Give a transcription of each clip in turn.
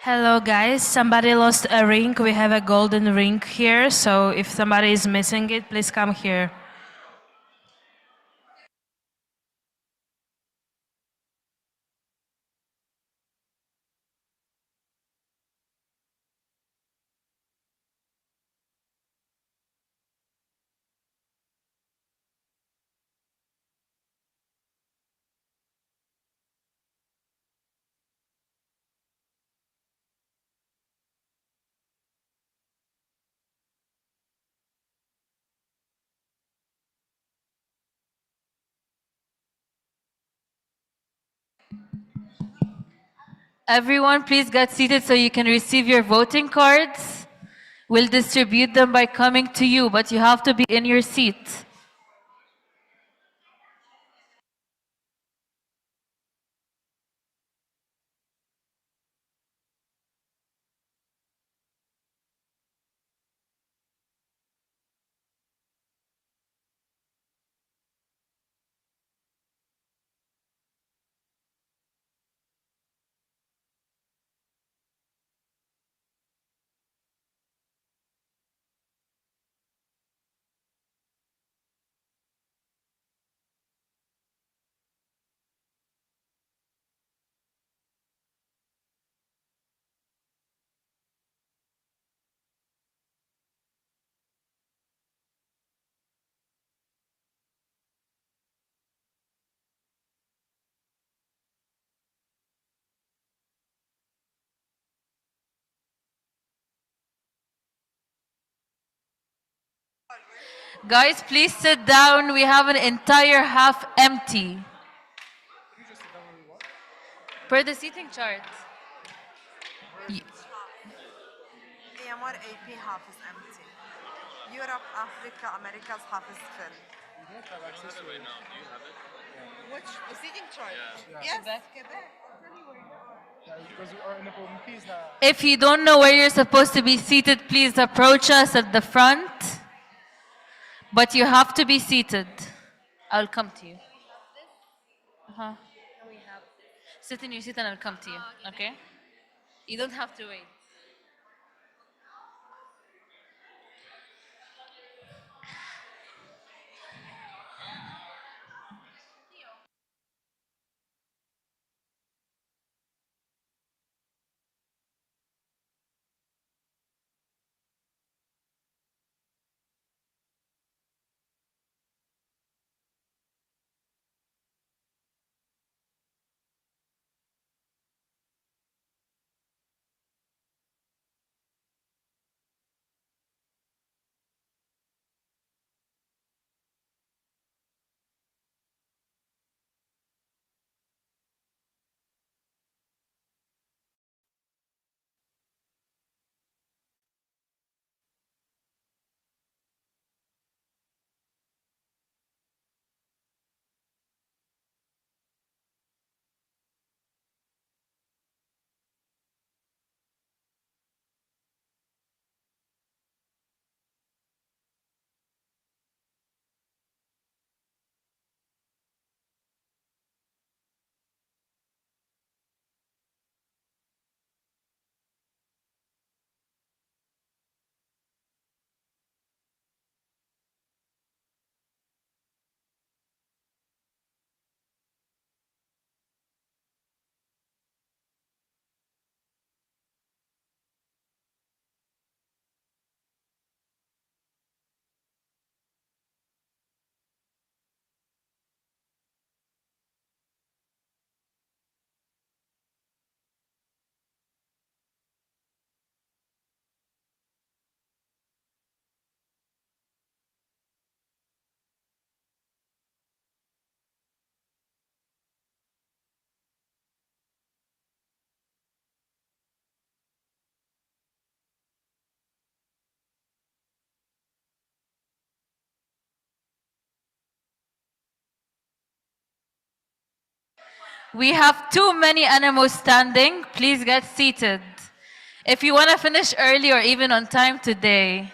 Hello guys, somebody lost a ring. We have a golden ring here, so if somebody is missing it, please come here. Everyone, please get seated so you can receive your voting cards. We'll distribute them by coming to you, but you have to be in your seat. Guys, please sit down. We have an entire half empty. Per the seating chart. EMR AP half is empty. Europe, Africa, Americas half is full. We don't have access to it right now. Do you have it? Which? The seating chart? Yeah. Yes, Quebec. Quebec. I'll tell you where you are. Yeah, because we are in the province now. If you don't know where you're supposed to be seated, please approach us at the front. But you have to be seated. I'll come to you. Uh-huh. Sit in your seat and I'll come to you. Okay? You don't have to wait. We have too many animals standing. Please get seated. If you want to finish early or even on time today.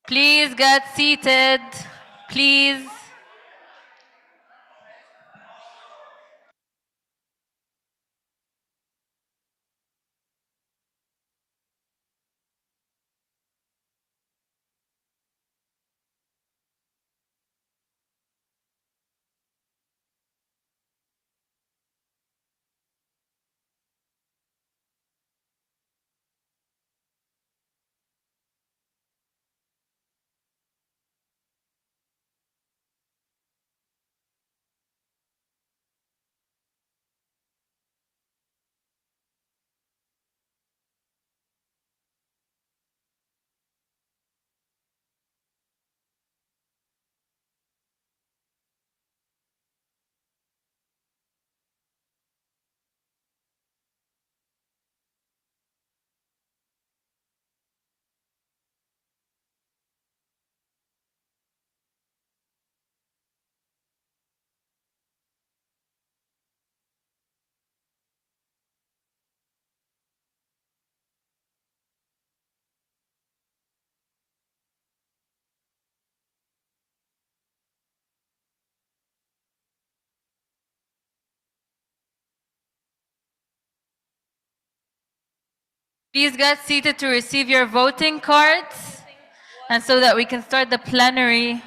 Please get seated. Please. Please get seated to receive your voting cards and so that we can start the plenary.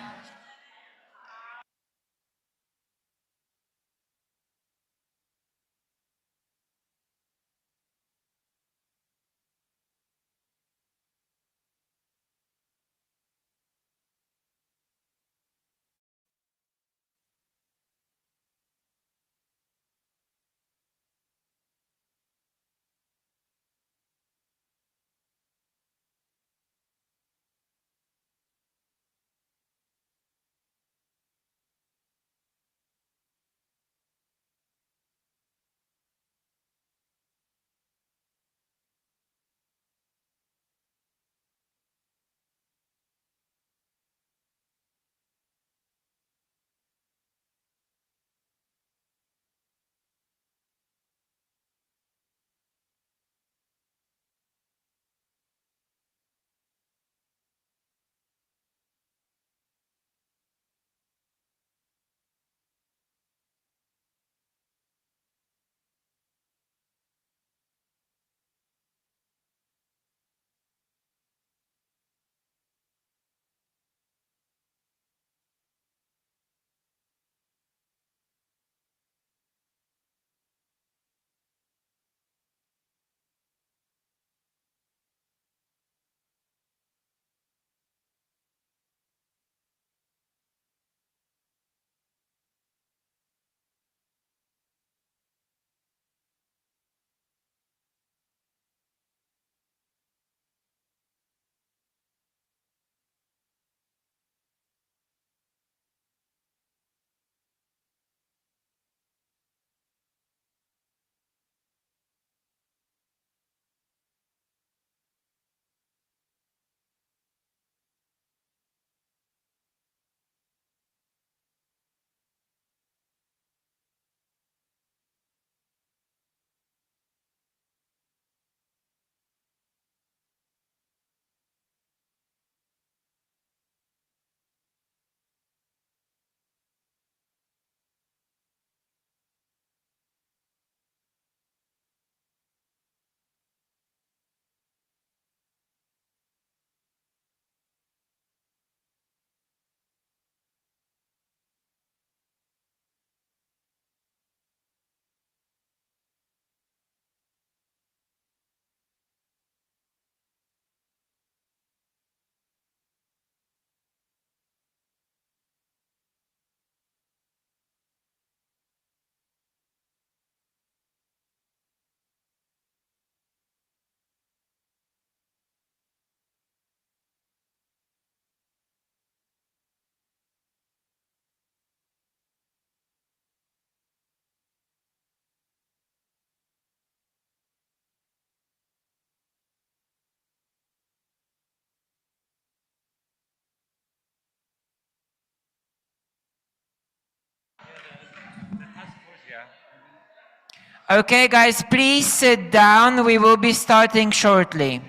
Okay, guys, please sit down. We will be starting shortly.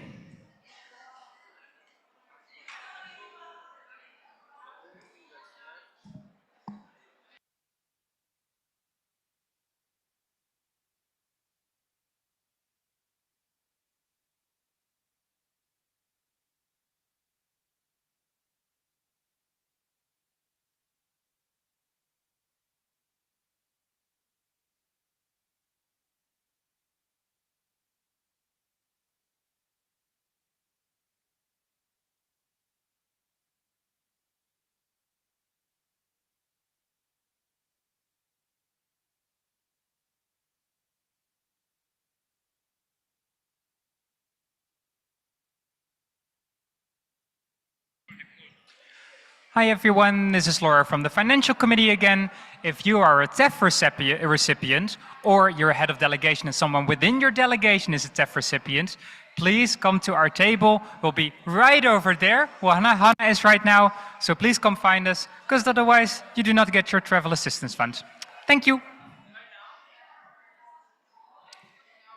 Hi everyone, this is Laura from the Financial Committee again. If you are a TEF recipient or you're a head of delegation and someone within your delegation is a TEF recipient, please come to our table. We'll be right over there. Well, Hannah is right now, so please come find us, because otherwise you do not get your travel assistance fund. Thank you.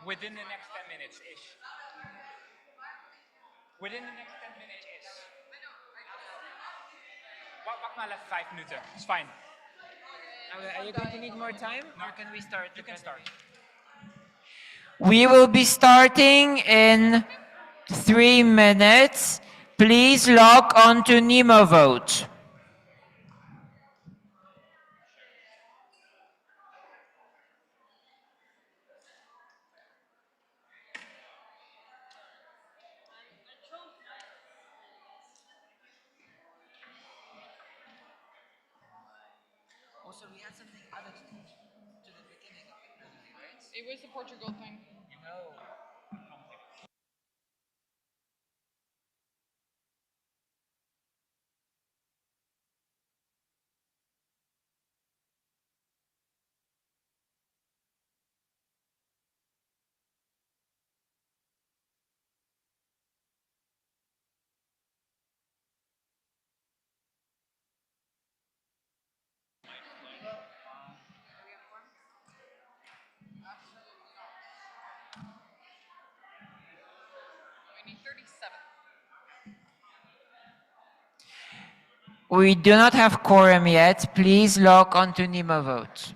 Within the next 10 minutes-ish. Within the next 10 minutes-ish. Wacht maar even 5 minuten. It's fine. Are you going to need more time, or can we start? You can start. We will be starting in 3 minutes. Please log on to Nemo Vote. Also, we had something added to the beginning of it, right? It was the Portugal thing. No. We need 37. We do not have quorum yet. Please log on to Nemo Vote.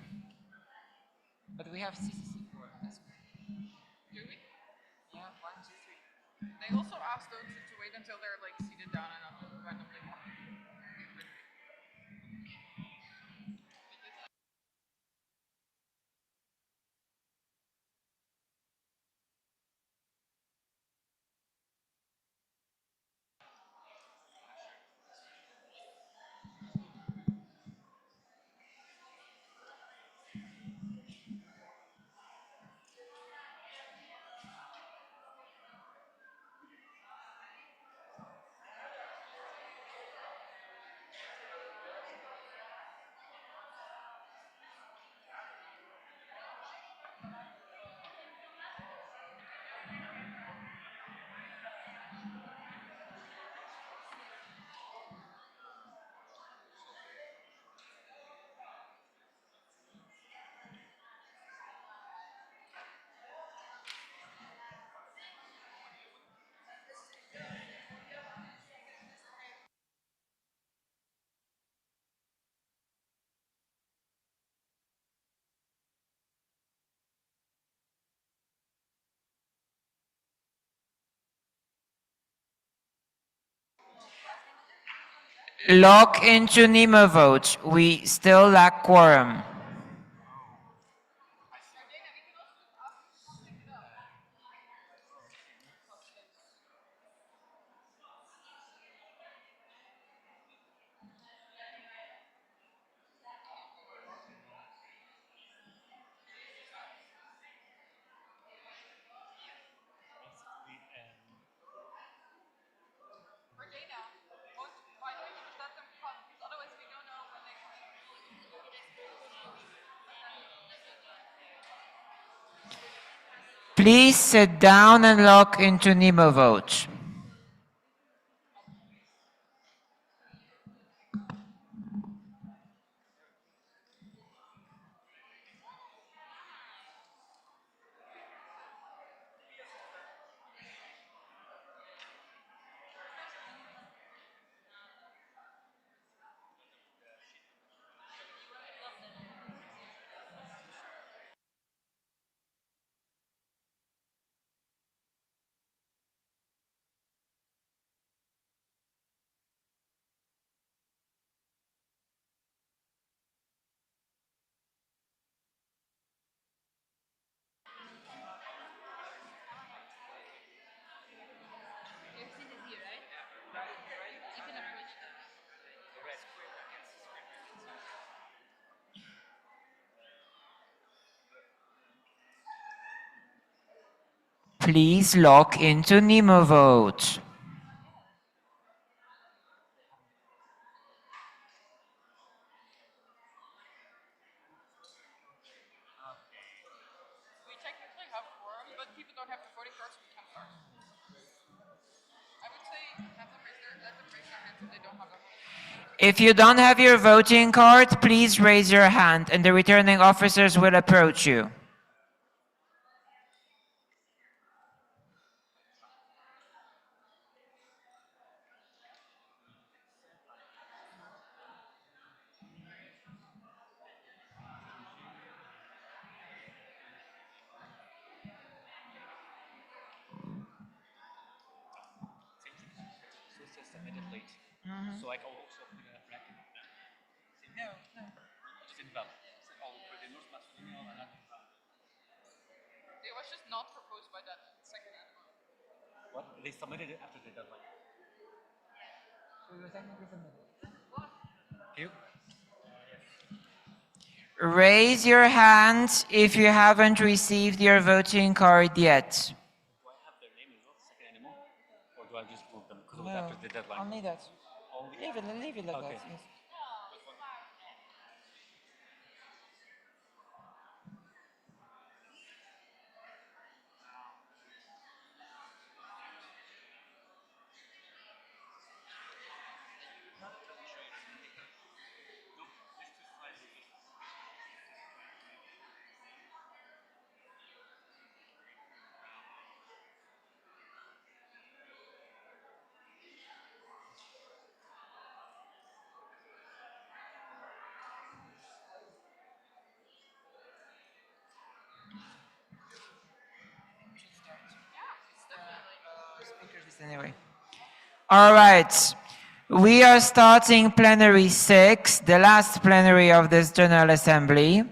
But we have CCC quorum. That's good. Do we? Yeah, 1, 2, 3. They also asked though to wait until they're like seated down and not randomly. Log into Nemo Vote. We still lack quorum. Why don't we just let them come? Because otherwise we don't know when they come in. Please sit down and log into Nemo Vote. Please log into Nemo Vote. If you don't have your voting card, please raise your hand and the returning officers will approach you. It was just not proposed by that second animal. What? They submitted it after the deadline. You? Raise your hand if you haven't received your voting card yet. Do I have their name as well, second animal? Or do I just move them? Because it was after the deadline. I'll need that. Only- Leave it like Okay. that. Yes. Anyway. All right. We are starting plenary 6, the last plenary of this General Assembly.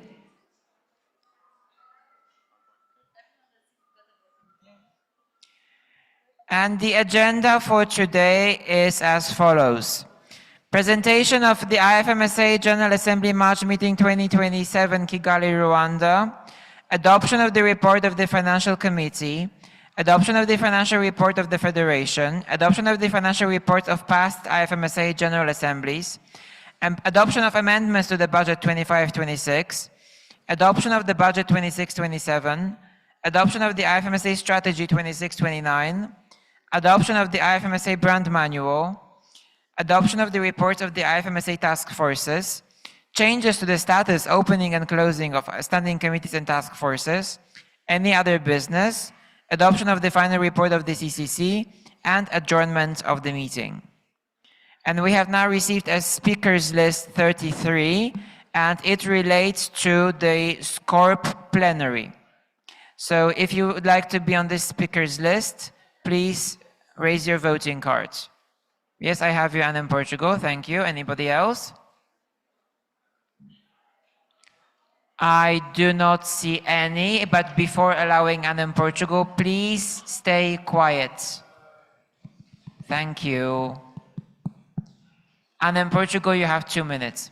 And the agenda for today is as follows. Presentation of the IFMSA General Assembly March Meeting 2027, Kigali, Rwanda. Adoption of the report of the Financial Committee. Adoption of the financial report of the Federation. Adoption of the financial report of past IFMSA General Assemblies. Adoption of amendments to the budget 25-26. Adoption of the budget 26-27. Adoption of the IFMSA strategy 26-29. Adoption of the IFMSA brand manual. Adoption of the reports of the IFMSA task forces. Changes to the status, opening and closing of standing committees and task forces. Any other business. Adoption of the final report of the CCC, and adjournment of the meeting. And we have now received a speakers list 33, and it relates to the SCORP plenary. So if you would like to be on this speakers list, please raise your voting card. Yes, I have you, Anna in Portugal. Thank you. Anybody else? I do not see any, but before allowing Anna in Portugal, please stay quiet. Thank you. Anna in Portugal, you have 2 minutes.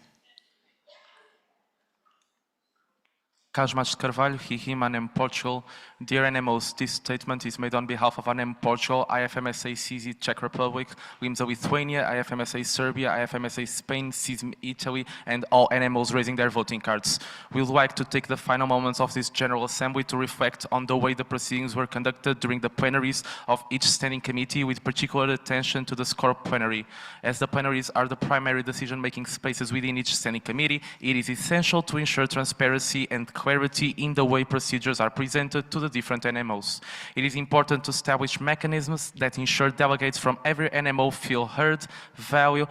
Carlos Matos Carvalho, him, and Portugal. Dear NMOs, this statement is made on behalf of ANEM Portugal, IFMSA CZ Czech Republic, IMSA Lithuania, IFMSA Serbia, IFMSA Spain, CISM Italy, and all NMOs raising their voting cards. We would like to take the final moments of this General Assembly to reflect on the way the proceedings were conducted during the plenaries of each standing committee, with particular attention to the SCORP plenary. As the plenaries are the primary decision-making spaces within each standing committee, it is essential to ensure transparency and clarity in the way procedures are presented to the different NMOs. It is important to establish mechanisms that ensure delegates from every NMO feel heard, valued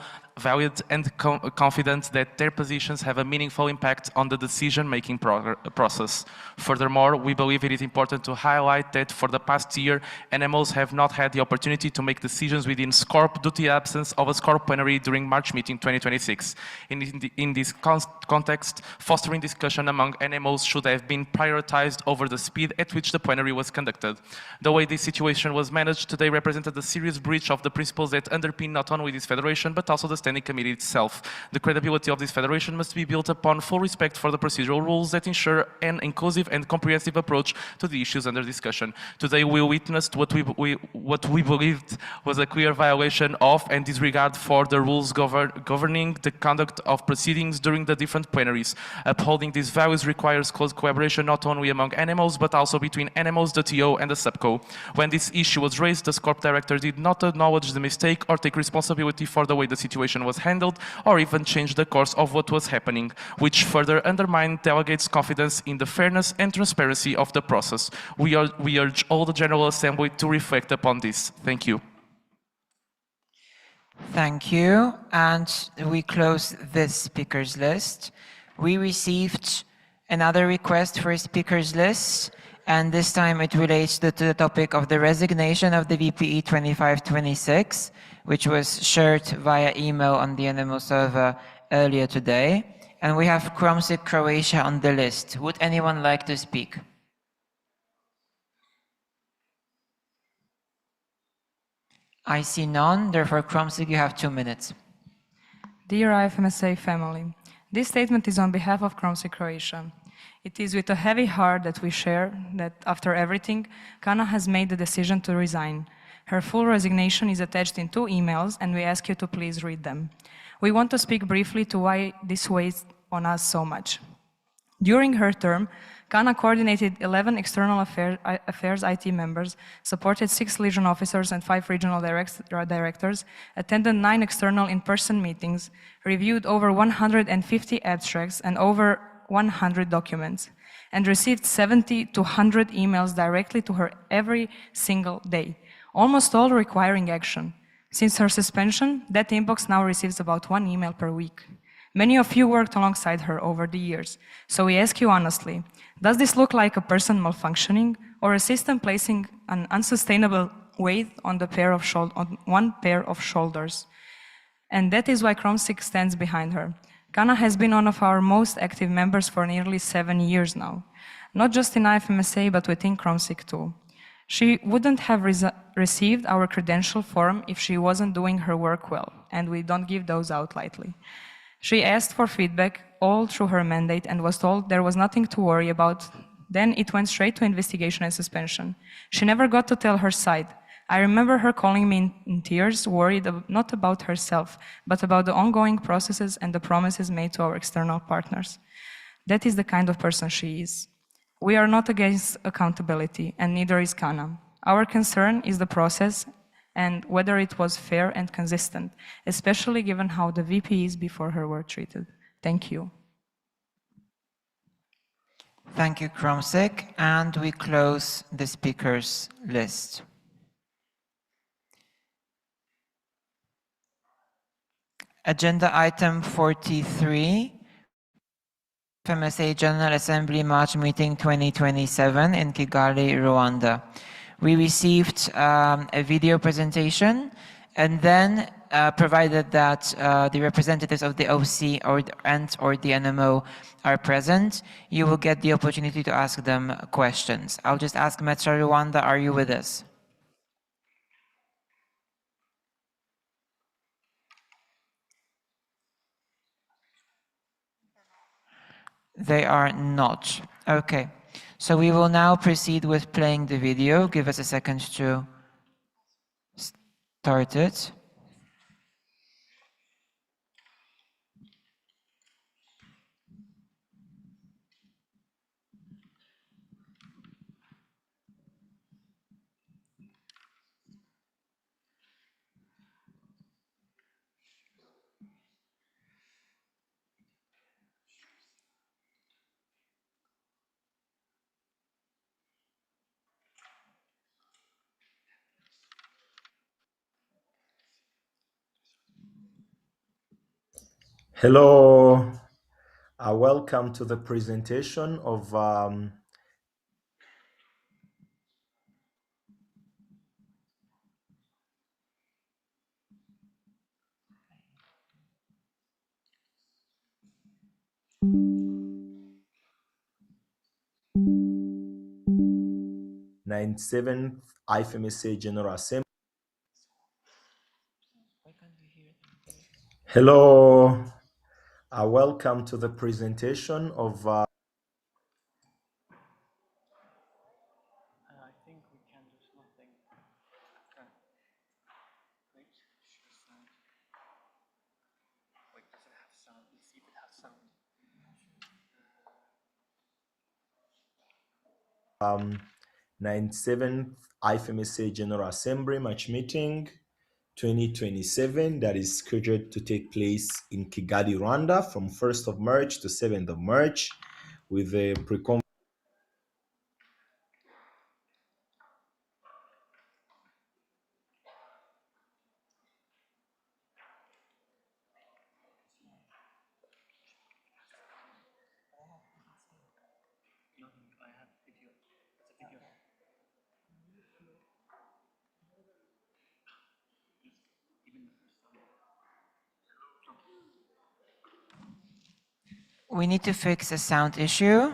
and confident that their positions have a meaningful impact on the decision-making process. Furthermore, we believe it is important to highlight that for the past year, NMOs have not had the opportunity to make decisions within SCORP due to the absence of a SCORP plenary during March meeting 2026. In this context, fostering discussion among NMOs should have been prioritized over the speed at which the plenary was conducted. The way this situation was managed today represented a serious breach of the principles that underpin not only this federation, but also the Standing Committee itself. The credibility of this federation must be built upon full respect for the procedural rules that ensure an inclusive and comprehensive approach to the issues under discussion. Today we witnessed what we believed was a clear violation of and disregard for the rules governing the conduct of proceedings during the different plenaries. Upholding these values requires close collaboration not only among NMOs but also between NMOs, the TO and the SUBCO. When this issue was raised, the SCORP director did not acknowledge the mistake or take responsibility for the way the situation situation was handled or even changed the course of what was happening, which further undermined delegates' confidence in the fairness and transparency of the process. We urge all the General Assembly to reflect upon this. Thank you. Thank you. And we close this speakers list. We received another request for a speakers list, and this time it relates to the topic of the resignation of the VPE 2526, which was shared via email on the NMO server earlier today. And we have Crossley, Croatia on the list. Would anyone like to speak? I see none, therefore Crossley, you have 2 minutes. Dear IFMSA family, this statement is on behalf of Crossley, Croatia. It is with a heavy heart that we share that after everything, Kana has made the decision to resign. Her full resignation is attached in 2 emails, and we ask you to please read them. We want to speak briefly to why this weighs on us so much. During her term, Kana coordinated 11 external affairs IT members, supported 6 Legion officers and 5 regional directors, attended 9 external in-person meetings, reviewed over 150 abstracts and over 100 documents, and received 70 to 100 emails directly to her every single day, almost all requiring action. Since her suspension, that inbox now receives about 1 email per week. Many of you worked alongside her over the years, so we ask you honestly, does this look like a person malfunctioning or a system placing an unsustainable weight on one pair of shoulders? And that is why Cromsic stands behind her. Kana has been one of our most active members for nearly 7 years now, not just in IFMSA, but within Cromsic too. She wouldn't have received our credential form if she wasn't doing her work well, and we don't give those out lightly. She asked for feedback all through her mandate and was told there was nothing to worry about. Then it went straight to investigation and suspension. She never got to tell her side. I remember her calling me in tears, worried not about herself, but about the ongoing processes and the promises made to our external partners. That is the kind of person she is. We are not against accountability, and neither is Kana. Our concern is the process and whether it was fair and consistent, especially given how the VPs before her were treated. Thank you. Thank you, Cromsic, and we close the speakers list. Agenda item 43, IFMSA General Assembly March Meeting 2027 in Kigali, Rwanda. We received a video presentation, and then provided that the representatives of the OC or the NMO are present, you will get the opportunity to ask them questions. I'll just ask Metro Rwanda, are you with us? They are not. Okay. So we will now proceed with playing the video. Give us a second to start it. Hello, welcome to the presentation of '97th IFMSA General Assembly. Hello, welcome to the presentation of I think we can do something. Okay. Wait, share sound. Wait, does it have sound? Let's see if it has sound. 97th IFMSA General Assembly March meeting 2027 that is scheduled to take place in Kigali, Rwanda from 1st of March to 7th of March with a pre-conference. We need to fix a sound issue.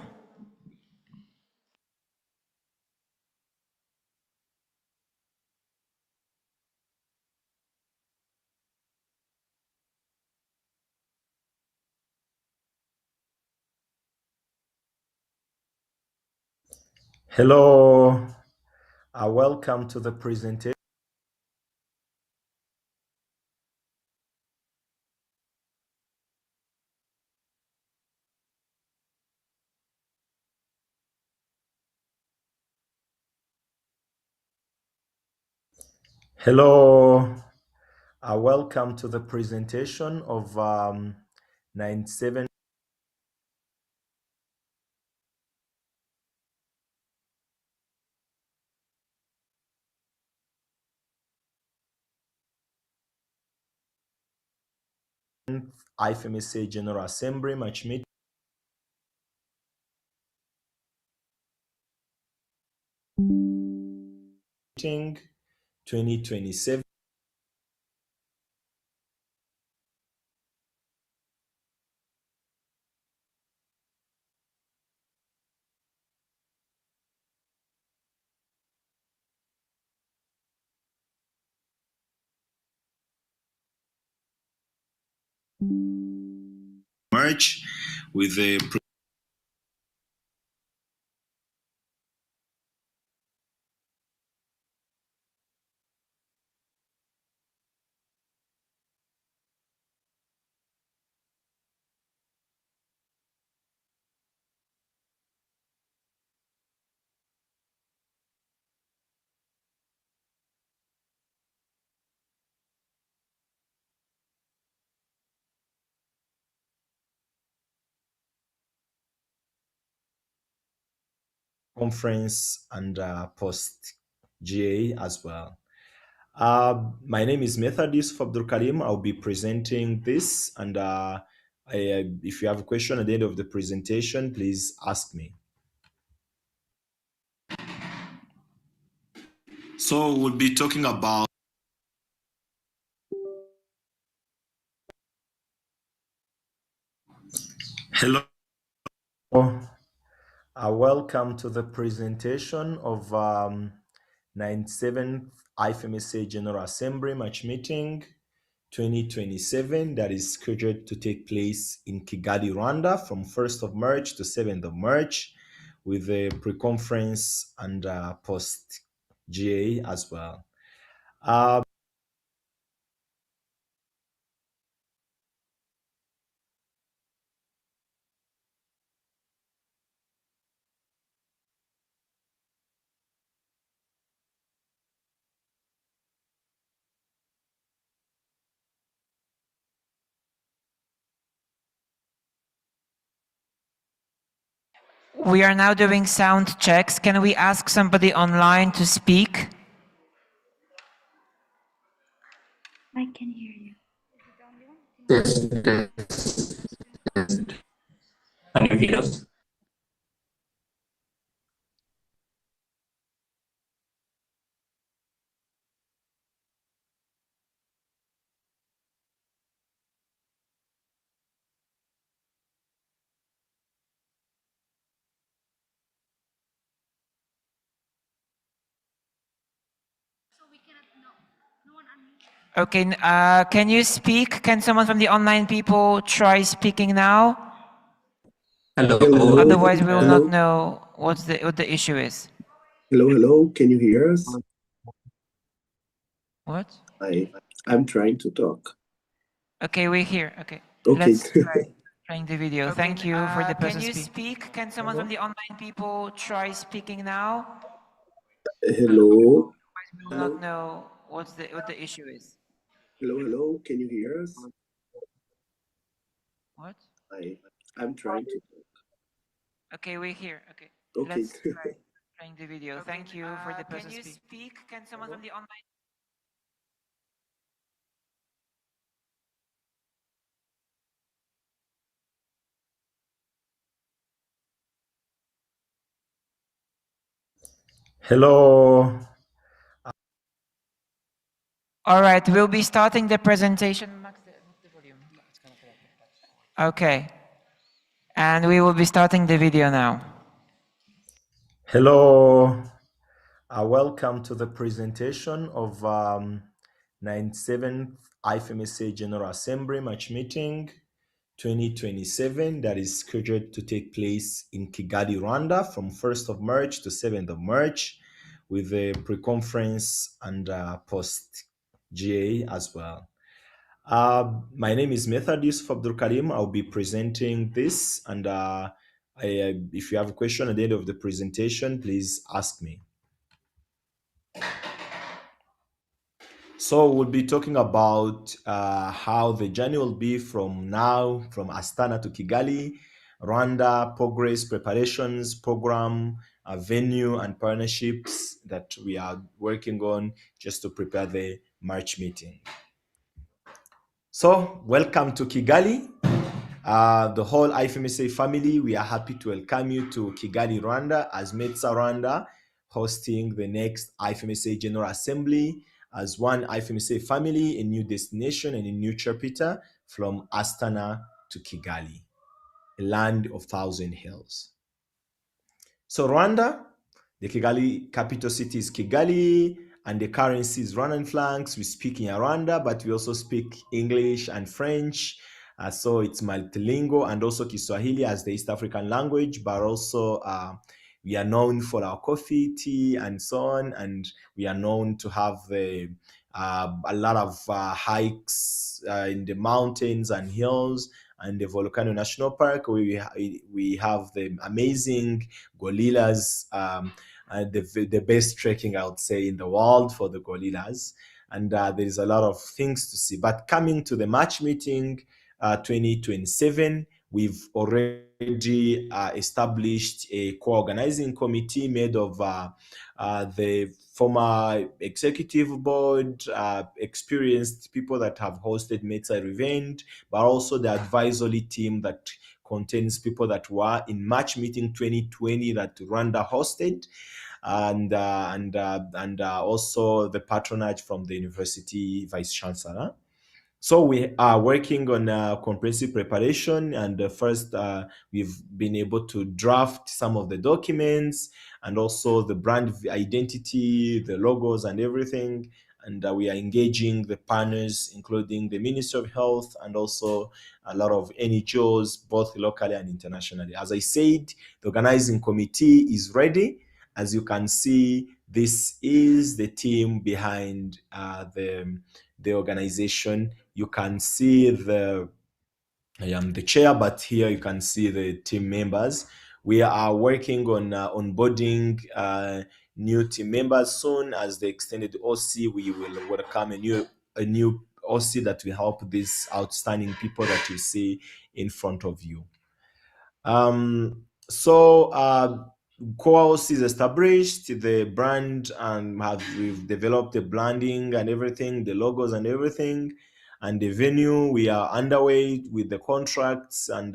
Hello, welcome to the presentation. Hello, welcome to the presentation of 97 IFMSA General Assembly March meeting 2027. March with a conference and post GA as well. My name is Method Yusuf Abdul Karim. I'll be presenting this, and if you have a question at the end of the presentation, please ask me. So we'll be talking about hello. Welcome to the presentation of 97th IFMSA General Assembly March meeting 2027 that is scheduled to take place in Kigali, Rwanda from 1st of March to 7th of March with a pre-conference and post-GA as well. We are now doing sound checks. Can we ask somebody online to speak? I can hear you. Can you hear us? Okay, can you speak? Can someone from the online people try speaking now? Hello. Otherwise, we will not know what the issue is. Hello. Can you hear us? What? I'm trying to talk. Okay, we're here. Okay. Okay. Let's try playing the video. Okay, thank you for the person Can you speak? Can someone from the online people try speaking now? Hello. We will not know what the issue is. Hello, hello. Can you hear us? What? I'm trying to talk. Okay, we're here. Okay. Okay. Let's try playing the video. Thank you for the person speak. Can someone from the online? Hello. All right, we'll be starting the presentation. Max the volume. Okay. And we will be starting the video now. Hello. Welcome to the presentation of 97th IFMSA General Assembly March Meeting 2027 that is scheduled to take place in Kigali, Rwanda from 1st of March to 7th of March with a pre-conference and post-GA as well. My name is Method Yusuf Abdul Karim. I'll be presenting this, and if you have a question at the end of the presentation, please ask me. So we'll be talking about how the journey will be from now, from Astana to Kigali, Rwanda, progress, preparations, program, venue, and partnerships that we are working on just to prepare the March meeting. So welcome to Kigali. The whole IFMSA family, we are happy to welcome you to Kigali, Rwanda, as METSA Rwanda hosting the next IFMSA General Assembly as one IFMSA family, a new destination and a new chapter from Astana to Kigali, a land of thousand hills. So Rwanda, the Kigali capital city is Kigali, and the currency is Rwandan francs. We speak in Rwanda, but we also speak English and French. So it's multilingual, and also Kiswahili as the East African language, but also we are known for our coffee, tea, and so on. And we are known to have a lot of hikes in the mountains and hills, and the Volcano National Park, where we have the amazing gorillas, the best trekking, I would say, in the world for the gorillas. And there is a lot of things to see. But coming to the March meeting 2027, we've already established a co-organizing committee made of the former executive board, experienced people that have hosted METSA event, but also the advisory team that contains people that were in March meeting 2020 that Rwanda hosted, and also the patronage from the university vice chancellor. So we are working on comprehensive preparation, and first we've been able to draft some of the documents and also the brand identity, the logos and everything. And we are engaging the partners, including the Ministry of Health and also a lot of NGOs, both locally and internationally. As I said, the organizing committee is ready. As you can see, this is the team behind the organization. You can see I am the chair, but here you can see the team members. We are working on onboarding new team members. Soon as the extended OC, we will welcome a new OC that will help these outstanding people that you see in front of you. Core is established, the brand, and we've developed the branding and everything, the logos and everything, and the venue. We are underway with the contracts and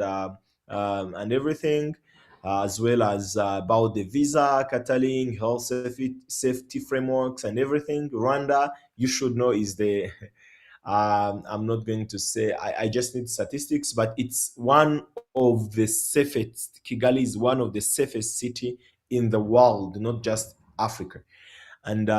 everything, as well as about the visa, Catalan, health safety frameworks and everything. Rwanda, you should know, is the I'm not going to say, I just need statistics, but it's one of the safest. Kigali is one of the safest city in the world, not just Africa. And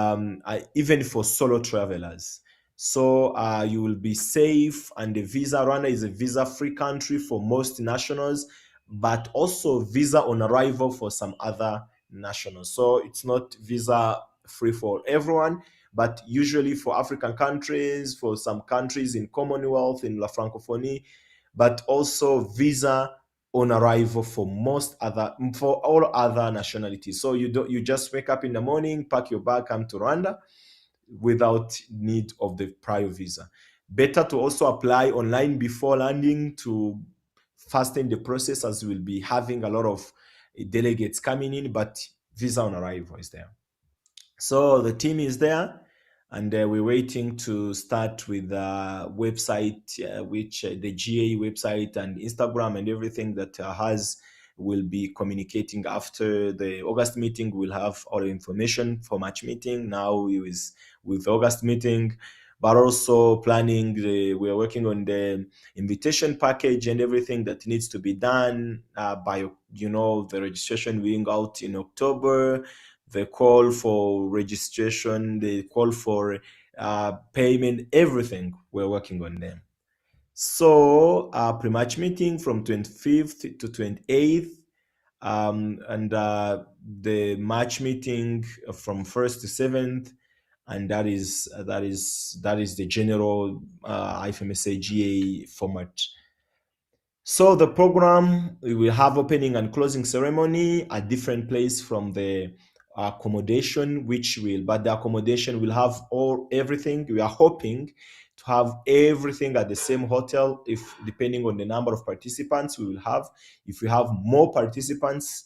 even for solo travelers. So you will be safe, and the visa, Rwanda is a visa-free country for most nationals, but also visa on arrival for some other nationals. So it's not visa free for everyone, but usually for African countries, for some countries in Commonwealth, in La Francophonie, but also visa on arrival for all other nationalities. So you just wake up in the morning, pack your bag, come to Rwanda without need of the prior visa. better to also apply online before landing to fasten the process, as we'll be having a lot of delegates coming in, but visa on arrival is there. So the team is there, and we're waiting to start with the website, which the GA website and Instagram and everything that has will be communicating after the August meeting. We'll have all the information for March meeting. Now is with August meeting, but also planning. We're working on the invitation package and everything that needs to be done by, the registration being out in October, the call for registration, the call for payment, everything. We're working on them. So pre-match meeting from 25th to 28th, and the match meeting from 1st to 7th, and that is the general IFMSA GA format. So the program, we will have opening and closing ceremony at different place from the accommodation, but the accommodation will have everything. We are hoping to have everything at the same hotel. If depending on the number of participants we will have, if we have more participants,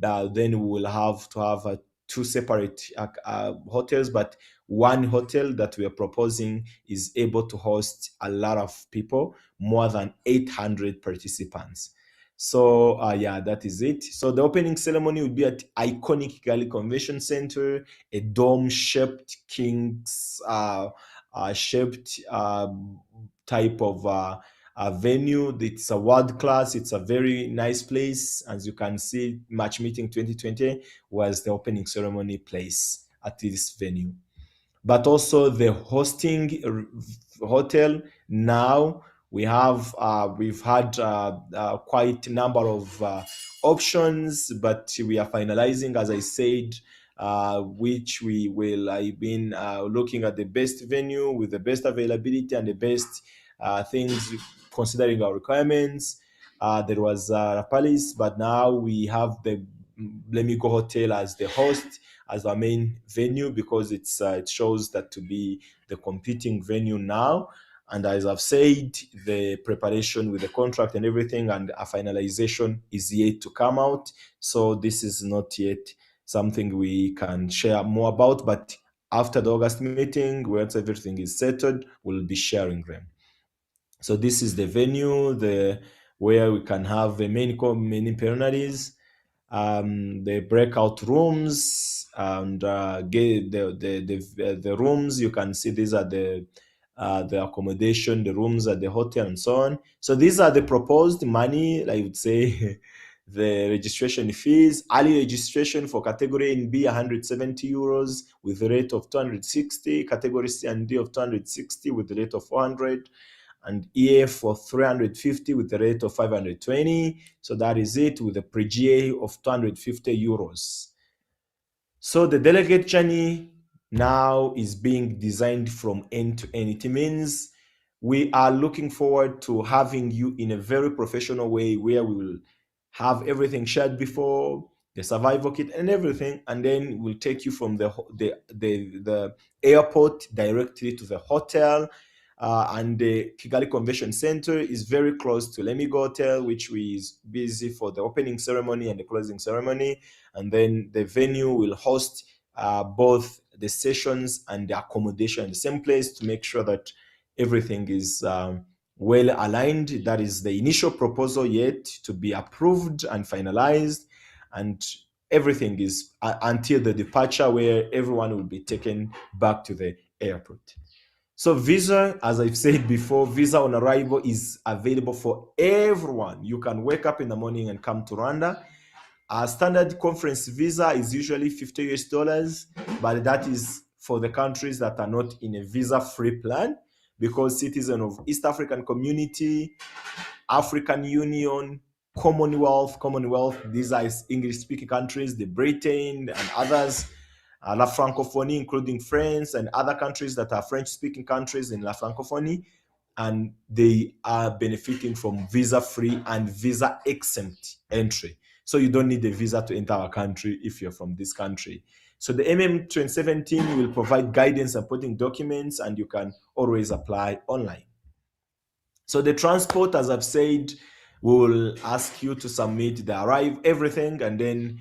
then we will have to have two separate hotels, but one hotel that we are proposing is able to host a lot of people, more than 800 participants. So yeah, that is it. So the opening ceremony will be at iconic Kigali Convention Center, a dome-shaped king's shaped type of venue. It's a world class. It's a very nice place. As you can see, Match Meeting 2020 was the opening ceremony place at this venue. But also the hosting hotel. Now we've had quite a number of options, but we are finalizing, as I said, which we will. I've been looking at the best venue with the best availability and the best things considering our requirements. There was Rapalis, but now we have the Lemigo Hotel as the host, as our main venue, because it shows that to be the competing venue now. And as I've said, the preparation with the contract and everything and a finalization is yet to come out. So this is not yet something we can share more about, but after the August meeting, once everything is settled, we'll be sharing them. So this is the venue, where we can have the many plenaries, the breakout rooms, and the rooms. You can see these are the accommodation, the rooms at the hotel, and so on. So these are the proposed money. I would say the registration fees. Early registration for category A and B, 170 euros with a rate of 260. Category C and D of 260 with a rate of 400. And EF for 350 with a rate of 520. So that is it, with a pre-GA of 250 euros. So the delegate journey now is being designed from end to end. It means we are looking forward to having you in a very professional way, where we will have everything shared before, the survival kit and everything, and then we'll take you from the airport directly to the hotel. And the Kigali Convention Center is very close to Lemigo Hotel, which is busy for the opening ceremony and the closing ceremony. And then the venue will host both the sessions and the accommodation in the same place to make sure that everything is well aligned. That is the initial proposal yet to be approved and finalized. And everything is until the departure, where everyone will be taken back to the airport. So visa, as I've said before, visa on arrival is available for everyone. You can wake up in the morning and come to Rwanda. A standard conference visa is usually $50, but that is for the countries that are not in a visa-free plan, because citizens of East African Community, African Union, Commonwealth, these are English-speaking countries, the Britain and others, La Francophonie, including France and other countries that are French-speaking countries in La Francophonie, and they are benefiting from visa-free and visa-exempt entry. So you don't need a visa to enter our country if you're from this country. So the MM27 team will provide guidance supporting documents, and you can always apply online. So the transport, as I've said, we will ask you to submit the arrive everything, and then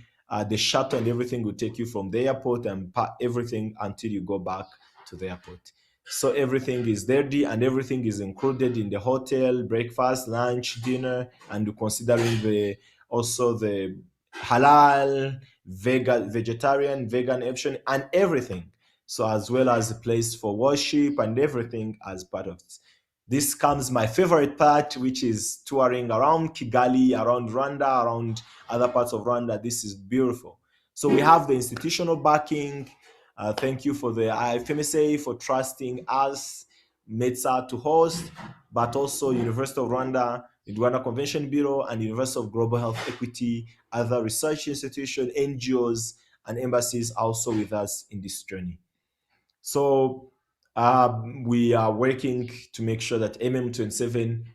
the shuttle and everything will take you from the airport and pack everything until you go back to the airport. So everything is ready and everything is included in the hotel, breakfast, lunch, dinner, and considering also the halal, vegetarian, vegan option and everything. So as well as a place for worship and everything as part of this. This comes my favorite part, which is touring around Kigali, around Rwanda, around other parts of Rwanda. This is beautiful. So we have the institutional backing. Thank you for the IFMSA for trusting us, METSA to host, but also University of Rwanda, the Rwanda Convention Bureau, and University of Global Health Equity, other research institutions, NGOs, and embassies also with us in this journey. So we are working to make sure that MM27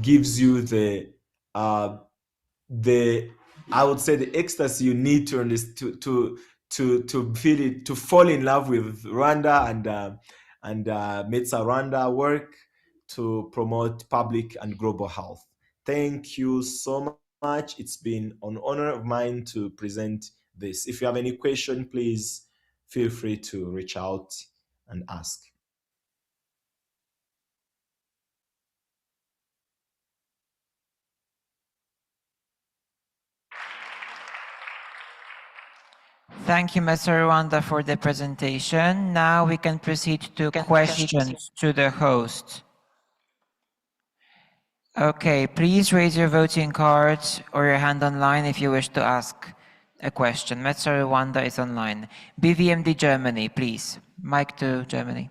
gives you the I would say the ecstasy you need to feel it, to fall in love with Rwanda and Metsa Rwanda work to promote public and global health. Thank you so much. It's been an honor of mine to present this. If you have any question, please feel free to reach out and ask. Thank you, Mr. Rwanda, for the presentation. Now we can proceed to questions to the host. Okay, please raise your voting cards or your hand online if you wish to ask a question. Mr. Rwanda is online. BVMD Germany, please. Mic to Germany.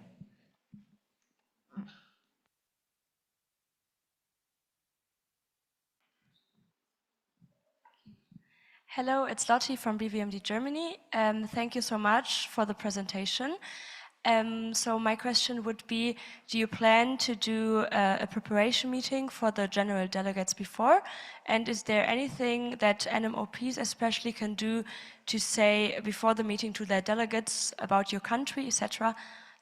Hello, it's Lotti from BVMD Germany. Thank you so much for the presentation. So my question would be, do you plan to do a preparation meeting for the general delegates before? And is there anything that NMOPs especially can do to say before the meeting to their delegates about your country, etc.?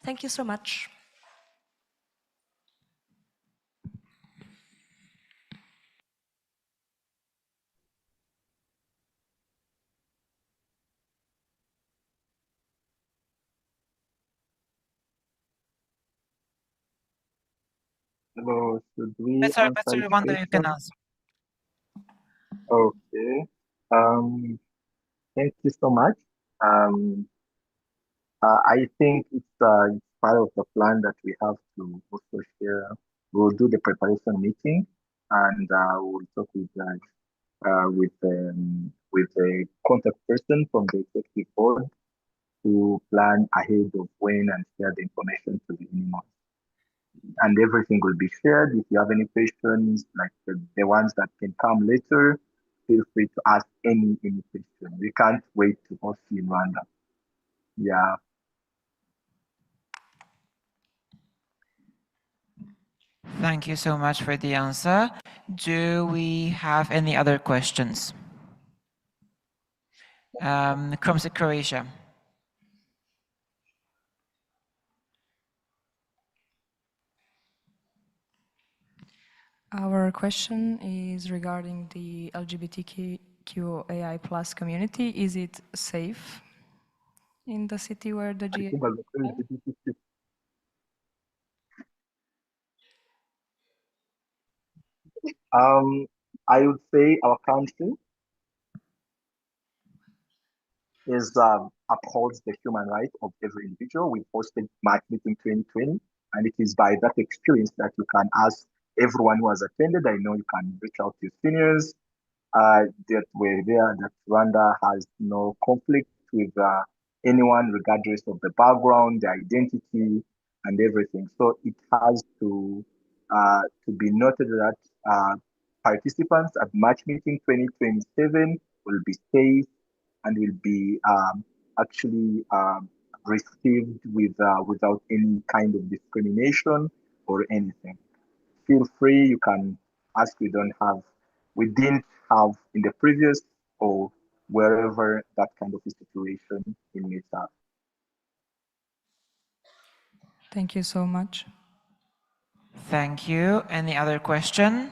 Thank you so much. Hello, should we Mr. answer each Rwanda, you can question? answer. Okay. Thank you so much. I think it's part of the plan that we have to also share. We'll do the preparation meeting, and we'll talk with the contact person from the executive board to plan ahead of when and share the information to the animals. And everything will be shared. If you have any questions, like the ones that can come later, feel free to ask any question. We can't wait to host you in Rwanda. Yeah. Thank you so much for the answer. Do we have any other questions? Crossley, Croatia. Our question is regarding the LGBTQAI plus community. Is it safe in the city where the GA? I would say our country is upholds the human rights of every individual. We hosted March meeting 2020, and it is by that experience that you can ask everyone who has attended. I know you can reach out to your seniors that were there, that Rwanda has no conflict with anyone, regardless of the background, the identity, and everything. So it has to be noted that participants at March meeting 2027 will be safe and will be actually received without any kind of discrimination or anything. Feel free, you can ask. We didn't have in the previous or wherever that kind of a situation meets up. Thank you so much. Thank you. Any other question?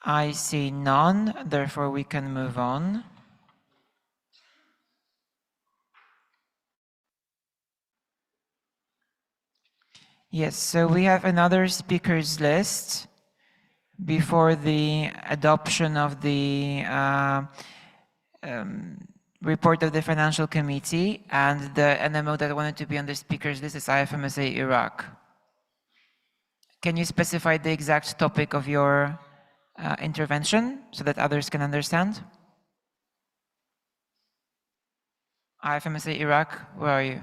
I see none, therefore we can move on. Yes, so we have another speakers list before the adoption of the report of the Financial Committee, and the NMO that wanted to be on the speakers list is IFMSA Iraq. Can you specify the exact topic of your intervention so that others can understand? IFMSA Iraq, where are you?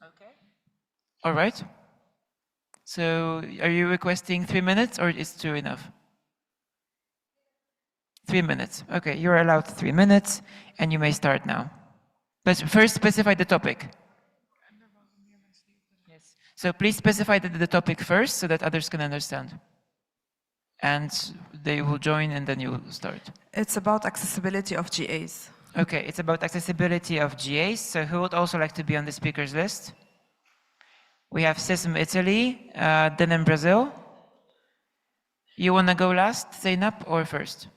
Okay. All right. So are you requesting 3 minutes or is 2 enough? 3 minutes. Okay, you're allowed 3 minutes and you may start now. But first specify the topic. Yes. So please specify the topic first so that others can understand. And they will join and then you will start. It's about accessibility of GAs. Okay, it's about accessibility of GAs. So who would also like to be on the speakers list? We have SISM Italy, then in Brazil. You want to go last, Zainab, or first?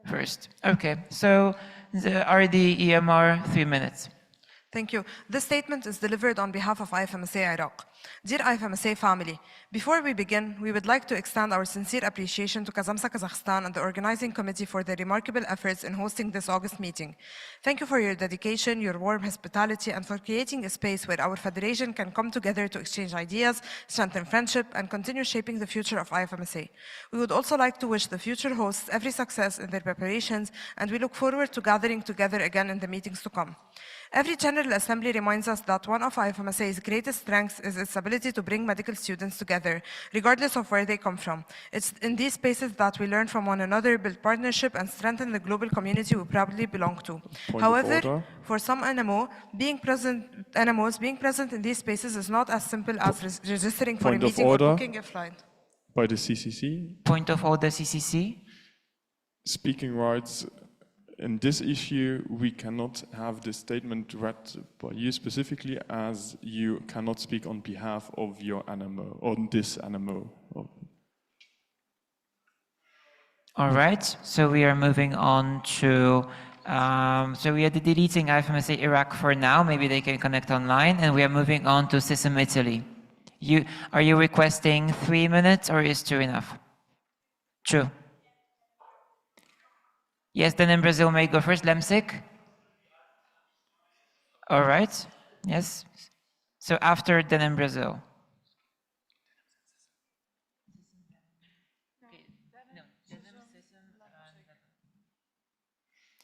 First. Okay, so the RD EMR, 3 minutes. Thank you. This statement is delivered on behalf of IFMSA Iraq. Dear IFMSA family, before we begin, we would like to extend our sincere appreciation to IFMSA Kazakhstan and the organizing committee for their remarkable efforts in hosting this August meeting. Thank you for your dedication, your warm hospitality, and for creating a space where our federation can come together to exchange ideas, strengthen friendship, and continue shaping the future of IFMSA. We would also like to wish the future hosts every success in their preparations, and we look forward to gathering together again in the meetings to come. Every General Assembly reminds us that one of IFMSA's greatest strengths is its ability to bring medical students together, regardless of where they come from. It's in these spaces that we learn from one another, build partnership, and strengthen the global community we proudly belong to. However, for some NMOs, being present in these spaces is not as simple as registering for a meeting or booking a flight. By the CCC. Point of order, CCC. Speaking rights. In this issue, we cannot have the statement read by you specifically, as you cannot speak on behalf of your NMO, on this NMO. All right, so we are moving on to, so we are deleting IFMSA Iraq for now, maybe they can connect online, and we are moving on to SISM Italy. Are you requesting 3 minutes or is 2 enough? 2. Yes, then in Brazil may go first, Lemsik. All right, yes. So after then in Brazil.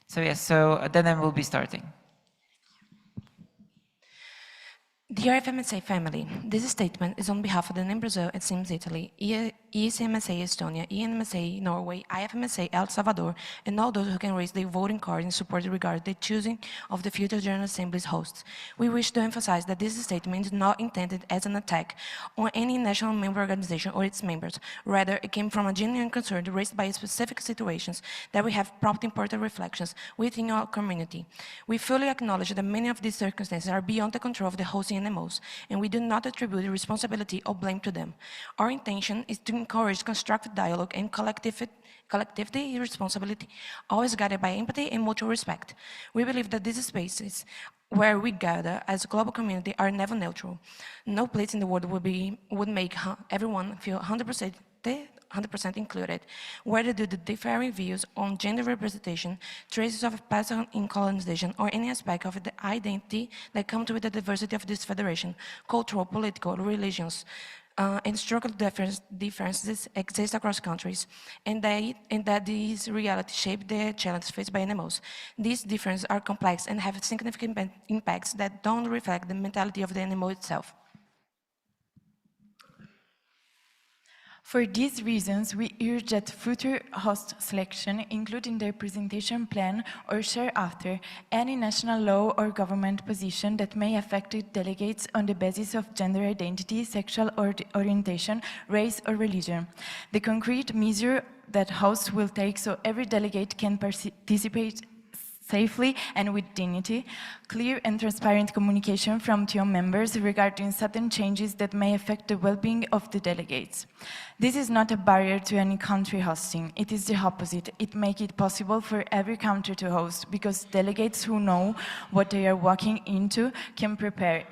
So yes, so then we'll be starting. Dear FMSA family, this statement is on behalf of the Brazil and SIMS Italy, ICMSA Estonia, INMSA Norway, IFMSA El Salvador, and all those who can raise their voting card in support regarding the choosing of the future General Assembly's hosts. We wish to emphasize that this statement is not intended as an attack on any national member organization or its members. Rather, it came from a genuine concern raised by specific situations that we have prompted important reflections within our community. We fully acknowledge that many of these circumstances are beyond the control of the hosting NMOs, and we do not attribute the responsibility or blame to them. Our intention is to encourage constructive dialogue and collectivity responsibility, always guided by empathy and mutual respect. We believe that these spaces where we gather as a global community are never neutral. No place in the world would make everyone feel 100% included, whether due to differing views on gender representation, traces of past in colonization, or any aspect of the identity that comes with the diversity of this federation, cultural, political, religions, and structural differences exist across countries, and that these realities shape the challenges faced by NMOs. These differences are complex and have significant impacts that don't reflect the mentality of the NMO itself. For these reasons, we urge that future host selection include in their presentation plan or share after any national law or government position that may affect delegates on the basis of gender identity, sexual orientation, race or religion. The concrete measure that hosts will take so every delegate can participate safely and with dignity, clear and transparent communication from TO members regarding sudden changes that may affect the well-being of the delegates. This is not a barrier to any country hosting, it is the opposite. It makes it possible for every country to host, because delegates who know what they are walking into can prepare,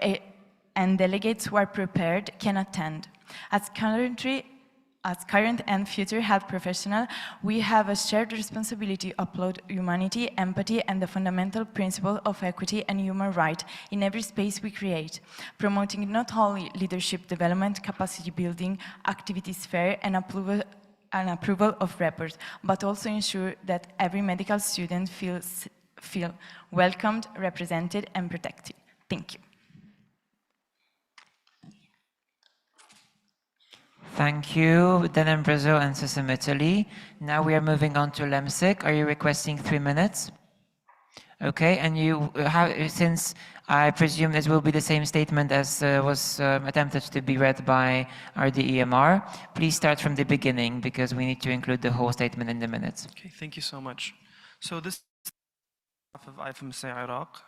and delegates who are prepared can attend. As current and future health professionals, we have a shared responsibility to uphold humanity, empathy, and the fundamental principle of equity and human rights in every space we create, promoting not only leadership development, capacity building, activities fair, and approval of reports, but also ensure that every medical student feel welcomed, represented, and protected. Thank you. Thank you, Denim Brazil and Sism Italy. Now we are moving on to Lemsik. Are you requesting 3 minutes? Okay, and you have, since I presume this will be the same statement as was attempted to be read by our DEMR, please start from the beginning, because we need to include the whole statement in the minutes. Okay, thank you so much. So this is on behalf of IFMSA Iraq.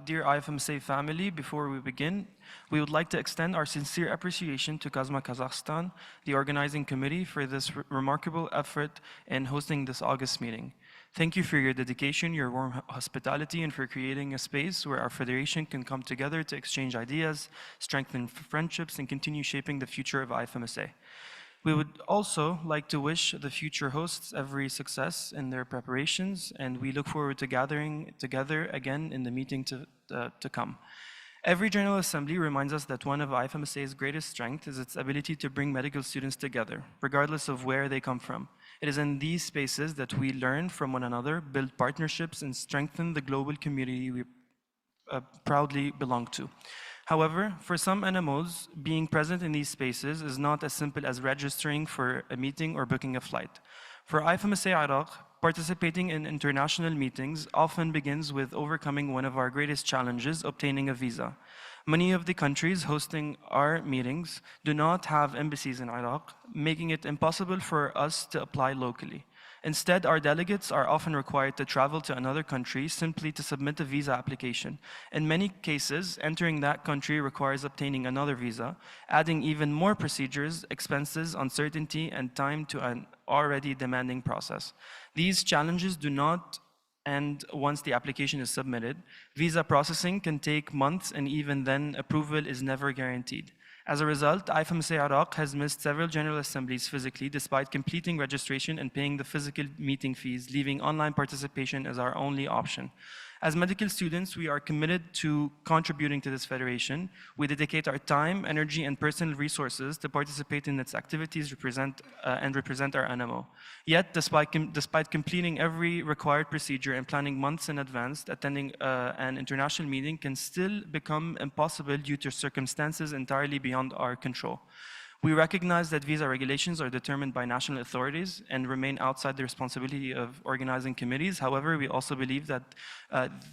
Dear IFMSA family, before we begin, we would like to extend our sincere appreciation to Kazakhstan, the organizing committee, for this remarkable effort in hosting this August meeting. Thank you for your dedication, your warm hospitality, and for creating a space where our federation can come together to exchange ideas, strengthen friendships, and continue shaping the future of IFMSA. We would also like to wish the future hosts every success in their preparations, and we look forward to gathering together again in the meeting to come. Every General Assembly reminds us that one of IFMSA's greatest strengths is its ability to bring medical students together, regardless of where they come from. It is in these spaces that we learn from one another, build partnerships, and strengthen the global community we proudly belong to. However, for some NMOs, being present in these spaces is not as simple as registering for a meeting or booking a flight. For IFMSA Iraq, participating in international meetings often begins with overcoming one of our greatest challenges, obtaining a visa. Many of the countries hosting our meetings do not have embassies in Iraq, making it impossible for us to apply locally. Instead, our delegates are often required to travel to another country simply to submit a visa application. In many cases, entering that country requires obtaining another visa, adding even more procedures, expenses, uncertainty, and time to an already demanding process. These challenges do not end once the application is submitted. Visa processing can take months, and even then, approval is never guaranteed. As a result, IFMSA Iraq has missed several General Assemblies physically, despite completing registration and paying the physical meeting fees, leaving online participation as our only option. As medical students, we are committed to contributing to this federation. We dedicate our time, energy, and personal resources to participate in its activities and represent our NMO. Yet, despite completing every required procedure and planning months in advance, attending an international meeting can still become impossible due to circumstances entirely beyond our control. We recognize that visa regulations are determined by national authorities and remain outside the responsibility of organizing committees. However, we also believe that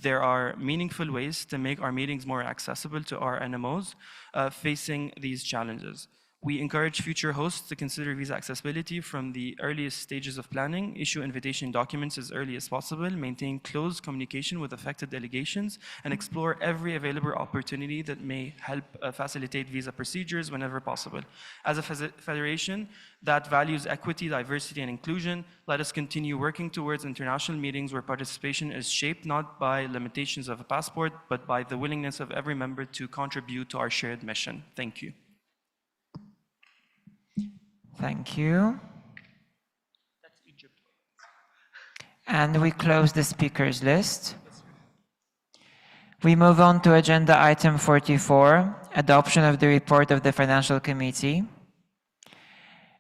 there are meaningful ways to make our meetings more accessible to our NMOs facing these challenges. We encourage future hosts to consider visa accessibility from the earliest stages of planning, issue invitation documents as early as possible, maintain close communication with affected delegations, and explore every available opportunity that may help facilitate visa procedures whenever possible. As a federation that values equity, diversity, and inclusion, let us continue working towards international meetings where participation is shaped not by limitations of a passport, but by the willingness of every member to contribute to our shared mission. Thank you. Thank you. And we close the speakers list. We move on to agenda item 44, adoption of the report of the Financial Committee.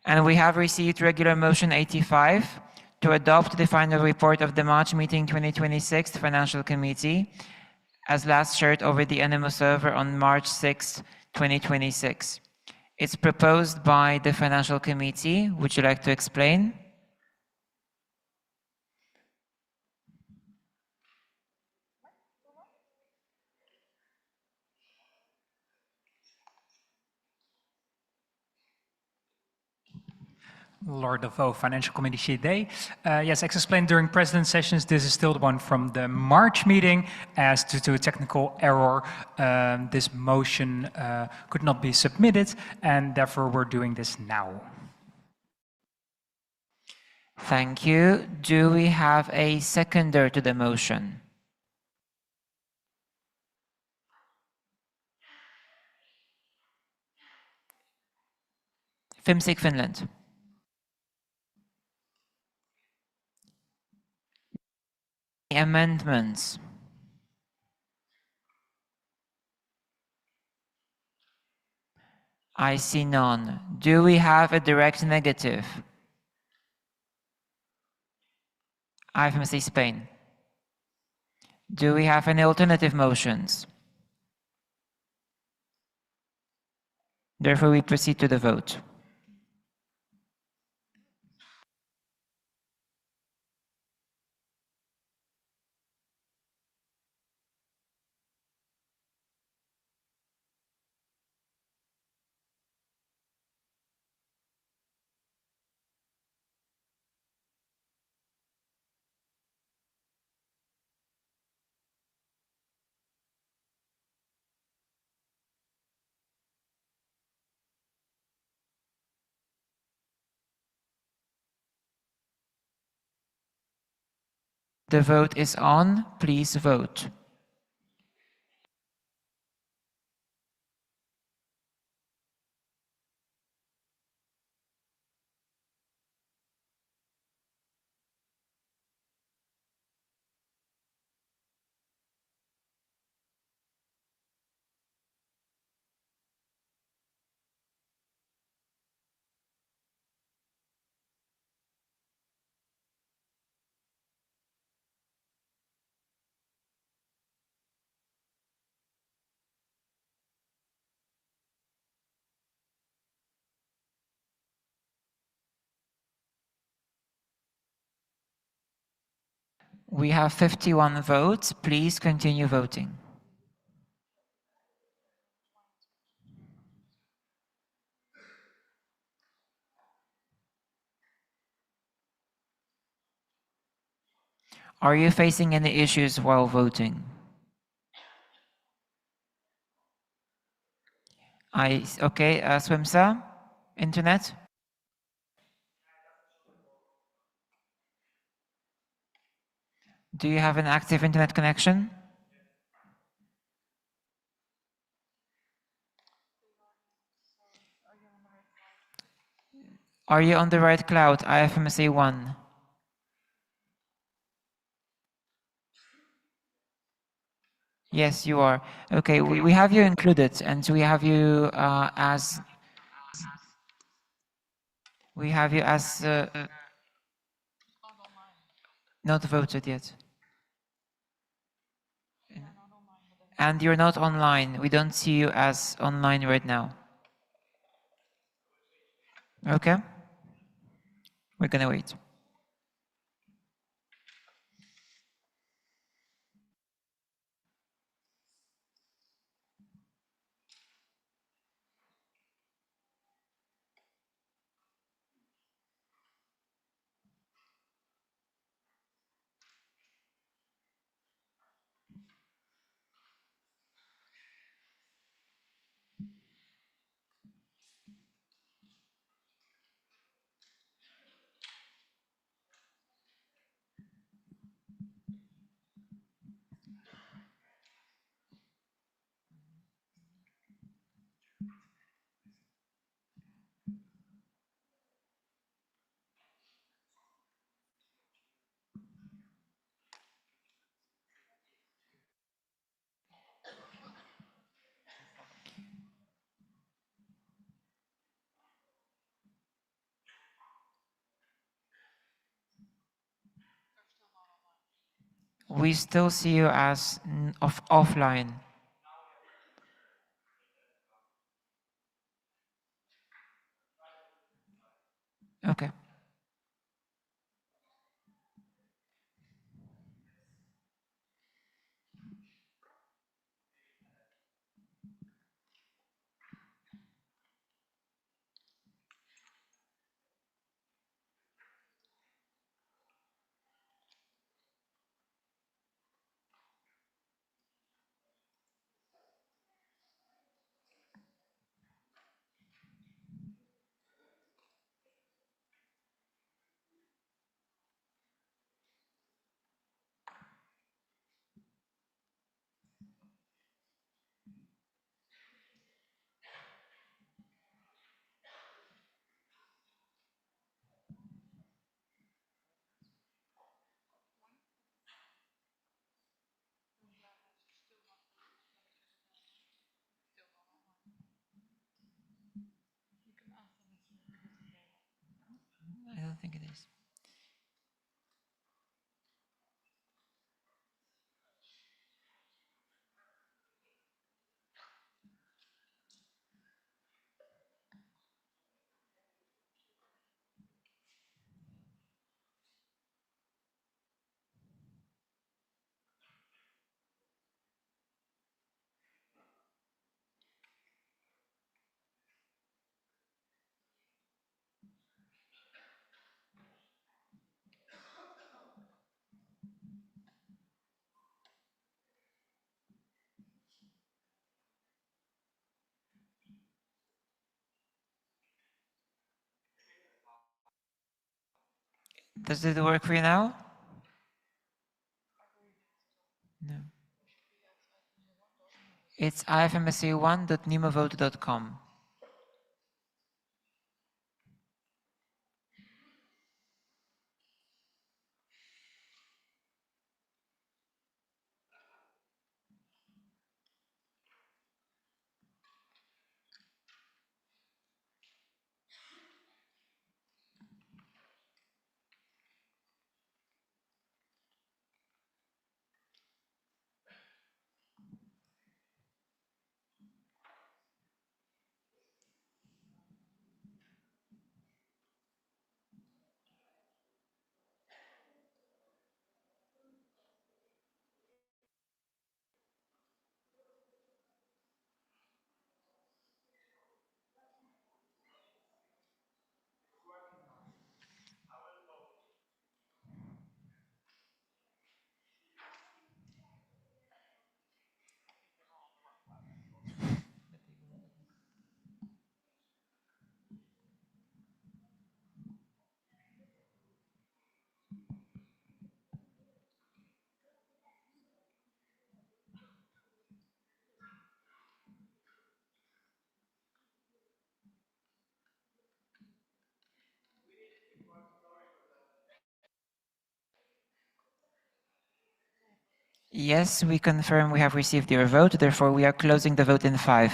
And we have received regular motion 85 to adopt the final report of the March meeting 2026 Financial Committee as last shared over the NMO server on March 6, 2026. It's proposed by the Financial Committee. Would you like to explain? Lord of O, Financial Committee Shide. Yes, as explained during President sessions, this is still the one from the March meeting. As due to a technical error, this motion could not be submitted, and therefore we're doing this now. Thank you. Do we have a seconder to the motion? FIMSIC Finland. Amendments. I see none. Do we have a direct negative? IFMSA Spain. Do we have any alternative motions? Therefore, we proceed to the vote. The vote is on. Please vote. We have 51 votes. Please continue voting. Are you facing any issues while voting? Okay, Swimsa, internet? Do you have an active internet connection? Are you on the right cloud, IFMSA 1? Yes, you are. Okay, we have you included, and we have you as not voted yet. And you're not online. We don't see you as online right now. Okay. We're gonna wait. We still see you as offline. Does it work for you now? No. It's ifmsa1.nemovote.com. Yes, we confirm we have received your vote, therefore we are closing the vote in 5.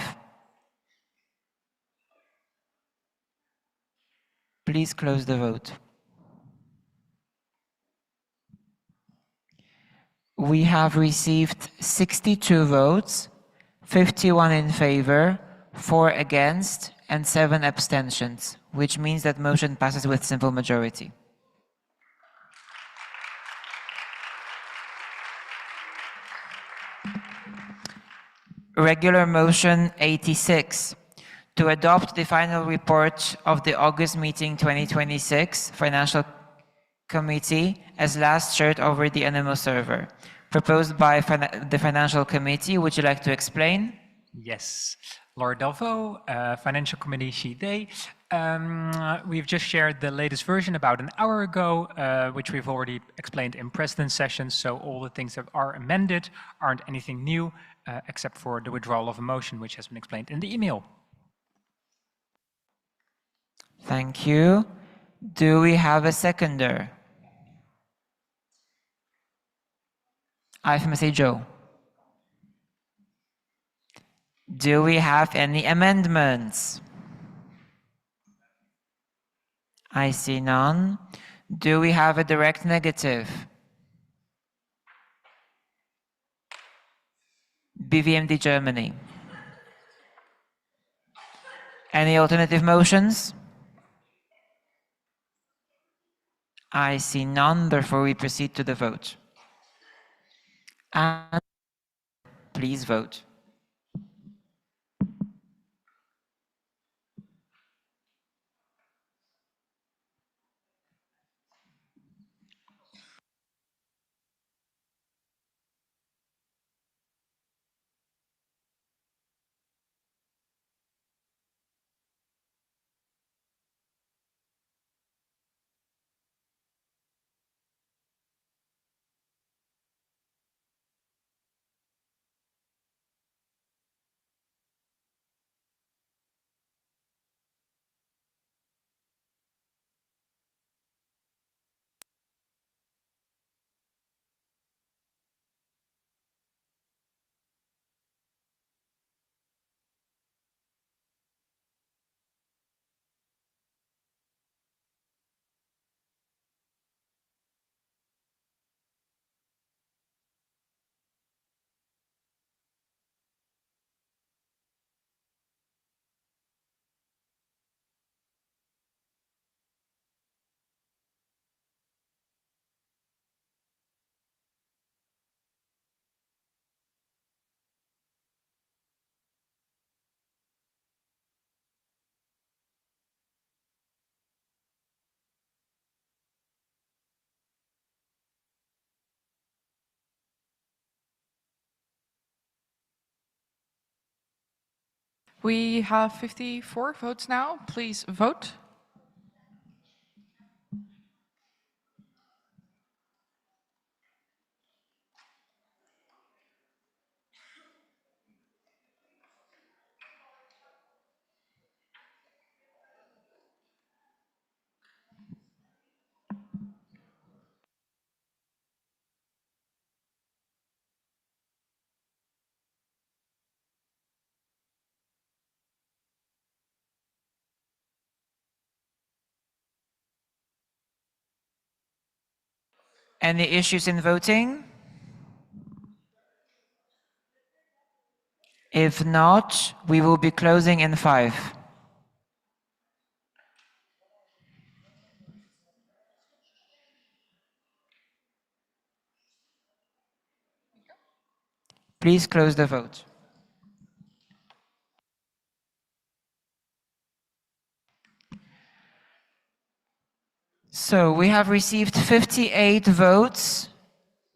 Please close the vote. We have received 62 votes, 51 in favor, 4 against, and 7 abstentions, which means that motion passes with simple majority. Regular motion 86, to adopt the final report of the August meeting 2026 Financial Committee as last shared over the NMO server. Proposed by the Financial Committee. Would you like to explain? Yes, Laura Delvaux, Financial Committee Sheet A. We've just shared the latest version about an hour ago, which we've already explained in precedent sessions. So all the things that are amended aren't anything new, except for the withdrawal of a motion, which has been explained in the email. Thank you. Do we have a seconder? IFMSA Joe. Do we have any amendments? I see none. Do we have a direct negative? BVMD Germany. Any alternative motions? I see none, therefore we proceed to the vote. And please vote. We have 54 votes now. Please vote. Any issues in voting? If not, we will be closing in 5. Please close the vote. So we have received 58 votes,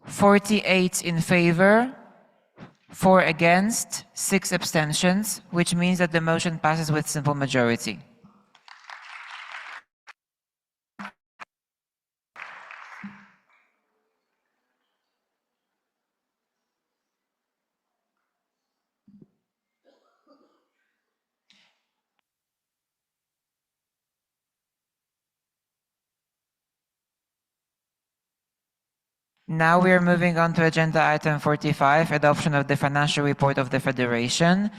48 in favor, 4 against, 6 abstentions, which means that the motion passes with simple majority. Now we are moving on to agenda item 45, adoption of the financial report of the Federation.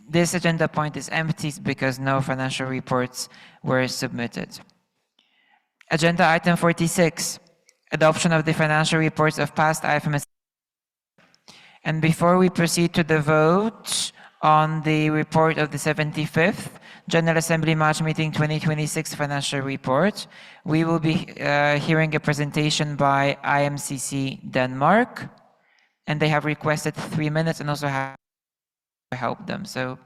This agenda point is empty because no financial reports were submitted. Agenda item 46, adoption of the financial reports of past IFMSA. And before we proceed to the vote on the report of the 75th General Assembly March Meeting 2026 financial report, we will be hearing a presentation by IMCC Denmark, and they have requested 3 minutes and also have to help them. So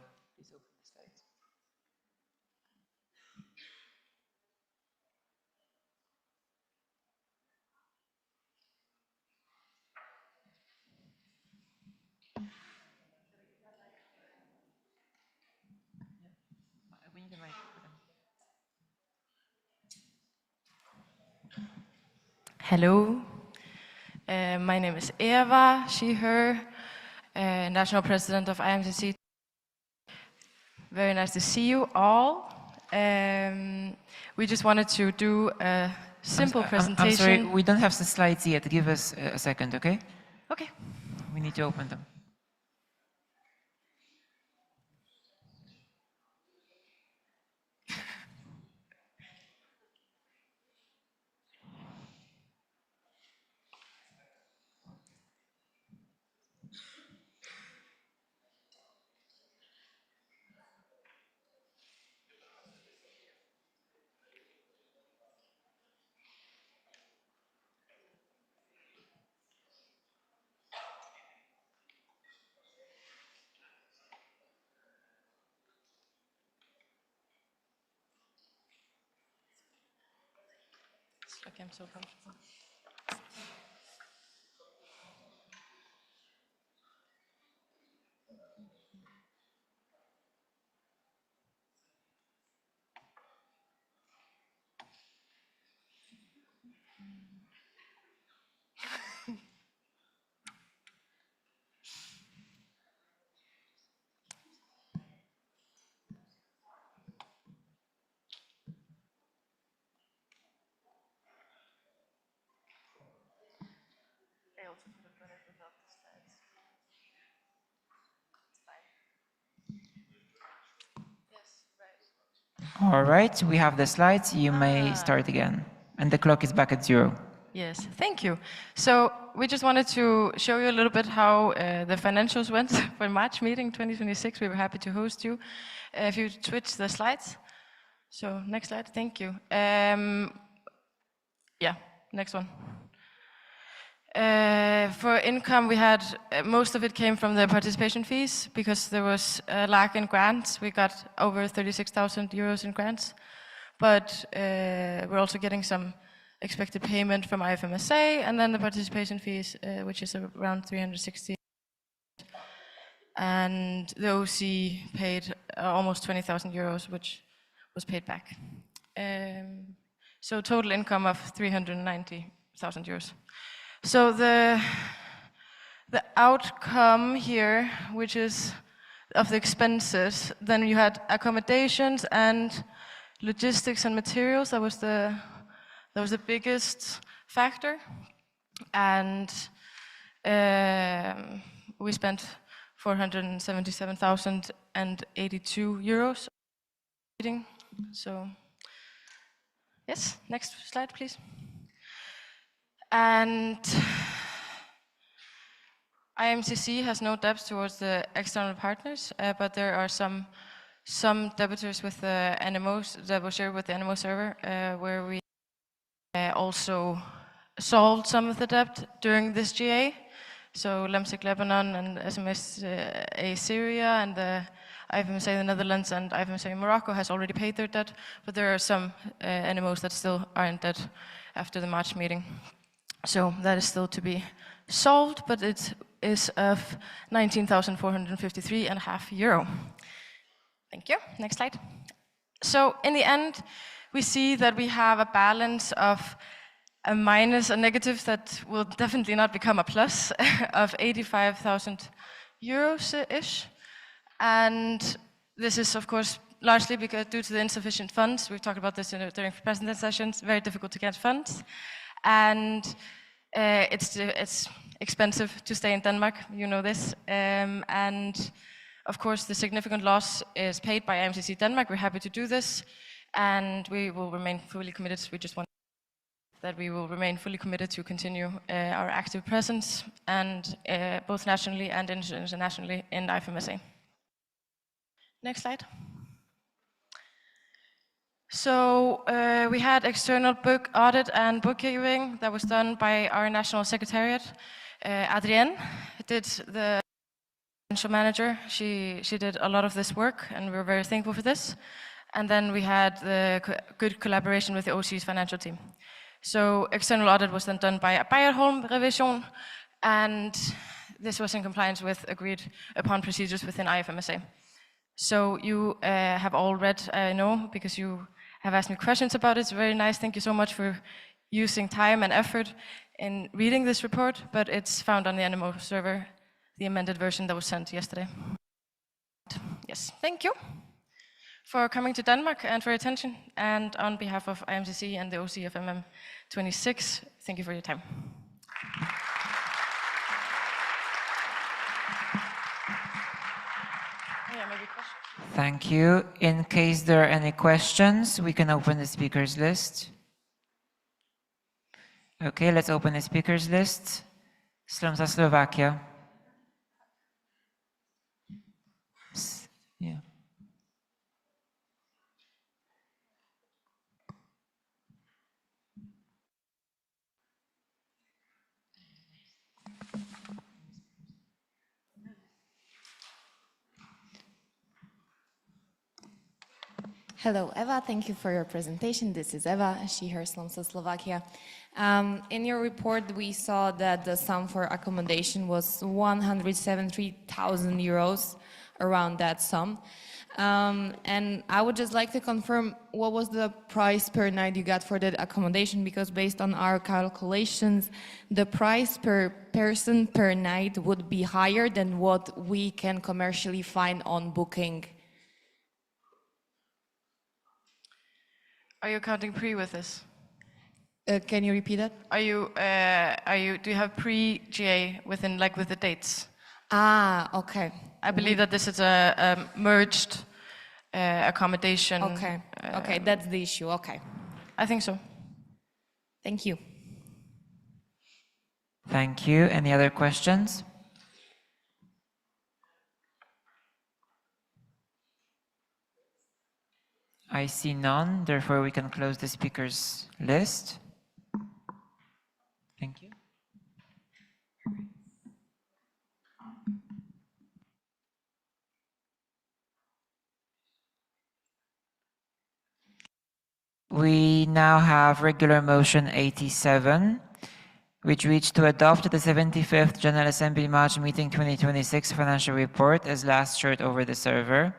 Hello, my name is Eva, she, her, National President of IMCC. Very nice to see you all. We just wanted to do a simple presentation. I'm sorry, we don't have the slides yet. Give us a second, okay? Okay. We need to open them. Okay, I'm so comfortable. All right, we have the slides. You may start again. And the clock is back at 0. Yes, thank you. So we just wanted to show you a little bit how the financials went for March meeting 2026. We were happy to host you. If you switch the slides. So next slide, thank you. Yeah, next one. For income, we had, most of it came from the participation fees because there was a lack in grants. We got over 36,000 euros in grants, but we're also getting some expected payment from IFMSA, and then the participation fees, which is around 360. And the OC paid almost 20,000 euros, which was paid back. So total income of 390,000 euros. So the outcome here, which is of the expenses, then you had accommodations and logistics and materials. That was the biggest factor, and we spent 477,082 euros. So yes, next slide, please. And IMCC has no debts towards the external partners, but there are some debitors with the NMOs that were shared with the NMO server, where we also solved some of the debt during this GA. So LEMSIC Lebanon and SMSA Syria and the IFMSA the Netherlands and IFMSA Morocco has already paid their debt, but there are some NMOs that still are in debt after the March meeting. So that is still to be solved, but it is of 19,453.5 euro. Thank you. Next slide. So in the end, we see that we have a balance of a minus, a negative that will definitely not become a plus of 85,000 euros-ish. And this is, of course, largely because due to the insufficient funds. We've talked about this during president sessions, very difficult to get funds. And it's expensive to stay in Denmark, you know this. And of course, the significant loss is paid by IMCC Denmark. We're happy to do this, and we will remain fully committed. We just want that we will remain fully committed to continue our active presence, and both nationally and internationally in IFMSA. Next slide. So we had external book audit and bookkeeping that was done by our national secretariat. Adrienne did the financial manager. She did a lot of this work, and we're very thankful for this. And then we had the good collaboration with the OC's financial team. So external audit was then done by a Bayerholm revision, and this was in compliance with agreed upon procedures within IFMSA. So you have all read, I know, because you have asked me questions about it. It's very nice. Thank you so much for using time and effort in reading this report, but it's found on the NMO server, the amended version that was sent yesterday. Yes, thank you for coming to Denmark and for your attention. And on behalf of IMCC and the OCFMM 26, thank you for your time. Thank you. In case there are any questions, we can open the speakers list. Okay, let's open the speakers list. Slumsa Slovakia. Yeah. Hello, Eva. Thank you for your presentation. This is Eva, she, her, Slumsa Slovakia. In your report, we saw that the sum for accommodation was 173,000 euros, around that sum. And I would just like to confirm, what was the price per night you got for that accommodation? Because based on our calculations, the price per person per night would be higher than what we can commercially find on Booking. Are you counting pre with this? Can you repeat that? Do you have pre-GA within, like, with the dates? Ah, okay. I believe that this is a merged accommodation. Okay, okay, that's the issue, okay. I think so. Thank you. Thank you. Any other questions? I see none, therefore we can close the speakers list. Thank you. We now have regular motion 87, which reached to adopt the 75th General Assembly March Meeting 2026 financial report as last shared over the server.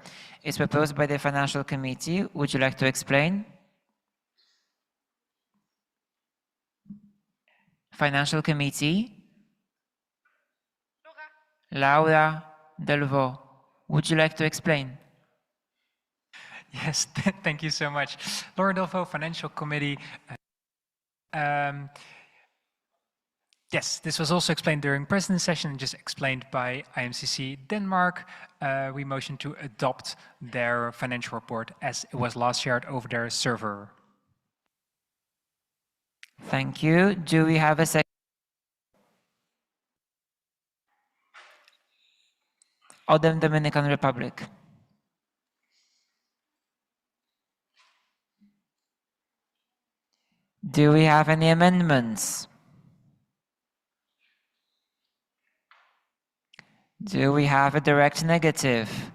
It's proposed by the Financial Committee. Would you like to explain? Financial Committee. Laura Delvaux. Would you like to explain? Yes, thank you so much. Laura Delvaux, Financial Committee. Yes, this was also explained during president session and just explained by IMCC Denmark. We motioned to adopt their financial report as it was last shared over their server. Thank you. Do we have a second? Odem Dominican Republic. Do we have any amendments? Do we have a direct negative?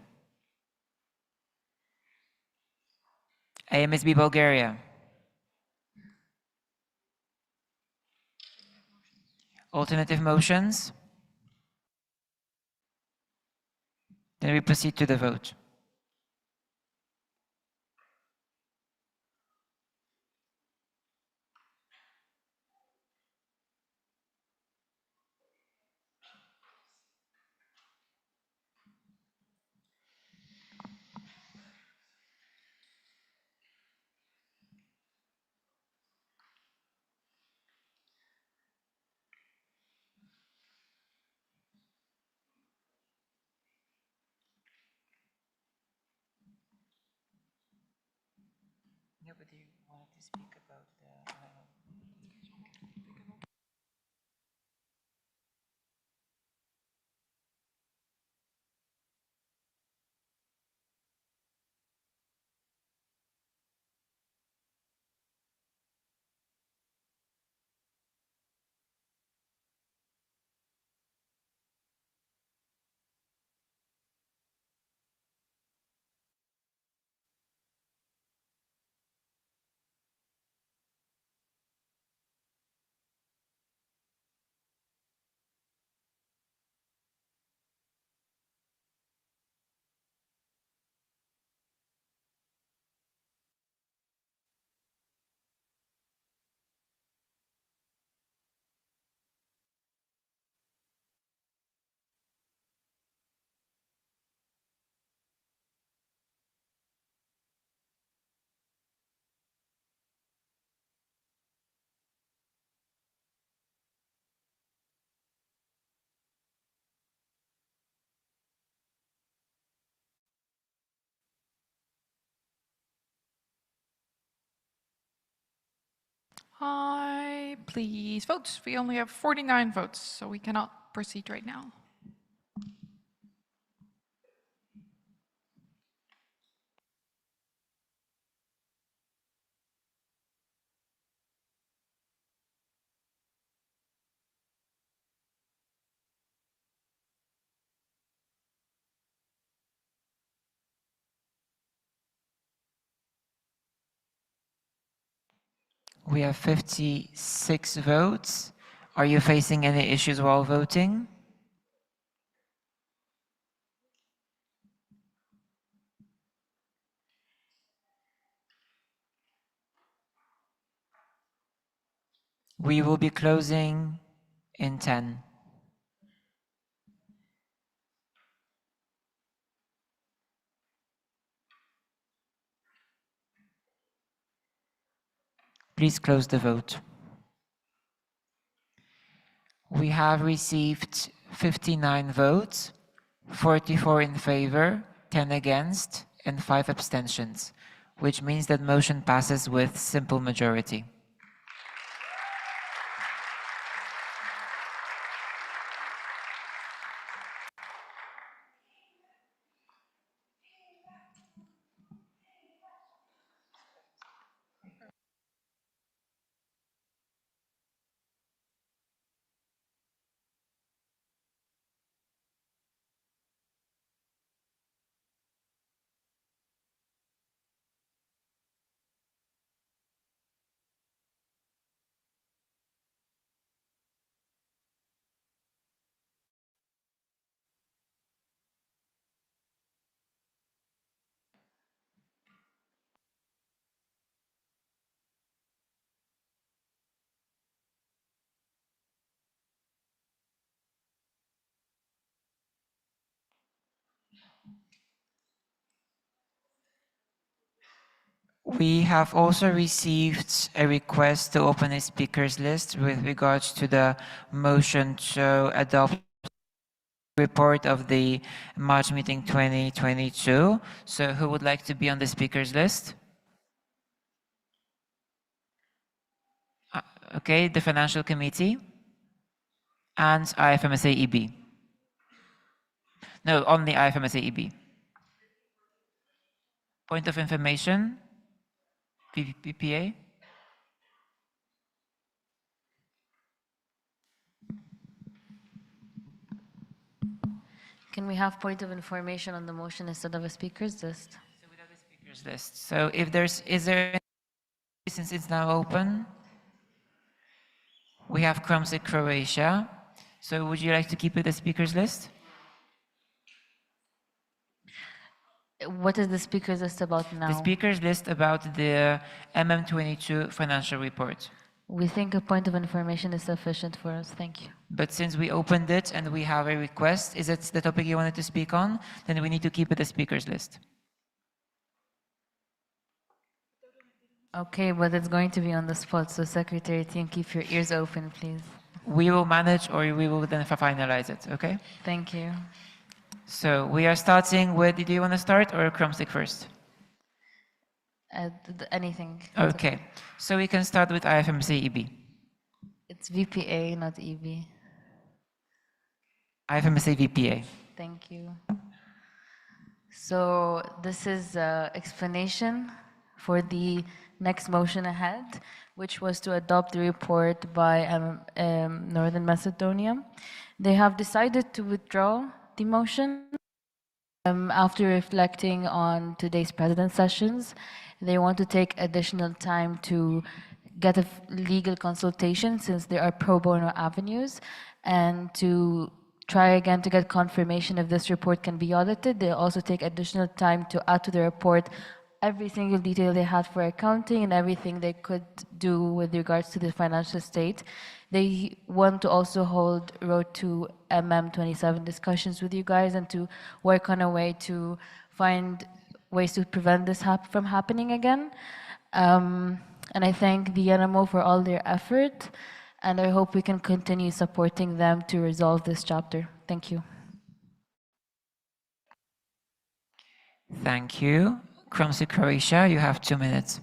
AMSB Bulgaria. Alternative motions? Then we proceed to the vote. Nobody wanted to speak about the... Hi, please vote. We only have 49 votes, so we cannot proceed right now. We have 56 votes. Are you facing any issues while voting? We will be closing in 10. Please close the vote. We have received 59 votes, 44 in favor, 10 against, and 5 abstentions, which means that motion passes with simple majority. We have also received a request to open a speakers list with regards to the motion to adopt report of the March meeting 2022. So who would like to be on the speakers list? okay, the Financial Committee, and IFMSA EB. No, only IFMSA EB. Point of information, PPA. Can we have point of information on the motion instead of a speakers list? So without a speakers list. So if is there, since it's now open, we have Crossley, Croatia. So would you like to keep it a speakers list? What is the speakers list about now? The speakers list about the MM22 financial report. We think a point of information is sufficient for us. Thank you. But since we opened it and we have a request, is it the topic you wanted to speak on? Then we need to keep it a speakers list. Okay, but it's going to be on the spot, so Secretary team, keep your ears open, please. We will manage, or we will then finalize it, okay? Thank you. So we are starting with, do you want to start or Crossley first? Anything. Okay, so we can start with IFMSA EB. It's VPA, not EB. IFMSA VPA. Thank you. So this is explanation for the next motion ahead, which was to adopt the report by Northern Macedonia. They have decided to withdraw the motion after reflecting on today's president sessions. They want to take additional time to get a legal consultation since there are pro bono avenues, and to try again to get confirmation if this report can be audited. They also take additional time to add to the report every single detail they had for accounting and everything they could do with regards to the financial state. They want to also hold Road to MM27 discussions with you guys and to work on a way to find ways to prevent this from happening again. And I thank the NMO for all their effort, and I hope we can continue supporting them to resolve this chapter. Thank you. Thank you. Crossley, Croatia, you have 2 minutes.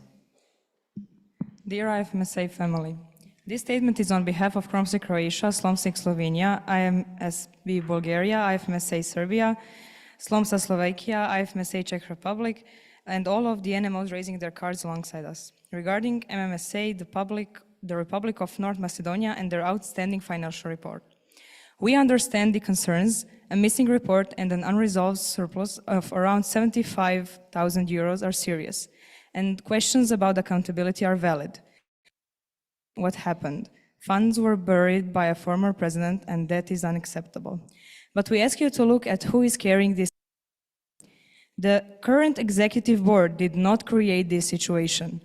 Dear IFMSA family, this statement is on behalf of Crossley, Croatia, Slomsik, Slovenia, IMSB, Bulgaria, IFMSA, Serbia, Slomsa, Slovakia, IFMSA, Czech Republic, and all of the NMOs raising their cards alongside us. Regarding MMSA, the Republic of North Macedonia, and their outstanding financial report. We understand the concerns. A missing report and an unresolved surplus of around 75,000 euros are serious, and questions about accountability are valid. What happened? Funds were buried by a former president, and that is unacceptable. But we ask you to look at who is carrying this. The current executive board did not create this situation.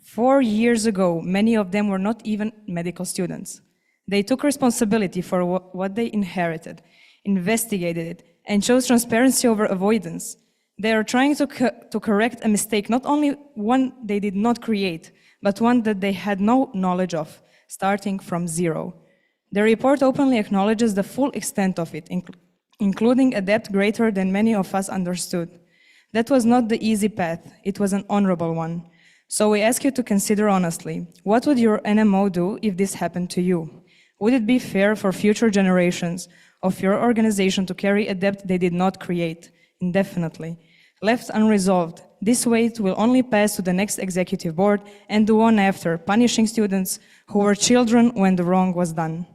4 years ago, many of them were not even medical students. They took responsibility for what they inherited, investigated it, and chose transparency over avoidance. They are trying to correct a mistake, not only one they did not create, but one that they had no knowledge of, starting from zero. The report openly acknowledges the full extent of it, including a debt greater than many of us understood. That was not the easy path, it was an honorable one. So we ask you to consider honestly, what would your NMO do if this happened to you? Would it be fair for future generations of your organization to carry a debt they did not create indefinitely? Left unresolved, this weight will only pass to the next executive board and the one after, punishing students who were children when the wrong was done.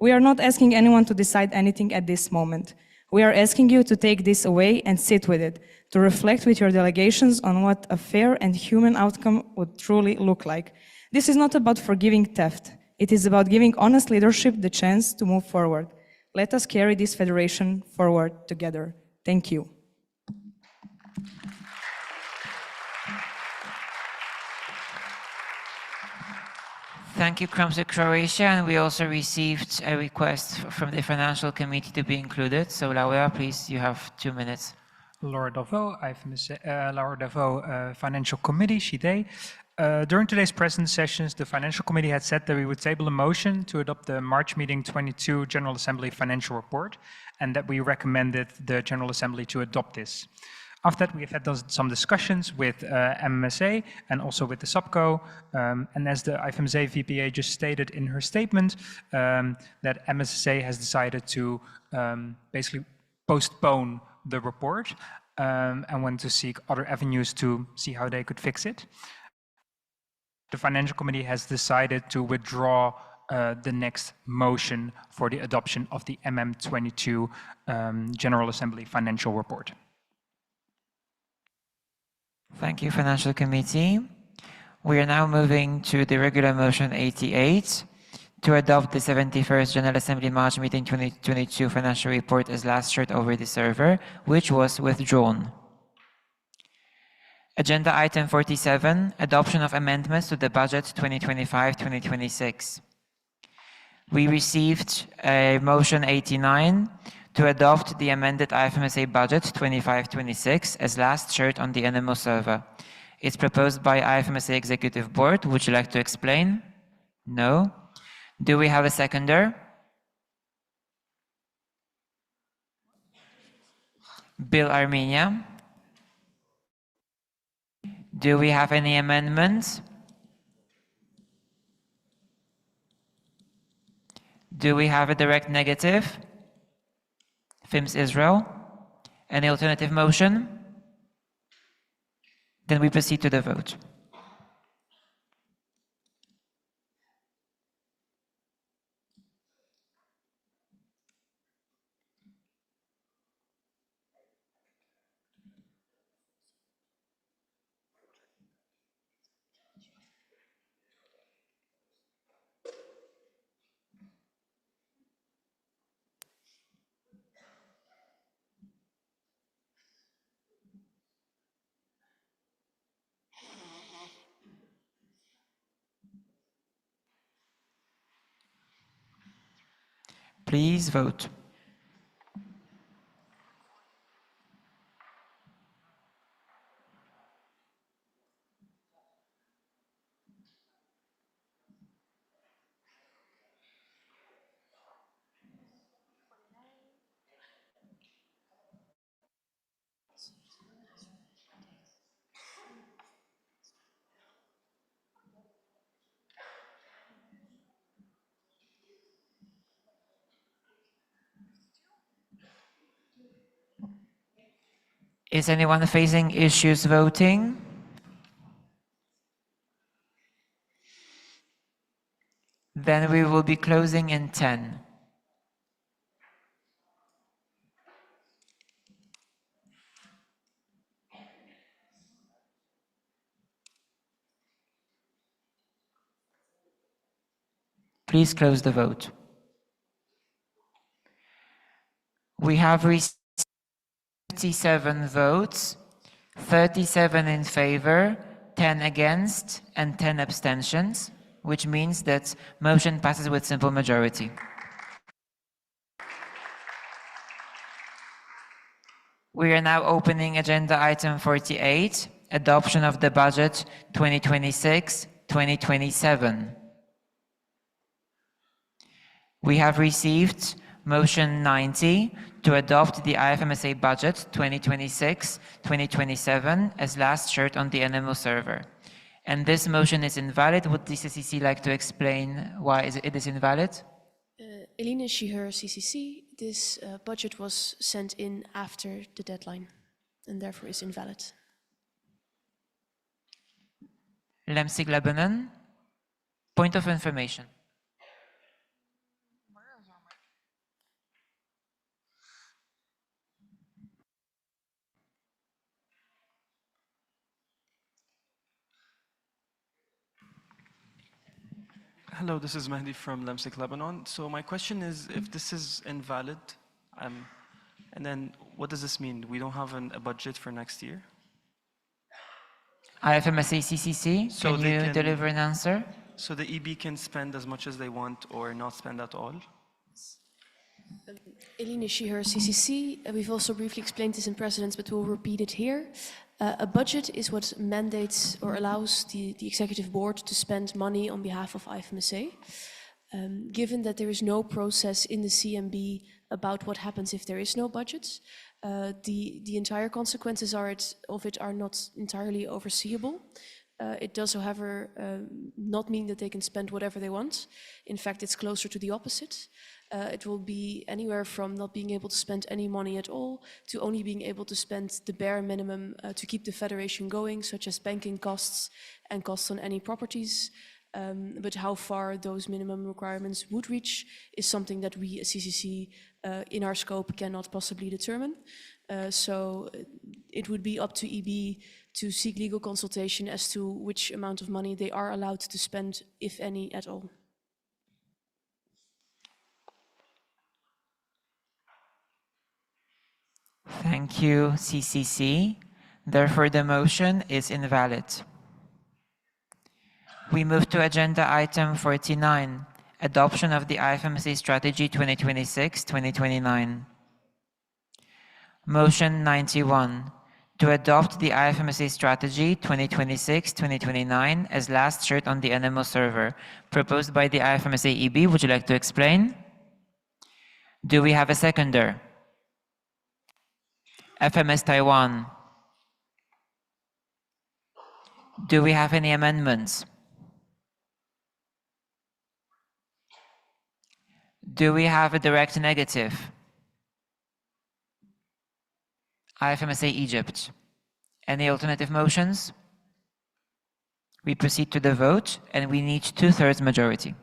We are not asking anyone to decide anything at this moment. We are asking you to take this away and sit with it, to reflect with your delegations on what a fair and human outcome would truly look like. This is not about forgiving theft. It is about giving honest leadership the chance to move forward. Let us carry this federation forward together. Thank you. Thank you, Crossley, Croatia, and we also received a request from the Financial Committee to be included. So, Laura, please, you have 2 minutes. Laura Delvaux, Laura Delvaux, Financial Committee, CIDE. During today's present sessions, the Financial Committee had said that we would table a motion to adopt the March meeting 22 General Assembly Financial Report, and that we recommended the General Assembly to adopt this. After that, we have had some discussions with MMSA and also with the SUBCO. And as the IFMSA VPA just stated in her statement, that MSSA has decided to basically postpone the report and want to seek other avenues to see how they could fix it. The Financial Committee has decided to withdraw the next motion for the adoption of the MM22 General Assembly Financial Report. Thank you, Financial Committee. We are now moving to the regular motion 88 to adopt the 71st General Assembly March Meeting 2022 Financial Report as last shared over the server, which was withdrawn. Agenda item 47, adoption of amendments to the budget 2025-2026. We received a motion 89 to adopt the amended IFMSA budget 25-26 as last shared on the NMO server. It's proposed by IFMSA Executive Board. Would you like to explain? No. Do we have a seconder? Bill Armenia. Do we have any amendments? Do we have a direct negative? FIMS Israel. Any alternative motion? Then we proceed to the vote. Please vote. Is anyone facing issues voting? Then we will be closing in 10. Please close the vote. We have received 37 votes, 37 in favor, 10 against, and 10 abstentions, which means that motion passes with simple majority. We are now opening agenda item 48, adoption of the budget 2026-2027. We have received motion 90 to adopt the IFMSA budget 2026-2027 as last shared on the NMO server. And this motion is invalid. Would the CCC like to explain why it is invalid? Eline Shiher, CCC. This budget was sent in after the deadline and therefore is invalid. Lemsig Lebanon. Point of information. Hello, this is Mahdi from Lemsik, Lebanon. So my question is, if this is invalid, and then what does this mean? We don't have a budget for next year? IFMSA CCC, So can they you can- deliver an answer? So the EB can spend as much as they want or not spend at all? Eline Shiher, CCC. We've also briefly explained this in precedence, but we'll repeat it here. A budget is what mandates or allows the executive board to spend money on behalf of IFMSA. Given that there is no process in the CMB about what happens if there is no budget, the entire consequences of it are not entirely overseeable. It does, however, not mean that they can spend whatever they want. In fact, it's closer to the opposite. It will be anywhere from not being able to spend any money at all to only being able to spend the bare minimum to keep the federation going, such as banking costs and costs on any properties. But how far those minimum requirements would reach is something that we as CCC in our scope cannot possibly determine. So it would be up to EB to seek legal consultation as to which amount of money they are allowed to spend, if any at all. Thank you, CCC. Therefore, the motion is invalid. We move to agenda item 49, adoption of the IFMSA Strategy 2026-2029. Motion 91, to adopt the IFMSA Strategy 2026-2029 as last shared on the NMO server, proposed by the IFMSA EB. Would you like to explain? Do we have a seconder? FMS Taiwan. Do we have any amendments? Do we have a direct negative? IFMSA Egypt. Any alternative motions? We proceed to the vote, and we need 2/3 majority.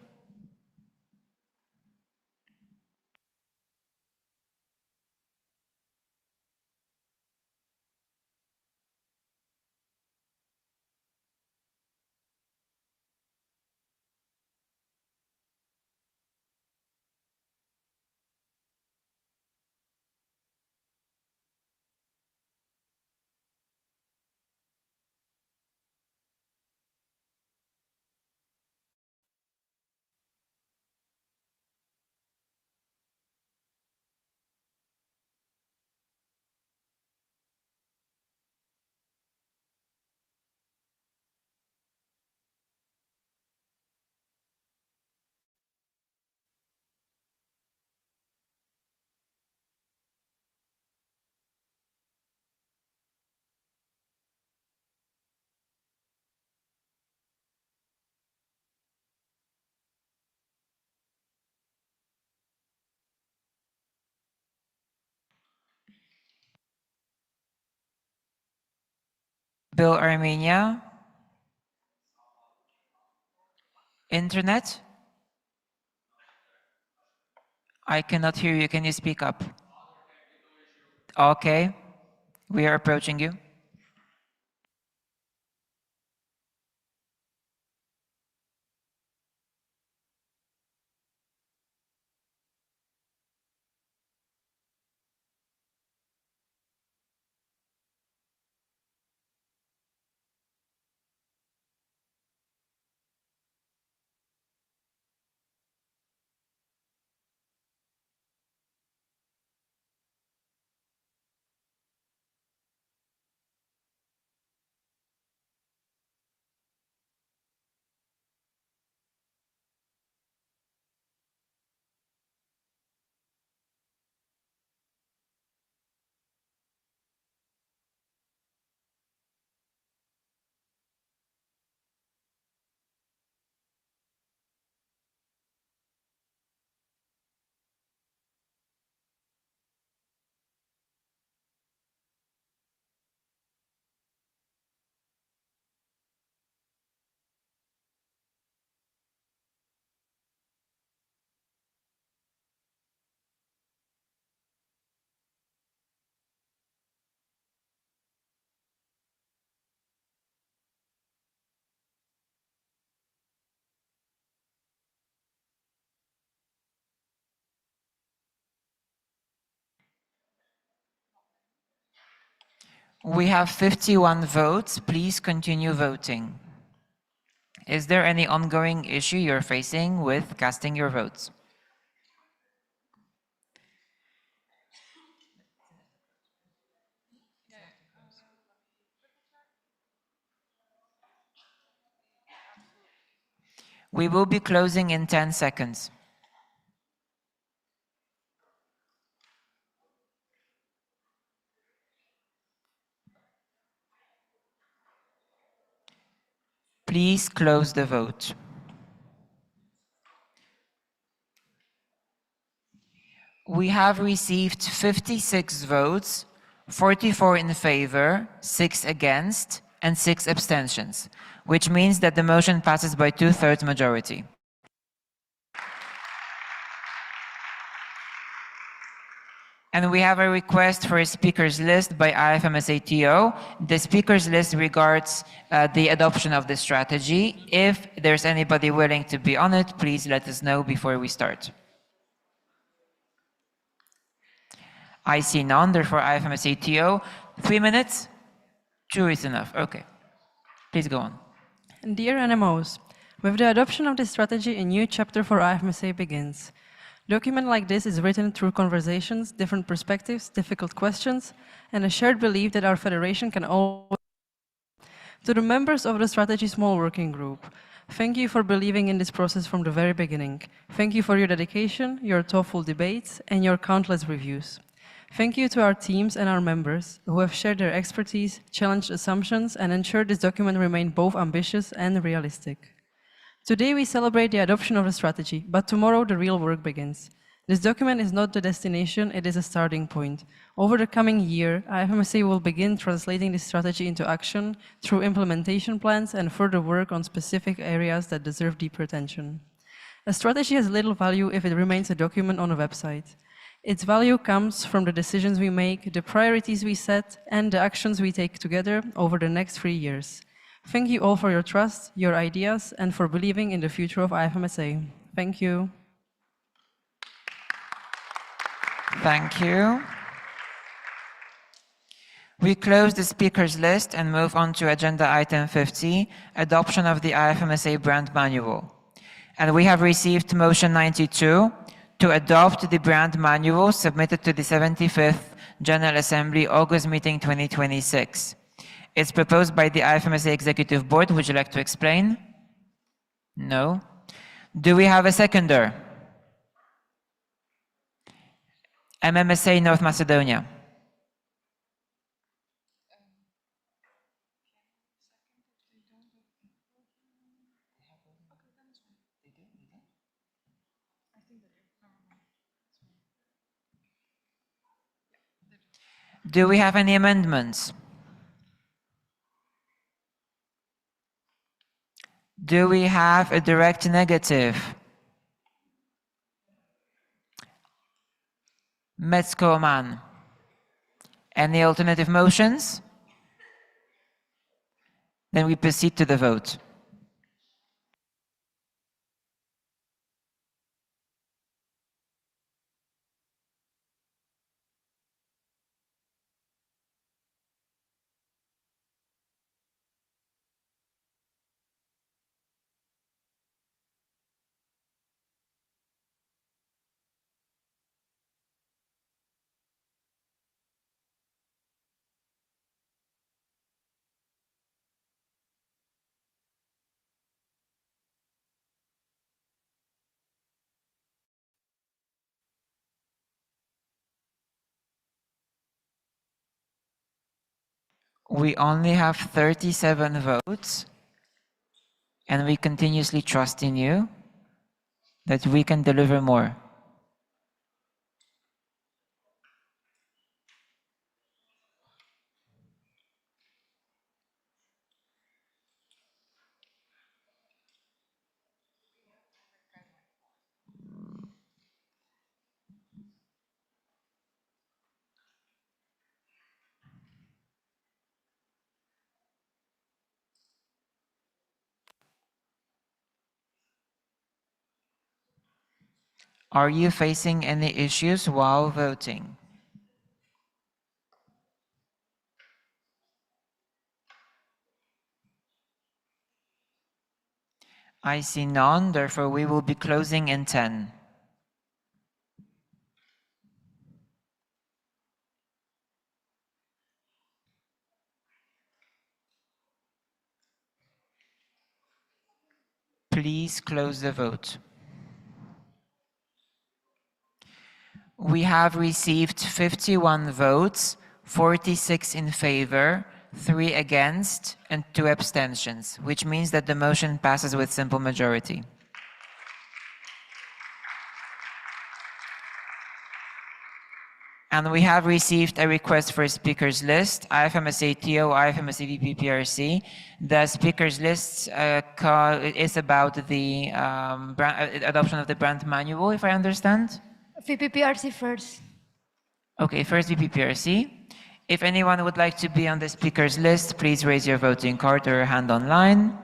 Bill Armenia. Internet? I cannot hear you. Can you speak up? Okay. We are approaching you. We have 51 votes. Please continue voting. Is there any ongoing issue you're facing with casting your votes? We will be closing in 10 seconds. Please close the vote. We have received 56 votes, 44 in favor, 6 against, and 6 abstentions, which means that the motion passes by 2/3 majority. And we have a request for a speakers list by IFMSA TO. The speakers list regards the adoption of the strategy. If there's anybody willing to be on it, please let us know before we start. I see none, therefore IFMSA TO. 3 minutes? 2 is enough, okay. Please go on. Dear NMOs, with the adoption of this strategy, a new chapter for IFMSA begins. A document like this is written through conversations, different perspectives, difficult questions, and a shared belief that our federation can always. To the members of the Strategy Small Working Group, thank you for believing in this process from the very beginning. Thank you for your dedication, your thoughtful debates, and your countless reviews. Thank you to our teams and our members who have shared their expertise, challenged assumptions, and ensured this document remained both ambitious and realistic. Today we celebrate the adoption of the strategy, but tomorrow the real work begins. This document is not the destination, it is a starting point. Over the coming year, IFMSA will begin translating this strategy into action through implementation plans and further work on specific areas that deserve deeper attention. A strategy has little value if it remains a document on a website. Its value comes from the decisions we make, the priorities we set, and the actions we take together over the next 3 years. Thank you all for your trust, your ideas, and for believing in the future of IFMSA. Thank you. Thank you. We close the speakers list and move on to agenda item 50, adoption of the IFMSA brand manual. And we have received motion 92 to adopt the brand manual submitted to the 75th General Assembly August meeting 2026. It's proposed by the IFMSA Executive Board. Would you like to explain? No. Do we have a seconder? MMSA North Macedonia. Do we have any amendments? Do we have a direct negative? Metzko Oman. Any alternative motions? Then we proceed to the vote. We only have 37 votes, and we continuously trust in you that we can deliver more. Are you facing any issues while voting? I see none, therefore we will be closing in 10. Please close the vote. We have received 51 votes, 46 in favor, 3 against, and 2 abstentions, which means that the motion passes with simple majority. And we have received a request for a speakers list, IFMSA TO, IFMSA VPPRC. The speakers list is about the adoption of the brand manual, if I understand. VPPRC first. Okay, first VPPRC. If anyone would like to be on the speakers list, please raise your voting card or hand online.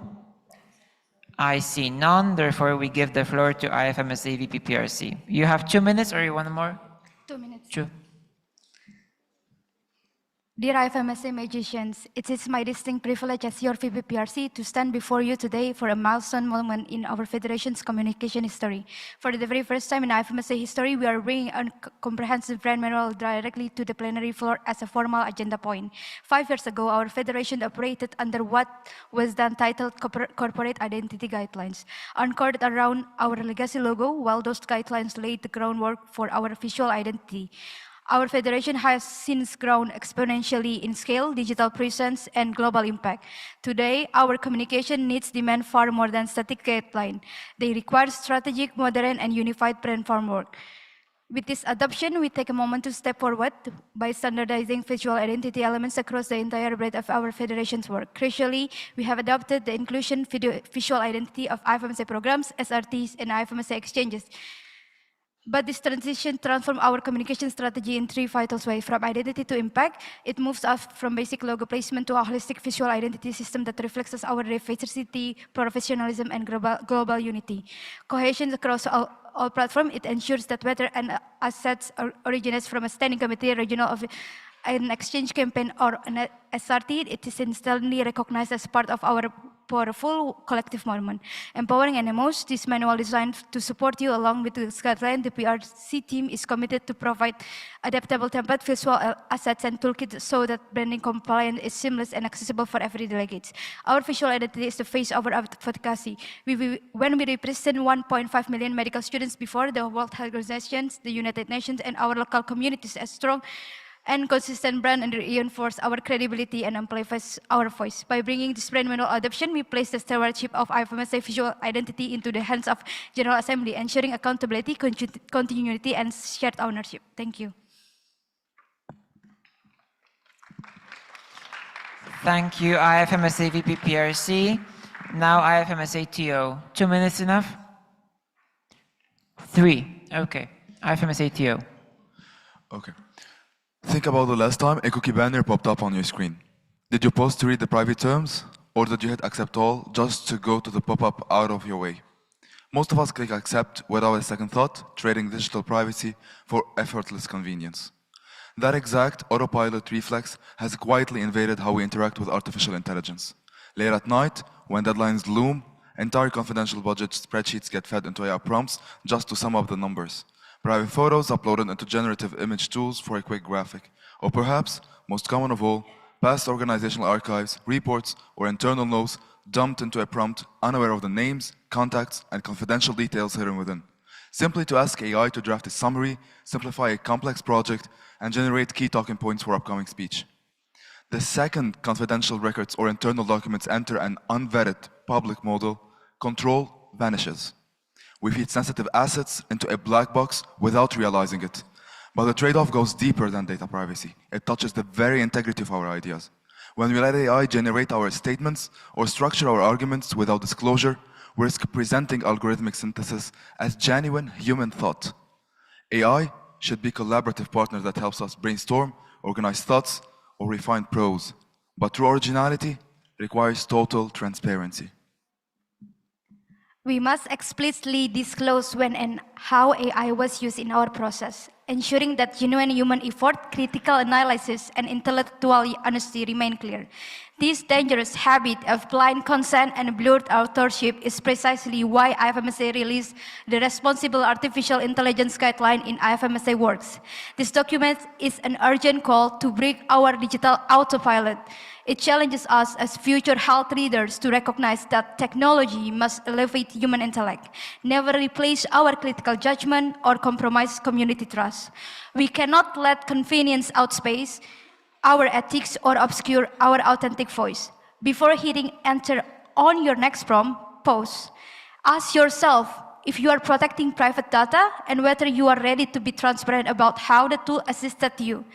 I see none, therefore we give the floor to IFMSA VPPRC. You have 2 minutes or you want more? 2 minutes. Sure. Dear IFMSA magicians, it is my distinct privilege as your VPPRC to stand before you today for a milestone moment in our Federation's communication history. For the very first time in IFMSA history, we are bringing a comprehensive brand manual directly to the plenary floor as a formal agenda point. 5 years ago, our Federation operated under what was then titled Corporate Identity Guidelines, anchored around our legacy logo, while those guidelines laid the groundwork for our visual identity. Our Federation has since grown exponentially in scale, digital presence, and global impact. Today, our communication needs demand far more than static guidelines. They require strategic, modern, and unified brand framework. With this adoption, we take a moment to step forward by standardizing visual identity elements across the entire breadth of our Federation's work. Crucially, we have adopted the inclusion visual identity of IFMSA programs, SRTs, and IFMSA exchanges. But this transition transforms our communication strategy in 3 vital ways. From identity to impact, it moves us from basic logo placement to a holistic visual identity system that reflects our diversity, professionalism, and global unity. Cohesion across all platforms, it ensures that whether an asset originates from a standing committee, regional of an exchange campaign, or an SRT, it is instantly recognized as part of our powerful collective movement. Empowering NMOs, this manual designed to support you along with the guideline. The PRC team is committed to provide adaptable template, visual assets, and toolkits so that branding compliance is seamless and accessible for every delegate. Our visual identity is the face of our advocacy. When we represent 1.5 million medical students before the World Health Organization, the United Nations, and our local communities as strong and consistent brand and reinforce our credibility and amplifies our voice. By bringing this brand manual adoption, we place the stewardship of IFMSA visual identity into the hands of General Assembly, ensuring accountability, continuity, and shared ownership. Thank you. Thank you, IFMSA VPPRC. Now IFMSA TO. 2 minutes enough? 3. Okay. IFMSA TO. Okay. Think about the last time a cookie banner popped up on your screen. Did you pause to read the private terms, or did you hit accept all just to go to the pop-up out of your way? Most of us click accept without a second thought, trading digital privacy for effortless convenience. That exact autopilot reflex has quietly invaded how we interact with artificial intelligence. Late at night, when deadlines loom, entire confidential budget spreadsheets get fed into AI prompts just to sum up the numbers. Private photos uploaded into generative image tools for a quick graphic. Or perhaps, most common of all, past organizational archives, reports, or internal notes dumped into a prompt unaware of the names, contacts, and confidential details hidden within. Simply to ask AI to draft a summary, simplify a complex project, and generate key talking points for upcoming speech. The second confidential records or internal documents enter an unvetted public model, control vanishes. We feed sensitive assets into a black box without realizing it. But the trade-off goes deeper than data privacy. It touches the very integrity of our ideas. When we let AI generate our statements or structure our arguments without disclosure, we risk presenting algorithmic synthesis as genuine human thought. AI should be a collaborative partner that helps us brainstorm, organize thoughts, or refine prose. But true originality requires total transparency. We must explicitly disclose when and how AI was used in our process. ensuring that genuine human effort, critical analysis, and intellectual honesty remain clear. This dangerous habit of blind consent and blurred authorship is precisely why IFMSA released the Responsible Artificial Intelligence Guideline in IFMSA Works. This document is an urgent call to break our digital autopilot. It challenges us as future health leaders to recognize that technology must elevate human intellect, never replace our critical judgment or compromise community trust. We cannot let convenience outspace our ethics or obscure our authentic voice. Before hitting enter on your next prompt, pause. Ask yourself if you are protecting private data and whether you are ready to be transparent about how the tool assisted you.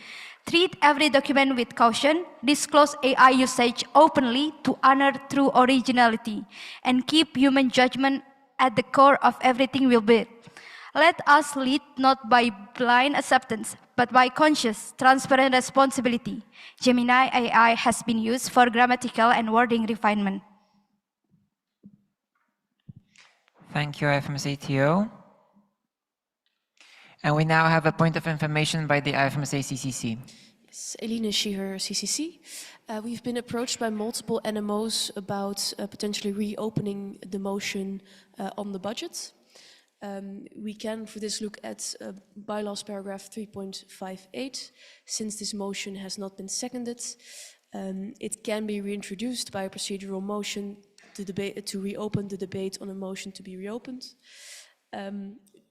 Treat every document with caution, disclose AI usage openly to honor true originality, and keep human judgment at the core of everything we build. Let us lead not by blind acceptance, but by conscious, transparent responsibility. Gemini AI has been used for grammatical and wording refinement. Thank you, IFMSA TO. And we now have a point of information by the IFMSA CCC. Yes, Eline Sheher, CCC. We've been approached by multiple NMOs about potentially reopening the motion on the budget. We can, for this, look at bylaws paragraph 3.58. Since this motion has not been seconded, it can be reintroduced by a procedural motion to reopen the debate on a motion to be reopened.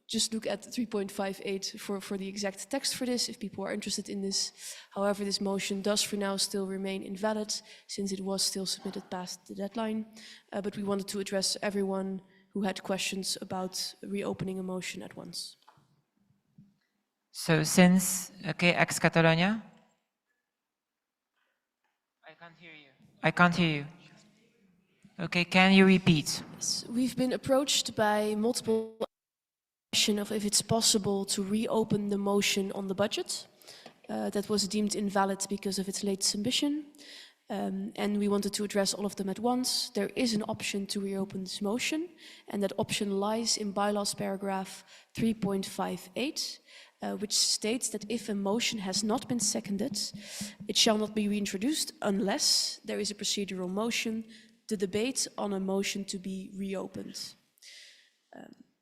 Just look at 3.58 for the exact text for this, if people are interested in this. However, this motion does for now still remain invalid, since it was still submitted past the deadline. But we wanted to address everyone who had questions about reopening a motion at once. So since, okay, ex-Catalonia? I can't hear you. I can't hear you. Okay, can you repeat? Yes, we've been approached by multiple of if it's possible to reopen the motion on the budget that was deemed invalid because of its late submission. And we wanted to address all of them at once. There is an option to reopen this motion, and that option lies in bylaws paragraph 3.58, which states that if a motion has not been seconded, it shall not be reintroduced unless there is a procedural motion, the debate on a motion to be reopened.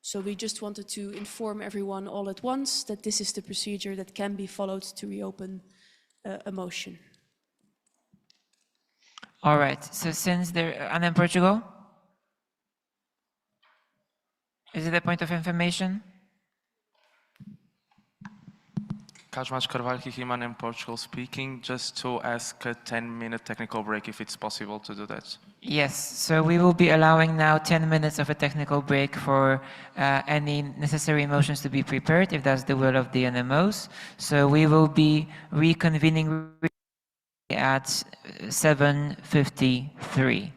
So we just wanted to inform everyone all at once that this is the procedure that can be followed to reopen a motion. All right, so since there, and in Portugal? Is it a point of information? Kazmaz Carvalho, Himan in Portugal speaking, just to ask a 10-minute technical break if it's possible to do that. Yes, so we will be allowing now 10 minutes of a technical break for any necessary motions to be prepared, if that's the will of the NMOs. So we will be reconvening at 7:53.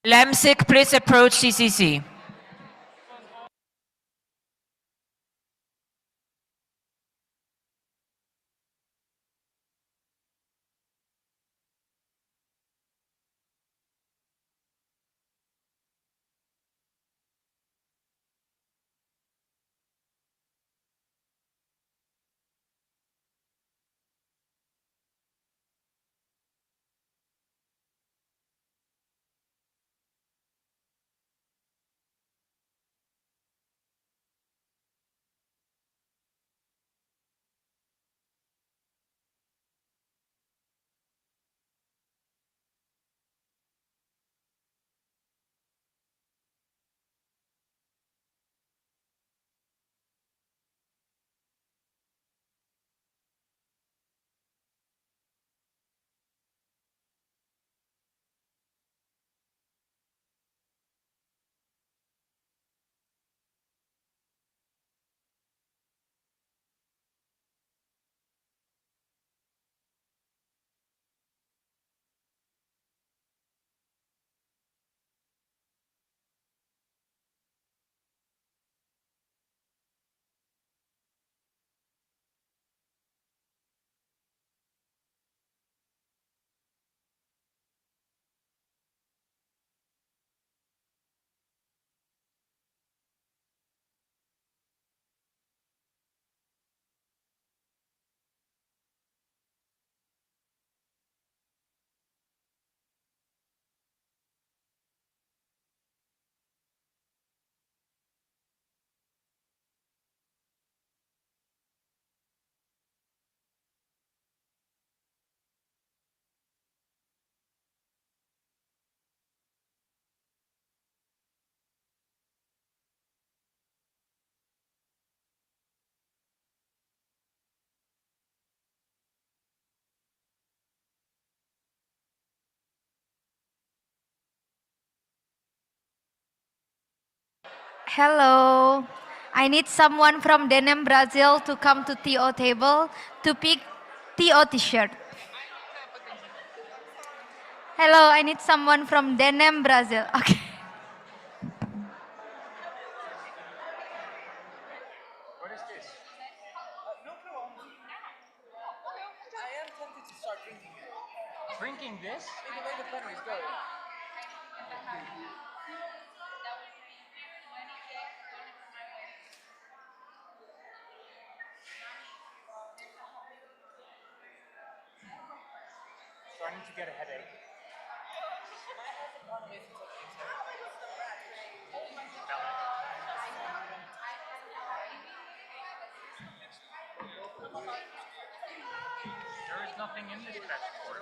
Lemsik, please approach CCC. Hello. I need someone from Denim, Brazil to come to TO table to pick TO t-shirt. Hello, I need someone from Denim, Brazil. Okay. What is this? No clue. I am tempted to start drinking it. Drinking this? The way the plenary is going. Starting to get a headache. There is nothing in this passport.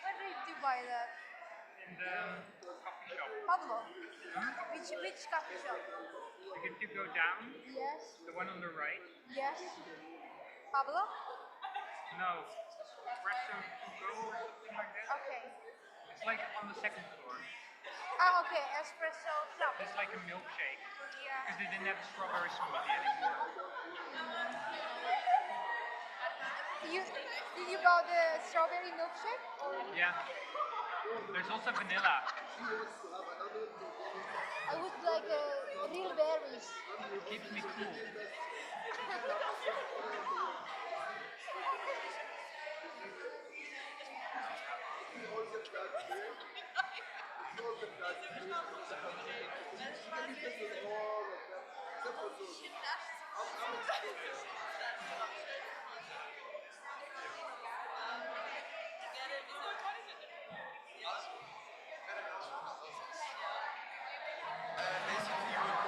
Where did you buy that? In the coffee shop. Pablo. Hmm? Which coffee shop? If you go down, Yes. the one on the right. Yes. Pablo? No. Espresso to go or something like that. Okay. It's like on the second floor. Ah, okay. Espresso shop. It's like a milkshake. Yeah. Because they didn't have a strawberry smoothie anymore. Did you buy the strawberry milkshake? Or? Yeah. There's also vanilla. I would like real berries. It keeps me cool.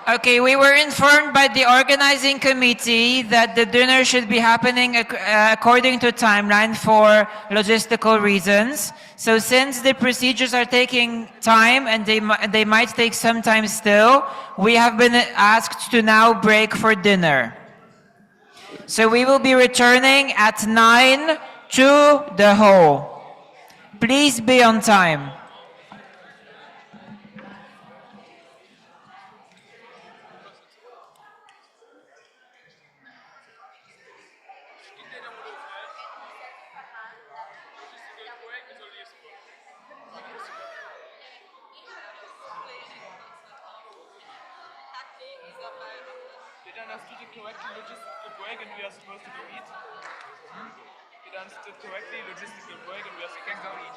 Okay, we were informed by the organizing committee that the dinner should be happening according to timeline for logistical reasons. So since the procedures are taking time and they might take some time still, we have been asked to now break for dinner. So we will be returning at 9 to the hall. Please be on time. Did I understood it correctly? Logistical break, and we are supposed to go eat. Did I understood correctly? Logistical break, and we are supposed to go eat.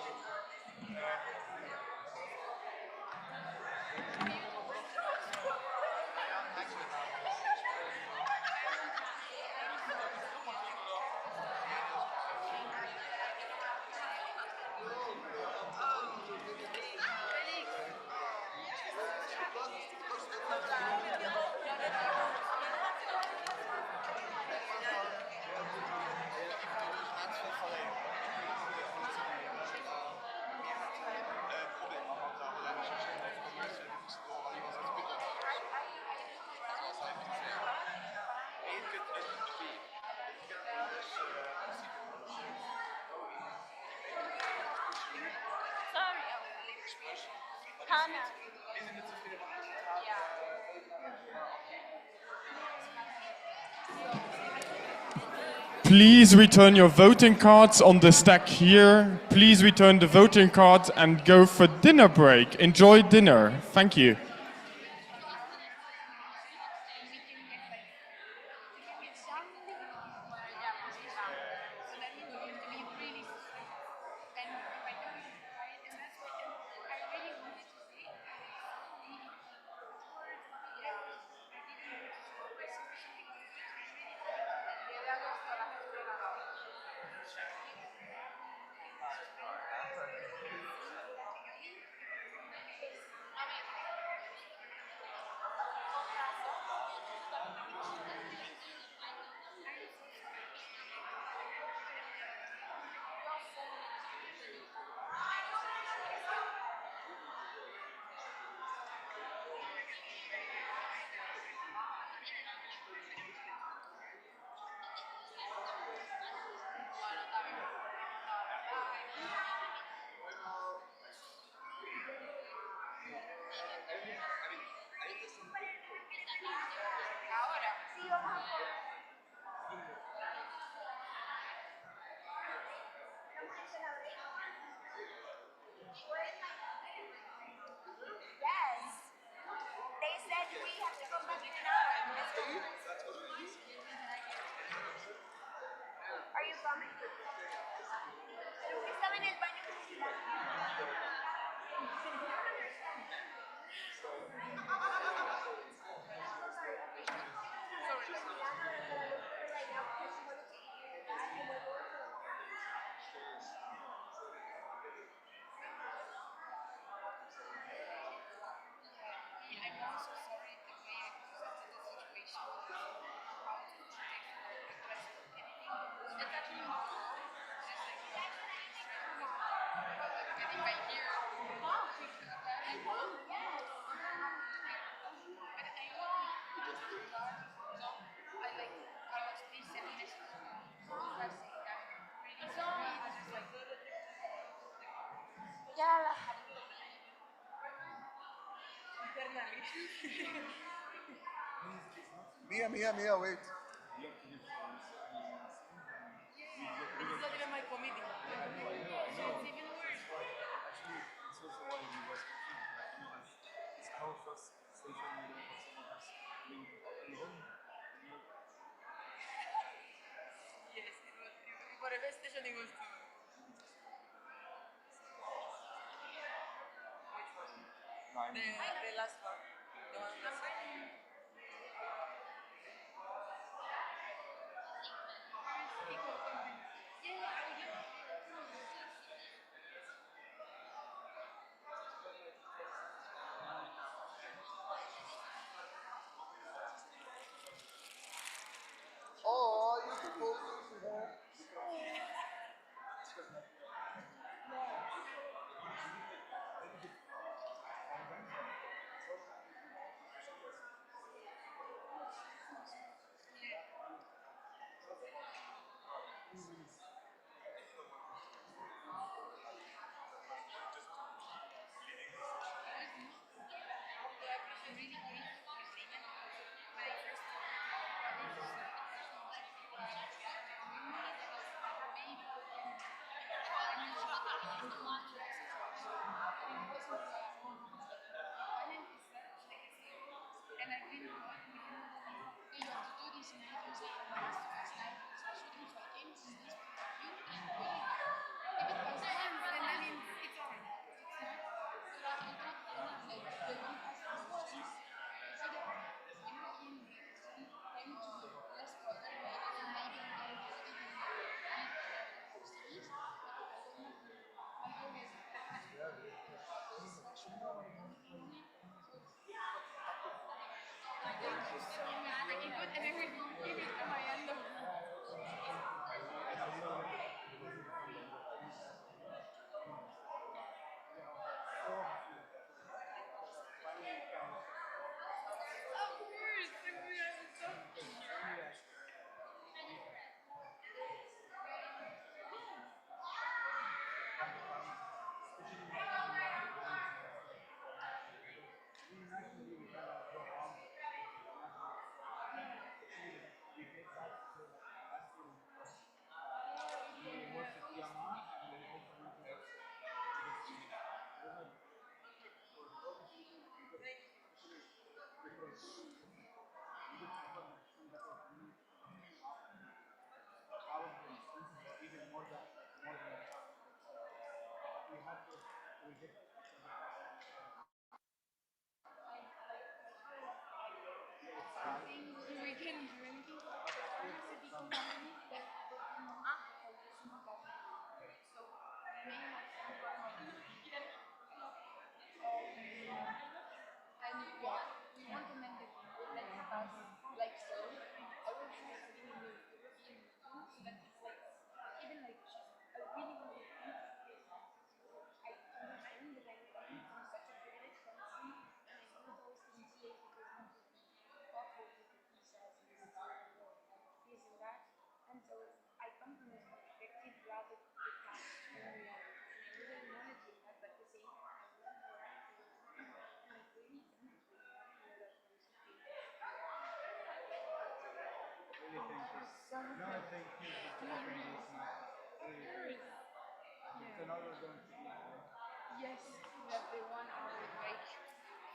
Please return your voting cards on the stack here. Please return the voting cards and go for dinner break. Enjoy dinner. Thank you. Mia, wait. The last one. The one that's Oh, you supposed to have.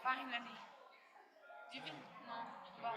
Finally. Do you think? No. Well,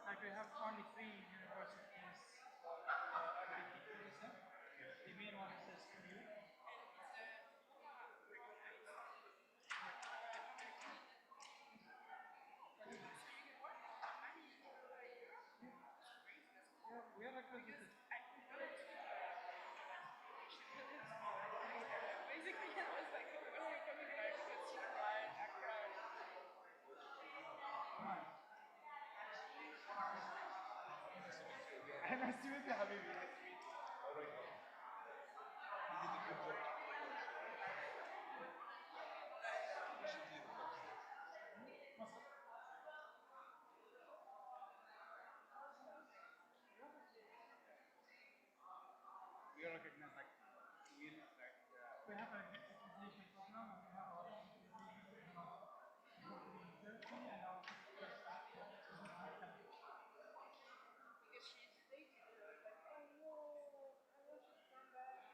Like we have only 3 universities accredited. The main one is SMU. We are accredited. Basically, it was like, when we're coming back, it's fine, Accra. Nice to meet you, Habibi. Nice to meet you. You did a good job. We are recognized like units, like we have a certification program and we have our certification in Turkey and our Because she's sick, and I was like, oh no, I want you to come back.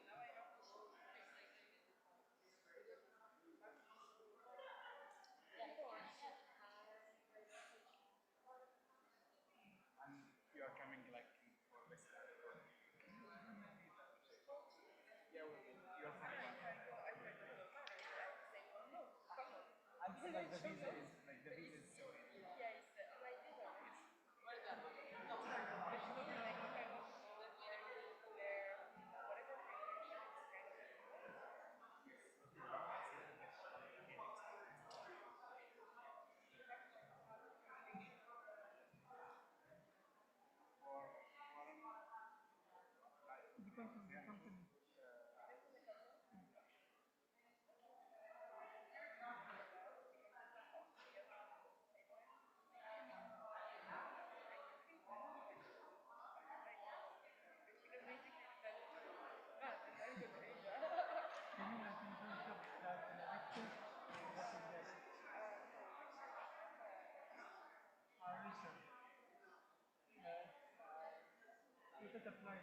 Now I know. Of course. and you are coming like for this. Yeah, you're from and so like the visa is so easy. Yeah, it's the, I did already. No, but she told me like, okay, I want to go there, whatever regulation, it's kind of Depends on the company.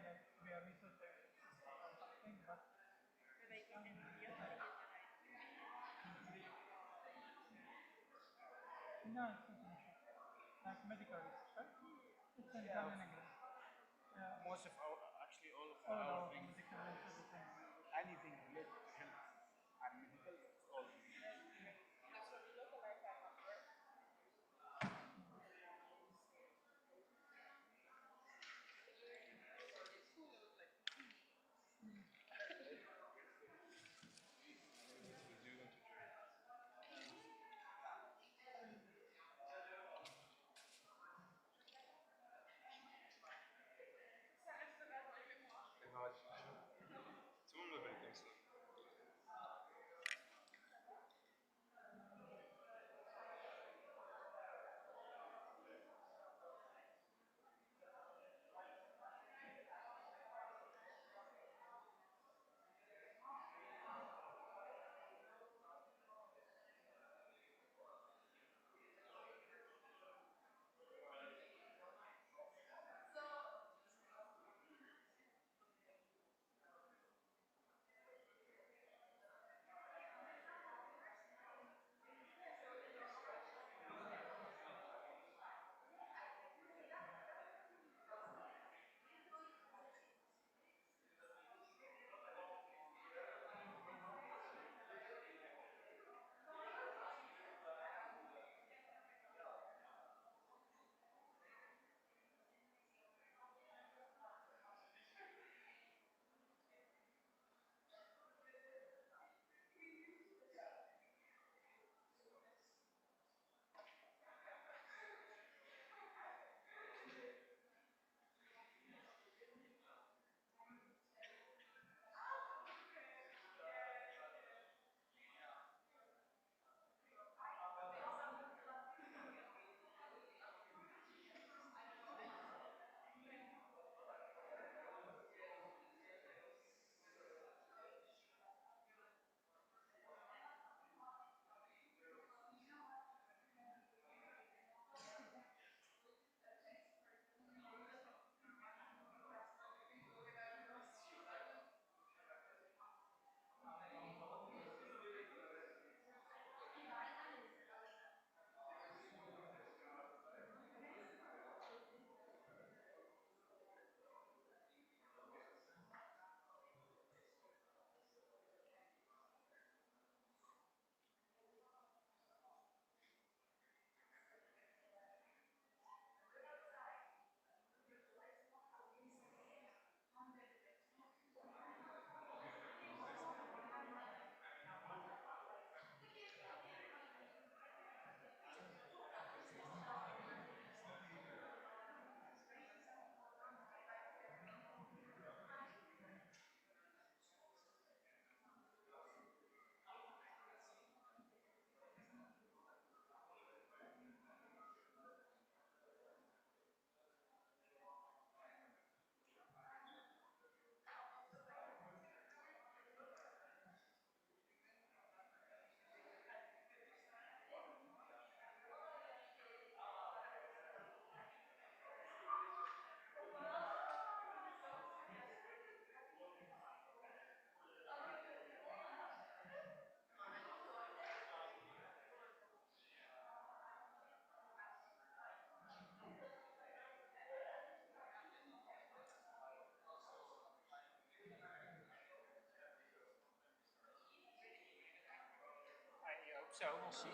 that we are researchers or something, but no, it's international. Like medical research, right? It's in German English. Yeah. Most of our, actually all of All our our things, medical research is anything related to health and medical, it's all in English. I hope so, we'll see.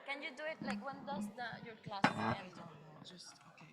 Can you do it like when does your class end? Just, okay.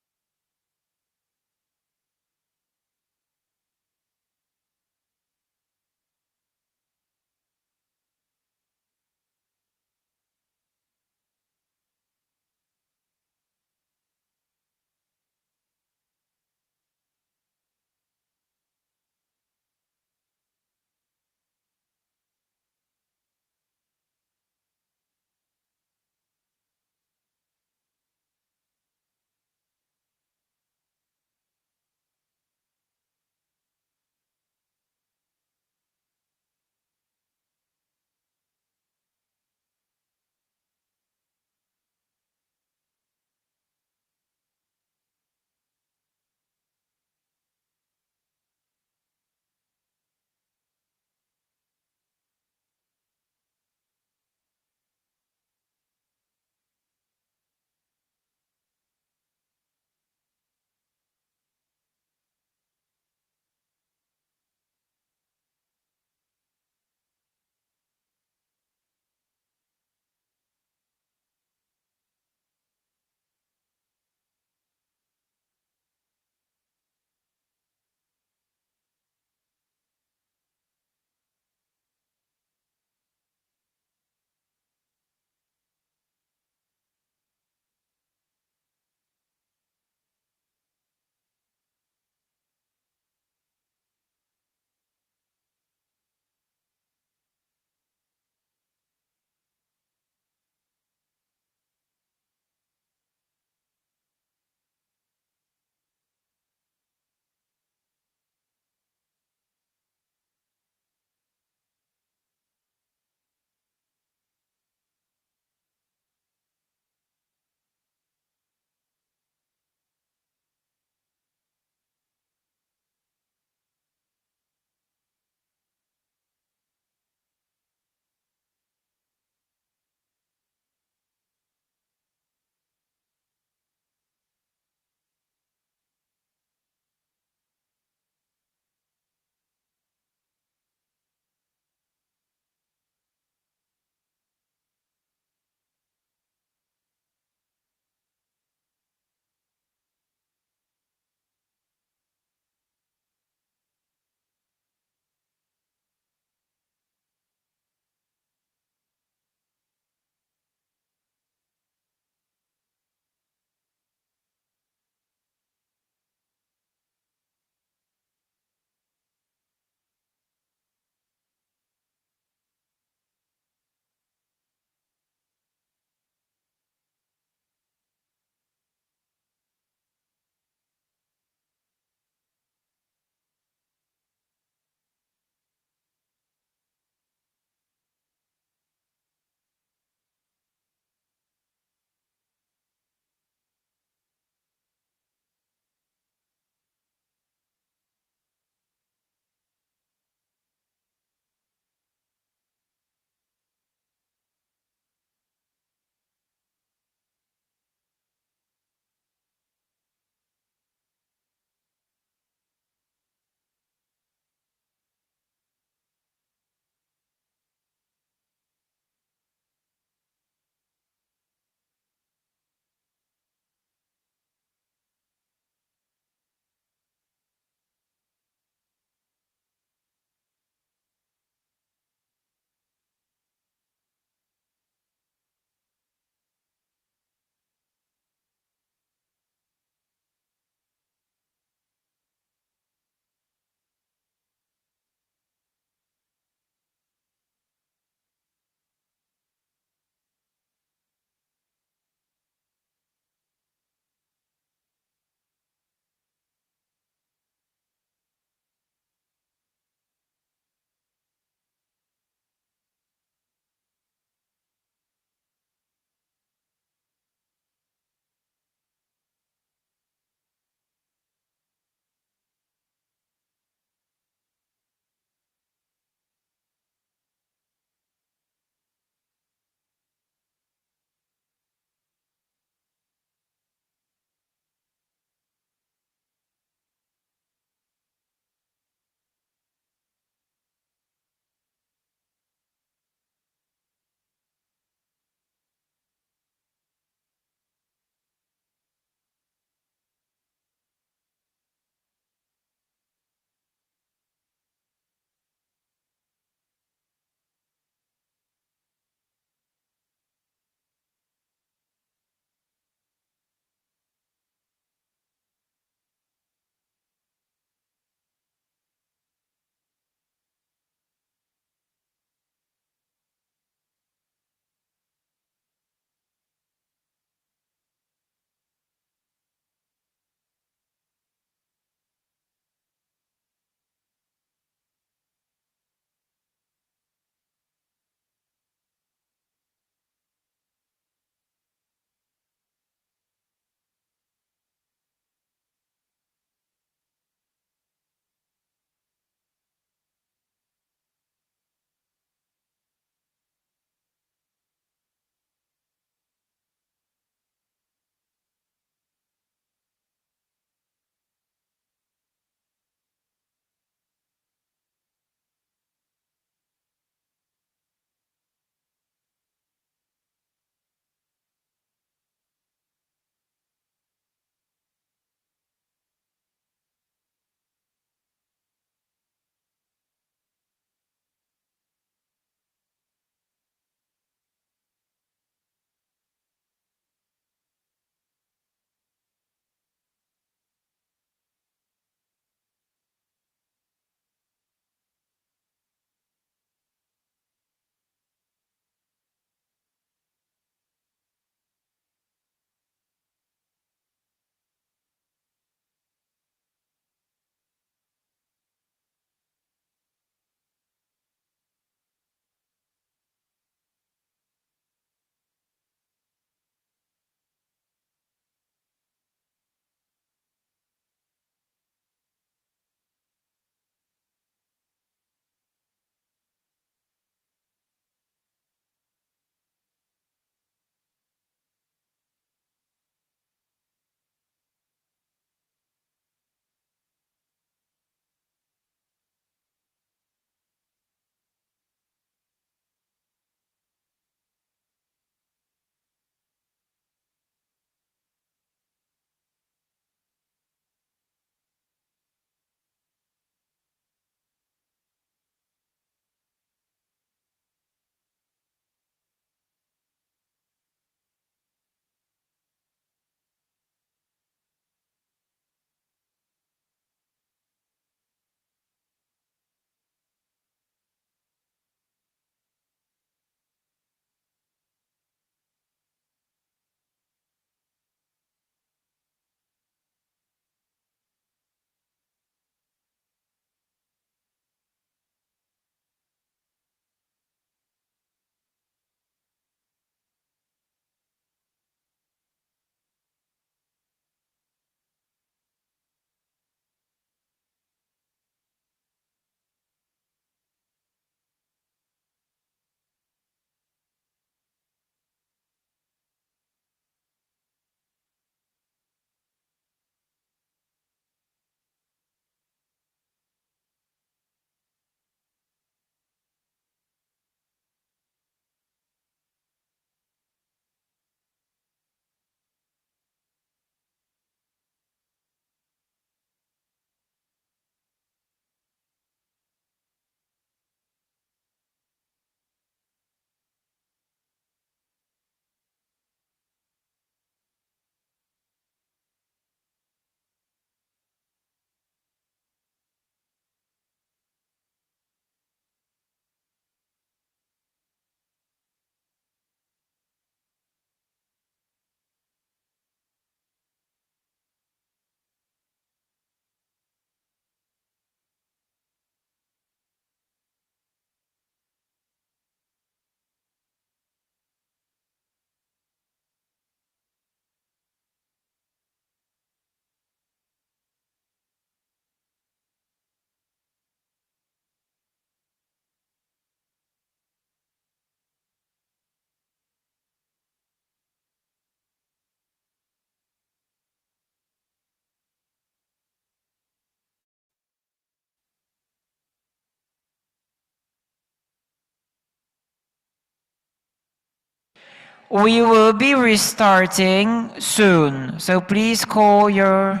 We will be restarting soon, so please call your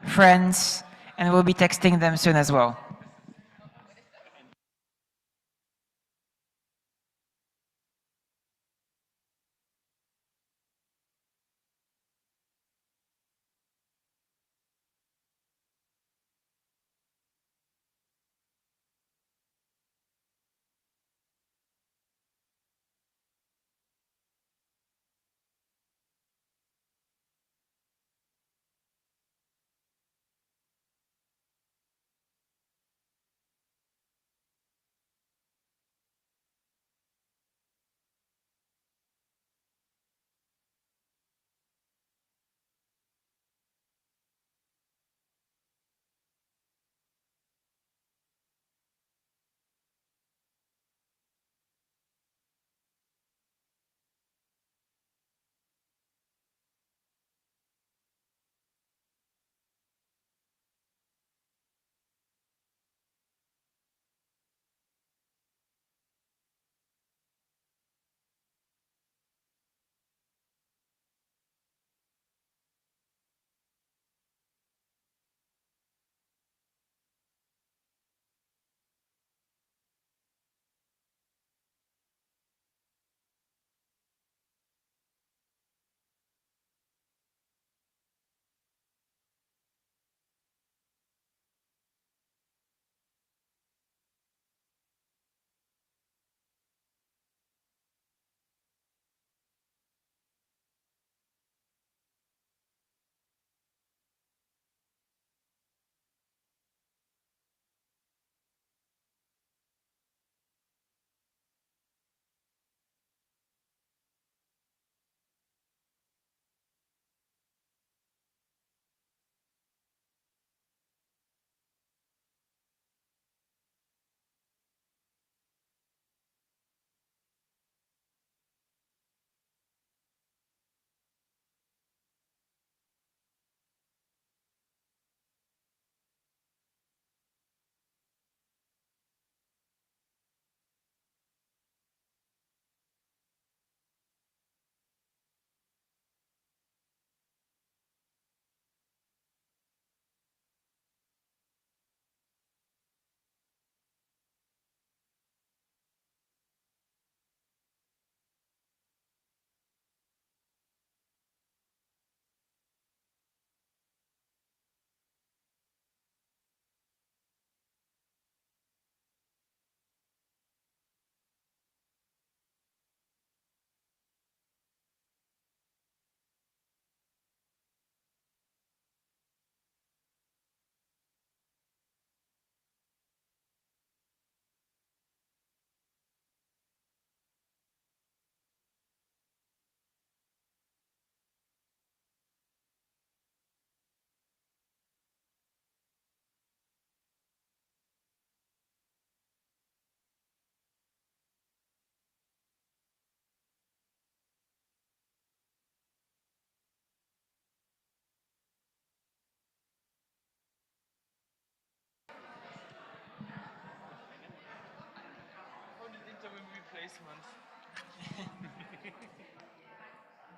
friends and we'll be texting them soon as well.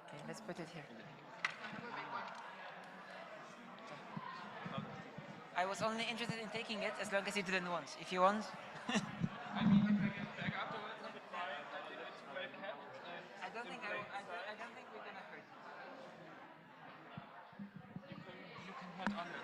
Okay, let's put it here. I was only interested in taking it as long as you didn't want. If you want. I mean, if I get back afterwards, I'll be fine. I think it's right ahead. I don't think we're gonna hurt You can head under.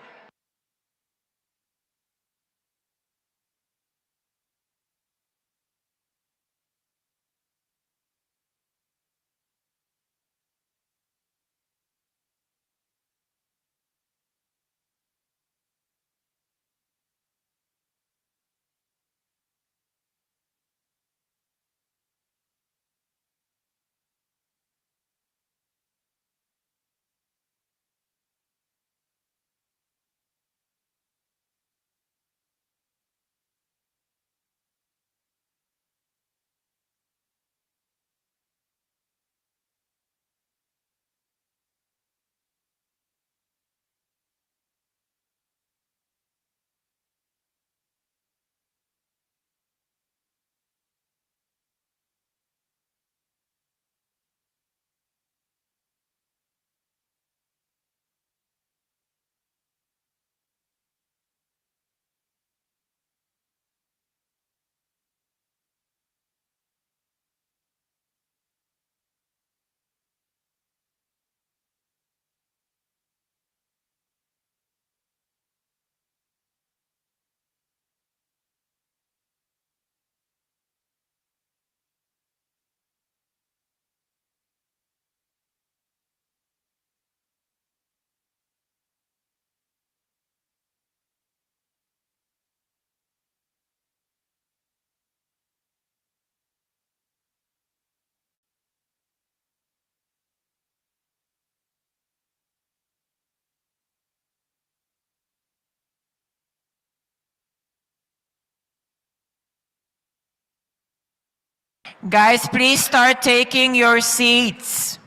Guys, please start taking your seats.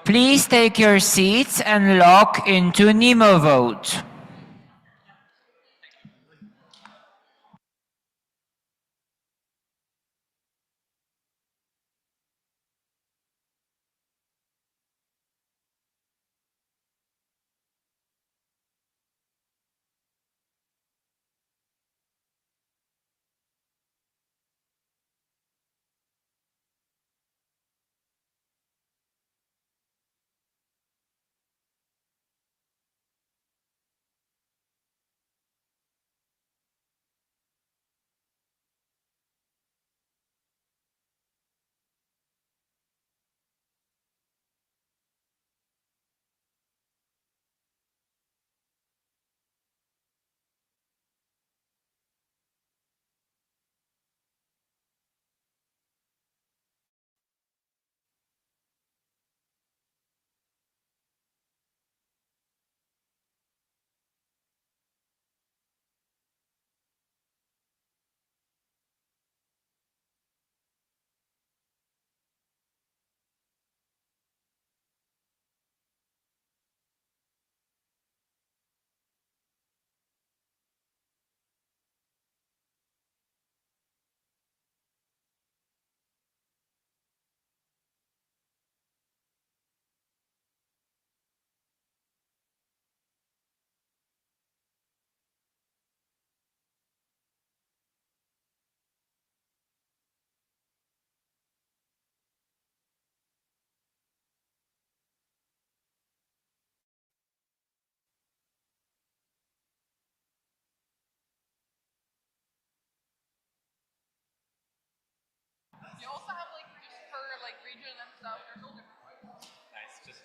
Please take your seats and log into Nemo Vote.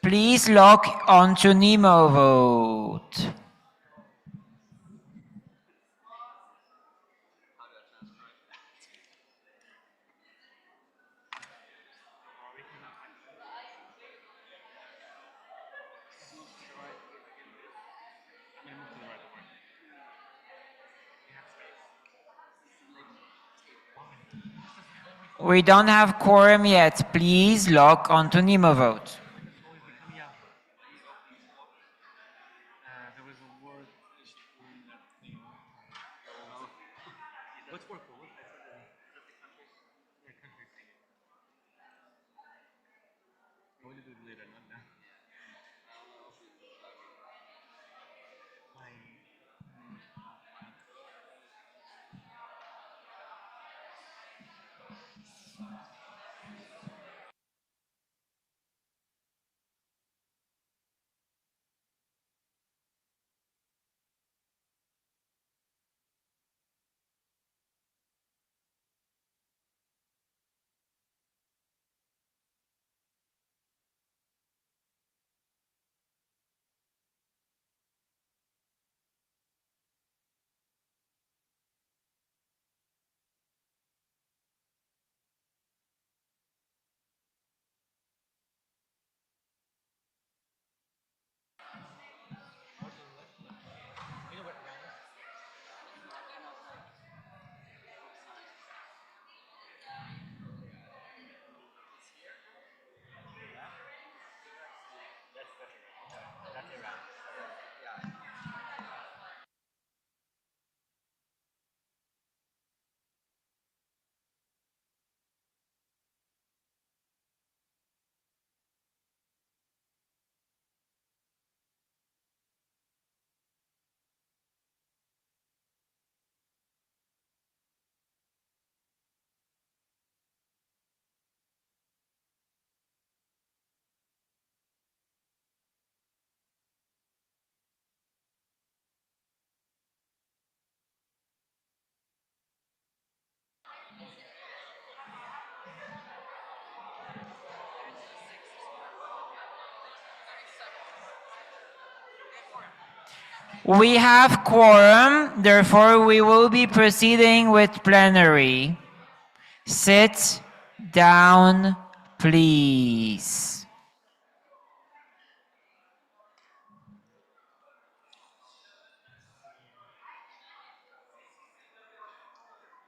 Please log on to Nemo vote. We don't have quorum yet. Please log on to Nemo vote. We have quorum, therefore we will be proceeding with plenary. Sit down, please.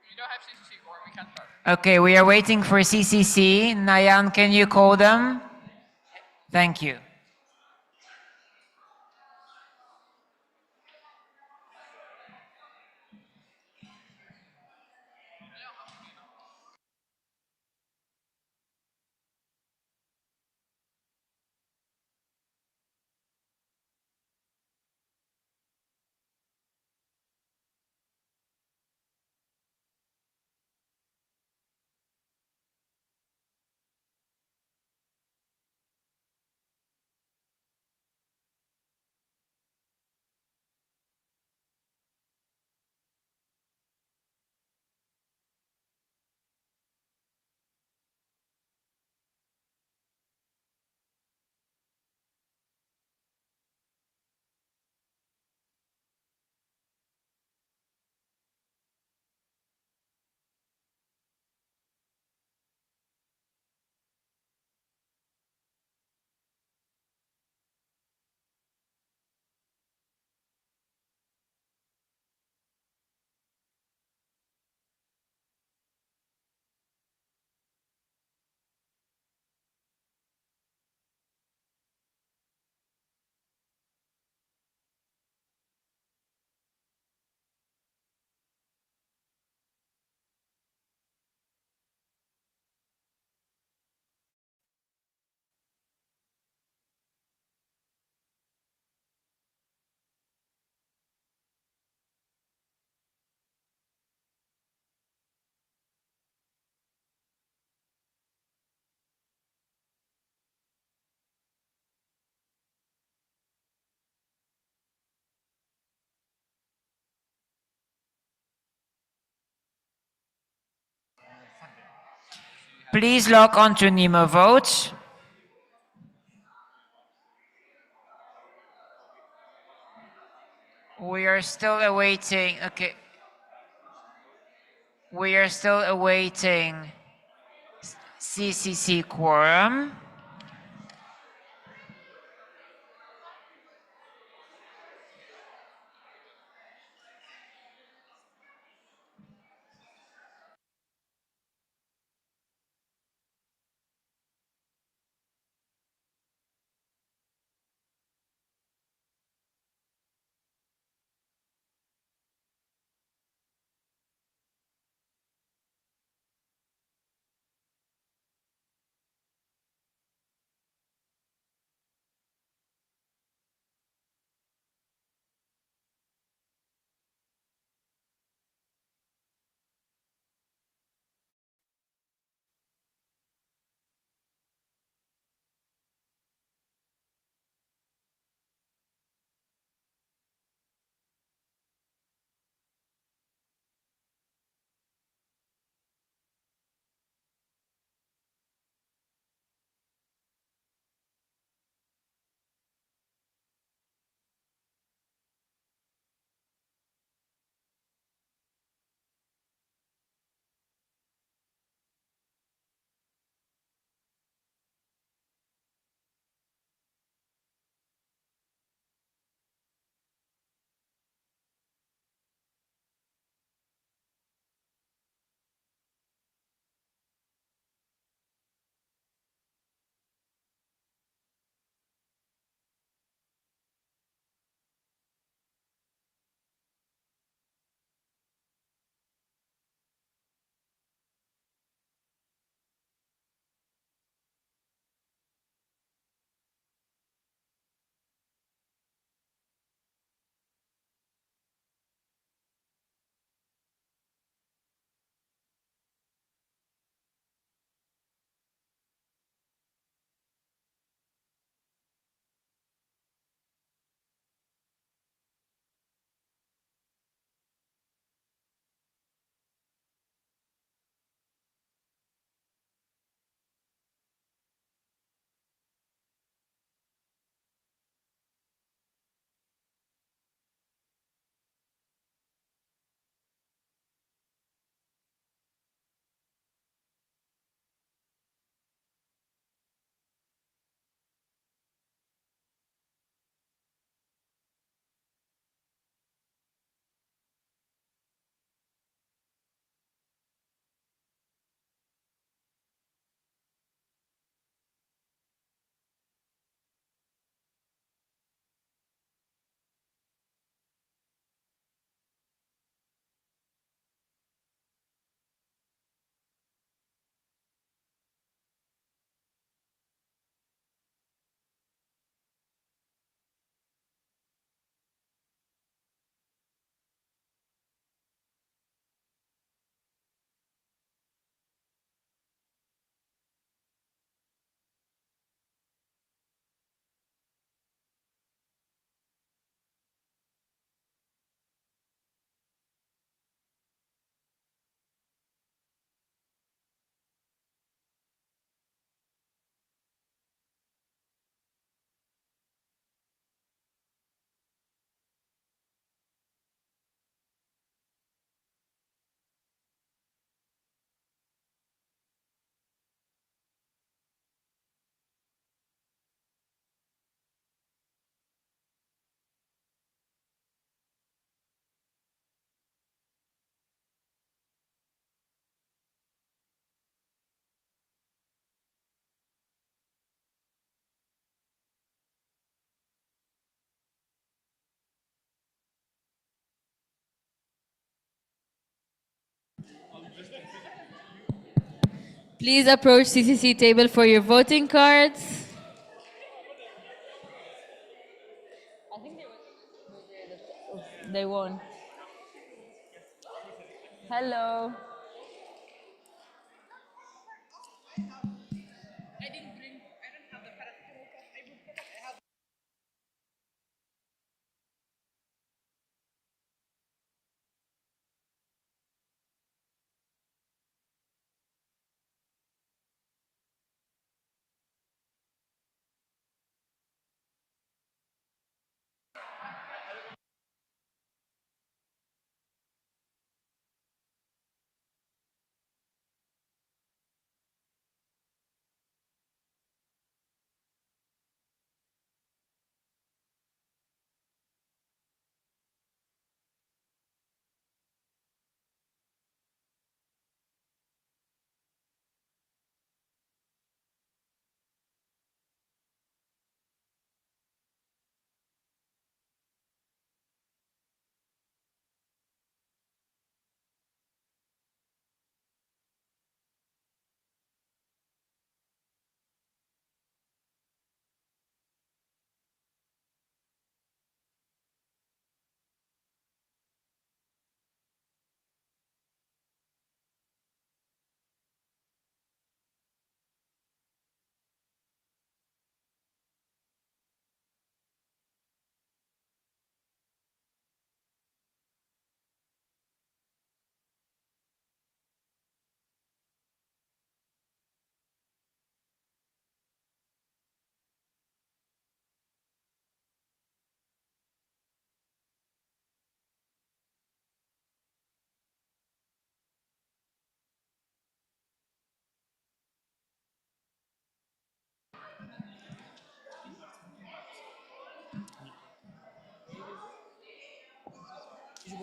We don't have CCC or we can't start. Okay, we are waiting for CCC. Nayan, can you call them? Thank you. Please log on to Nemo vote. We are still awaiting, okay. We are still awaiting CCC quorum. Please approach CCC table for your voting cards. They won. Hello.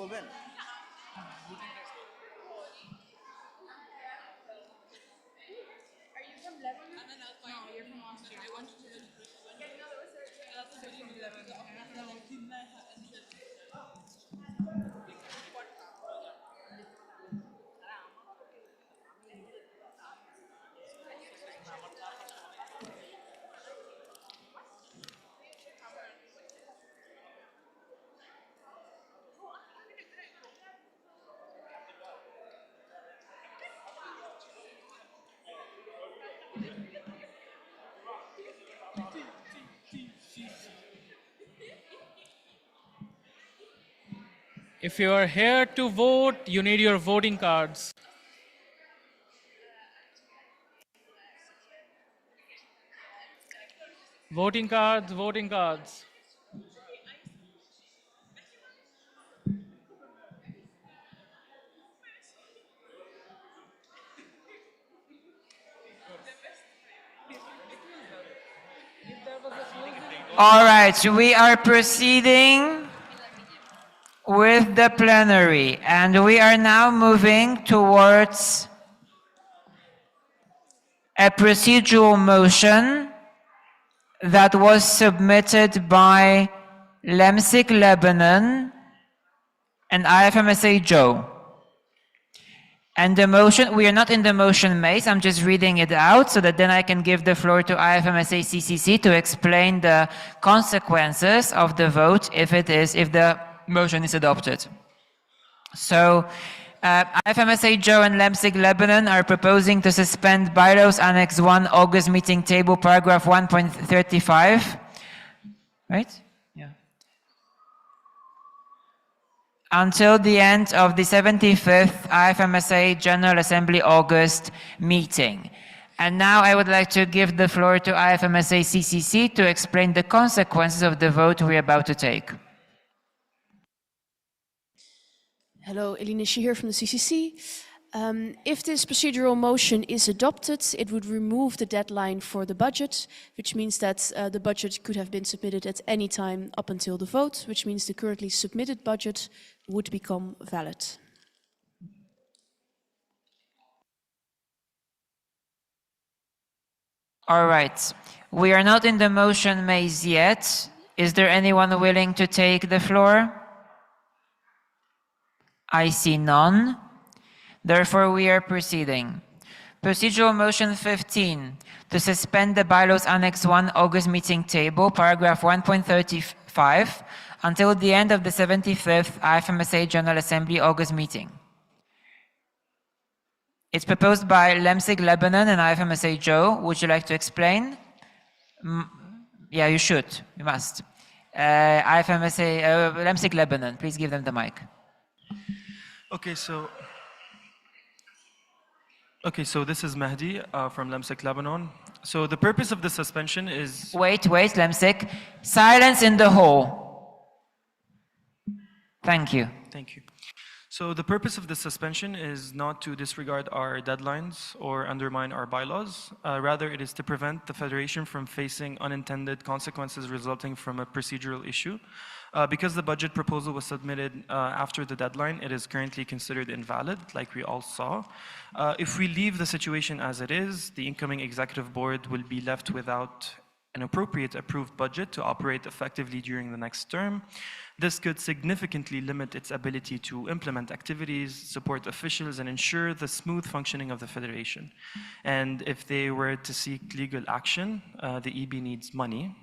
বলবেন? If you are here to vote, you need your voting cards. Voting cards, voting cards. All right, we are proceeding with the plenary, and we are now moving towards a procedural motion that was submitted by Lemsik Lebanon and IFMSA Joe. And the motion, we are not in the motion maze, I'm just reading it out so that then I can give the floor to IFMSA CCC to explain the consequences of the vote if the motion is adopted. So, IFMSA Joe and Lemsik Lebanon are proposing to suspend Bylaws Annex 1 August meeting table paragraph 1.35, right? Until the end of the 75th IFMSA General Assembly August meeting. And now I would like to give the floor to IFMSA CCC to explain the consequences of the vote we're about to take. Hello, Eline Isje here from the CCC. If this procedural motion is adopted, it would remove the deadline for the budget, which means that the budget could have been submitted at any time up until the vote, which means the currently submitted budget would become valid. All right, we are not in the motion maze yet. Is there anyone willing to take the floor? I see none. Therefore, we are proceeding. Procedural motion 15, to suspend the Bylaws Annex 1 August meeting table, paragraph 1.35, until the end of the 75th IFMSA General Assembly August meeting. It's proposed by Lemsik Lebanon and IFMSA Joe. Would you like to explain? Yeah, you should. You must. IFMSA, Lemsik Lebanon, please give them the mic. Okay, so this is Mahdi from Lemsik Lebanon. So the purpose of the suspension is... Wait, Lemsik. Silence in the hall. Thank you. Thank you. So the purpose of the suspension is not to disregard our deadlines or undermine our bylaws. Rather, it is to prevent the Federation from facing unintended consequences resulting from a procedural issue. Because the budget proposal was submitted after the deadline, it is currently considered invalid, like we all saw. If we leave the situation as it is, the incoming executive board will be left without an appropriate approved budget to operate effectively during the next term. This could significantly limit its ability to implement activities, support officials, and ensure the smooth functioning of the Federation. And if they were to seek legal action, the EB needs money,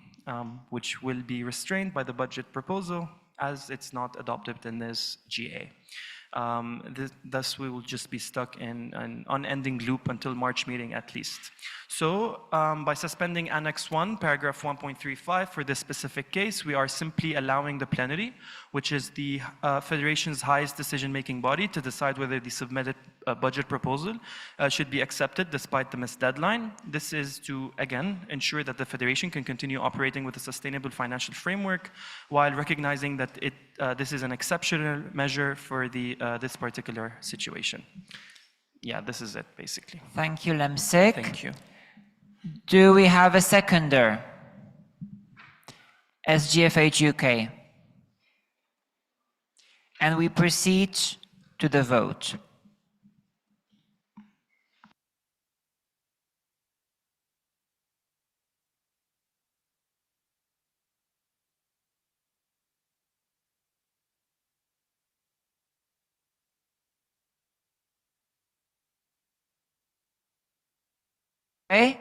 which will be restrained by the budget proposal as it's not adopted in this GA. Thus, we will just be stuck in an unending loop until March meeting at least. So, by suspending Annex 1, paragraph 1.35 for this specific case, we are simply allowing the plenary, which is the Federation's highest decision-making body, to decide whether the submitted budget proposal should be accepted despite the missed deadline. This is to, again, ensure that the Federation can continue operating with a sustainable financial framework while recognizing that this is an exceptional measure for this particular situation. Yeah, this is it, basically. Thank you, Lemsik. Thank you. Do we have a seconder? SGFH UK. And we proceed to the vote. Okay?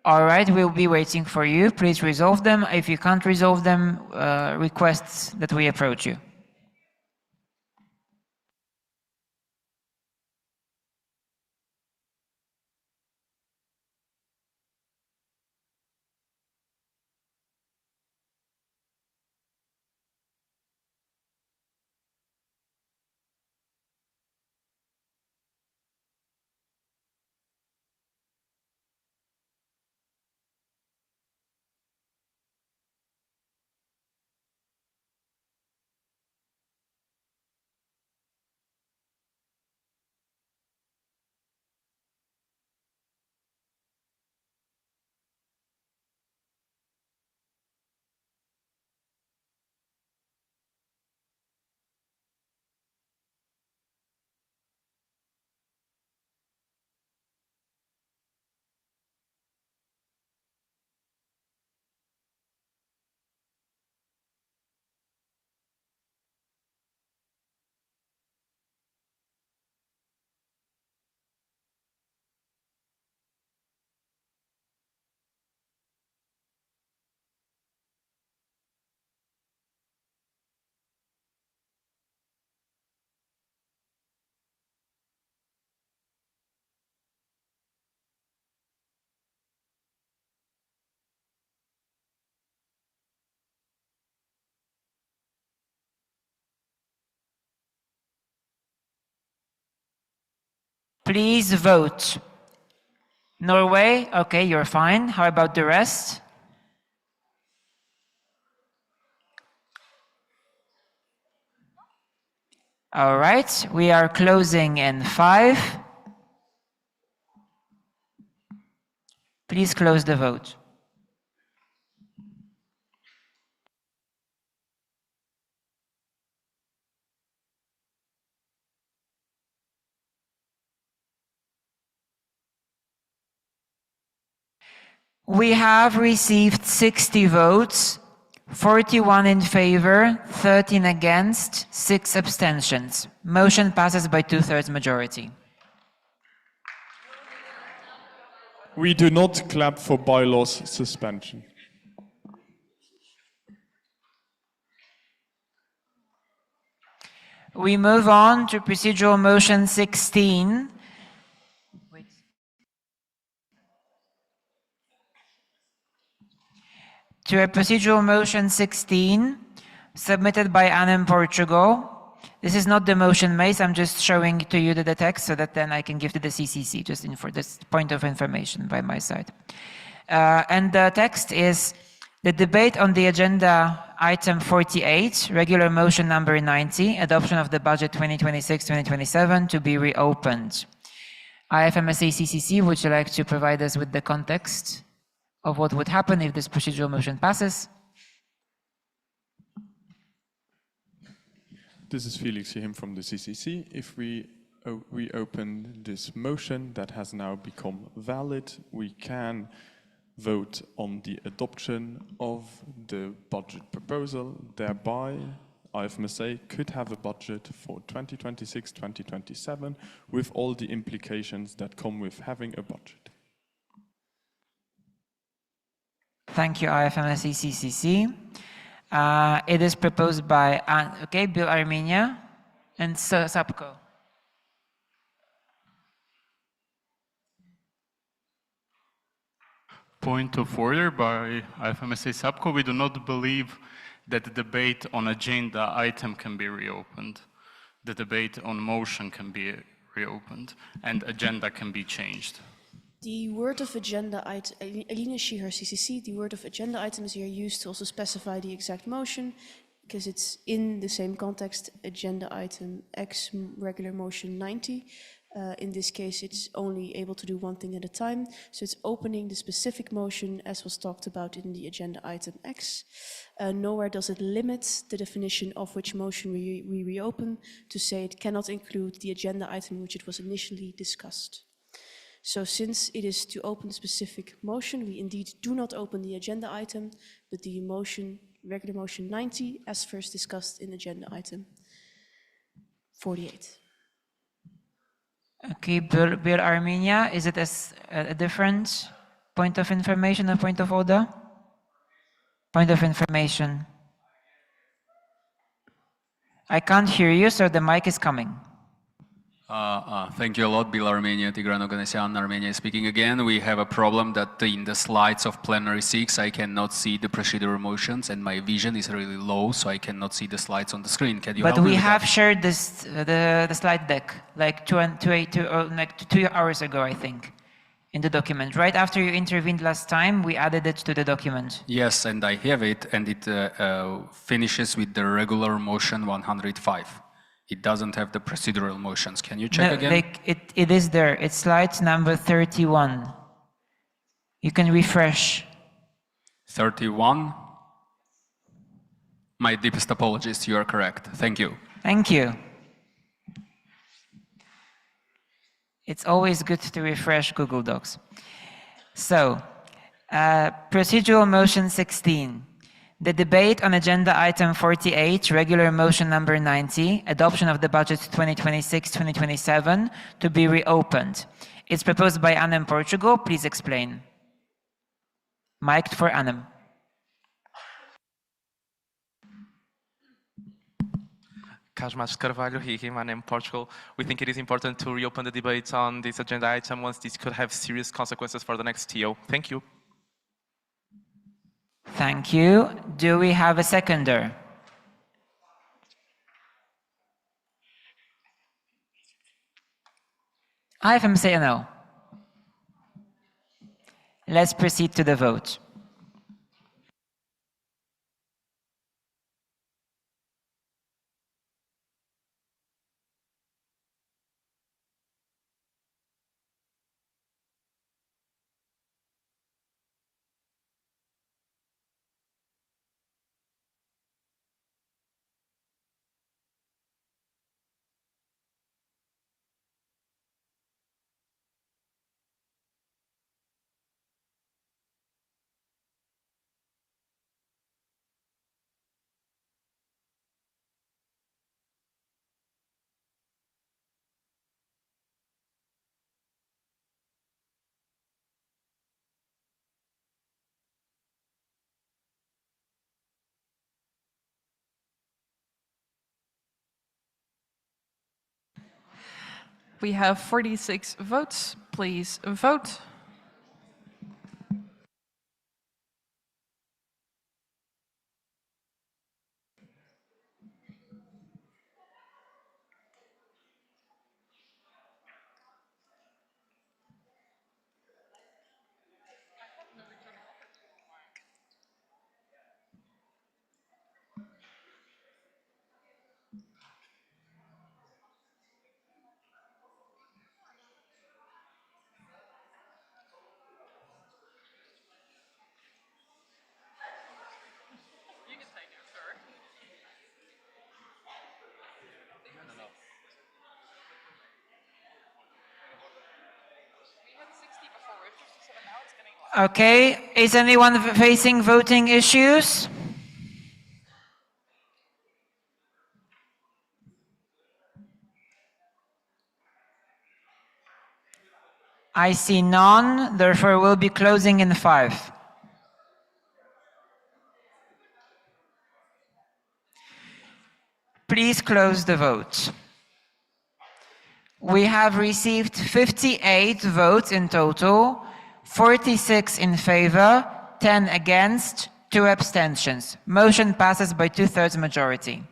All right, we'll be waiting for you. Please resolve them. If you can't resolve them, request that we approach you. Please vote. Norway, okay, you're fine. How about the rest? All right, we are closing in 5. Please close the vote. We have received 60 votes, 41 in favor, 13 against, 6 abstentions. Motion passes by 2/3 majority. We do not clap for bylaws suspension. We move on to procedural motion 16. To a procedural motion 16, submitted by Anne Portugal. This is not the motion made, I'm just showing to you the text so that then I can give to the CCC, just for this point of information by my side. And the text is the debate on the agenda item 48, regular motion number 90, adoption of the budget 2026-2027 to be reopened. IFMSA CCC, would you like to provide us with the context of what would happen if this procedural motion passes? This is Felix Yehim from the CCC. If we reopen this motion that has now become valid, we can vote on the adoption of the budget proposal. Thereby, IFMSA could have a budget for 2026-2027 with all the implications that come with having a budget. Thank you, IFMSA CCC. It is proposed by, Bill Armenia and Sapko. Point of order by IFMSA Sapko. We do not believe that the debate on agenda item can be reopened. The debate on motion can be reopened and agenda can be changed. The word of agenda item, Alina Shihar CCC, the word of agenda item is here used to also specify the exact motion because it's in the same context, agenda item X regular motion 90. In this case, it's only able to do one thing at a time. So it's opening the specific motion as was talked about in the agenda item X. Nowhere does it limit the definition of which motion we reopen to say it cannot include the agenda item which it was initially discussed. So since it is to open a specific motion, we indeed do not open the agenda item, but the motion, regular motion 90, as first discussed in agenda item 48. Okay, Bill Armenia, is it a different point of information or point of order? Point of information. I can't hear you, so the mic is coming. Thank you a lot, Bill Armenia, Tigran Oganessian, Armenia speaking again. We have a problem that in the slides of plenary 6, I cannot see the procedural motions and my vision is really low, so I cannot see the slides on the screen. Can you help me But we with have that? shared this, the slide deck like 2 hours ago, I think, in the document. Right after you intervened last time, we added it to the document. Yes, and I have it, and it finishes with the regular motion 105. It doesn't have the procedural motions. Can you check again? It is there. It's slide number 31. You can refresh. 31. My deepest apologies, you are correct. Thank you. Thank you. It's always good to refresh Google Docs. So, procedural motion 16. The debate on agenda item 48, regular motion number 90, adoption of the budget 2026-2027 to be reopened. It's proposed by Annem Portugal. Please explain. Mic'd for Annem. Kazmás Carvalho, I'm in Portugal. We think it is important to reopen the debate on this agenda item once this could have serious consequences for the next TO. Thank you. Thank you. Do we have a seconder? IFMSA no. Let's proceed to the vote. We have 46 votes. Please vote. Okay, is anyone facing voting issues? I see none, therefore we'll be closing in 5. Please close the vote. We have received 58 votes in total, 46 in favor, 10 against, 2 abstentions. Motion passes by 2/3 majority.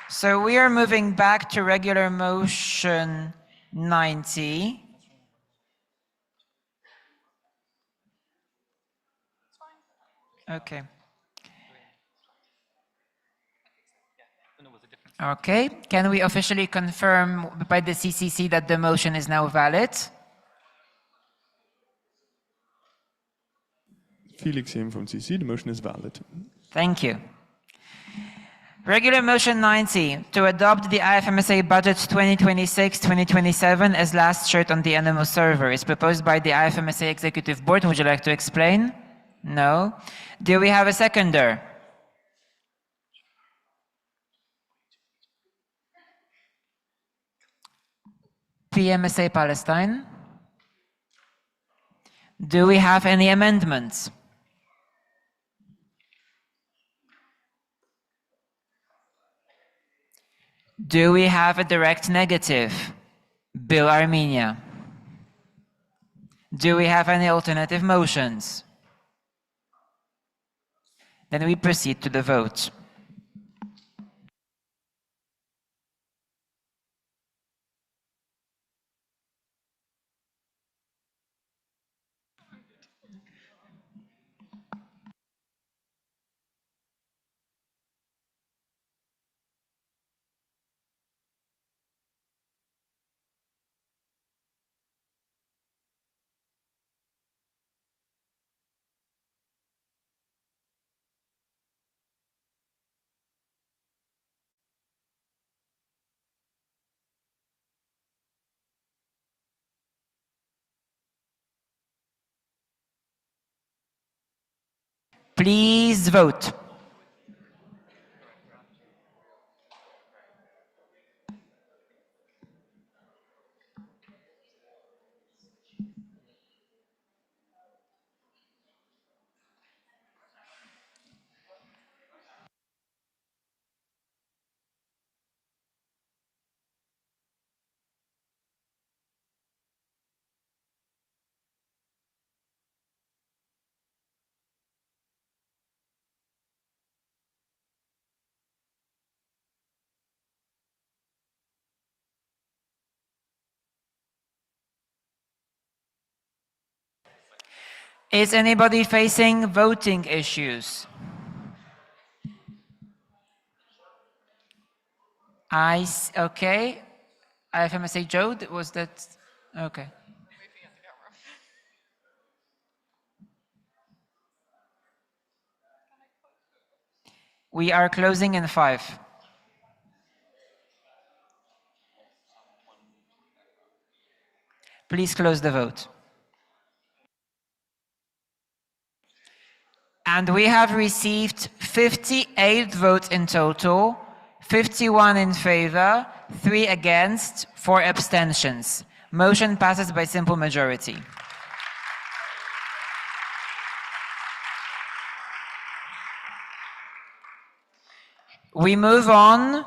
So we are moving back to regular motion 90. Okay. Okay, can we officially confirm by the CCC that the motion is now valid? Felix Heem from CC, the motion is valid. Thank you. Regular motion 90, to adopt the IFMSA budget 2026-2027 as last shared on the NMO server, is proposed by the IFMSA Executive Board. Would you like to explain? No. Do we have a seconder? PMSA Palestine? Do we have any amendments? Do we have a direct negative? Bill Armenia. Do we have any alternative motions? Then we proceed to the vote. Please vote. Is anybody facing voting issues? Okay. IFMSA Joe, was that? Okay. We are closing in 5. Please close the vote. And we have received 58 votes in total, 51 in favor, 3 against, 4 abstentions. Motion passes by simple majority. We move on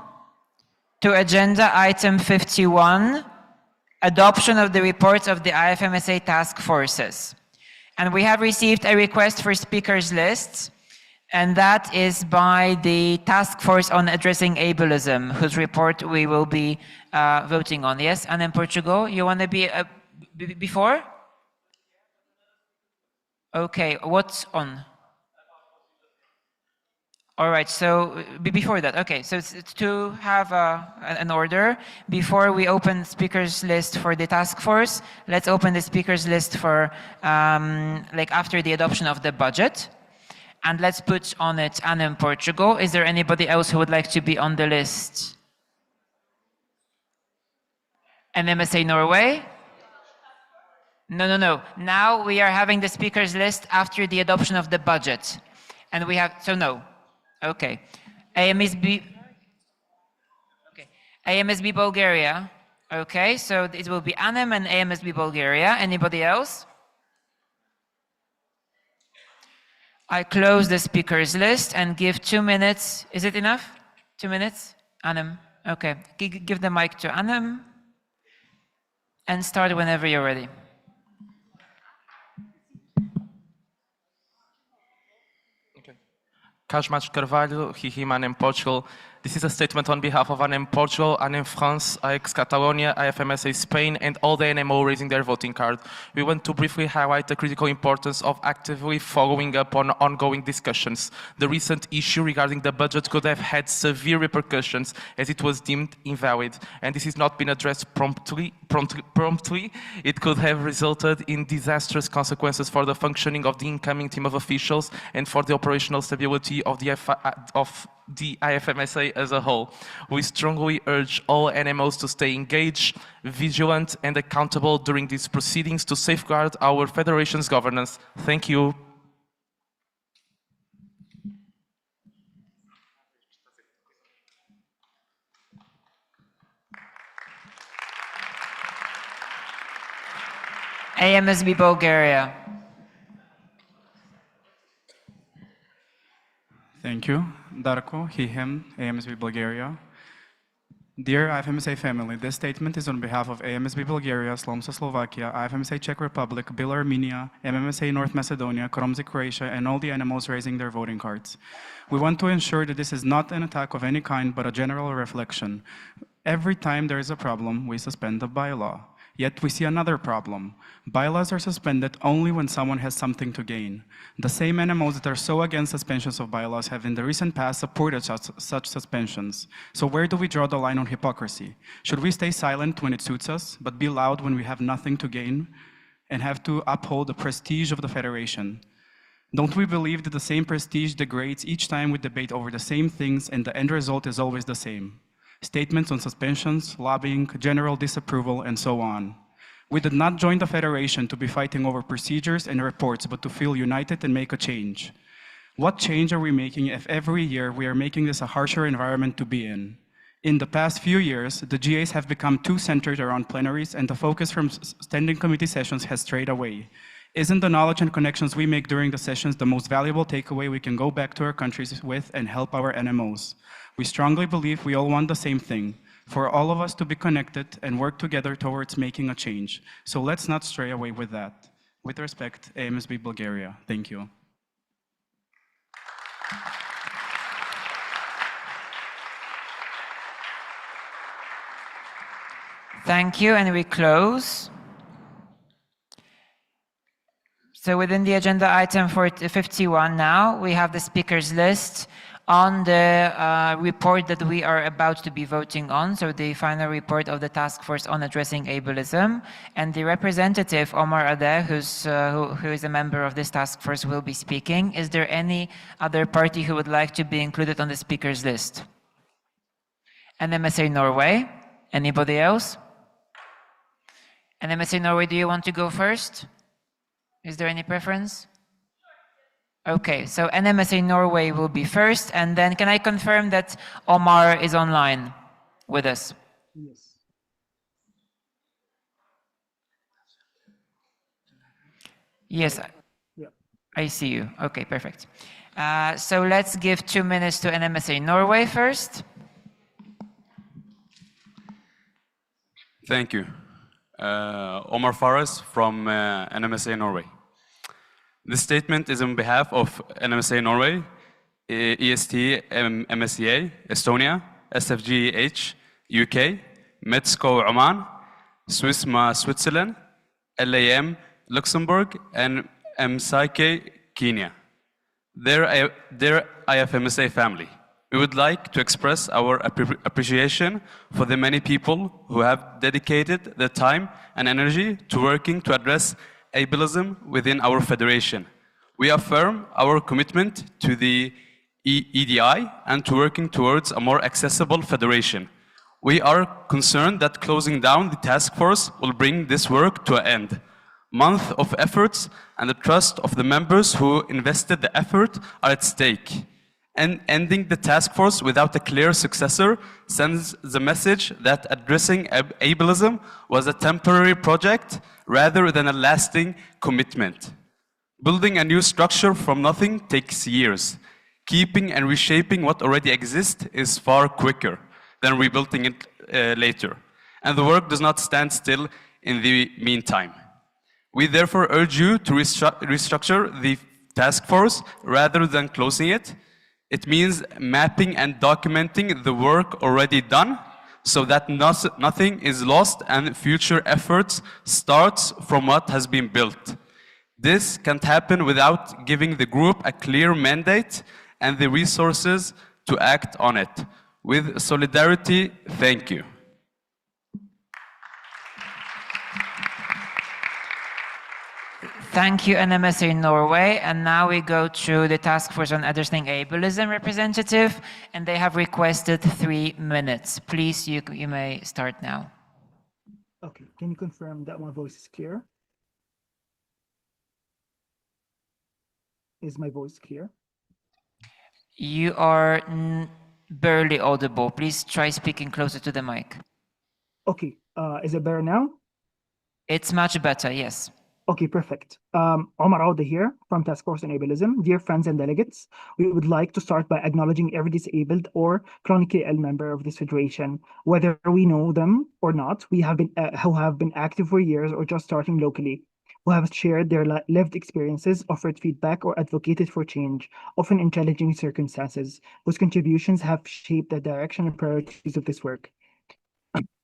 to agenda item 51, adoption of the reports of the IFMSA task forces. And we have received a request for speakers lists, and that is by the task force on addressing ableism, whose report we will be voting on. Yes, and in Portugal, you want to be before? Okay, what's on? All right, so before that, okay, so it's to have an order. Before we open speakers list for the task force, let's open the speakers list for like after the adoption of the budget. And let's put on it Anna in Portugal. Is there anybody else who would like to be on the list? And MSA Norway? No. Now we are having the speakers list after the adoption of the budget. And we have, so no. Okay. AMSB. Okay. AMSB Bulgaria. Okay, so it will be ANEM and AMSB Bulgaria. Anybody else? I close the speakers list and give 2 minutes. Is it enough? 2 minutes? ANEM. Okay. Give the mic to ANEM and start whenever you're ready. Cosmas Carvalho, Hihiman in Portugal. This is a statement on behalf of ANEM Portugal, ANEM France, AX Catalonia, IFMSA Spain, and all the NMO raising their voting card. We want to briefly highlight the critical importance of actively following up on ongoing discussions. The recent issue regarding the budget could have had severe repercussions as it was deemed invalid, and this has not been addressed promptly. It could have resulted in disastrous consequences for the functioning of the incoming team of officials and for the operational stability of the IFMSA as a whole. We strongly urge all NMOs to stay engaged, vigilant, and accountable during these proceedings to safeguard our federation's governance. Thank you. AMSB Bulgaria. Thank you. Darko, he, him, AMSB Bulgaria. Dear IFMSA family, this statement is on behalf of AMSB Bulgaria, Slomsa Slovakia, IFMSA Czech Republic, Bil Armenia, MMSA North Macedonia, Crossley Croatia, and all the NMOs raising their voting cards. We want to ensure that this is not an attack of any kind, but a general reflection. Every time there is a problem, we suspend the bylaw. Yet we see another problem. Bylaws are suspended only when someone has something to gain. The same NMOs that are so against suspensions of bylaws have in the recent past supported such suspensions. So where do we draw the line on hypocrisy? Should we stay silent when it suits us, but be loud when we have nothing to gain and have to uphold the prestige of the Federation? Don't we believe that the same prestige degrades each time we debate over the same things and the end result is always the same? Statements on suspensions, lobbying, general disapproval, and so on. We did not join the Federation to be fighting over procedures and reports, but to feel united and make a change. What change are we making if every year we are making this a harsher environment to be in? In the past few years, the GAs have become too centered around plenaries and the focus from standing committee sessions has strayed away. Isn't the knowledge and connections we make during the sessions the most valuable takeaway we can go back to our countries with and help our NMOs? We strongly believe we all want the same thing, for all of us to be connected and work together towards making a change. So let's not stray away with that. With respect, AMSB Bulgaria. Thank you. Thank you, and we close. So within the agenda item for 51 now, we have the speakers list on the report that we are about to be voting on, so the final report of the task force on addressing ableism, and the representative Omar Adeh, who is a member of this task force, will be speaking. Is there any other party who would like to be included on the speakers list? NMSA Norway? Anybody else? NMSA Norway, do you want to go first? Is there any preference? Okay, so NMSA Norway will be first, and then can I confirm that Omar is online with us? Yes. Yes, Yeah. I see you. Okay, perfect. So let's give 2 minutes to NMSA Norway first. Thank you. Omar Fares from NMSA Norway. This statement is on behalf of NMSA Norway, EST MSCA, Estonia, SFGH, UK, Medsco Oman, Swissma Switzerland, LAM Luxembourg, and MSIK Kenya. Dear IFMSA family, we would like to express our appreciation for the many people who have dedicated their time and energy to working to address ableism within our federation. We affirm our commitment to the EDI and to working towards a more accessible federation. We are concerned that closing down the task force will bring this work to an end. Months of efforts and the trust of the members who invested the effort are at stake. And ending the task force without a clear successor sends the message that addressing ableism was a temporary project rather than a lasting commitment. Building a new structure from nothing takes years. Keeping and reshaping what already exists is far quicker than rebuilding it later. And the work does not stand still in the meantime. We therefore urge you to restructure the task force rather than closing it. It means mapping and documenting the work already done so that nothing is lost and future efforts starts from what has been built. This can't happen without giving the group a clear mandate and the resources to act on it. With solidarity, thank you. Thank you, NMSA Norway. And now we go to the Task Force on Addressing Ableism representative, and they have requested 3 minutes. Please, you may start now. Okay, can you confirm that my voice is clear? Is my voice clear? You are barely audible. Please try speaking closer to the mic. Okay, is it better now? It's much better, yes. Okay, perfect. Omar Auda here from Task Force on Ableism. Dear friends and delegates, we would like to start by acknowledging every disabled or chronically ill member of this federation, whether we know them or not, who have been active for years or just starting locally, who have shared their lived experiences, offered feedback, or advocated for change, often in challenging circumstances, whose contributions have shaped the direction and priorities of this work.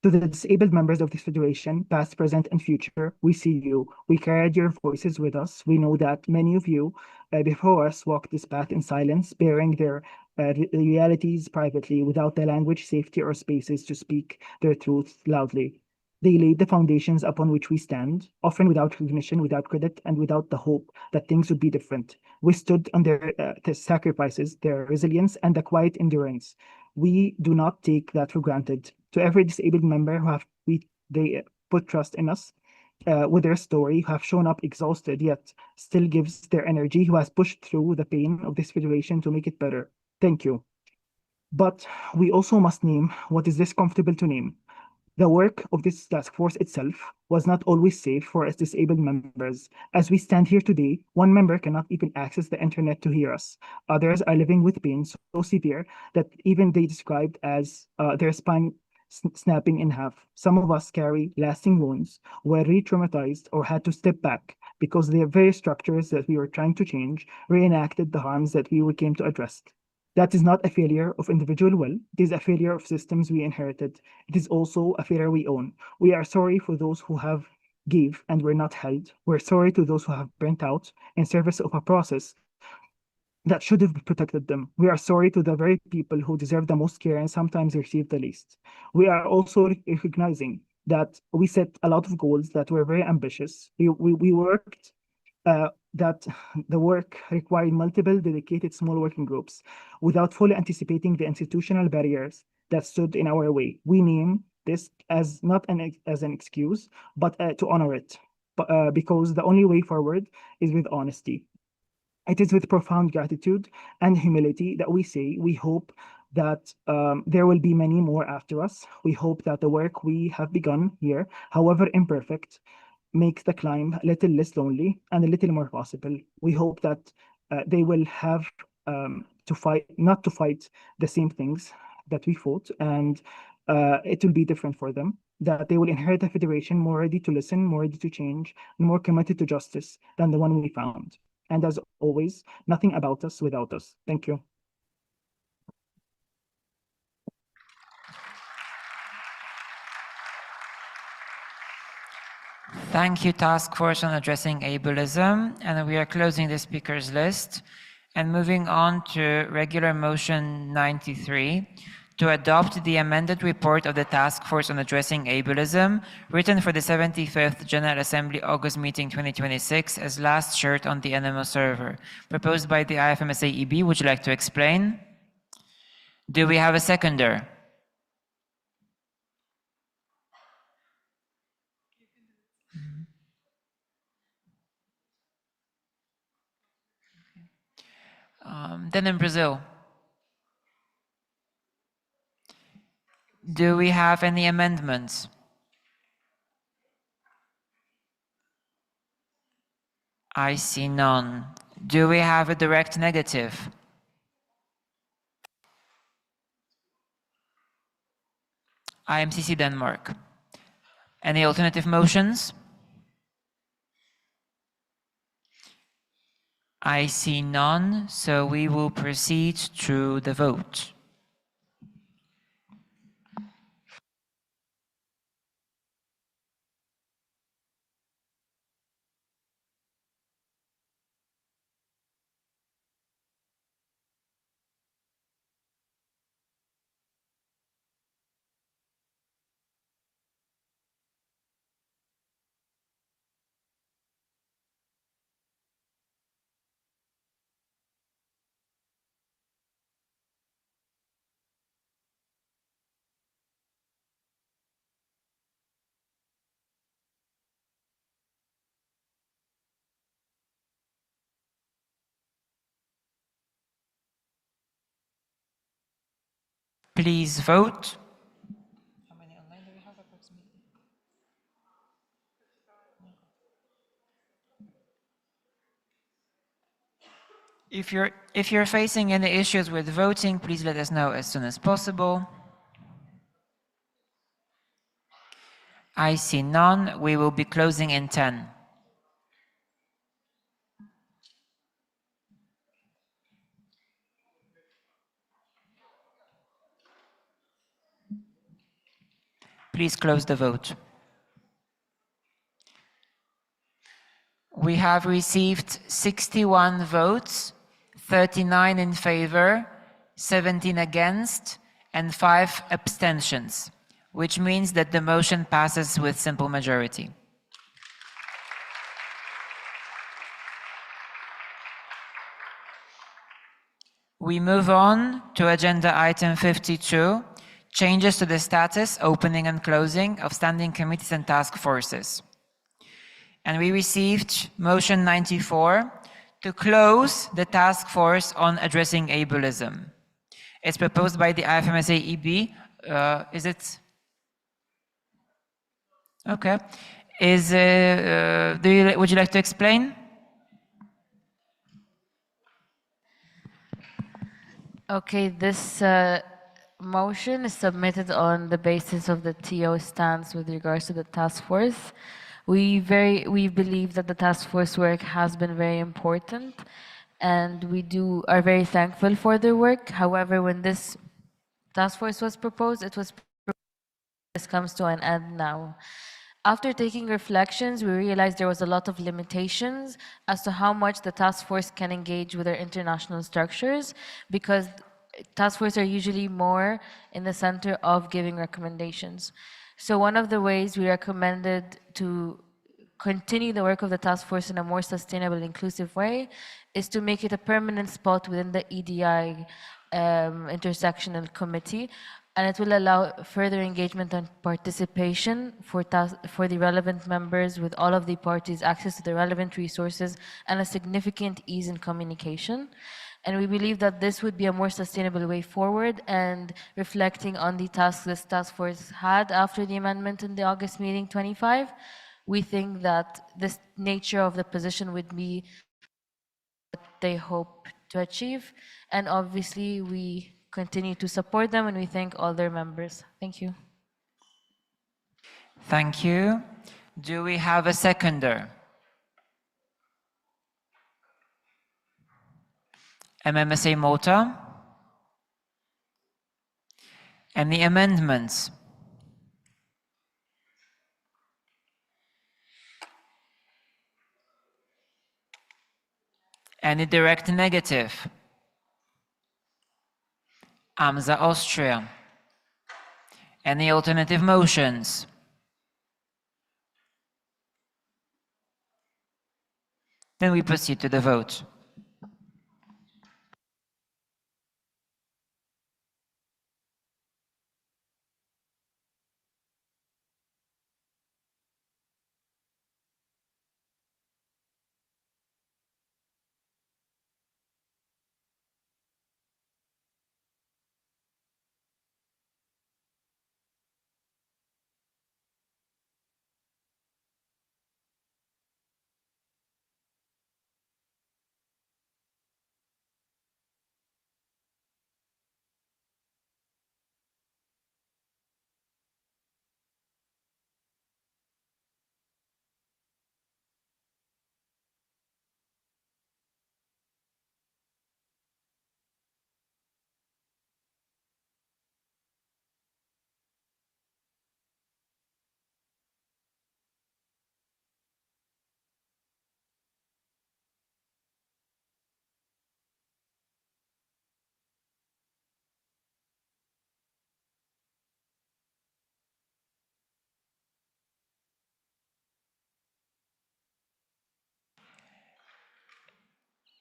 To the disabled members of this federation, past, present, and future, we see you. We carried your voices with us. We know that many of you before us walked this path in silence, bearing their realities privately, without the language, safety, or spaces to speak their truths loudly. They laid the foundations upon which we stand, often without recognition, without credit, and without the hope that things would be different. We stood on their sacrifices, their resilience, and the quiet endurance. We do not take that for granted. To every disabled member they put trust in us with their story, who have shown up exhausted yet still gives their energy, who has pushed through the pain of this federation to make it better. Thank you. But we also must name what is this comfortable to name. The work of this task force itself was not always safe for us disabled members. As we stand here today, one member cannot even access the internet to hear us. Others are living with pain so severe that even they described as their spine snapping in half. Some of us carry lasting wounds, were re-traumatized, or had to step back because the very structures that we were trying to change reenacted the harms that we came to address. That is not a failure of individual will. It is a failure of systems we inherited. It is also a failure we own. We are sorry for those who have gave and were not held. We're sorry to those who have burnt out in service of a process that should have protected them. We are sorry to the very people who deserve the most care and sometimes receive the least. We are also recognizing that we set a lot of goals that were very ambitious. We worked that the work required multiple dedicated small working groups without fully anticipating the institutional barriers that stood in our way. We name this as not as an excuse, but to honor it, because the only way forward is with honesty. It is with profound gratitude and humility that we say we hope that there will be many more after us. We hope that the work we have begun here, however imperfect, makes the climb a little less lonely and a little more possible. We hope that they will have not to fight the same things that we fought, and it will be different for them. That they will inherit a federation more ready to listen, more ready to change, and more committed to justice than the one we found. And as always, nothing about us without us. Thank you. Thank you, Task Force on Addressing Ableism. And we are closing the speakers list and moving on to regular motion 93 to adopt the amended report of the Task Force on Addressing Ableism written for the 75th General Assembly August meeting 2026 as last shared on the NMO server, proposed by the IFMSA EB. Would you like to explain? Do we have a seconder? Then in Brazil, do we have any amendments? I see none. Do we have a direct negative? IMCC Denmark. Any alternative motions? I see none, so we will proceed to the vote. Please vote. If you're facing any issues with voting, please let us know as soon as possible. I see none. We will be closing in 10. Please close the vote. We have received 61 votes, 39 in favor, 17 against, and 5 abstentions, which means that the motion passes with simple majority. We move on to agenda item 52, changes to the status, opening and closing of standing committees and task forces. And we received motion 94 to close the task force on addressing ableism. It's proposed by the IFMSA EB. Is it? Okay. Would you like to explain? Okay, this motion is submitted on the basis of the TO stance with regards to the task force. We believe that the task force work has been very important, and we are very thankful for their work. However, when this task force was proposed, this comes to an end now. After taking reflections, we realized there was a lot of limitations as to how much the task force can engage with our international structures, because task forces are usually more in the center of giving recommendations. So one of the ways we recommended to continue the work of the task force in a more sustainable, inclusive way is to make it a permanent spot within the EDI intersectional committee, and it will allow further engagement and participation for the relevant members, with all of the parties access to the relevant resources and a significant ease in communication. And we believe that this would be a more sustainable way forward, and reflecting on the tasks this task force had after the amendment in the August meeting 25, we think that this nature of the position would be what they hope to achieve. And obviously we continue to support them, and we thank all their members. Thank you. Thank you. Do we have a seconder? MMSA Malta? Any amendments? Any direct negative? IFMSA Austria? Any alternative motions? Then we proceed to the vote.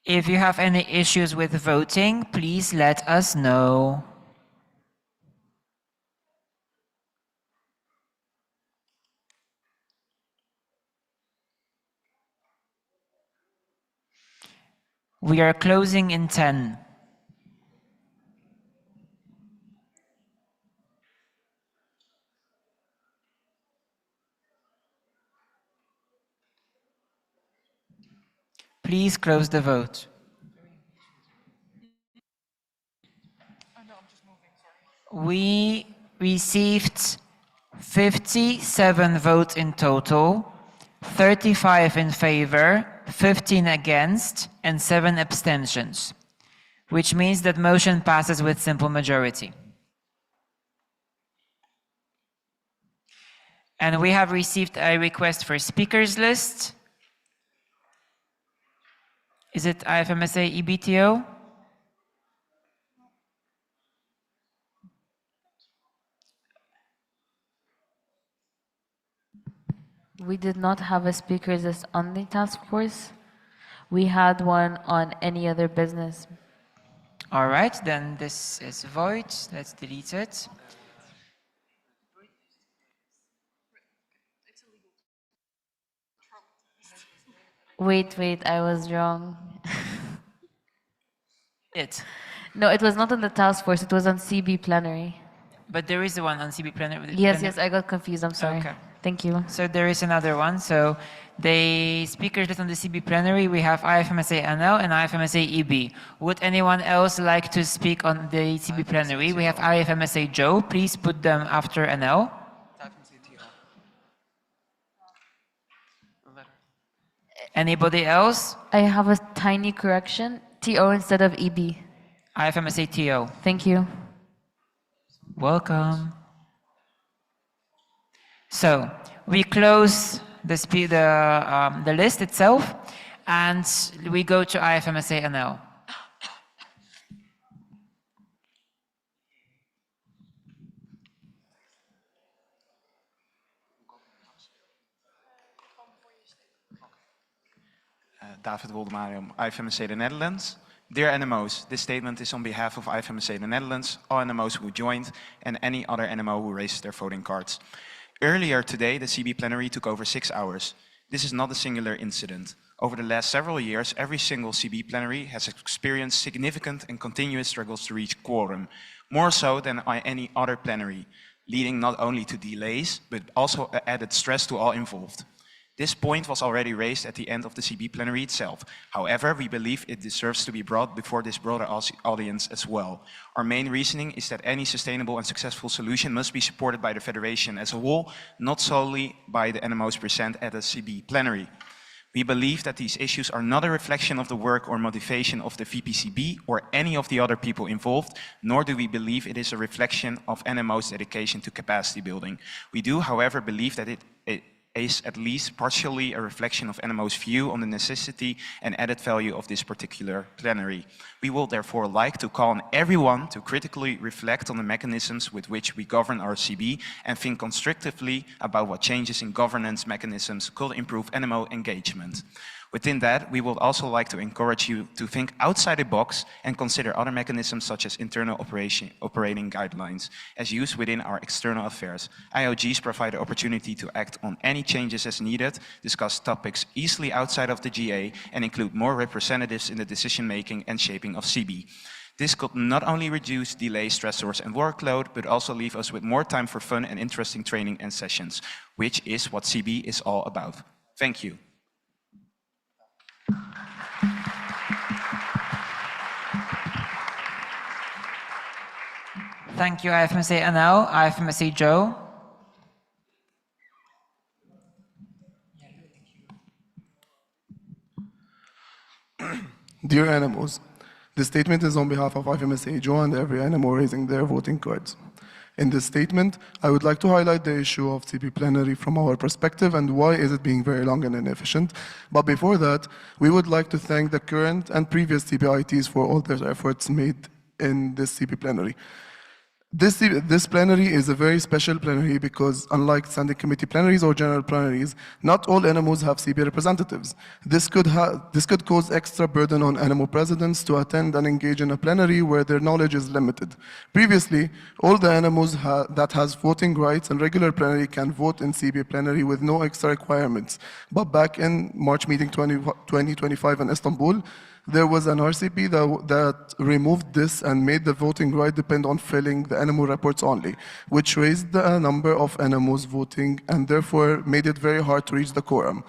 If you have any issues with voting, please let us know. We are closing in 10. Please close the vote. We received 57 votes in total, 35 in favor, 15 against, and 7 abstentions, which means that motion passes with simple majority. And we have received a request for speakers list. Is it IFMSA EBTO? We did not have a speakers list on the task force. We had one on any other business. All right, then this is void. Let's delete it. Wait, I was wrong. No, it was not on the task force, it was on CB plenary. But there is one on CB plenary. Yes, I got confused, I'm sorry. Okay. Thank you. So there is another one. So the speakers list on the CB plenary, we have IFMSA NL and IFMSA EB. Would anyone else like to speak on the CB plenary? We have IFMSA Joe. Please put them after NL. Anybody else? I have a tiny correction. TO instead of EB. IFMSA TO. Thank you. Welcome. So we close the list itself, and we go to IFMSA NL. David Woldemariam, IFMSA the Netherlands. Dear NMOs, this statement is on behalf of IFMSA the Netherlands, all NMOs who joined, and any other NMO who raised their voting cards. Earlier today, the CB plenary took over 6 hours. This is not a singular incident. Over the last several years, every single CB plenary has experienced significant and continuous struggles to reach quorum, more so than any other plenary, leading not only to delays, but also added stress to all involved. This point was already raised at the end of the CB plenary itself. However, we believe it deserves to be brought before this broader audience as well. Our main reasoning is that any sustainable and successful solution must be supported by the Federation as a whole, not solely by the NMOs present at the CB plenary. We believe that these issues are not a reflection of the work or motivation of the VPCB or any of the other people involved, nor do we believe it is a reflection of NMO's dedication to capacity building. We do, however, believe that it is at least partially a reflection of NMO's view on the necessity and added value of this particular plenary. We will therefore like to call on everyone to critically reflect on the mechanisms with which we govern our CB and think constructively about what changes in governance mechanisms could improve NMO engagement. Within that, we would also like to encourage you to think outside the box and consider other mechanisms such as internal operating guidelines as used within our external affairs. IOGs provide the opportunity to act on any changes as needed, discuss topics easily outside of the GA, and include more representatives in the decision-making and shaping of CB. This could not only reduce delays, stressors, and workload, but also leave us with more time for fun and interesting training and sessions, which is what CB is all about. Thank you. Thank you, IFMSA NL. IFMSA Joe. Dear NMOs, this statement is on behalf of IFMSA Joe and every NMO raising their voting cards. In this statement, I would like to highlight the issue of CB plenary from our perspective and why is it being very long and inefficient. But before that, we would like to thank the current and previous CBITs for all their efforts made in this CB plenary. This plenary is a very special plenary because unlike standing committee plenaries or general plenaries, not all NMOs have CB representatives. This could cause extra burden on NMO presidents to attend and engage in a plenary where their knowledge is limited. Previously, all the NMOs that has voting rights and regular plenary can vote in CB plenary with no extra requirements. But back in March meeting 2025 in Istanbul, there was an RCP that removed this and made the voting right depend on filling the NMO reports only, which raised the number of NMOs voting and therefore made it very hard to reach the quorum.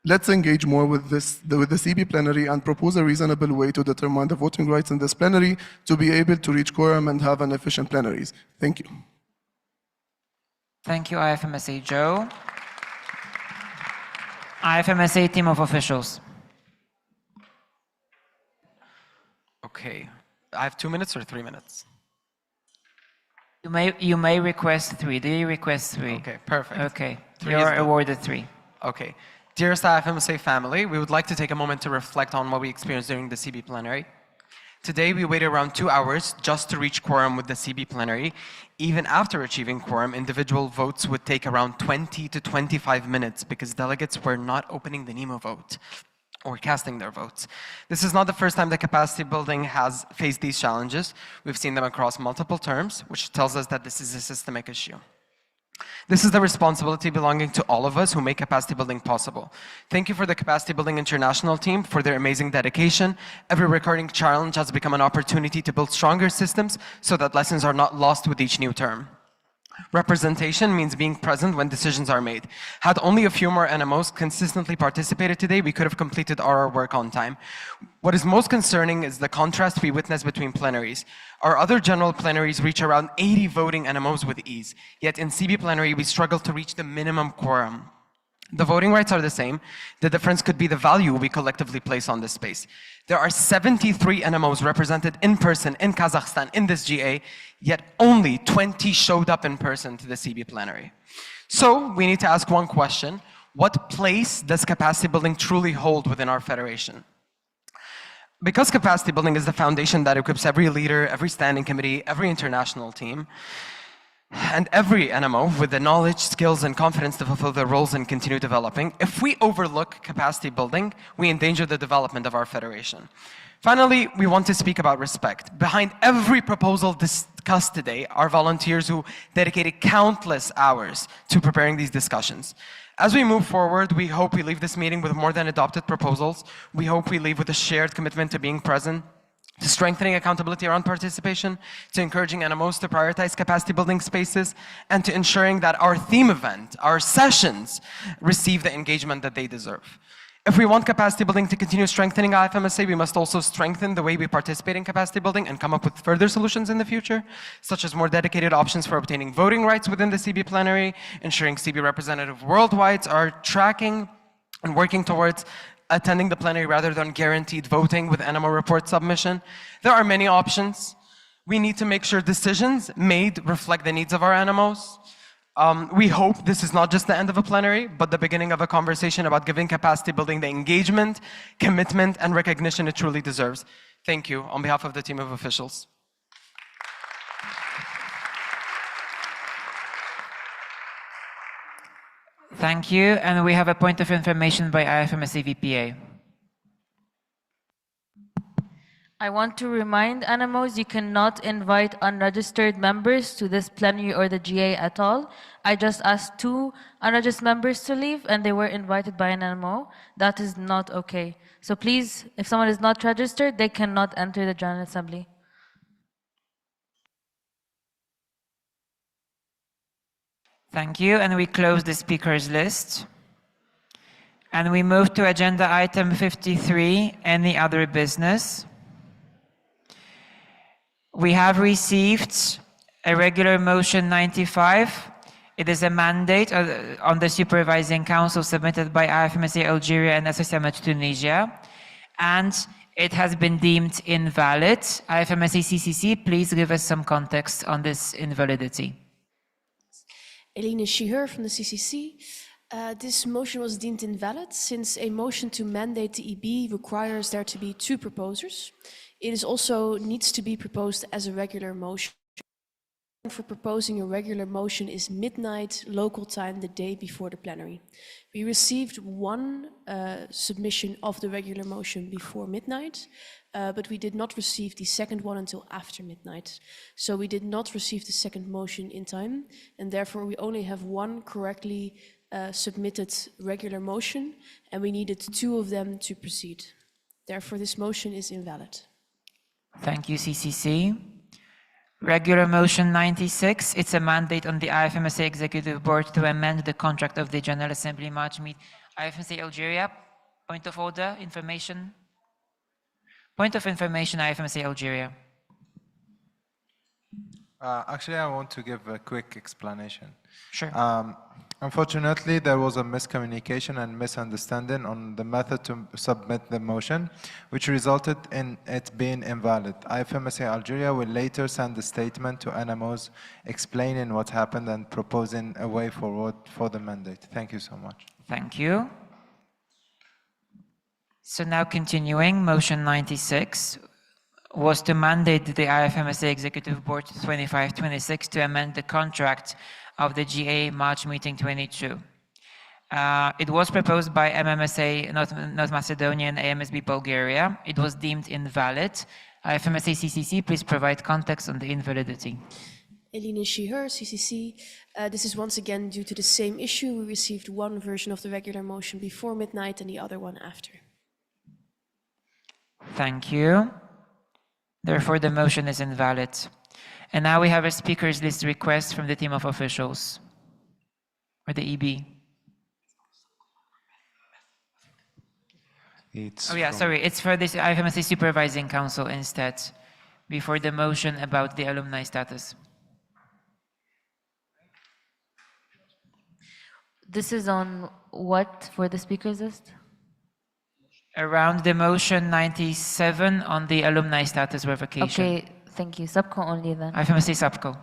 Let's engage more with the CB plenary and propose a reasonable way to determine the voting rights in this plenary to be able to reach quorum and have an efficient plenaries. Thank you. Thank you, IFMSA Joe. IFMSA team of officials. Okay, I have 2 minutes or 3 minutes? You may request 3. Do you request 3? Okay, perfect. Okay, 3 you're is awarded 3. Okay. Dearest IFMSA family, we would like to take a moment to reflect on what we experienced during the CB plenary. Today, we waited around 2 hours just to reach quorum with the CB plenary. Even after achieving quorum, individual votes would take around 20 to 25 minutes because delegates were not opening the NEMO vote or casting their votes. This is not the first time that capacity building has faced these challenges. We've seen them across multiple terms, which tells us that this is a systemic issue. This is the responsibility belonging to all of us who make capacity building possible. Thank you for the Capacity Building International team for their amazing dedication. Every recurring challenge has become an opportunity to build stronger systems so that lessons are not lost with each new term. Representation means being present when decisions are made. Had only a few more NMOs consistently participated today, we could have completed our work on time. What is most concerning is the contrast we witness between plenaries. Our other general plenaries reach around 80 voting NMOs with ease, yet in CB plenary we struggle to reach the minimum quorum. The voting rights are the same. The difference could be the value we collectively place on this space. There are 73 NMOs represented in person in Kazakhstan in this GA, yet only 20 showed up in person to the CB plenary. So we need to ask one question: what place does capacity building truly hold within our federation? Because capacity building is the foundation that equips every leader, every standing committee, every international team, and every NMO with the knowledge, skills, and confidence to fulfill their roles and continue developing, if we overlook capacity building, we endanger the development of our federation. Finally, we want to speak about respect. Behind every proposal discussed today are volunteers who dedicated countless hours to preparing these discussions. As we move forward, we hope we leave this meeting with more than adopted proposals. We hope we leave with a shared commitment to being present, to strengthening accountability around participation, to encouraging NMOs to prioritize capacity building spaces, and to ensuring that our theme event, our sessions, receive the engagement that they deserve. If we want capacity building to continue strengthening IFMSA, we must also strengthen the way we participate in capacity building and come up with further solutions in the future, such as more dedicated options for obtaining voting rights within the CB plenary, ensuring CB representatives worldwide are tracking and working towards attending the plenary rather than guaranteed voting with NMO report submission. There are many options. We need to make sure decisions made reflect the needs of our NMOs. We hope this is not just the end of a plenary, but the beginning of a conversation about giving capacity building the engagement, commitment, and recognition it truly deserves. Thank you on behalf of the team of officials. Thank you, and we have a point of information by IFMSA VPA. I want to remind NMOs you cannot invite unregistered members to this plenary or the GA at all. I just asked 2 unregistered members to leave and they were invited by an NMO. That is not okay. So please, if someone is not registered, they cannot enter the General Assembly. Thank you, and we close the speakers list. And we move to agenda item 53, any other business. We have received a regular motion 95. It is a mandate on the Supervising Council submitted by IFMSA Algeria and SSM Tunisia, and it has been deemed invalid. IFMSA CCC, please give us some context on this invalidity. Eline Shihur from the CCC. This motion was deemed invalid since a motion to mandate the EB requires there to be 2 proposers. It is also needs to be proposed as a regular motion. for proposing a regular motion is midnight local time the day before the plenary. We received one submission of the regular motion before midnight, but we did not receive the second one until after midnight. So we did not receive the second motion in time, and therefore we only have one correctly submitted regular motion, and we needed two of them to proceed. Therefore, this motion is invalid. Thank you, CCC. Regular motion 96, it's a mandate on the IFMSA Executive Board to amend the contract of the General Assembly March meet. IFMSA Algeria, point of order, information. Point of information, IFMSA Algeria. Actually, I want to give a quick explanation. Sure. Unfortunately, there was a miscommunication and misunderstanding on the method to submit the motion, which resulted in it being invalid. IFMSA Algeria will later send a statement to NMOs explaining what happened and proposing a way forward for the mandate. Thank you so much. Thank you. So now continuing, motion 96 was to mandate the IFMSA Executive Board 2526 to amend the contract of the GA March meeting 22. It was proposed by MMSA North Macedonia and AMSB Bulgaria. It was deemed invalid. IFMSA CCC, please provide context on the invalidity. Eline Shiher, CCC. This is once again due to the same issue. We received one version of the regular motion before midnight and the other one after. Thank you. Therefore, the motion is invalid. And now we have a speakers list request from the team of officials, or the EB. It's for this IFMSA Supervising Council instead, before the motion about the alumni status. This is on what for the speakers list? Around the motion 97 on the alumni status revocation. Okay, thank you. SUBCO only then. IFMSA SUBCO.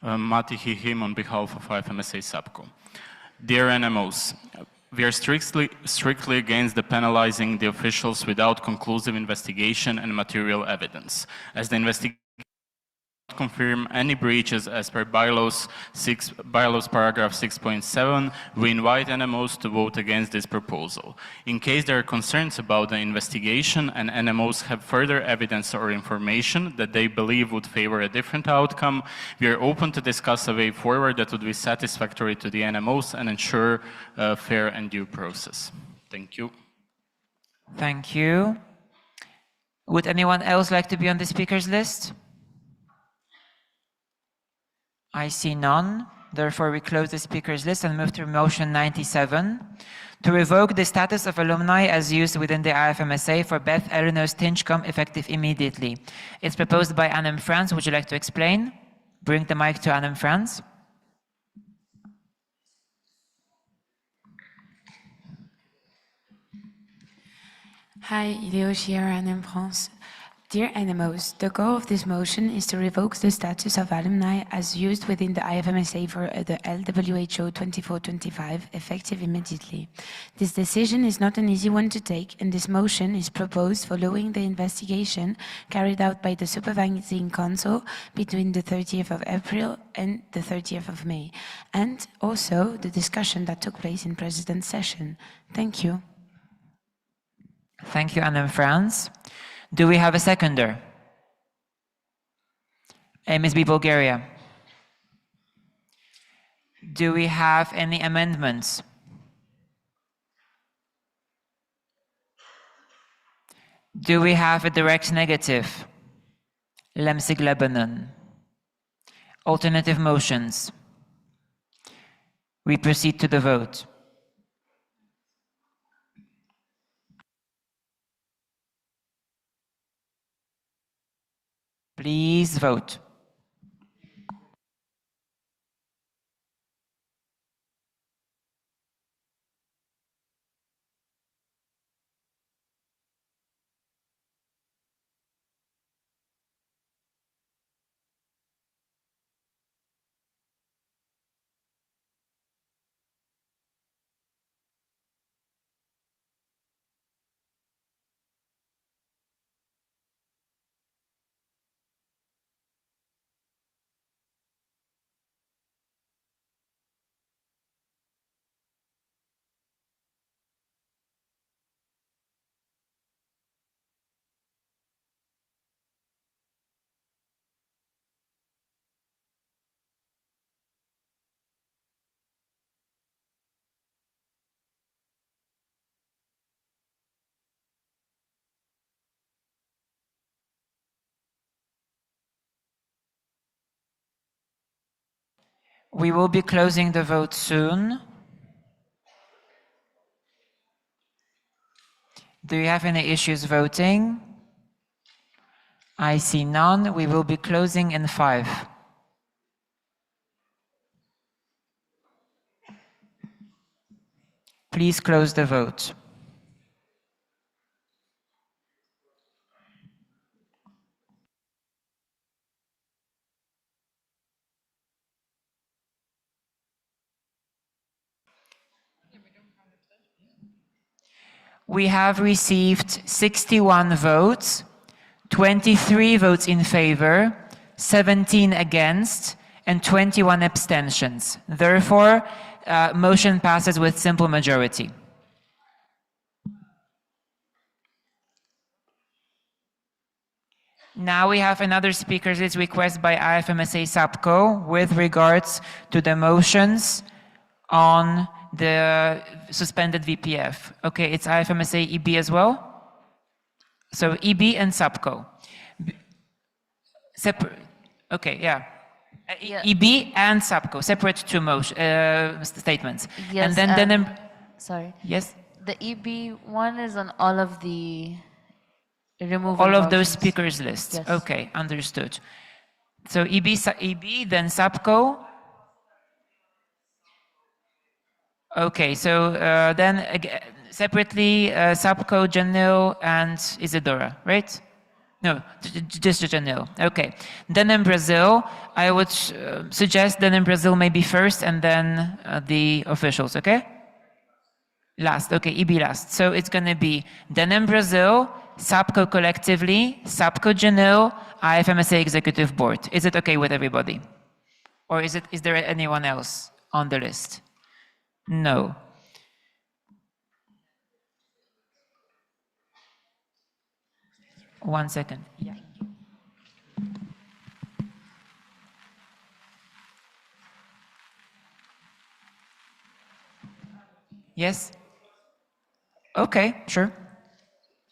Mati Hihim on behalf of IFMSA SUBCO. Dear NMOs, we are strictly against the penalizing the officials without conclusive investigation and material evidence, as the investigation confirm any breaches as per bylaws paragraph 6.7, we invite NMOs to vote against this proposal. In case there are concerns about the investigation and NMOs have further evidence or information that they believe would favor a different outcome, we are open to discuss a way forward that would be satisfactory to the NMOs and ensure a fair and due process. Thank you. Thank you. Would anyone else like to be on the speakers list? I see none. Therefore, we close the speakers list and move to motion 97 to revoke the status of alumni as used within the IFMSA for Beth Eleanor Stinchcombe effective immediately. It's proposed by Annem France. Would you like to explain? Bring the mic to Annem France. Hi, Ileos here, Annem France. Dear NMOs, the goal of this motion is to revoke the status of alumni as used within the IFMSA for the LWHO 2425 effective immediately. This decision is not an easy one to take, and this motion is proposed following the investigation carried out by the Supervising Council between the 30th of April and the 30th of May, and also the discussion that took place in President's session. Thank you. Thank you, Annem France. Do we have a seconder? MSB Bulgaria. Do we have any amendments? Do we have a direct negative? Lemsig Lebanon. Alternative motions. We proceed to the vote. Please vote. We will be closing the vote soon. Do you have any issues voting? I see none. We will be closing in 5. Please close the vote. We have received 61 votes, 23 votes in favor, 17 against, and 21 abstentions. Therefore, motion passes with simple majority. Now we have another speaker's list request by IFMSA SAPCO with regards to the motions on the suspended VPF. Okay, it's IFMSA EB as well. So EB and SAPCO. Separate. Okay, yeah. EB and SAPCO, separate two statements. Yes, and then sorry. Yes. The EB one is on all of the removal all of those motions. speakers lists. Yes. Okay, understood. So EB, then SAPCO. Okay, so then separately SAPCO, Janil, and Isadora, right? No, just Janil. Okay. Then in Brazil, I would suggest then in Brazil maybe first and then the officials, okay? Last, okay, EB last. So it's going to be then in Brazil, SAPCO collectively, SAPCO Janil, IFMSA Executive Board. Is it okay with everybody? Or is there anyone else on the list? No. One second. Yeah. Yes? Okay, sure.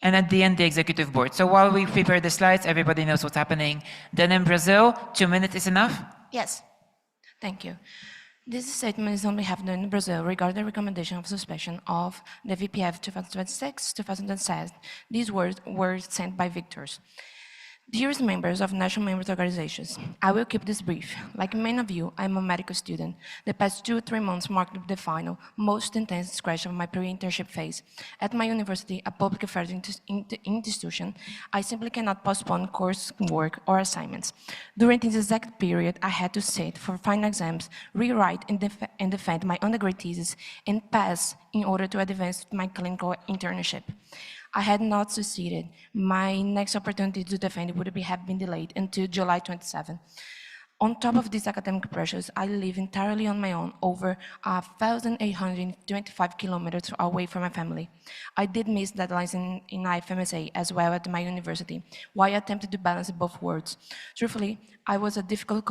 And at the end, the executive board. So while we prepare the slides, everybody knows what's happening. Then in Brazil, 2 minutes is enough? Yes. Thank you. This statement is on behalf of Brazil regarding the recommendation of suspension of the VPF 2026-2007. These words were sent by victors. Dearest members of national members organizations, I will keep this brief. Like many of you, I'm a medical student. The past 2 or 3 months marked the final, most intense stretch of my pre-internship phase. At my university, a public affairs institution, I simply cannot postpone coursework or assignments. During this exact period, I had to sit for final exams, rewrite and defend my undergrad thesis, and pass in order to advance my clinical internship. I had not succeeded. My next opportunity to defend would have been delayed until July 27. On top of these academic pressures, I live entirely on my own, over 1,825 kilometers away from my family. I did miss deadlines in IFMSA as well at my university, while I attempted to balance both worlds. Truthfully, it was a difficult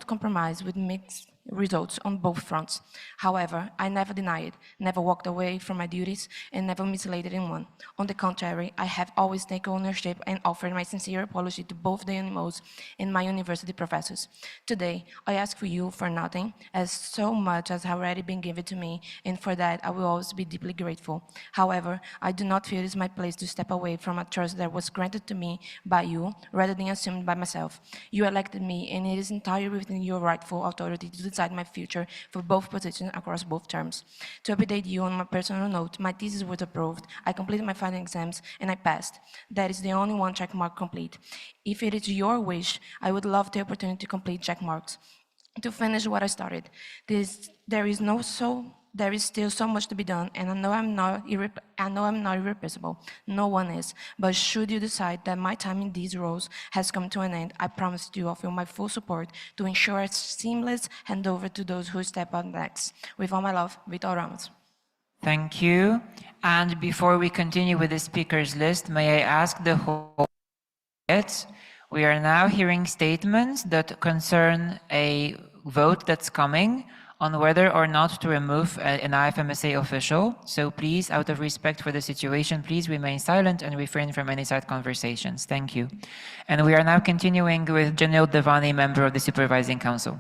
compromise with mixed results on both fronts. However, I never denied, never walked away from my duties, and never misled anyone. On the contrary, I have always taken ownership and offered my sincere apology to both the animals and my university professors. Today, I ask for you for nothing, as so much has already been given to me, and for that I will always be deeply grateful. However, I do not feel it is my place to step away from a trust that was granted to me by you, rather than assumed by myself. You elected me, and it is entirely within your rightful authority to decide my future for both positions across both terms. To update you on my personal note, my thesis was approved, I completed my final exams, and I passed. That is the only one check mark complete. If it is your wish, I would love the opportunity to complete check marks. To finish what I started, there is still so much to be done, and I know I'm not irreplaceable. No one is. But should you decide that my time in these roles has come to an end, I promise to offer my full support to ensure a seamless handover to those who step up next. With all my love, Vitor Ramos. Thank you. And before we continue with the speakers list, may I ask the whole we are now hearing statements that concern a vote that's coming on whether or not to remove an IFMSA official. So please, out of respect for the situation, please remain silent and refrain from any side conversations. Thank you. And we are now continuing with Janil Devani, member of the Supervising Council.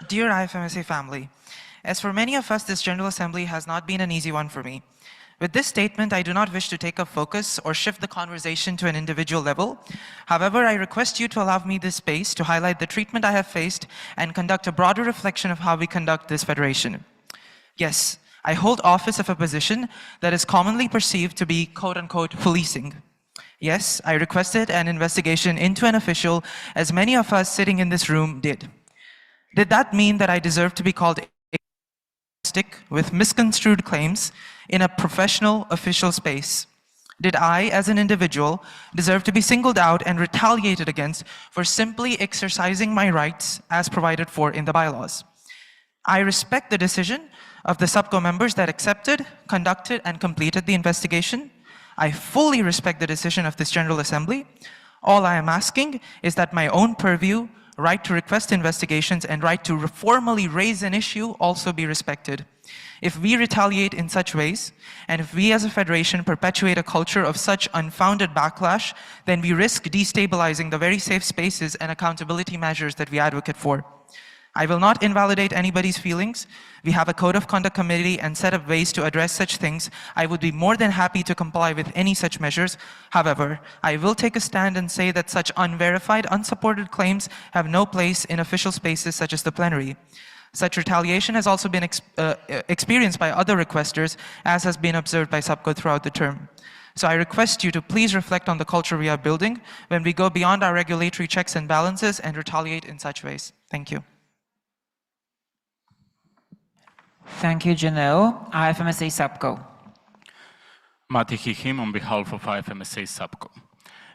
Dear IFMSA family, as for many of us, this General Assembly has not been an easy one for me. With this statement, I do not wish to take up focus or shift the conversation to an individual level. However, I request you to allow me this space to highlight the treatment I have faced and conduct a broader reflection of how we conduct this federation. Yes, I hold office of a position that is commonly perceived to be quote-unquote policing. Yes, I requested an investigation into an official, as many of us sitting in this room did. Did that mean that I deserve to be called with misconstrued claims in a professional official space? Did I, as an individual, deserve to be singled out and retaliated against for simply exercising my rights as provided for in the bylaws? I respect the decision of the SUBCO members that accepted, conducted, and completed the investigation. I fully respect the decision of this General Assembly. All I am asking is that my own purview, right to request investigations, and right to formally raise an issue also be respected. If we retaliate in such ways, and if we as a federation perpetuate a culture of such unfounded backlash, then we risk destabilizing the very safe spaces and accountability measures that we advocate for. I will not invalidate anybody's feelings. We have a code of conduct committee and set of ways to address such things. I would be more than happy to comply with any such measures. However, I will take a stand and say that such unverified, unsupported claims have no place in official spaces such as the plenary. Such retaliation has also been experienced by other requesters, as has been observed by SUBCO throughout the term. So I request you to please reflect on the culture we are building when we go beyond our regulatory checks and balances and retaliate in such ways. Thank you. Thank you, Janelle. IFMSA SUBCO. Mati Hihim on behalf of IFMSA SUBCO.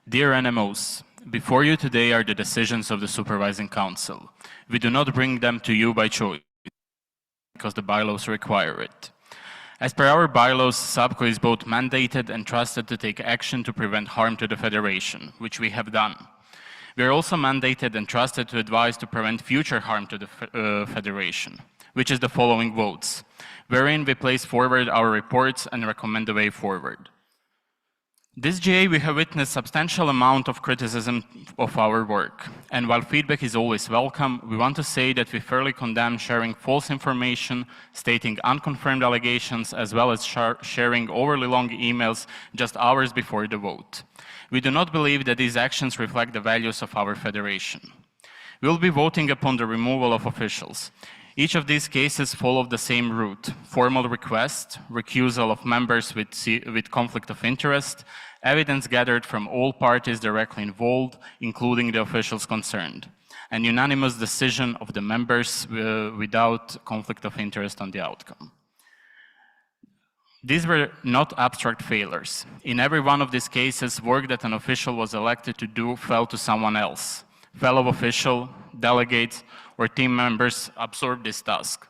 Dear NMOs, before you today are the decisions of the Supervising Council. We do not bring them to you by choice, because the bylaws require it. As per our bylaws, SUBCO is both mandated and trusted to take action to prevent harm to the Federation, which we have done. We are also mandated and trusted to advise to prevent future harm to the Federation, which is the following votes, wherein we place forward our reports and recommend the way forward. This GA, we have witnessed substantial amount of criticism of our work, and while feedback is always welcome, we want to say that we fairly condemn sharing false information, stating unconfirmed allegations, as well as sharing overly long emails just hours before the vote. We do not believe that these actions reflect the values of our federation. We will be voting upon the removal of officials. Each of these cases followed the same route: formal request, recusal of members with conflict of interest, evidence gathered from all parties directly involved, including the officials concerned, and unanimous decision of the members without conflict of interest on the outcome. These were not abstract failures. In every one of these cases, work that an official was elected to do fell to someone else. Fellow official, delegates, or team members absorbed this task,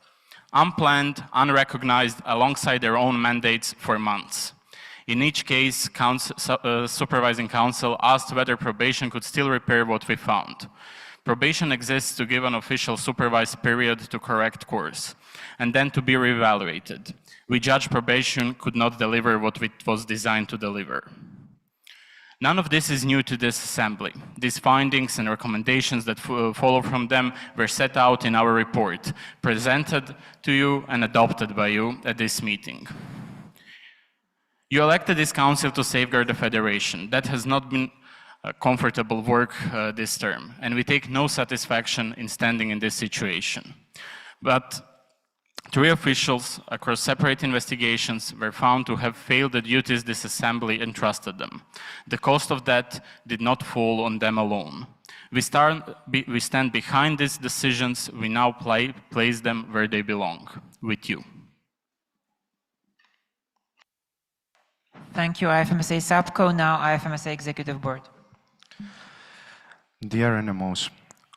unplanned, unrecognized, alongside their own mandates for months. In each case, Supervising Council asked whether probation could still repair what we found. Probation exists to give an official supervised period to correct course, and then to be reevaluated. We judge probation could not deliver what it was designed to deliver. None of this is new to this assembly. These findings and recommendations that follow from them were set out in our report, presented to you and adopted by you at this meeting. You elected this council to safeguard the Federation. That has not been comfortable work this term, and we take no satisfaction in standing in this situation. But 3 officials across separate investigations were found to have failed the duties this assembly entrusted them. The cost of that did not fall on them alone. We stand behind these decisions. We now place them where they belong, with you. Thank you, IFMSA SUBCO. Now IFMSA Executive Board. Dear NMOs,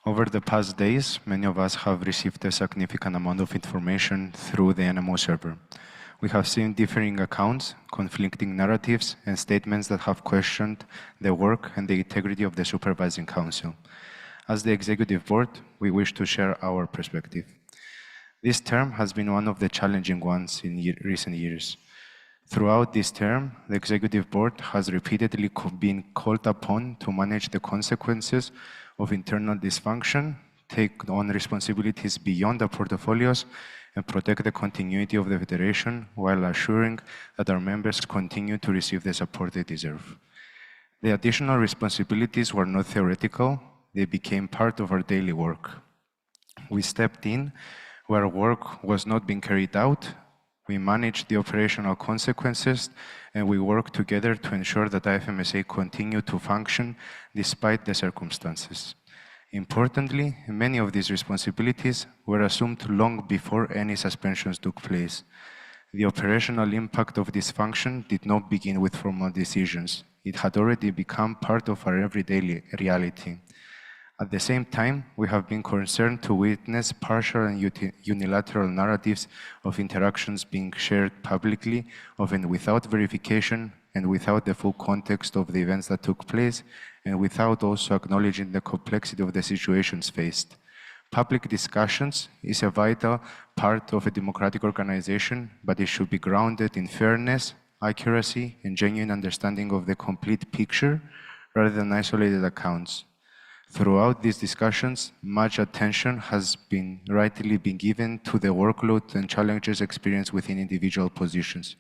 over the past days, many of us have received a significant amount of information through the NMO server. We have seen differing accounts, conflicting narratives, and statements that have questioned the work and the integrity of the Supervising Council. As the Executive Board, we wish to share our perspective. This term has been one of the challenging ones in recent years. Throughout this term, the Executive Board has repeatedly been called upon to manage the consequences of internal dysfunction, take on responsibilities beyond the portfolios, and protect the continuity of the Federation while assuring that our members continue to receive the support they deserve. The additional responsibilities were not theoretical, they became part of our daily work. We stepped in where work was not being carried out, we managed the operational consequences, and we worked together to ensure that IFMSA continued to function despite the circumstances. Importantly, many of these responsibilities were assumed long before any suspensions took place. The operational impact of this function did not begin with formal decisions. It had already become part of our everyday reality. At the same time, we have been concerned to witness partial and unilateral narratives of interactions being shared publicly, often without verification and without the full context of the events that took place, and without also acknowledging the complexity of the situations faced. Public discussions is a vital part of a democratic organization, but it should be grounded in fairness, accuracy, and genuine understanding of the complete picture, rather than isolated accounts. Throughout these discussions, much attention has rightly been given to the workload and challenges experienced within individual positions.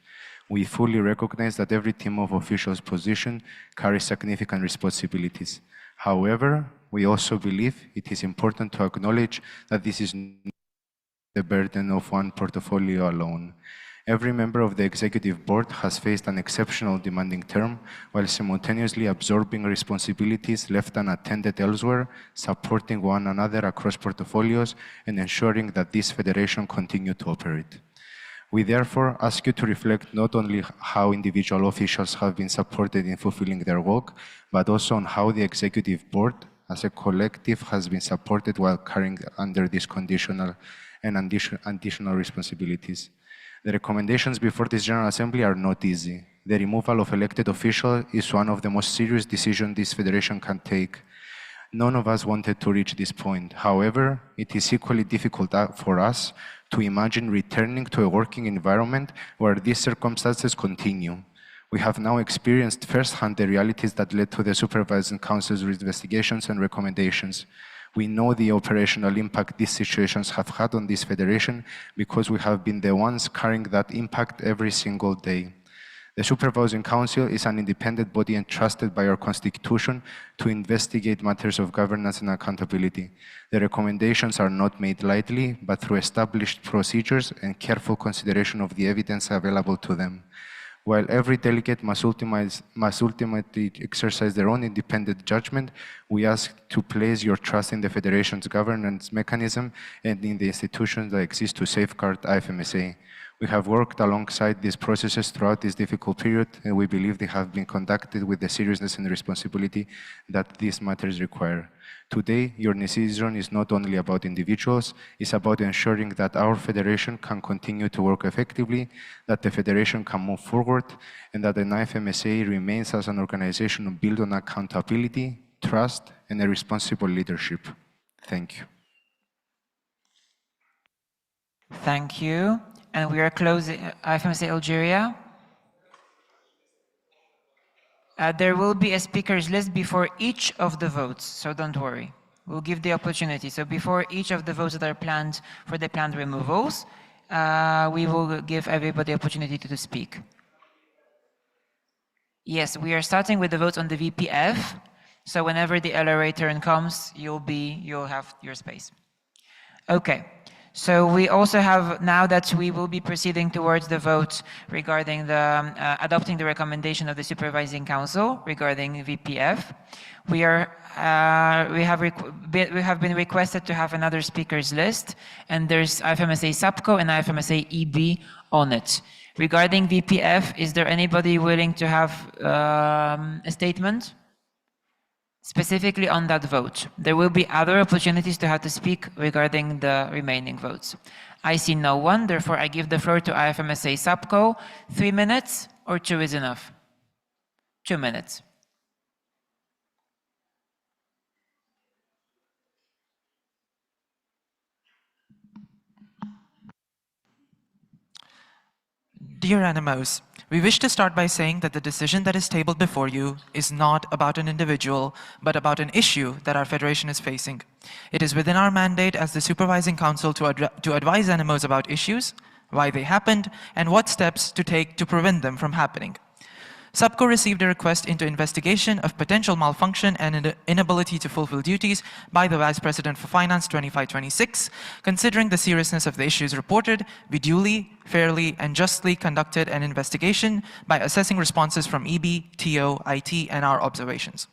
We fully recognize that every team of officials position carries significant responsibilities. However, we also believe it is important to acknowledge that this is not the burden of one portfolio alone. Every member of the Executive Board has faced an exceptional demanding term while simultaneously absorbing responsibilities left unattended elsewhere, supporting one another across portfolios, and ensuring that this federation continue to operate. We therefore ask you to reflect not only how individual officials have been supported in fulfilling their work, but also on how the Executive Board as a collective has been supported while carrying under these conditional and additional responsibilities. The recommendations before this General Assembly are not easy. The removal of elected officials is one of the most serious decisions this federation can take. None of us wanted to reach this point. However, it is equally difficult for us to imagine returning to a working environment where these circumstances continue. We have now experienced firsthand the realities that led to the Supervising Council's investigations and recommendations. We know the operational impact these situations have had on this federation because we have been the ones carrying that impact every single day. The Supervising Council is an independent body entrusted by our Constitution to investigate matters of governance and accountability. The recommendations are not made lightly, but through established procedures and careful consideration of the evidence available to them. While every delegate must ultimately exercise their own independent judgment, we ask to place your trust in the Federation's governance mechanism and in the institutions that exist to safeguard IFMSA. We have worked alongside these processes throughout this difficult period, and we believe they have been conducted with the seriousness and responsibility that these matters require. Today, your decision is not only about individuals, it's about ensuring that our federation can continue to work effectively, that the federation can move forward, and that the IFMSA remains as an organization built on accountability, trust, and a responsible leadership. Thank you. Thank you. And we are closing IFMSA Algeria. There will be a speakers list before each of the votes, so don't worry. We'll give the opportunity. So before each of the votes that are planned for the planned removals, we will give everybody opportunity to speak. Yes, we are starting with the votes on the VPF. So whenever the LRA turn comes, you'll have your space. Okay. So we also have, now that we will be proceeding towards the vote regarding the adopting the recommendation of the Supervising Council regarding VPF, we have been requested to have another speakers list, and there's IFMSA SAPCO and IFMSA EB on it. Regarding VPF, is there anybody willing to have a statement? Specifically on that vote. There will be other opportunities to have to speak regarding the remaining votes. I see no one, therefore I give the floor to IFMSA SAPCO. 3 minutes or 2 is enough? 2 minutes. Dear NMOs, we wish to start by saying that the decision that is tabled before you is not about an individual, but about an issue that our Federation is facing. It is within our mandate as the Supervising Council to advise NMOs about issues, why they happened, and what steps to take to prevent them from happening. SUBCO received a request into investigation of potential malfunction and inability to fulfill duties by the Vice President for Finance 2526. Considering the seriousness of the issues reported, we duly, fairly, and justly conducted an investigation by assessing responses from EB, TO, IT, and our observations.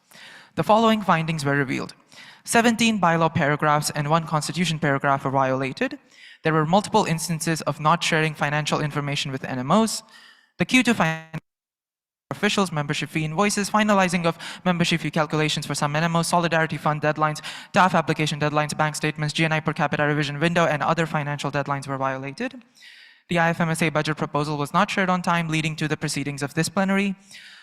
The following findings were revealed. 17 bylaw paragraphs and 1 constitution paragraph were violated. There were multiple instances of not sharing financial information with NMOs. The Q2 financial officials, membership fee invoices, finalizing of membership fee calculations for some NMOs, solidarity fund deadlines, TAF application deadlines, bank statements, GNI per capita revision window, and other financial deadlines were violated. The IFMSA budget proposal was not shared on time, leading to the proceedings of this plenary.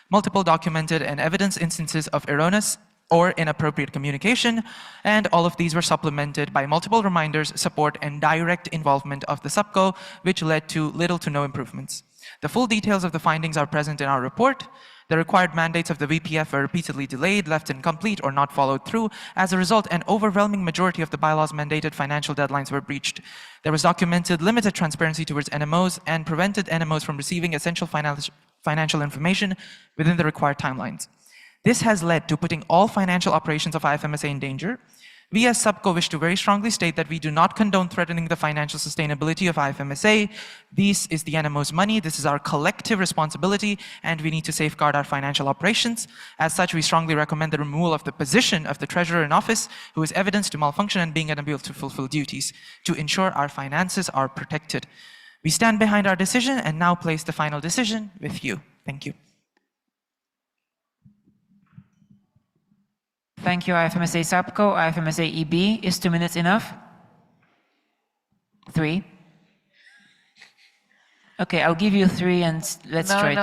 Multiple documented and evidence instances of erroneous or inappropriate communication, and all of these were supplemented by multiple reminders, support, and direct involvement of the SUBCO, which led to little to no improvements. The full details of the findings are present in our report. The required mandates of the VPF were repeatedly delayed, left incomplete, or not followed through. As a result, an overwhelming majority of the bylaws mandated financial deadlines were breached. There was documented limited transparency towards NMOs and prevented NMOs from receiving essential financial information within the required timelines. This has led to putting all financial operations of IFMSA in danger. We as SUBCO wish to very strongly state that we do not condone threatening the financial sustainability of IFMSA. This is the NMO's money, this is our collective responsibility, and we need to safeguard our financial operations. As such, we strongly recommend the removal of the position of the Treasurer in office, who is evidence to malfunction and being unable to fulfill duties, to ensure our finances are protected. We stand behind our decision and now place the final decision with you. Thank you. Thank you, IFMSA SUBCO. IFMSA EB, is 2 minutes enough? 3? Okay, I'll give you 3 and let's try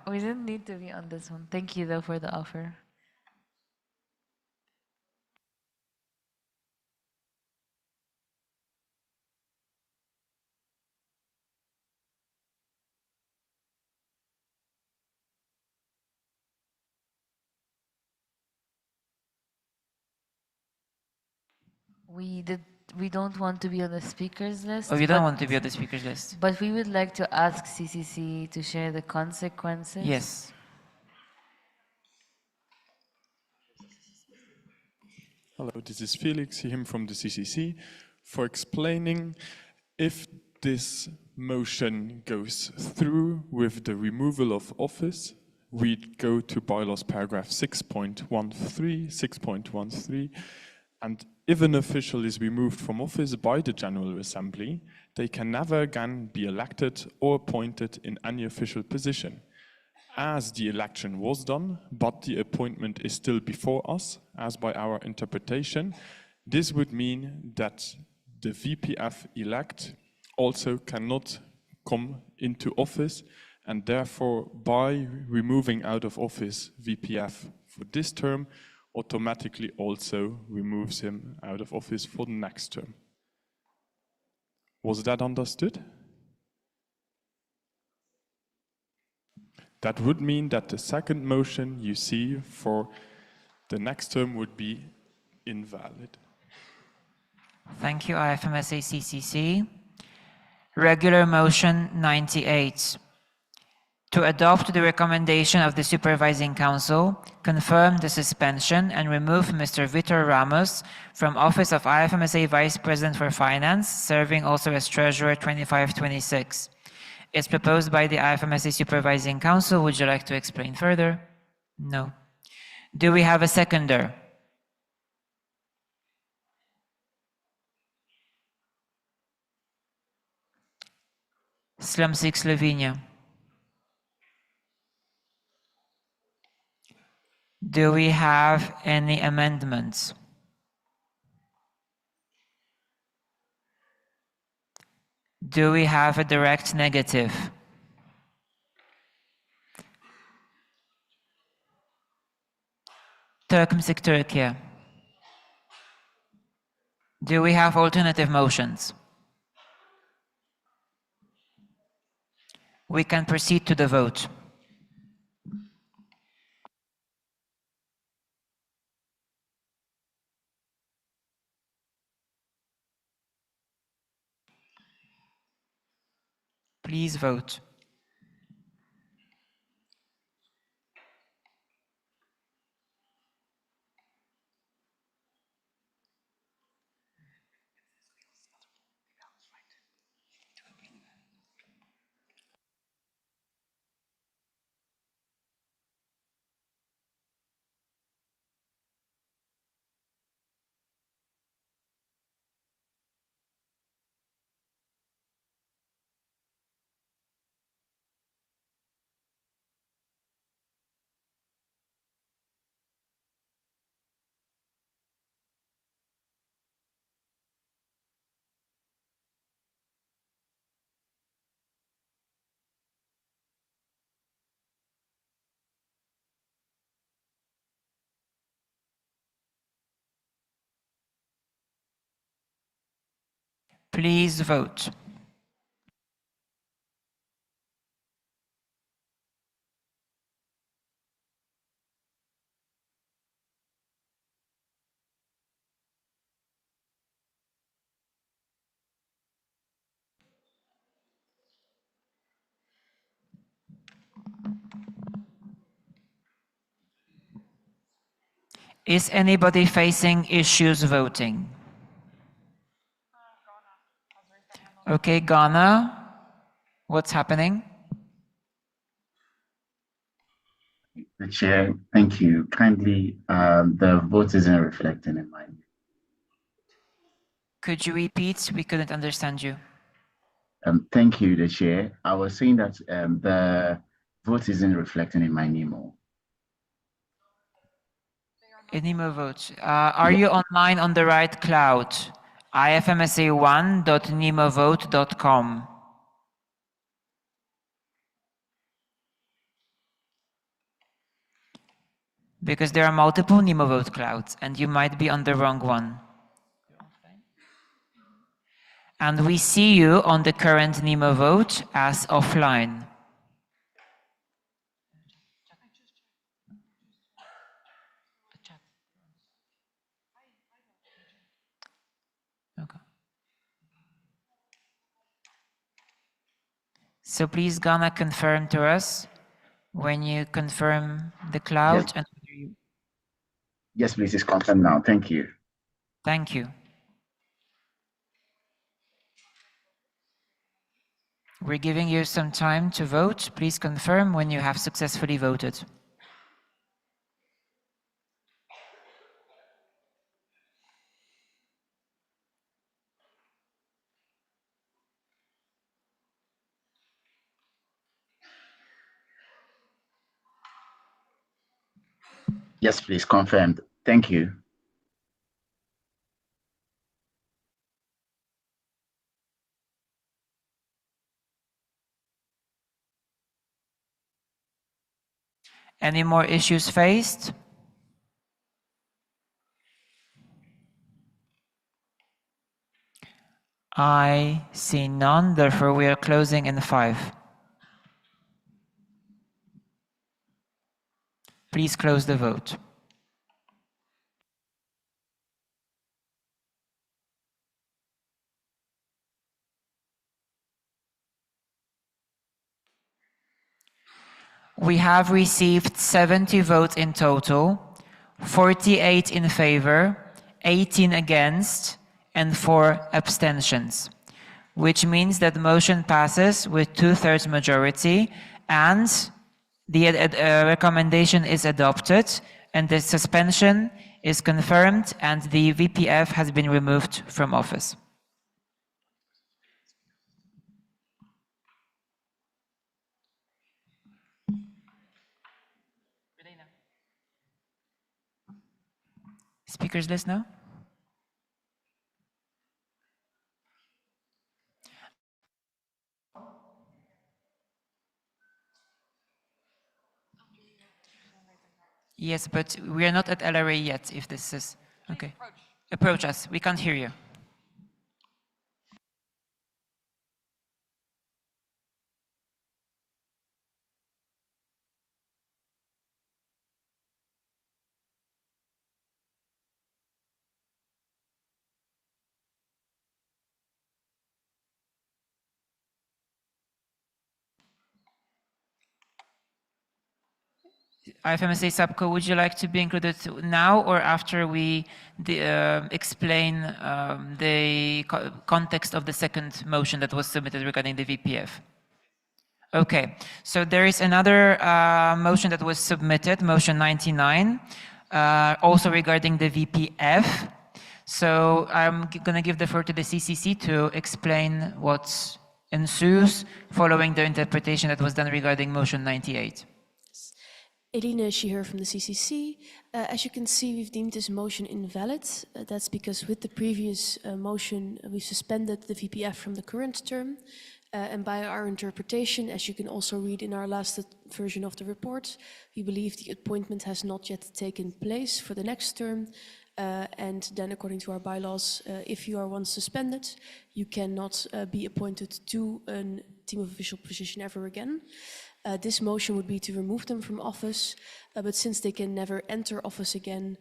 2. We didn't need to be on this one. Thank you though for the offer. We don't want to be on the speakers list. Oh, you don't want to be on the speakers list? But we would like to ask CCC to share the consequences. Yes. Hello, this is Felix, him from the CCC, for explaining if this motion goes through with the removal of office, we'd go to bylaws paragraph 6.13, 6.13, and if an official is removed from office by the General Assembly, they can never again be elected or appointed in any official position. As the election was done, but the appointment is still before us, as by our interpretation, this would mean that the VPF-elect also cannot come into office, and therefore, by removing out of office VPF for this term, automatically also removes him out of office for the next term. Was that understood? That would mean that the second motion you see for the next term would be invalid. Thank you, IFMSA CCC. Regular motion 98. To adopt the recommendation of the Supervising Council, confirm the suspension and remove Mr. Vitor Ramos from office of IFMSA Vice President for Finance, serving also as Treasurer 2526. It's proposed by the IFMSA Supervising Council. Would you like to explain further? No. Do we have a seconder? Slumsik Slovenia. Do we have any amendments? Do we have a direct negative? Turkmensik Turkey. Do we have alternative motions? We can proceed to the vote. Please vote. Please vote. Is anybody facing issues voting? Okay, Ghana, what's happening? The chair, thank you. Kindly, the vote isn't reflecting in mine. Could you repeat? We couldn't understand you. Thank you, the chair. I was saying that the vote isn't reflecting in my NEMO. NEMO vote. Are you online on the right cloud? ifmsa1.nemovote.com. Because there are multiple NEMO vote clouds and you might be on the wrong one. And we see you on the current NEMO vote as offline. Okay. So please, Ghana, confirm to us when you confirm the cloud. Yes, And whether you... yes, please, it's confirmed now. Thank you. Thank you. We're giving you some time to vote. Please confirm when you have successfully voted. Yes, please, confirmed. Thank you. Any more issues faced? I see none, therefore we are closing in 5. Please close the vote. We have received 70 votes in total, 48 in favor, 18 against, and 4 abstentions, which means that the motion passes with 2/3 majority and the recommendation is adopted and the suspension is confirmed and the VPF has been removed from office. Speakers list now? Yes, but we are not at LRA yet, if this is... Okay. Approach us. We can't hear you. IFMSA subco, would you like to be included now or after we explain the context of the second motion that was submitted regarding the VPF? Okay, so there is another motion that was submitted, motion 99, also regarding the VPF. So I'm going to give the floor to the CCC to explain what ensues following the interpretation that was done regarding motion 98. Eline Shihur from the CCC. As you can see, we've deemed this motion invalid. That's because with the previous motion, we suspended the VPF from the current term. And by our interpretation, as you can also read in our last version of the report, we believe the appointment has not yet taken place for the next term. And then according to our bylaws, if you are once suspended, you cannot be appointed to a team of official position ever again. This motion would be to remove them from office, but since they can never enter office again,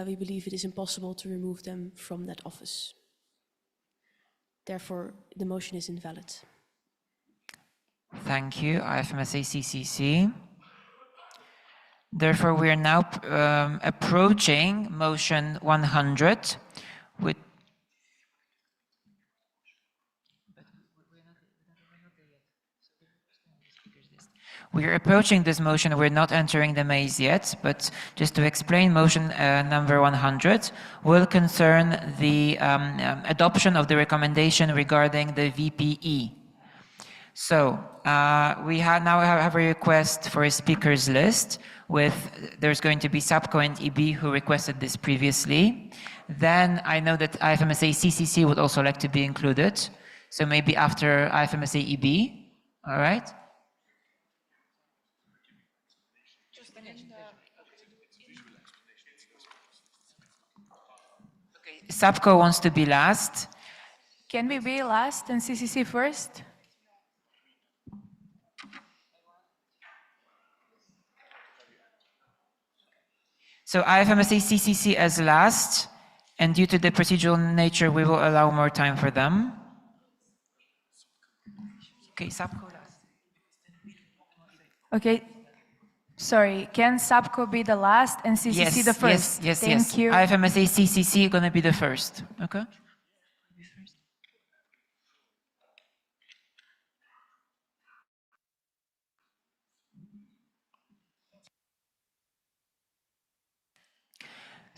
we believe it is impossible to remove them from that office. Therefore, the motion is invalid. Thank you, IFMSA CCC. Therefore, we are now approaching motion 100 with we are approaching this motion. We're not entering the maze yet, but just to explain, motion number 100 will concern the adoption of the recommendation regarding the VPE. So we now have a request for a speakers list with, there's going to be SAPCO and EB who requested this previously. Then I know that IFMSA CCC would also like to be included. So maybe after IFMSA EB, all right? Okay, SAPCO wants to be last. Can we be last and CCC first? So IFMSA CCC as last, and due to the procedural nature, we will allow more time for them. Okay, SAPCO last. Okay, sorry, can SAPCO be the last and CCC the first? Yes. Thank you. IFMSA CCC going to be the first, okay?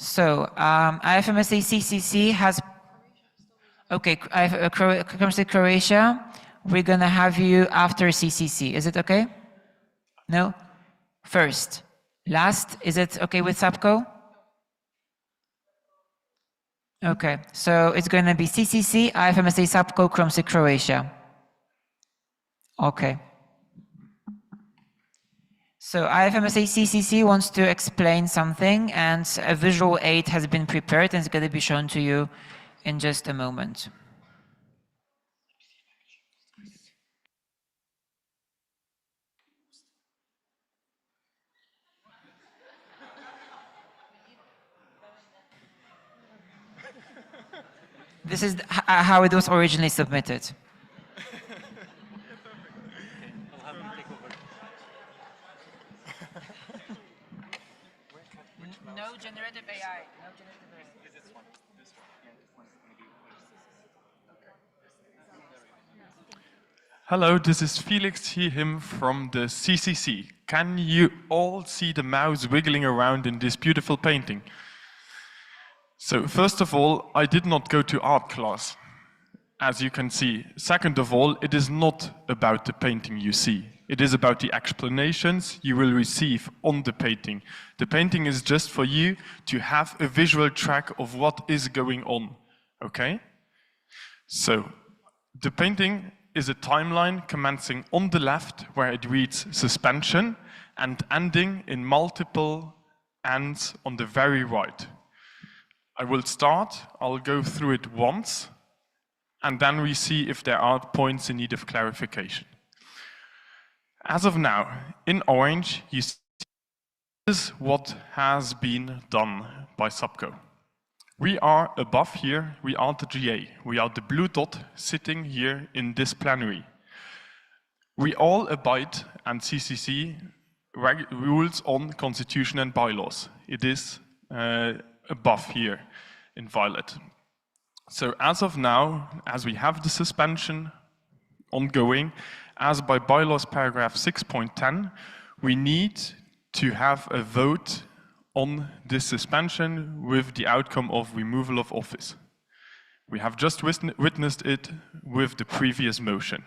So IFMSA CCC has, okay, Croatia, we're gonna have you after CCC. Is it okay? No? First. Last, is it okay with SAPCO? Okay, so it's gonna be CCC, IFMSA SAPCO, Crossley, Croatia. Okay. So IFMSA CCC wants to explain something, and a visual aid has been prepared and it's going to be shown to you in just a moment. This is how it was originally submitted. No generative AI. No generative AI. This one. Hello, this is Felix, he, him from the CCC. Can you all see the mouse wiggling around in this beautiful painting? So first of all, I did not go to art class, as you can see. Second of all, it is not about the painting you see. It is about the explanations you will receive on the painting. The painting is just for you to have a visual track of what is going on, okay? So, the painting is a timeline commencing on the left where it reads suspension and ending in multiple ends on the very right. I will start, I'll go through it once, and then we see if there are points in need of clarification. As of now, in orange, you see this is what has been done by SAPCO. We are above here, we are the GA. We are the blue dot sitting here in this plenary. We all abide, and CCC rules on constitution and bylaws. It is above here in violet. So as of now, as we have the suspension ongoing, as by bylaws paragraph 6.10, we need to have a vote on this suspension with the outcome of removal of office. We have just witnessed it with the previous motion.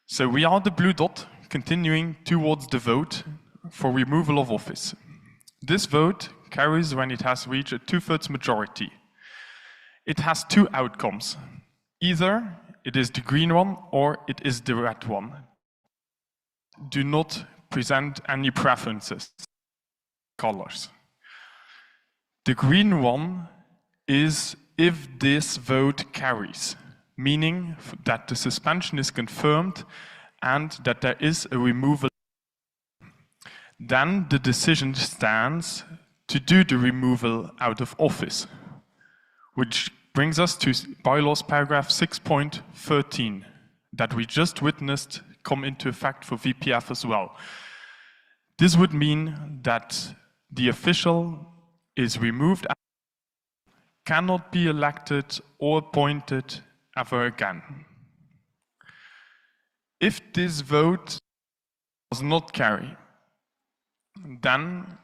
So we are the blue dot continuing towards the vote for removal of office. This vote carries when it has reached a 2/3 majority. It has two outcomes. Either it is the green one or it is the red one. Do not present any preferences, colors. The green one is if this vote carries, meaning that the suspension is confirmed and that there is a removal. Then the decision stands to do the removal out of office, which brings us to bylaws paragraph 6.13 that we just witnessed come into effect for VPF as well. This would mean that the official is removed, cannot be elected or appointed ever again. If this vote does not carry, then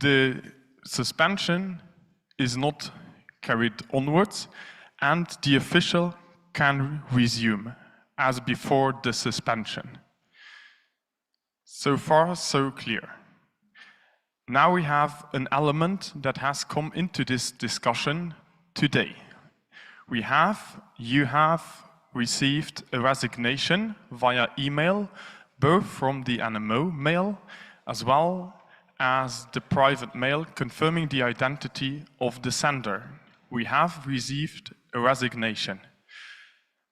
the suspension is not carried onwards and the official can resume as before the suspension. So far, so clear. Now we have an element that has come into this discussion today. You have received a resignation via email, both from the NMO mail as well as the private mail confirming the identity of the sender. We have received a resignation.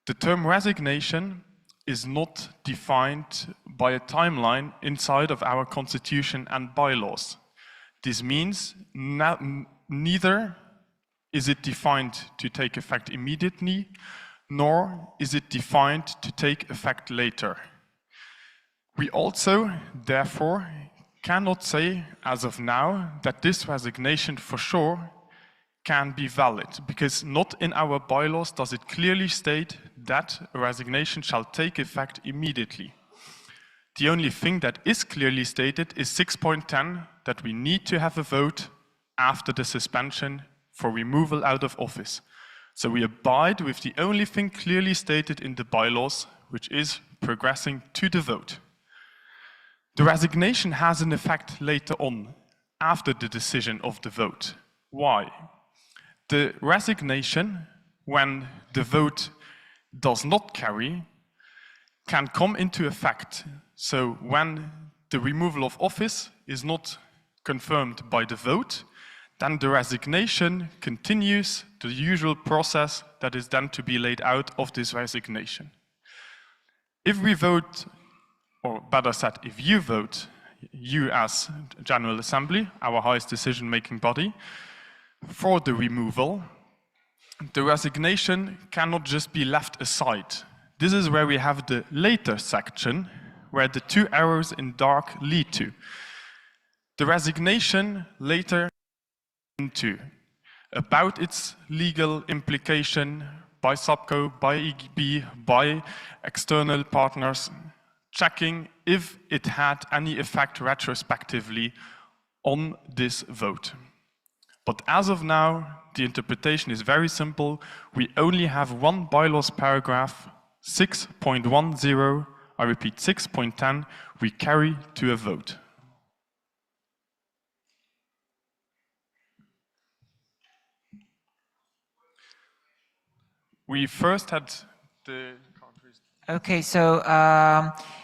The term resignation is not defined by a timeline inside of our constitution and bylaws. This means neither is it defined to take effect immediately, nor is it defined to take effect later. We also, therefore, cannot say as of now that this resignation for sure can be valid, because not in our bylaws does it clearly state that a resignation shall take effect immediately. The only thing that is clearly stated is 6.10, that we need to have a vote after the suspension for removal out of office. So we abide with the only thing clearly stated in the bylaws, which is progressing to the vote. The resignation has an effect later on, after the decision of the vote. Why? The resignation, when the vote does not carry, can come into effect. So when the removal of office is not confirmed by the vote, then the resignation continues the usual process that is then to be laid out of this resignation. If we vote, or better said, if you vote, you as General Assembly, our highest decision-making body, for the removal, the resignation cannot just be left aside. This is where we have the later section, where the two arrows in dark lead to. The resignation later into about its legal implication by SUBCO, by EGB, by external partners, checking if it had any effect retrospectively on this vote. But as of now, the interpretation is very simple. We only have one bylaws paragraph, 6.10, I repeat 6.10, we carry to a vote. We first had the countries. Okay, so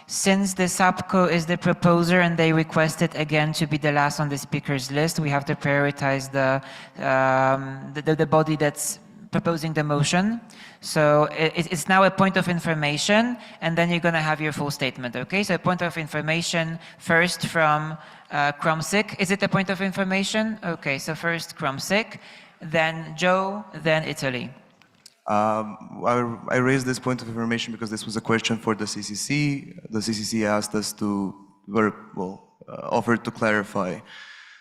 since the SUBCO is the proposer and they requested again to be the last on the speakers list, we have to prioritize the body that's proposing the motion. So it's now a point of information, and then you're going to have your full statement, okay? So a point of information first from Cromsic. Is it a point of information? Okay, so first Cromsic, then Joe, then Italy. I raised this point of information because this was a question for the CCC. The CCC asked us to offered to clarify.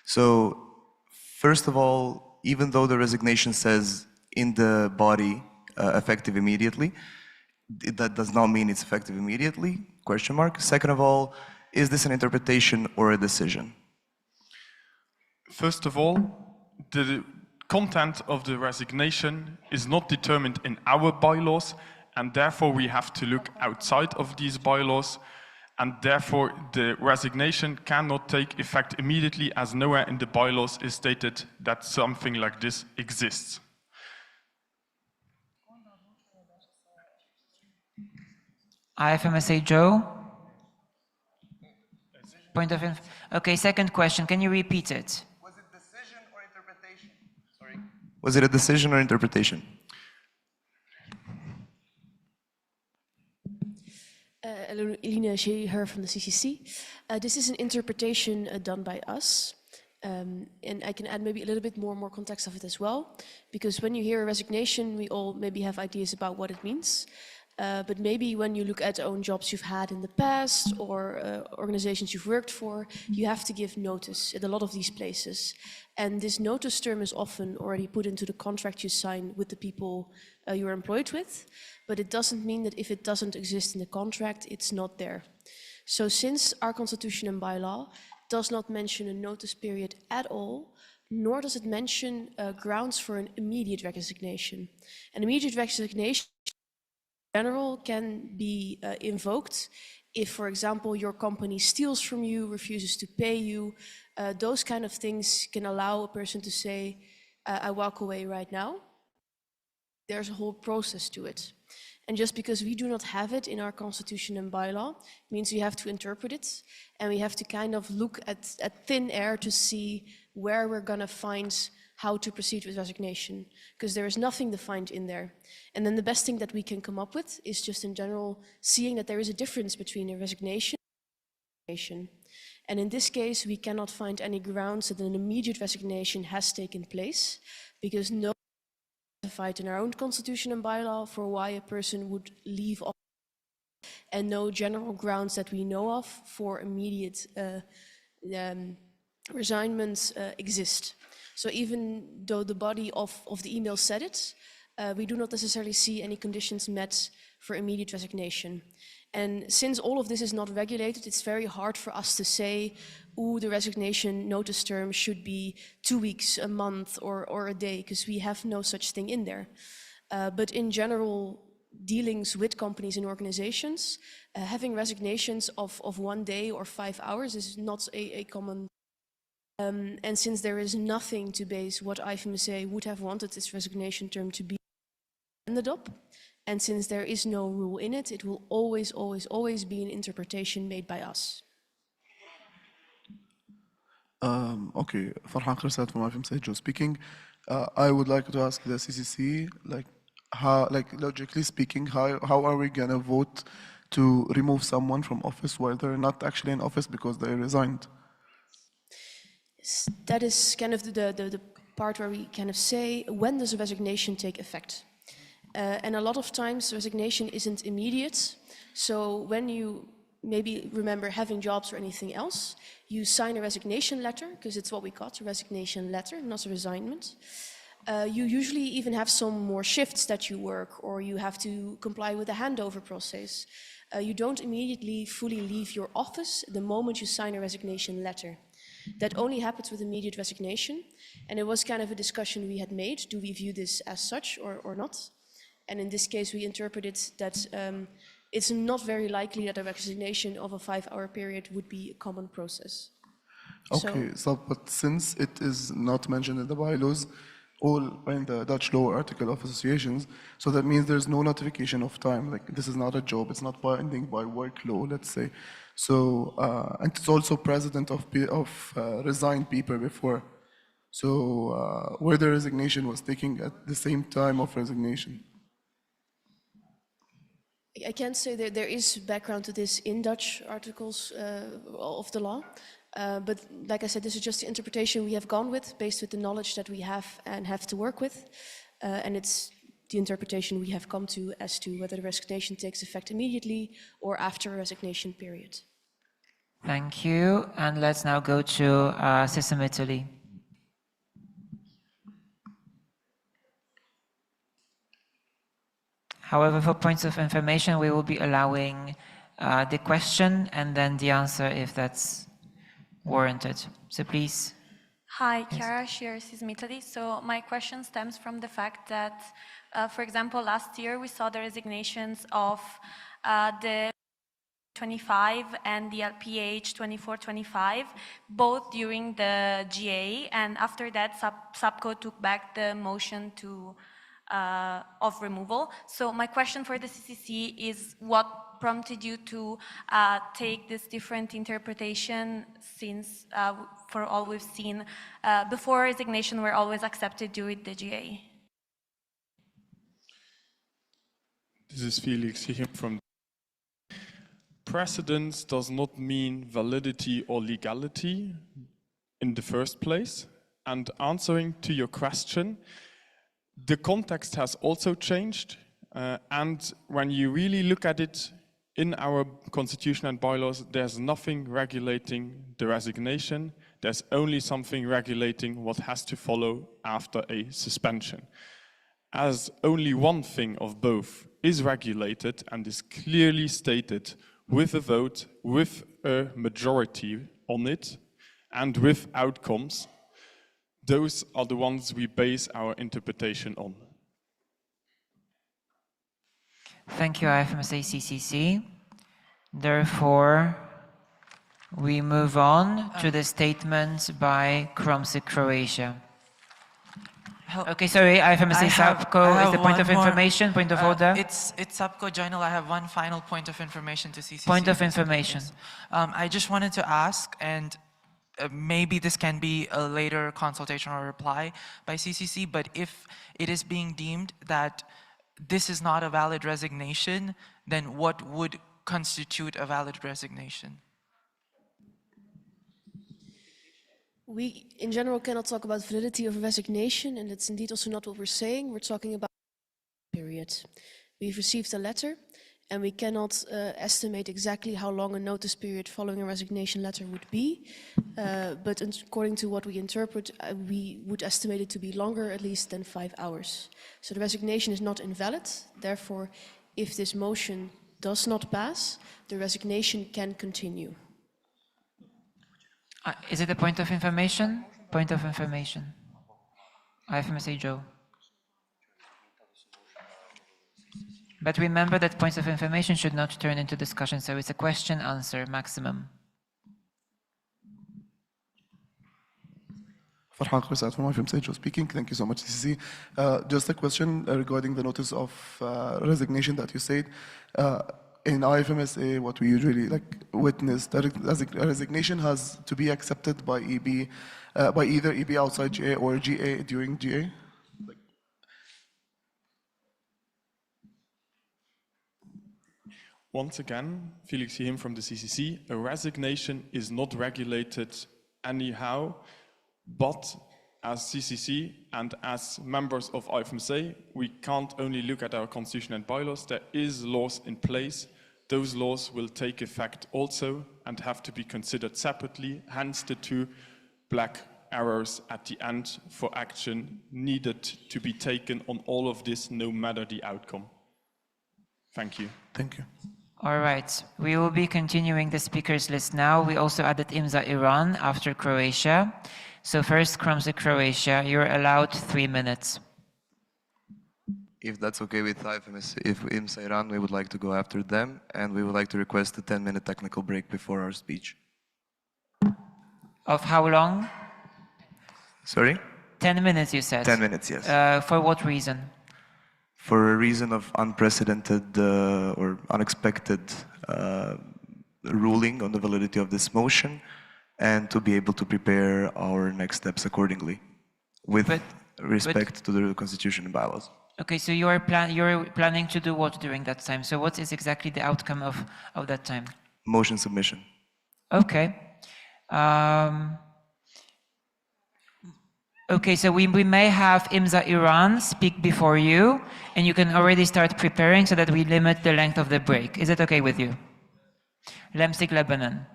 So, first of all, even though the resignation says in the body effective immediately, that does not mean it's effective immediately, question mark. Second of all, is this an interpretation or a decision? First of all, the content of the resignation is not determined in our bylaws, and therefore we have to look outside of these bylaws, and therefore the resignation cannot take effect immediately, as nowhere in the bylaws is stated that something like this exists. IFMSA Joe? Point of okay, second question, can you repeat it? Was it a decision or interpretation? Eline here from the CCC. This is an interpretation done by us. And I can add maybe a little bit more context of it as well. Because when you hear a resignation, we all maybe have ideas about what it means. But maybe when you look at own jobs you've had in the past or organizations you've worked for, you have to give notice at a lot of these places. And this notice term is often already put into the contract you sign with the people you're employed with. But it doesn't mean that if it doesn't exist in the contract, it's not there. So since our constitution and bylaw does not mention a notice period at all, nor does it mention grounds for an immediate resignation. An immediate resignation general can be invoked if, for example, your company steals from you, refuses to pay you. Those kind of things can allow a person to say, I walk away right now. There's a whole process to it. And just because we do not have it in our constitution and bylaw, means we have to interpret it, and we have to kind of look at thin air to see where we're gonna find how to proceed with resignation, because there is nothing defined in there. And then the best thing that we can come up with is just in general seeing that there is a difference between a resignation and resignation. And in this case, we cannot find any grounds that an immediate resignation has taken place, because no specified in our own constitution and bylaw for why a person would leave office, and no general grounds that we know of for immediate resignments exist. So even though the body of the email said it, we do not necessarily see any conditions met for immediate resignation. And since all of this is not regulated, it's very hard for us to say, ooh, the resignation notice term should be 2 weeks, a month, or a day, because we have no such thing in there. But in general, dealings with companies and organizations, having resignations of 1 day or 5 hours is not a common. And since there is nothing to base what IFMSA would have wanted this resignation term to be ended up, and since there is no rule in it, it will always, always, always be an interpretation made by us. Okay, Farhan Kharsat from IFMSA, Joe speaking. I would like to ask the CCC, logically speaking, how are we gonna vote to remove someone from office while they're not actually in office because they resigned? That is kind of the part where we kind of say, when does a resignation take effect? And a lot of times resignation isn't immediate. So when you maybe remember having jobs or anything else, you sign a resignation letter, because it's what we got, a resignation letter, not a resignment. You usually even have some more shifts that you work, or you have to comply with the handover process. You don't immediately fully leave your office the moment you sign a resignation letter. That only happens with immediate resignation. And it was kind of a discussion we had made. Do we view this as such or not? And in this case, we interpreted that it's not very likely that a resignation of a 5-hour period would be a common process. Okay, but since it is not mentioned in the bylaws, all in the Dutch law article of associations, so that means there's no notification of time. Like, this is not a job, it's not binding by work law, let's say. So, and it's also precedent of resigned people before. So, where the resignation was taking at the same time of resignation. I can't say that there is background to this in Dutch articles of the law. But like I said, this is just the interpretation we have gone with, based with the knowledge that we have and have to work with. And it's the interpretation we have come to as to whether the resignation takes effect immediately or after a resignation period. Thank you. And let's now go to System Italy. However, for points of information, we will be allowing the question and then the answer if that's warranted. So please. Hi, Chiara Shear, System Italy. So my question stems from the fact that, for example, last year we saw the resignations of the 25 and the LPH 2425, both during the GA, and after that SAPCO took back the motion to of removal. So my question for the CCC is what prompted you to take this different interpretation, since for all we've seen before resignation were always accepted during the GA? This is Felix here from. Precedence does not mean validity or legality in the first place. And answering to your question, the context has also changed. And when you really look at it in our constitution and bylaws, there's nothing regulating the resignation. There's only something regulating what has to follow after a suspension. As only one thing of both is regulated and is clearly stated with a vote, with a majority on it, and with outcomes, those are the ones we base our interpretation on. Thank you, IFMSA CCC. Therefore, we move on to the statement by Crossley, Croatia. Okay, sorry, IFMSA SAPCO is the point of information, point of order. It's SAPCO Journal. I have one final point of information to CCC. Point of information. I just wanted to ask, and maybe this can be a later consultation or reply by CCC, but if it is being deemed that this is not a valid resignation, then what would constitute a valid resignation? We, in general, cannot talk about validity of resignation, and it's indeed also not what we're saying. We're talking about period. We've received a letter, and we cannot estimate exactly how long a notice period following a resignation letter would be. But according to what we interpret, we would estimate it to be longer, at least, than 5 hours. So the resignation is not invalid. Therefore, if this motion does not pass, the resignation can continue. Is it a point of information? Point of information. IFMSA Joe. But remember that points of information should not turn into discussion, so it's a question, answer, maximum. Farhan Khoursat from IFMSA Joe speaking. Thank you so much, CCC. Just a question regarding the notice of resignation that you said. In IFMSA, what we usually witness, that a resignation has to be accepted by EB, by either EB outside GA or GA during GA. Once again, Felix Hiem from the CCC, a resignation is not regulated anyhow, but as CCC and as members of IFMSA, we can't only look at our constitution and bylaws, there is laws in place. Those laws will take effect also and have to be considered separately, hence the 2 black arrows at the end for action needed to be taken on all of this, no matter the outcome. Thank you. Thank you. All right, we will be continuing the speakers list now. We also added IMSA Iran after Croatia. So first, Crossley, Croatia, you're allowed 3 minutes. If that's okay with IFMSA, if IMSA Iran, we would like to go after them, and we would like to request a 10-minute technical break before our speech. Of how long? Sorry? 10 minutes, you said. 10 minutes, yes. For what reason? For a reason of unprecedented or unexpected ruling on the validity of this motion, and to be able to prepare our next steps accordingly, with respect to the Constitution and bylaws. Okay, so you're planning to do what during that time? So what is exactly the outcome of that time? Motion submission. Okay. Okay, so we may have IMSA Iran speak before you, and you can already start preparing so that we limit the length of the break. Is it okay with you? Lemsik, Lebanon.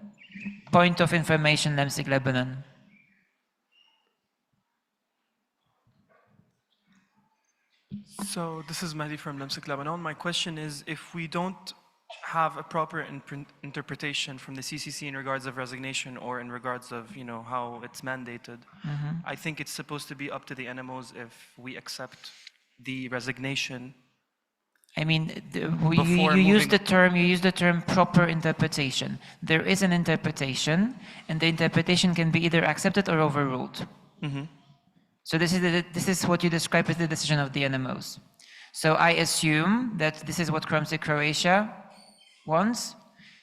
Point of information, Lemsik Lebanon. So this is Mahdi from Lemsik Lebanon. My question is, if we don't have a proper interpretation from the CCC in regards of resignation or in regards of how it's mandated, I think it's supposed to be up to the NMOs if we accept the resignation. I mean, you use the term proper interpretation. There is an interpretation, and the interpretation can be either accepted or overruled. So this is what you describe as the decision of the NMOs. So I assume that this is what Crossley Croatia wants.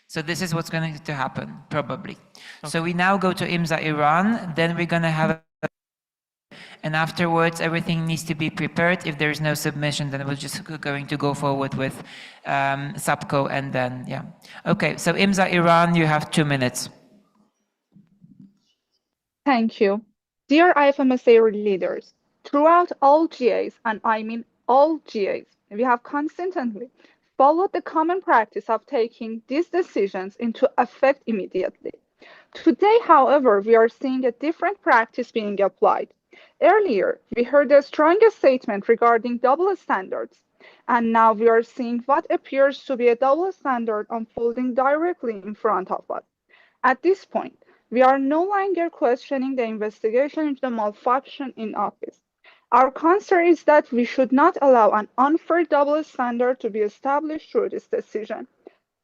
So this is what's going to happen, probably. Okay. So we now go to IFMSA Iran, then we're going to have, and afterwards everything needs to be prepared. If there is no submission, then we're just going to go forward with SAPCO and then, yeah. Okay, so IFMSA Iran, you have 2 minutes. Thank you. Dear IFMSA leaders, throughout all GAs, and I mean all GAs, we have consistently followed the common practice of taking these decisions into effect immediately. Today, however, we are seeing a different practice being applied. Earlier, we heard the strongest statement regarding double standards, and now we are seeing what appears to be a double standard unfolding directly in front of us. At this point, we are no longer questioning the investigation into the malfunction in office. Our concern is that we should not allow an unfair double standard to be established through this decision.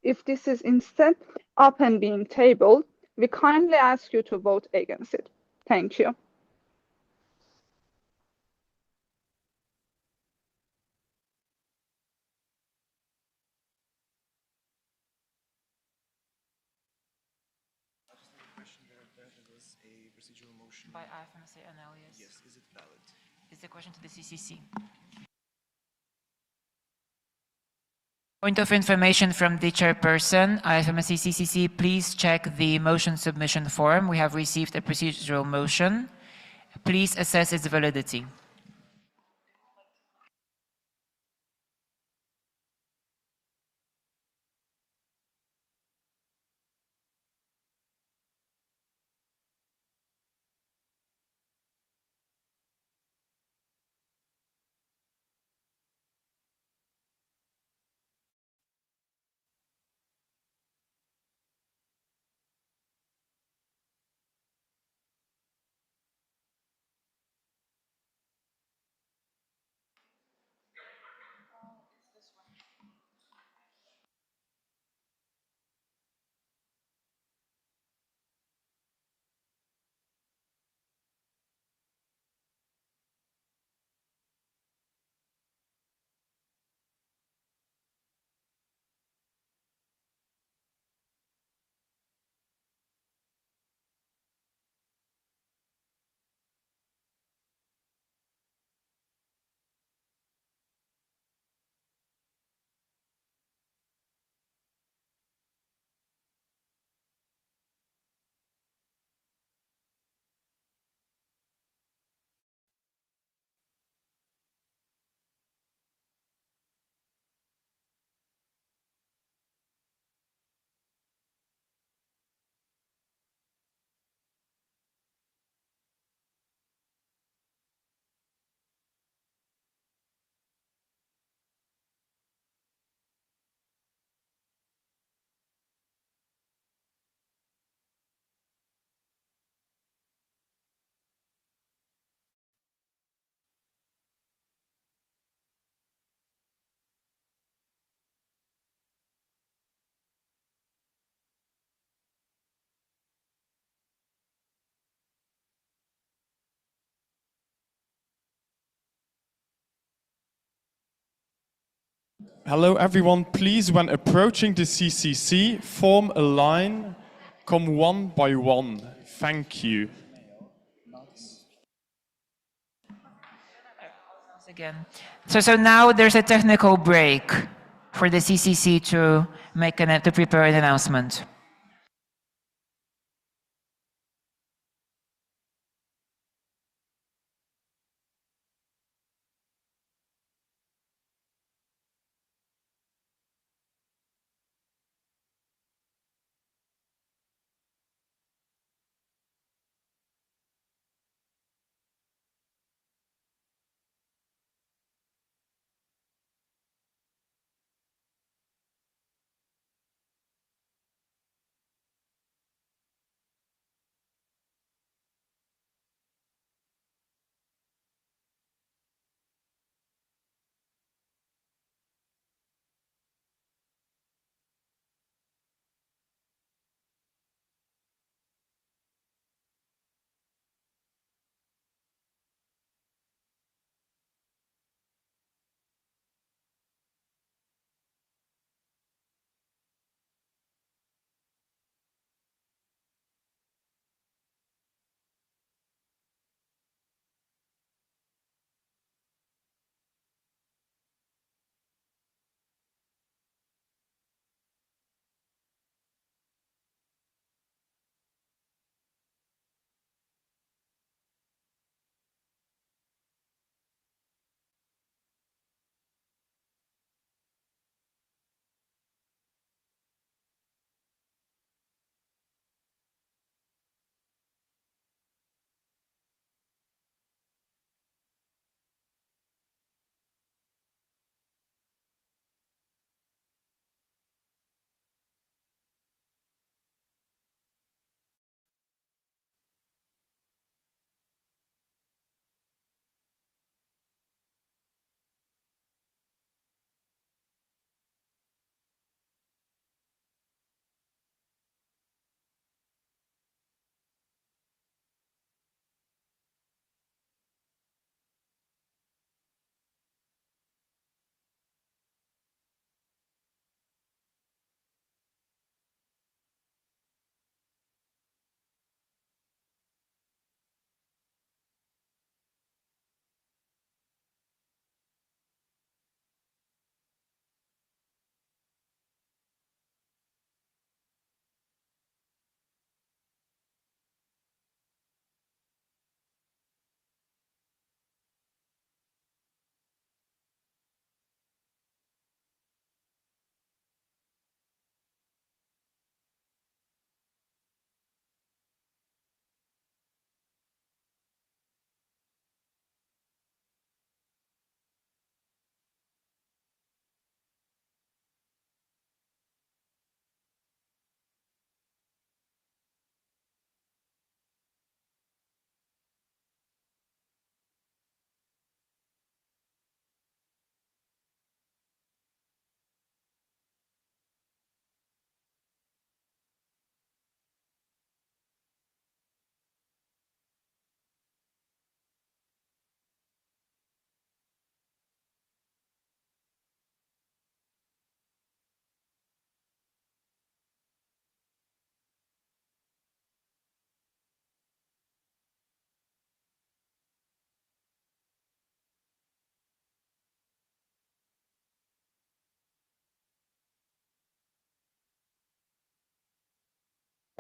If this is instead up and being tabled, we kindly ask you to vote against it. Thank you. By IFMSA NL, yes. Yes, is it valid? Is the question to the CCC. Point of information from the chairperson, IFMSA CCC, please check the motion submission form. We have received a procedural motion. Please assess its validity. Hello everyone, please when approaching the CCC, form a line, come one by one. Thank you. Again. So now there's a technical break for the CCC to prepare an announcement.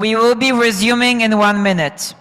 We will be resuming in 1 minute.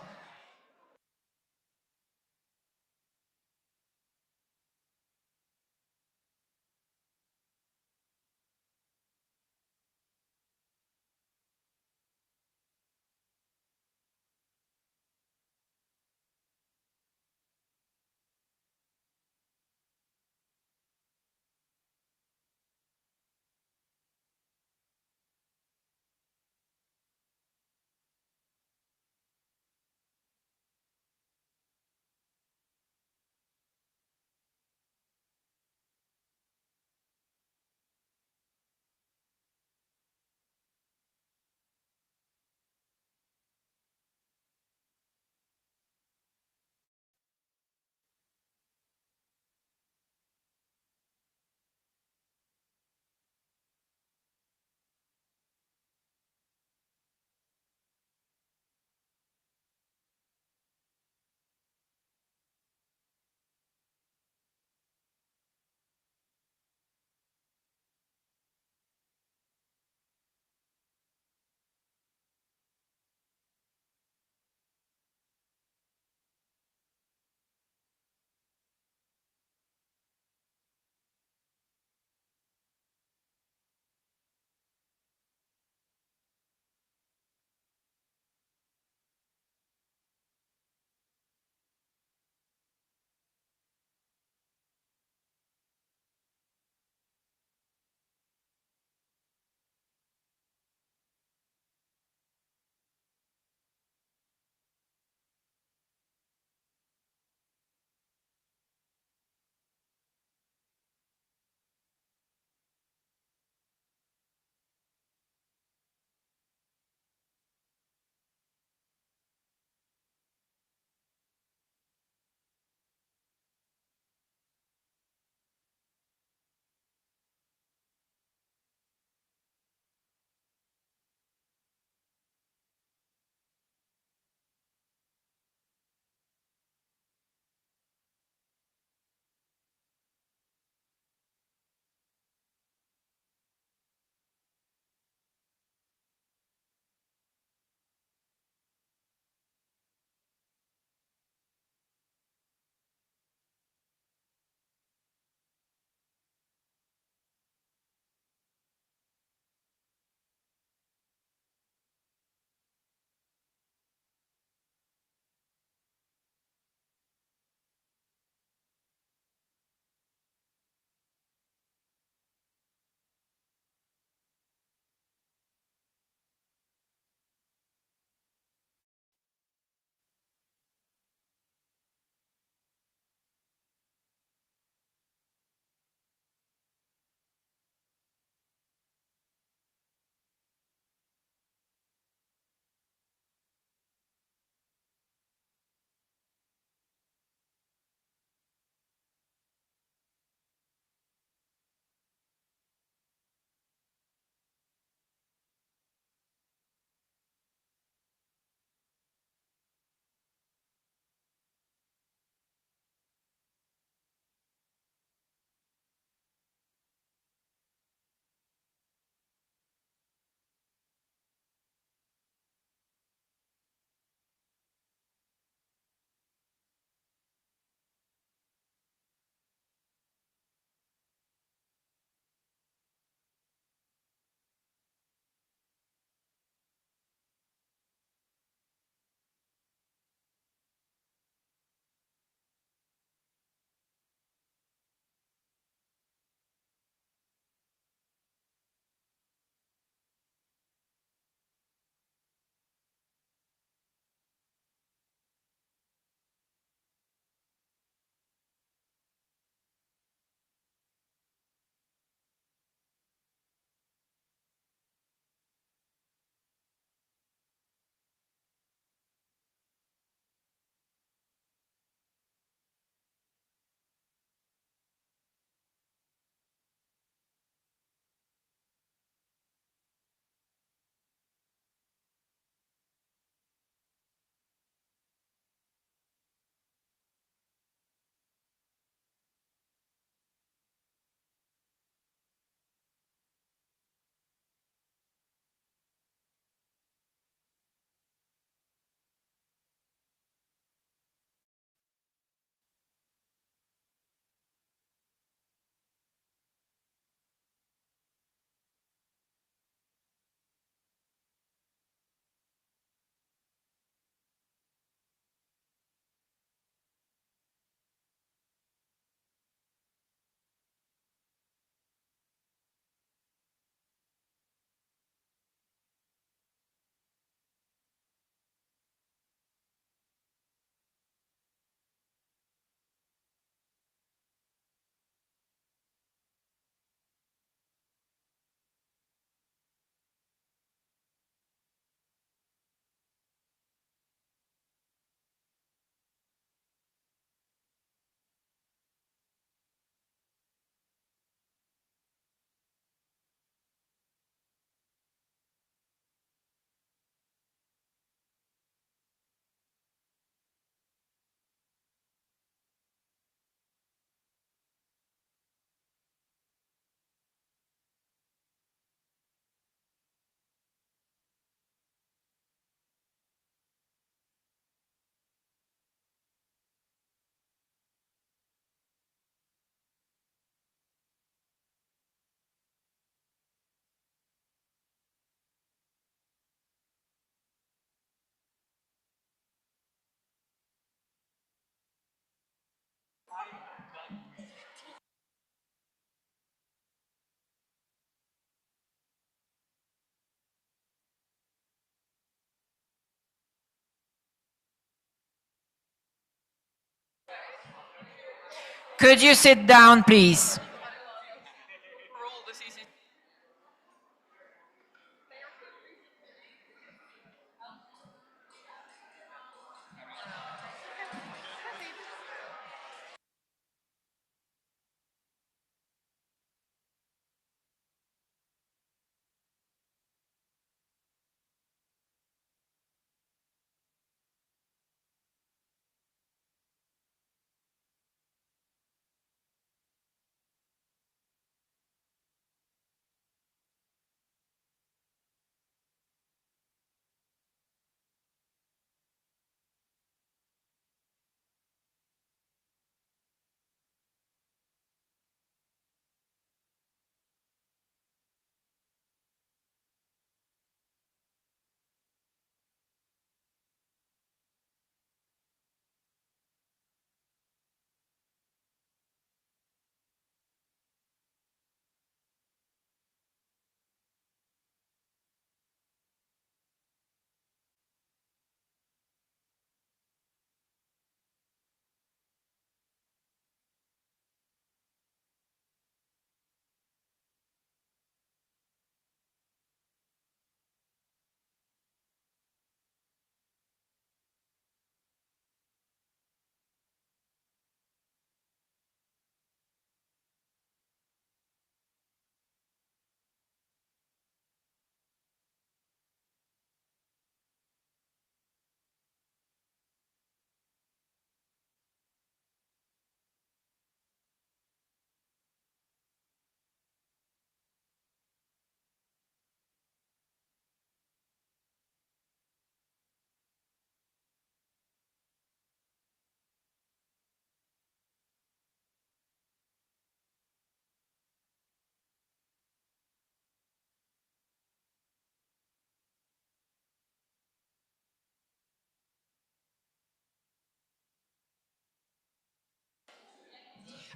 Could you sit down, please?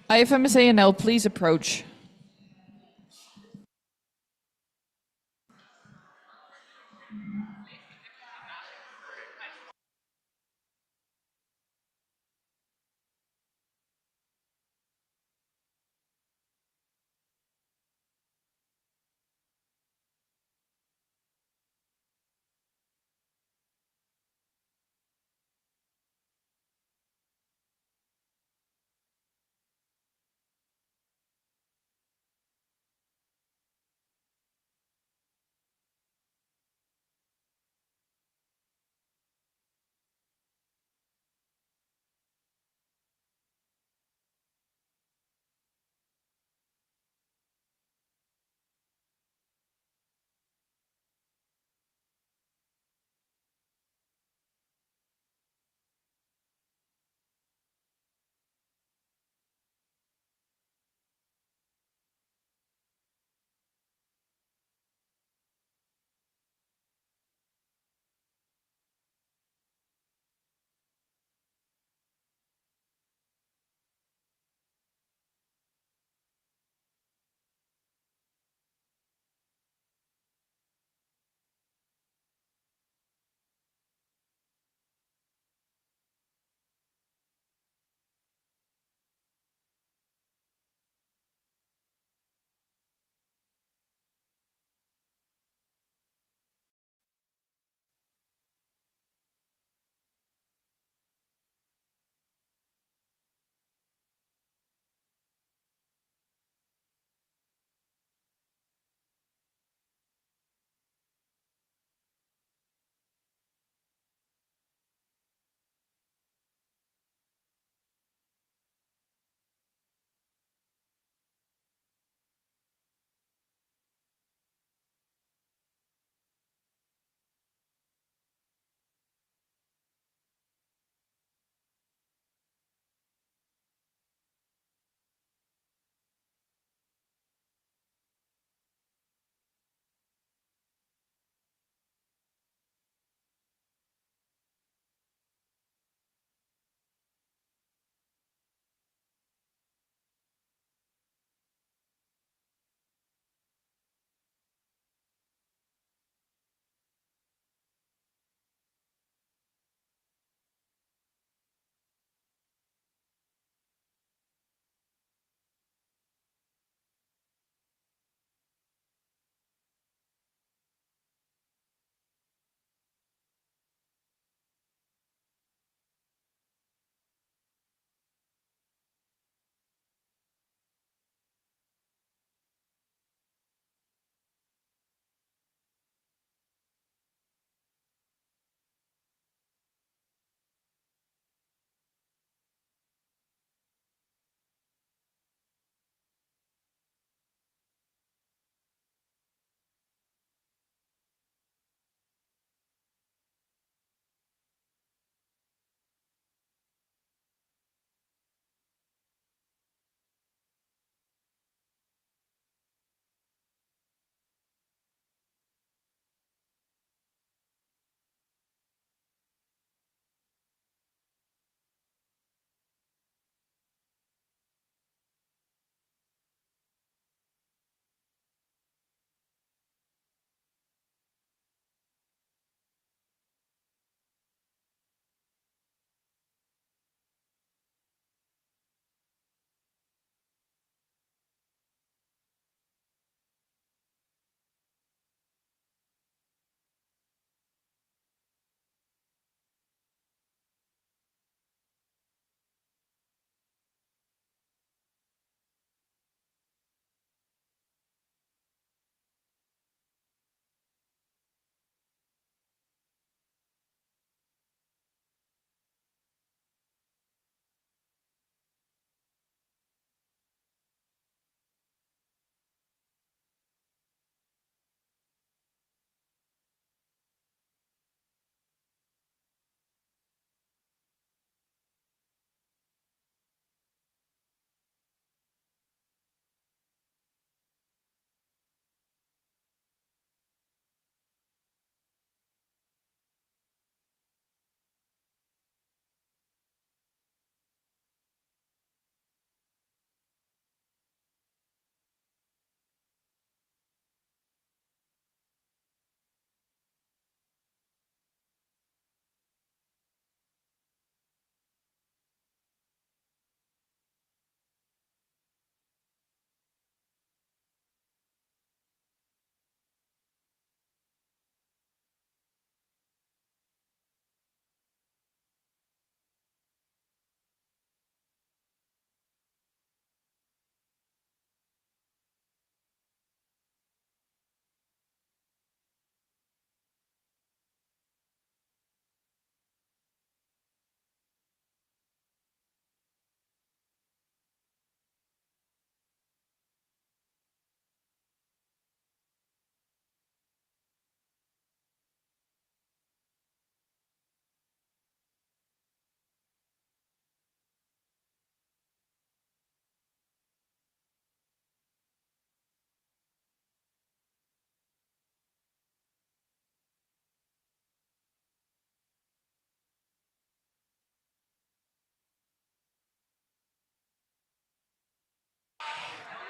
IFMSA NL, please approach.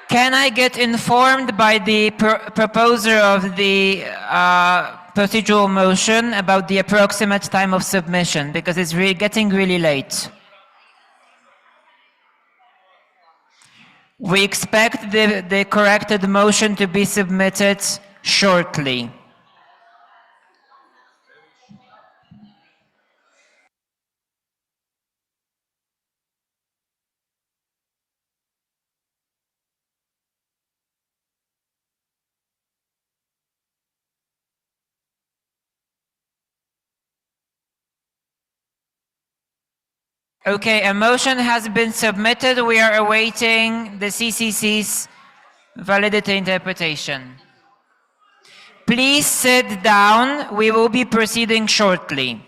Can I get informed by the proposer of the procedural motion about the approximate time of submission? Because it's getting really late. We expect the corrected motion to be submitted shortly. Okay, a motion has been submitted. We are awaiting the CCC's validity interpretation. Please sit down. We will be proceeding shortly.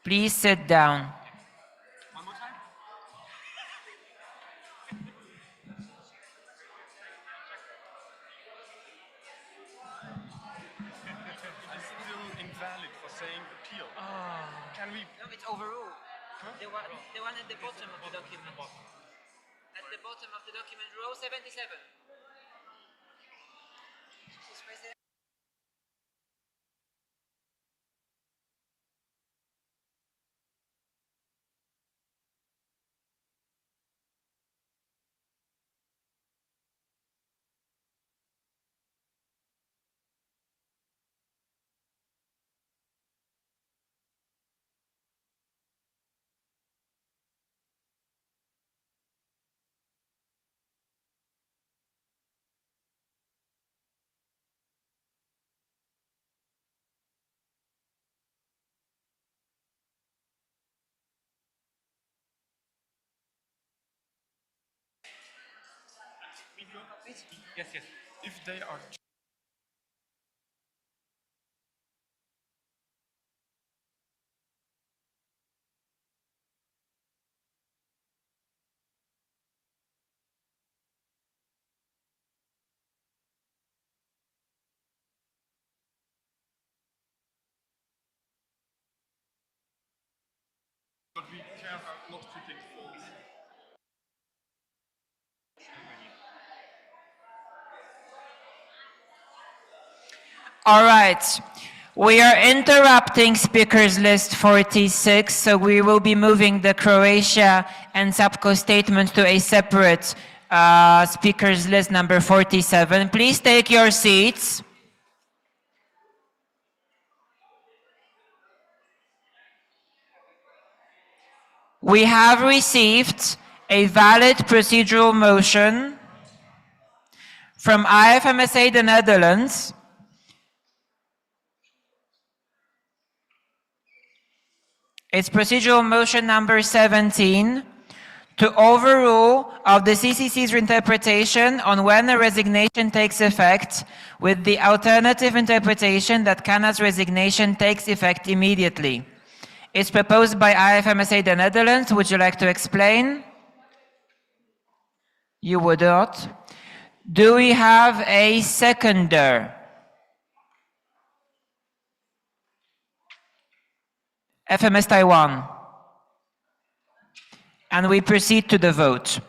Please sit down. Invalid for saying appeal. Can we? No, it's overruled. The one at the bottom of the document. At the bottom of the document, row 77. Yes, yes. If they are. But we care about not putting false. All right. We are interrupting speakers list 46, so we will be moving the Croatia and SAPCO statement to a separate speakers list number 47. Please take your seats. We have received a valid procedural motion from IFMSA the Netherlands It's procedural motion number 17 to overrule of the CCC's interpretation on when a resignation takes effect with the alternative interpretation that Canada's resignation takes effect immediately. It's proposed by IFMSA the Netherlands. Would you like to explain? You would not. Do we have a seconder? FMS Taiwan. And we proceed to the vote.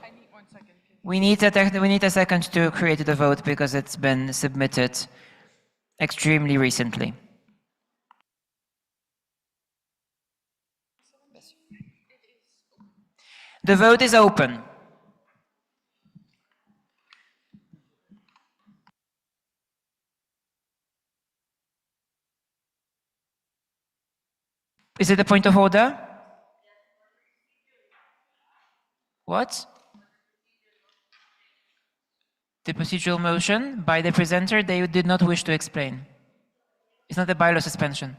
We need a second to create the vote because it's been submitted extremely recently. The vote is open. Is it a point of order? What? The procedural motion by the presenter, they did not wish to explain. It's not a bylaw suspension.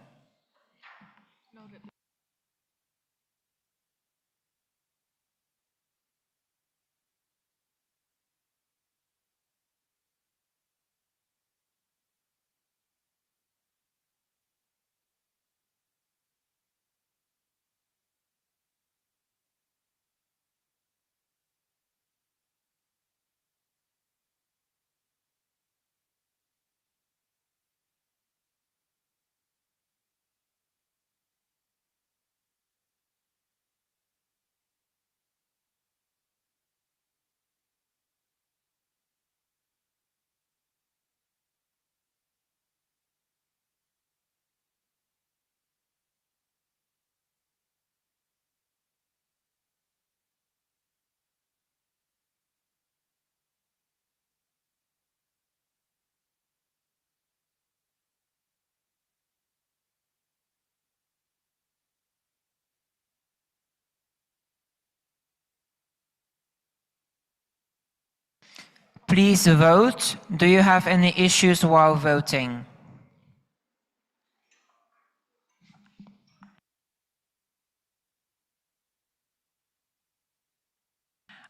Please vote. Do you have any issues while voting?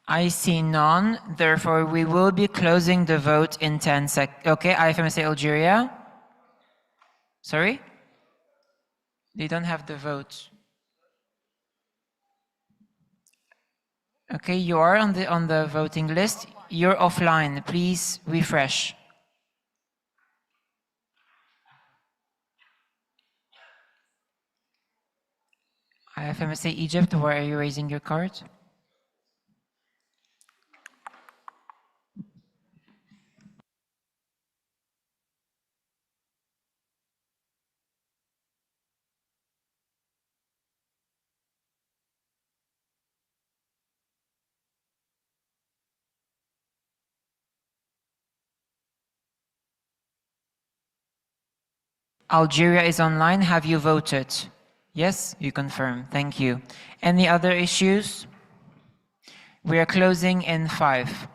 I see none, therefore we will be closing the vote in 10 seconds. Okay, IFMSA Algeria? Sorry? They don't have the vote. Okay, you are on the voting list. You're offline. Please refresh. IFMSA Egypt, why are you raising your card? Algeria is online. Have you voted? Yes, you confirm. Thank you. Any other issues? We are closing in 5.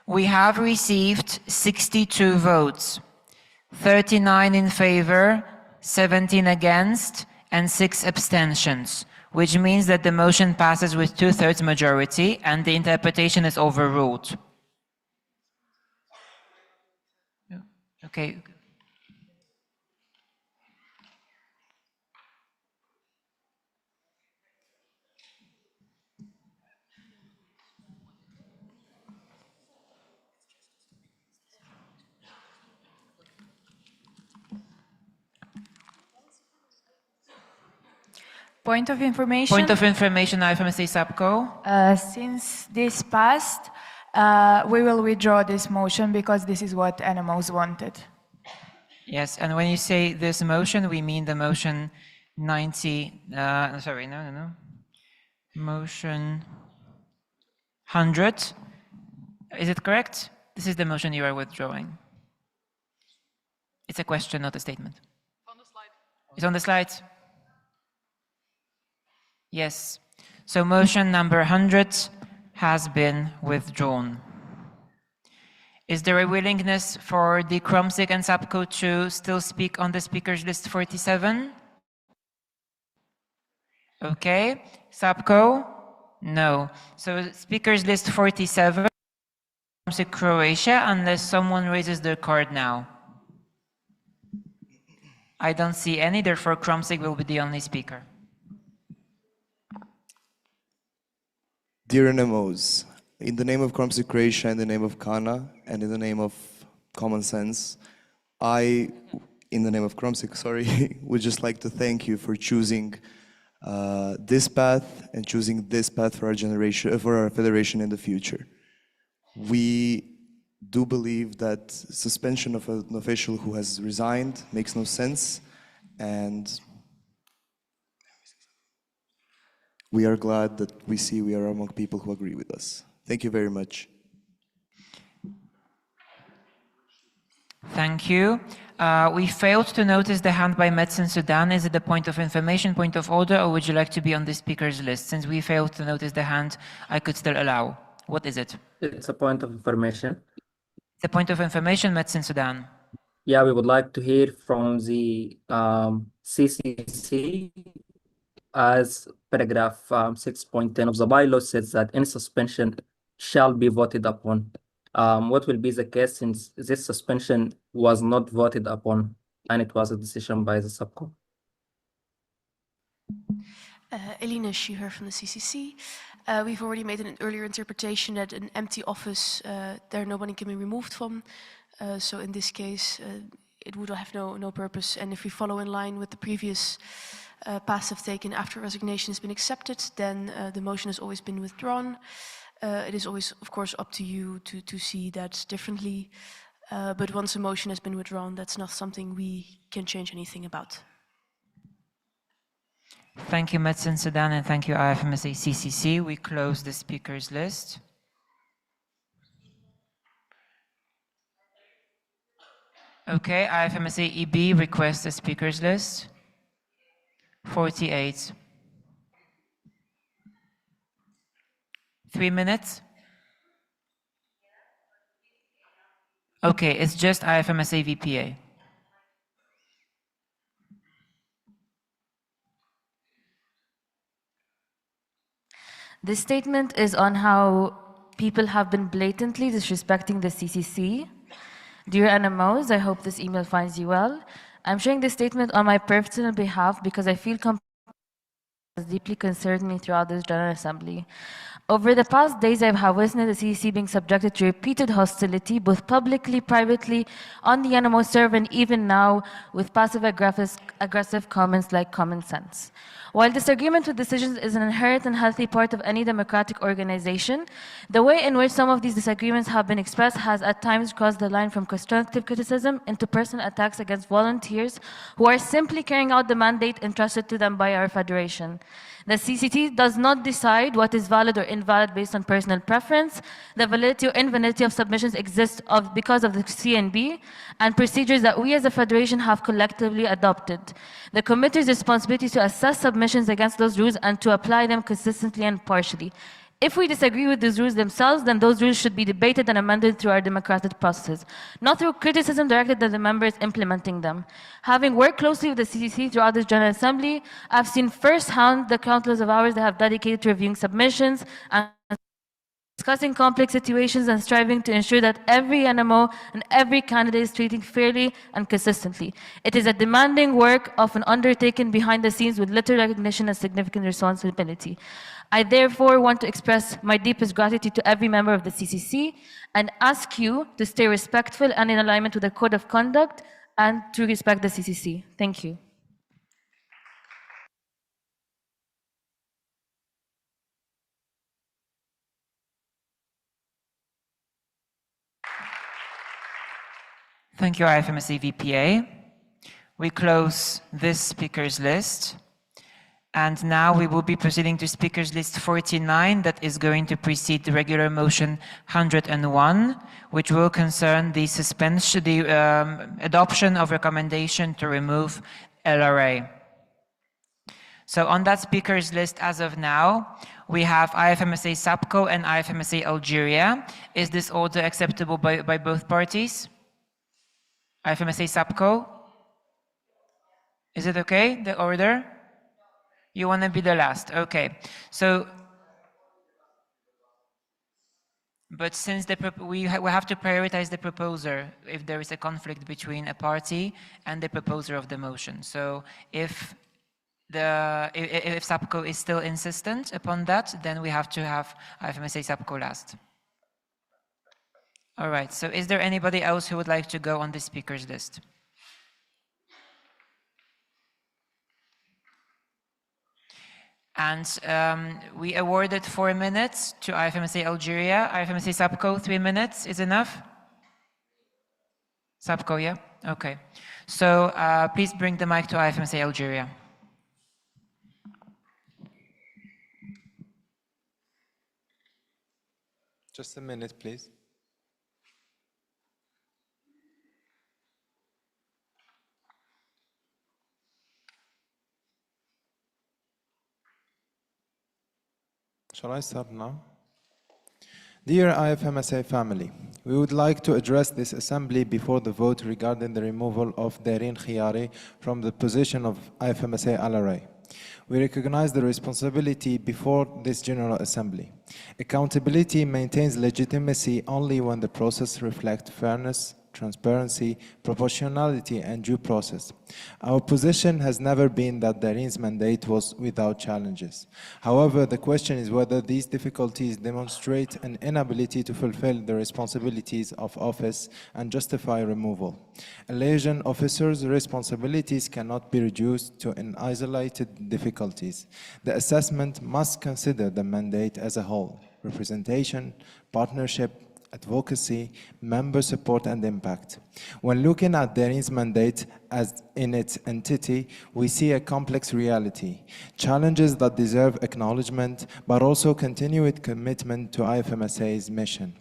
We have received 62 votes, 39 in favor, 17 against, and 6 abstentions, which means that the motion passes with 2/3 majority and the interpretation is overruled. Okay. Point of information. Point of information, IFMSA SAPCO. Since this passed, we will withdraw this motion because this is what NMOs wanted. Yes, and when you say this motion, we mean the motion 90, sorry, no. Motion 100. Is it correct? This is the motion you are withdrawing. It's a question, not a statement. On the slide. It's on the slides? Yes. So motion number 100 has been withdrawn. Is there a willingness for the Cromsic and SAPCO to still speak on the speakers list 47? Okay. SAPCO? No. So speakers list 47, Cromsic Croatia, unless someone raises their card now. I don't see any, therefore Cromsic will be the only speaker. Dear NMOs, in the name of Cromsic Croatia, in the name of Kana, and in the name of common sense, in the name of Cromsic, sorry, would just like to thank you for choosing this path and choosing this path for our generation, for our federation in the future. We do believe that suspension of an official who has resigned makes no sense, and we are glad that we are among people who agree with us. Thank you very much. Thank you. We failed to notice the hand by Medicine Sudan. Is it a point of information, point of order, or would you like to be on the speakers list? Since we failed to notice the hand, I could still allow. What is it? It's a point of information. The point of information, Medicine Sudan. Yeah, we would like to hear from the CCC, as paragraph 6.10 of the bylaw says that any suspension shall be voted upon. What will be the case since this suspension was not voted upon and it was a decision by the SAPCO? Elina Schuher from the CCC. We've already made an earlier interpretation that an empty office, there nobody can be removed from. So in this case, it would have no purpose. And if we follow in line with the previous passive taken after resignation has been accepted, then the motion has always been withdrawn. It is always, of course, up to you to see that differently. But once a motion has been withdrawn, that's not something we can change anything about. Thank you, Medicine Sudan, and thank you, IFMSA CCC. We close the speakers list. Okay, IFMSA EB requests a speakers list. 48. 3 minutes? Okay, it's just IFMSA VPA. This statement is on how people have been blatantly disrespecting the CCC. Dear NMOs, I hope this email finds you well. I'm sharing this statement on my personal behalf because I feel has deeply concerned me throughout this General Assembly. Over the past days, I have witnessed the CCC being subjected to repeated hostility, both publicly, privately, on the NMO server, and even now with passive-aggressive comments like common sense. While disagreement with decisions is an inherent and healthy part of any democratic organization, the way in which some of these disagreements have been expressed has at times crossed the line from constructive criticism into personal attacks against volunteers who are simply carrying out the mandate entrusted to them by our federation. The CCT does not decide what is valid or invalid based on personal preference. The validity or invalidity of submissions exists because of the CNB and procedures that we as a federation have collectively adopted. The committee's responsibility is to assess submissions against those rules and to apply them consistently and partially. If we disagree with these rules themselves, then those rules should be debated and amended through our democratic processes, not through criticism directed at the members implementing them. Having worked closely with the CCC throughout this General Assembly, I've seen firsthand the countless of hours they have dedicated to reviewing submissions and discussing complex situations and striving to ensure that every NMO and every candidate is treated fairly and consistently. It is a demanding work, often undertaken behind the scenes with little recognition and significant responsibility. I therefore want to express my deepest gratitude to every member of the CCC and ask you to stay respectful and in alignment with the Code of Conduct and to respect the CCC. Thank you. Thank you, IFMSA VPA. We close this speakers list. And now we will be proceeding to speakers list 49 that is going to precede the regular motion 101, which will concern the suspension, the adoption of recommendation to remove LRA. So on that speakers list as of now, we have IFMSA SAPCO and IFMSA Algeria. Is this order acceptable by both parties? IFMSA SAPCO? Is it okay, the order? You want to be the last, okay. So, but since we have to prioritize the proposer if there is a conflict between a party and the proposer of the motion. So if SAPCO is still insistent upon that, then we have to have IFMSA SAPCO last. All right, so is there anybody else who would like to go on the speakers list? And we awarded 4 minutes to IFMSA Algeria. IFMSA SAPCO, 3 minutes is enough? SAPCO, yeah? Okay. So please bring the mic to IFMSA Algeria. Just a minute, please. Shall I start now? Dear IFMSA family, we would like to address this assembly before the vote regarding the removal of Dareen Khiyari from the position of IFMSA LRA. We recognize the responsibility before this General Assembly. Accountability maintains legitimacy only when the process reflects fairness, transparency, proportionality, and due process. Our position has never been that Dareen's mandate was without challenges. However, the question is whether these difficulties demonstrate an inability to fulfill the responsibilities of office and justify removal. A liaison officer's responsibilities cannot be reduced to an isolated difficulties. The assessment must consider the mandate as a whole: representation, partnership, advocacy, member support, and impact. When looking at Dareen's mandate as in its entity, we see a complex reality, challenges that deserve acknowledgement, but also continued commitment to IFMSA's mission.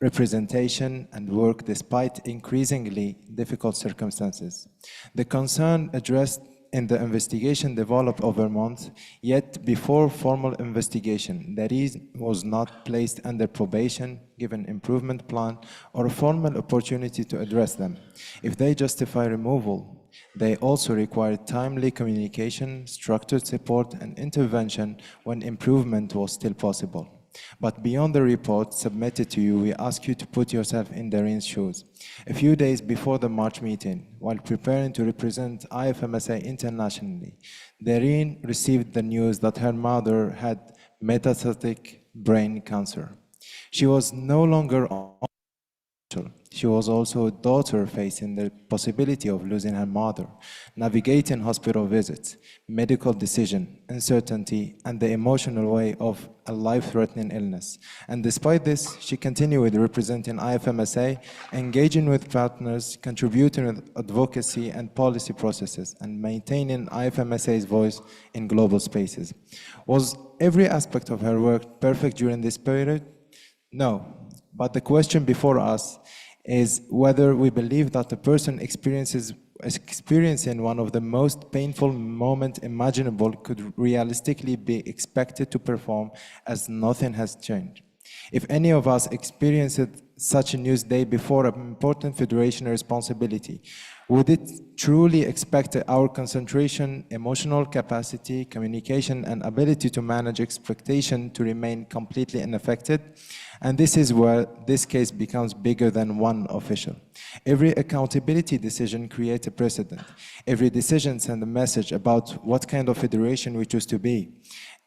representation, and work despite increasingly difficult circumstances. The concern addressed in the investigation developed over months, yet before formal investigation, the reason was not placed under probation, given improvement plan, or a formal opportunity to address them. If they justify removal, they also require timely communication, structured support, and intervention when improvement was still possible. But beyond the report submitted to you, we ask you to put yourself in Dareen's shoes. A few days before the March meeting, while preparing to represent IFMSA internationally, Dareen received the news that her mother had metastatic brain cancer. She was no longer she was also a daughter facing the possibility of losing her mother, navigating hospital visits, medical decision, uncertainty, and the emotional way of a life-threatening illness. And despite this, she continued with representing IFMSA, engaging with partners, contributing with advocacy and policy processes, and maintaining IFMSA's voice in global spaces. Was every aspect of her work perfect during this period? No, but the question before us is whether we believe that the person experiencing one of the most painful moments imaginable could realistically be expected to perform as nothing has changed. If any of us experienced such a news day before an important federation responsibility, would it truly expect our concentration, emotional capacity, communication, and ability to manage expectation to remain completely unaffected? And this is where this case becomes bigger than one official. Every accountability decision creates a precedent. Every decision sends a message about what kind of federation we choose to be.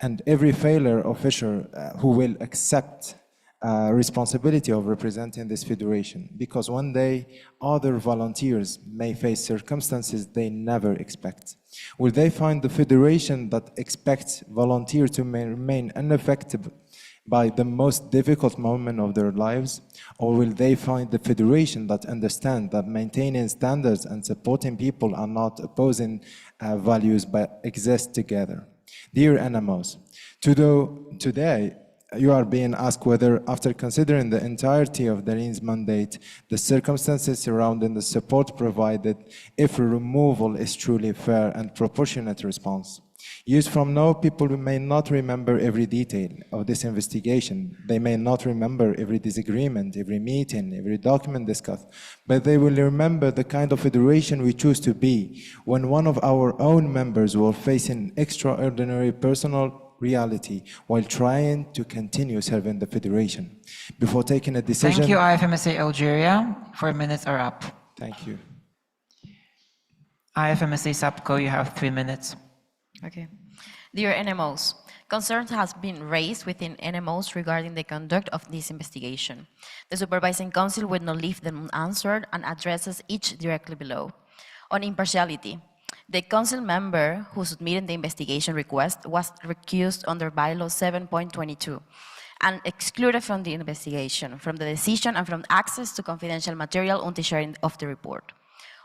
And every failure official who will accept responsibility of representing this federation, because one day other volunteers may face circumstances they never expect. Will they find the federation that expects volunteers to remain unaffected by the most difficult moment of their lives? Or will they find the federation that understands that maintaining standards and supporting people are not opposing values but exist together? Dear NMOs, today you are being asked whether, after considering the entirety of Dareen's mandate, the circumstances surrounding the support provided, if removal is truly fair and proportionate response. Years from now, people may not remember every detail of this investigation. They may not remember every disagreement, every meeting, every document discussed, but they will remember the kind of federation we choose to be when one of our own members was facing extraordinary personal reality while trying to continue serving the federation. Before taking a decision... Thank you, IFMSA Algeria. 4 minutes are up. Thank you. IFMSA SAPCO, you have 3 minutes. Okay. Dear NMOs, concerns has been raised within NMOs regarding the conduct of this investigation. The Supervising Council will not leave them unanswered and addresses each directly below. On impartiality, the Council member who submitted the investigation request was recused under Bylaw 7.22 and excluded from the investigation, from the decision, and from access to confidential material until sharing of the report.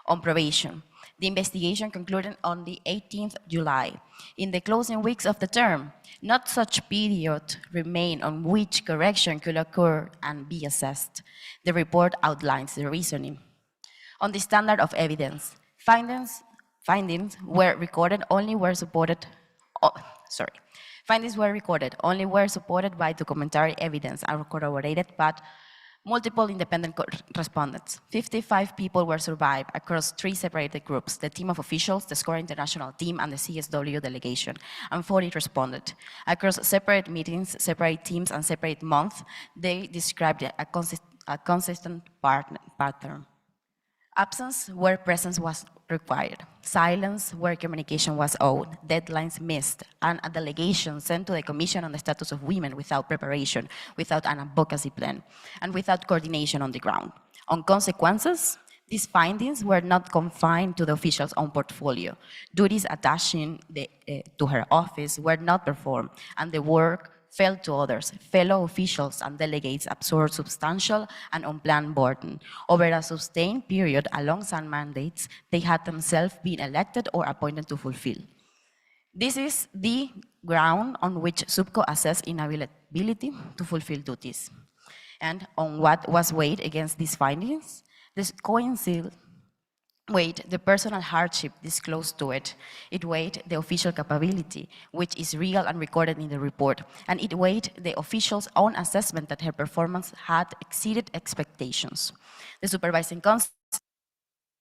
On probation, the investigation concluded on the 18th July. In the closing weeks of the term, not such period remain on which correction could occur and be assessed. The report outlines the reasoning. On the standard of evidence, findings were recorded only were supported. Findings were recorded only were supported by documentary evidence and corroborated by multiple independent respondents. 55 people were survived across 3 separated groups: the team of officials, the SCORE International team, and the CSW delegation, and 40 responded. Across separate meetings, separate teams, and separate months, they described a consistent pattern. Absence where presence was required, silence where communication was owed, deadlines missed, and a delegation sent to the Commission on the Status of Women without preparation, without an advocacy plan, and without coordination on the ground. On consequences, these findings were not confined to the official's own portfolio. Duties attaching to her office were not performed, and the work fell to others. Fellow officials and delegates absorbed substantial and unplanned burden. Over a sustained period, alongside mandates they had themselves been elected or appointed to fulfill. This is the ground on which SUBCO assessed inability to fulfill duties. And on what was weighed against these findings? This coincide weighed the personal hardship disclosed to it. It weighed the official capability, which is real and recorded in the report. And it weighed the official's own assessment that her performance had exceeded expectations. The supervising council,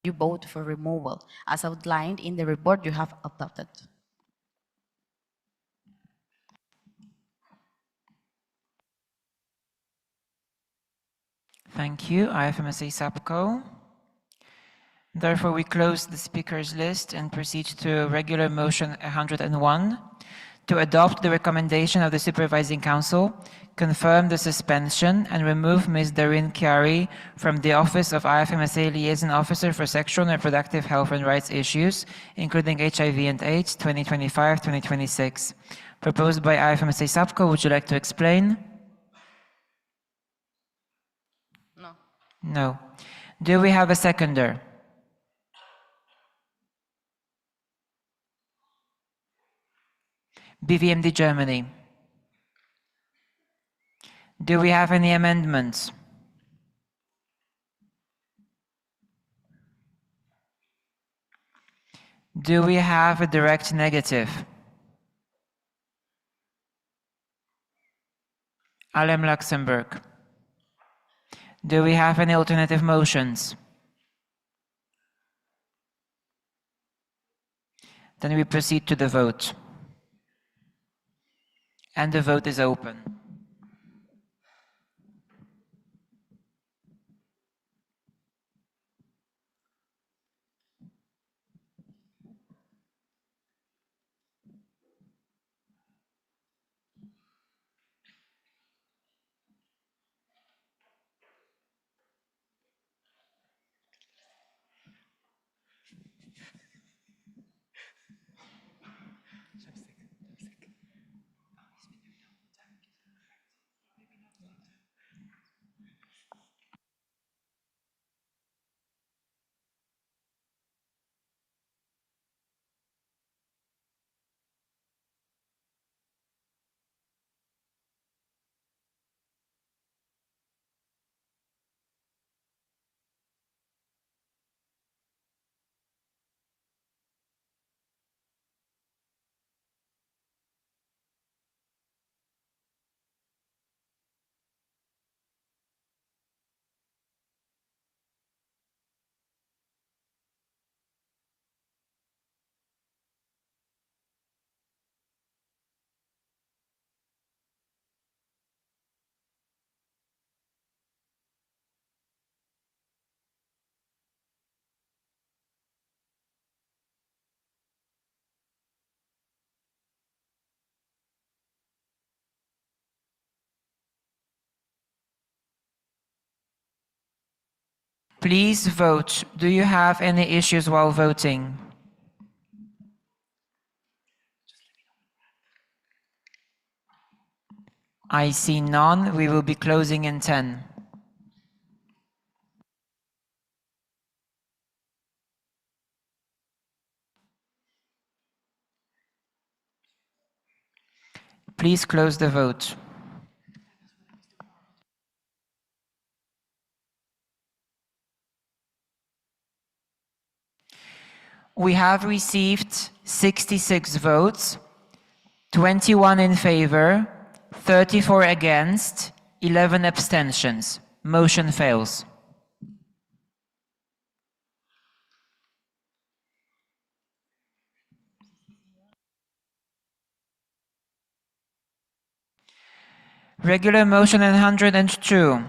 you vote for removal, as outlined in the report you have adopted. Thank you, IFMSA SAPCO. Therefore, we close the speakers list and proceed to regular motion 101 to adopt the recommendation of the Supervising Council, confirm the suspension, and remove Ms. Darin Chiari from the office of IFMSA Liaison Officer for Sexual and Reproductive Health and Rights Issues, including HIV and AIDS 2025-2026. Proposed by IFMSA SAPCO. Would you like to explain? No. No. Do we have a seconder? BVMD Germany. Do we have any amendments? Do we have a direct negative? Alem Luxembourg. Do we have any alternative motions? Then we proceed to the vote. And the vote is open. Please vote. Do you have any issues while voting? I see none. We will be closing in 10. Please close the vote. We have received 66 votes, 21 in favor, 34 against, 11 abstentions. Motion fails. Regular motion 102.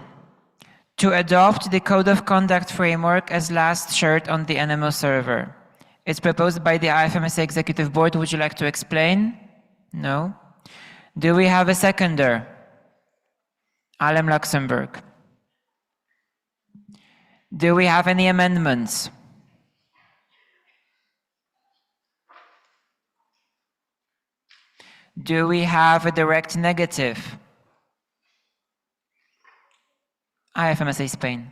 To adopt the Code of Conduct framework as last shared on the NMO server. It's proposed by the IFMSA Executive Board. Would you like to explain? No. Do we have a seconder? Alem Luxembourg. Do we have any amendments? Do we have a direct negative? IFMSA Spain.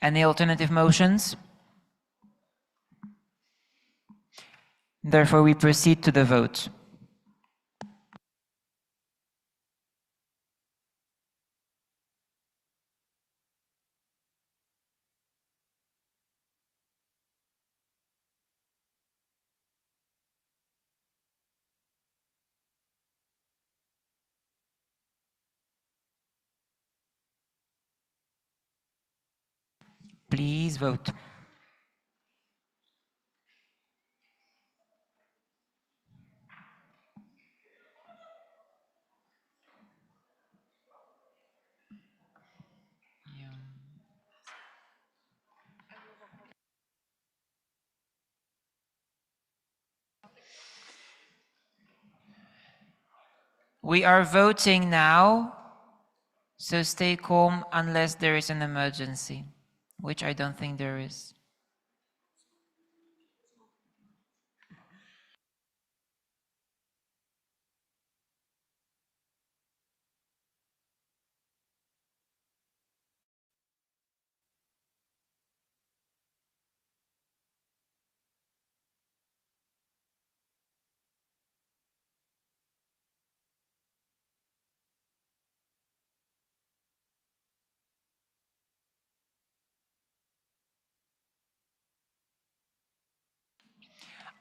Any alternative motions? Therefore, we proceed to the vote. Please vote. We are voting now, so stay calm unless there is an emergency, which I don't think there is.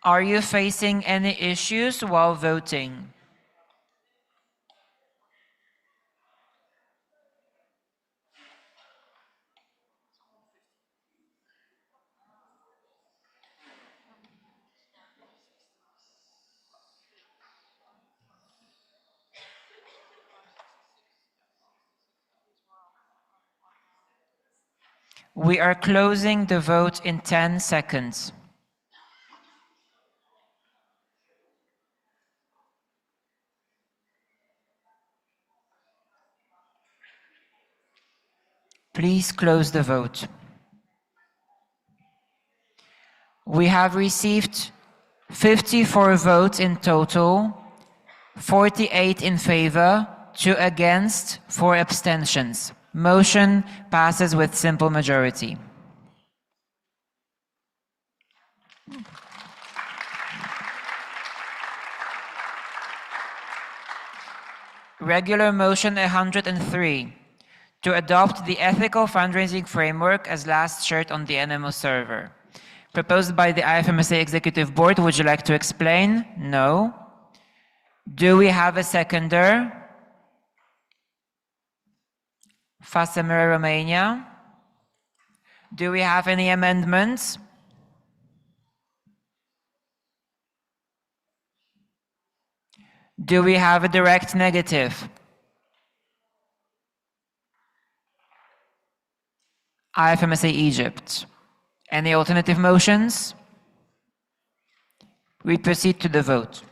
Are you facing any issues while voting? We are closing the vote in 10 seconds. Please close the vote. We have received 54 votes in total, 48 in favor, 2 against, 4 abstentions. Motion passes with simple majority. Regular motion 103, to adopt the ethical fundraising framework as last shared on the NMO server. Proposed by the IFMSA Executive Board. Would you like to explain? No. Do we have a seconder? Fasemira, Romania. Do we have any amendments? Do we have a direct negative? IFMSA Egypt. Any alternative motions? We proceed to the vote.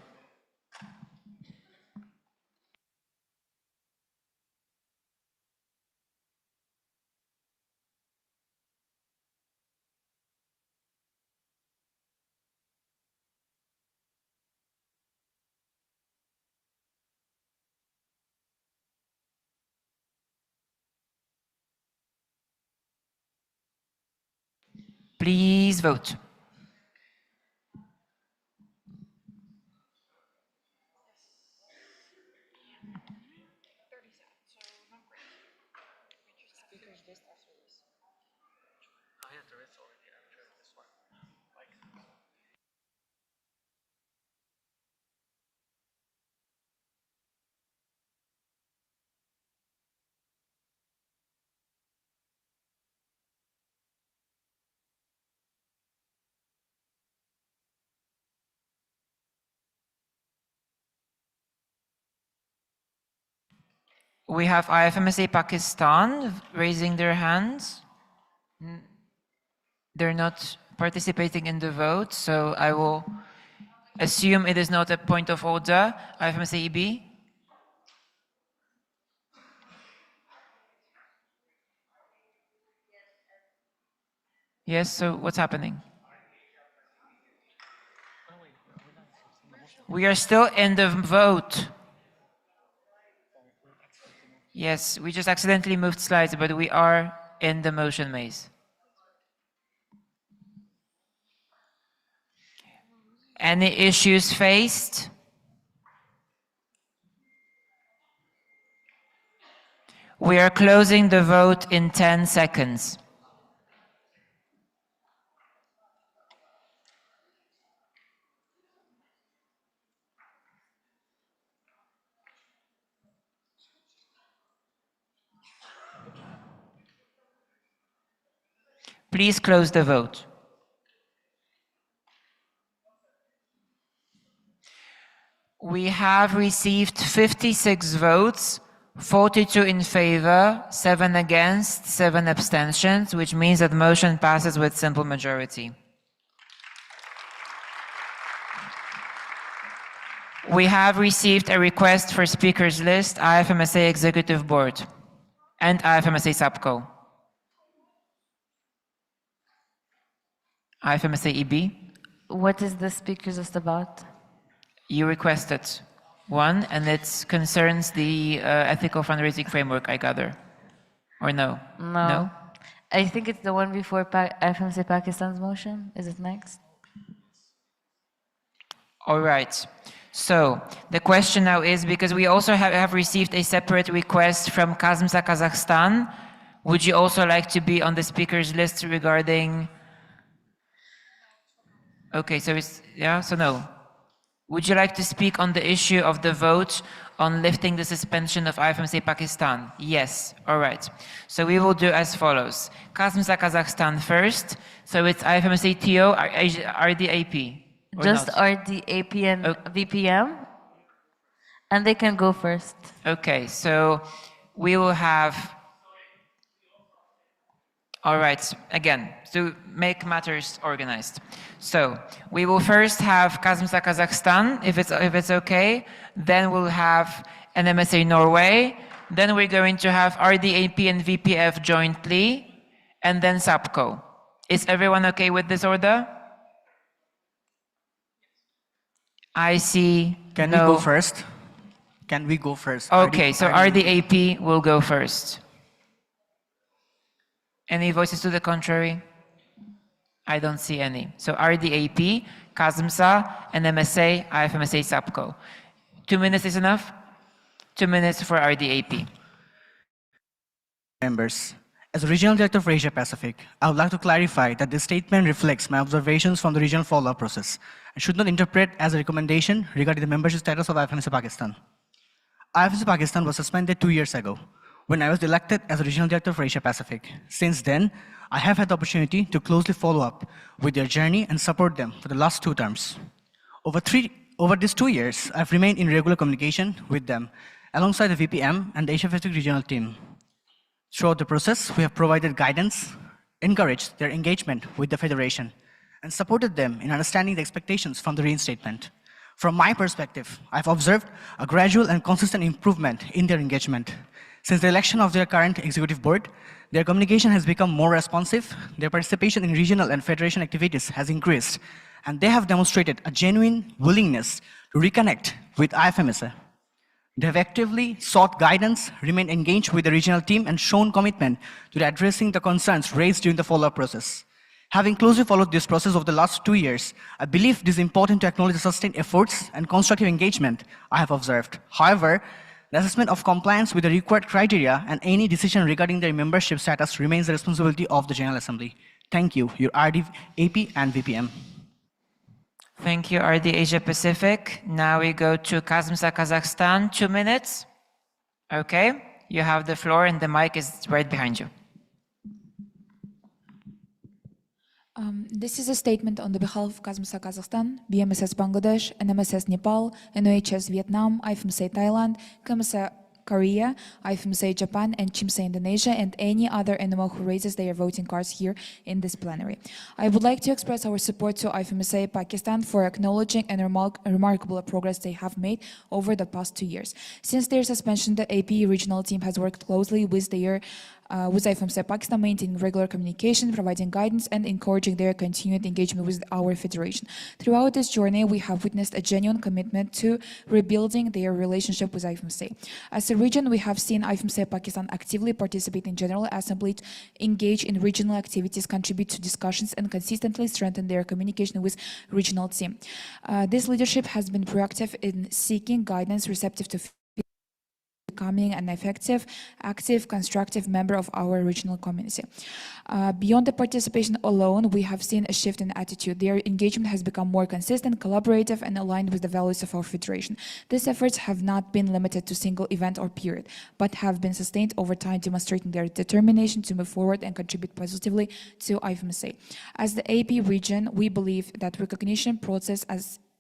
Please vote. We have IFMSA Pakistan raising their hands. They're not participating in the vote, so I will assume it is not a point of order. IFMSA EB? Yes, so what's happening? We are still in the vote. Yes, we just accidentally moved slides, but we are in the motion maze. Any issues faced? We are closing the vote in 10 seconds. Please close the vote. We have received 56 votes, 42 in favor, 7 against, 7 abstentions, which means that the motion passes with simple majority. We have received a request for speakers list, IFMSA Executive Board and IFMSA SAPCO. IFMSA EB. What is the speakers list about? You requested one, and it concerns the ethical fundraising framework, I gather. Or no? No. I think it's the one before IFMSA Pakistan's motion. Is it next? All right. So the question now is, because we also have received a separate request from IFMSA Kazakhstan, would you also like to be on the speakers list regarding... Okay, so it's, yeah, so no. Would you like to speak on the issue of the vote on lifting the suspension of IFMSA Pakistan? Yes, all right. So we will do as follows. IFMSA Kazakhstan first, so it's IFMSA TO, RDAP. Just RDAP and VPM, and they can go first. Okay, so we will have... All right, again, to make matters organized. So we will first have IFMSA Kazakhstan, if it's okay. Then we'll have NMSA Norway. Then we're going to have RDAP and VPF jointly, and then SAPCO. Is everyone okay with this order? I see. Can we go first? Can we go first? Okay, so RDAP will go first. Any voices to the contrary? I don't see any. So RDAP, IFMSA, NMSA, IFMSA, SAPCO. 2 minutes is enough? 2 minutes for RDAP. Members, as Regional Director for Asia Pacific, I would like to clarify that this statement reflects my observations from the regional follow-up process and should not interpret as a recommendation regarding the membership status of IFMSA Pakistan. IFMSA Pakistan was suspended 2 years ago when I was elected as a Regional Director for Asia Pacific. Since then, I have had the opportunity to closely follow up with their journey and support them for the last 2 terms. Over these 2 years, I've remained in regular communication with them alongside the VPM and the Asia Pacific regional team. Throughout the process, we have provided guidance, encouraged their engagement with the Federation, and supported them in understanding the expectations from the reinstatement. From my perspective, I've observed a gradual and consistent improvement in their engagement. Since the election of their current executive board, their communication has become more responsive, their participation in regional and federation activities has increased, and they have demonstrated a genuine willingness to reconnect with IFMSA. They have actively sought guidance, remained engaged with the regional team, and shown commitment to addressing the concerns raised during the follow-up process. Having closely followed this process over the last 2 years, I believe it is important to acknowledge the sustained efforts and constructive engagement I have observed. However, the assessment of compliance with the required criteria and any decision regarding their membership status remains the responsibility of the General Assembly. Thank you, your RDAP and VPM. Thank you, RD Asia Pacific. Now we go to IFMSA Kazakhstan, 2 minutes. Okay, you have the floor and the mic is right behind you. This is a statement on the behalf of IFMSA Kazakhstan, BMSS Bangladesh, NMSS Nepal, NOHS Vietnam, IFMSA Thailand, KMSA Korea, IFMSA Japan, and CHIMSA Indonesia, and any other NMO who raises their voting cards here in this plenary. I would like to express our support to IFMSA Pakistan for acknowledging and remarkable progress they have made over the past 2 years. Since their suspension, the AP regional team has worked closely with IFMSA Pakistan, maintaining regular communication, providing guidance, and encouraging their continued engagement with our federation. Throughout this journey, we have witnessed a genuine commitment to rebuilding their relationship with IFMSA. As a region, we have seen IFMSA Pakistan actively participate in General Assembly, engage in regional activities, contribute to discussions, and consistently strengthen their communication with regional team. This leadership has been proactive in seeking guidance, receptive to becoming an effective, active, constructive member of our regional community. Beyond the participation alone, we have seen a shift in attitude. Their engagement has become more consistent, collaborative, and aligned with the values of our federation. These efforts have not been limited to single event or period, but have been sustained over time, demonstrating their determination to move forward and contribute positively to IFMSA. As the AP region, we believe that recognition process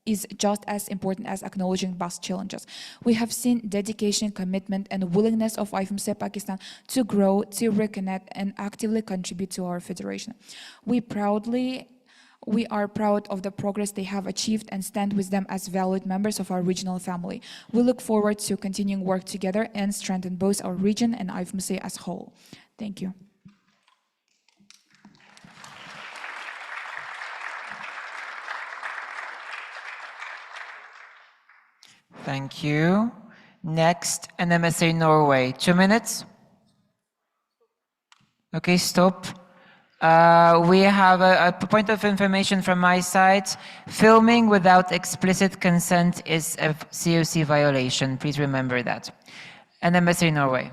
is just as important as acknowledging past challenges. We have seen dedication, commitment, and willingness of IFMSA Pakistan to grow, to reconnect, and actively contribute to our federation. We are proud of the progress they have achieved and stand with them as valued members of our regional family. We look forward to continuing work together and strengthen both our region and IFMSA as a whole. Thank you. Thank you. Next, NMSA Norway. 2 minutes. Okay, stop. We have a point of information from my side. Filming without explicit consent is a COC violation. Please remember that. NMSA Norway.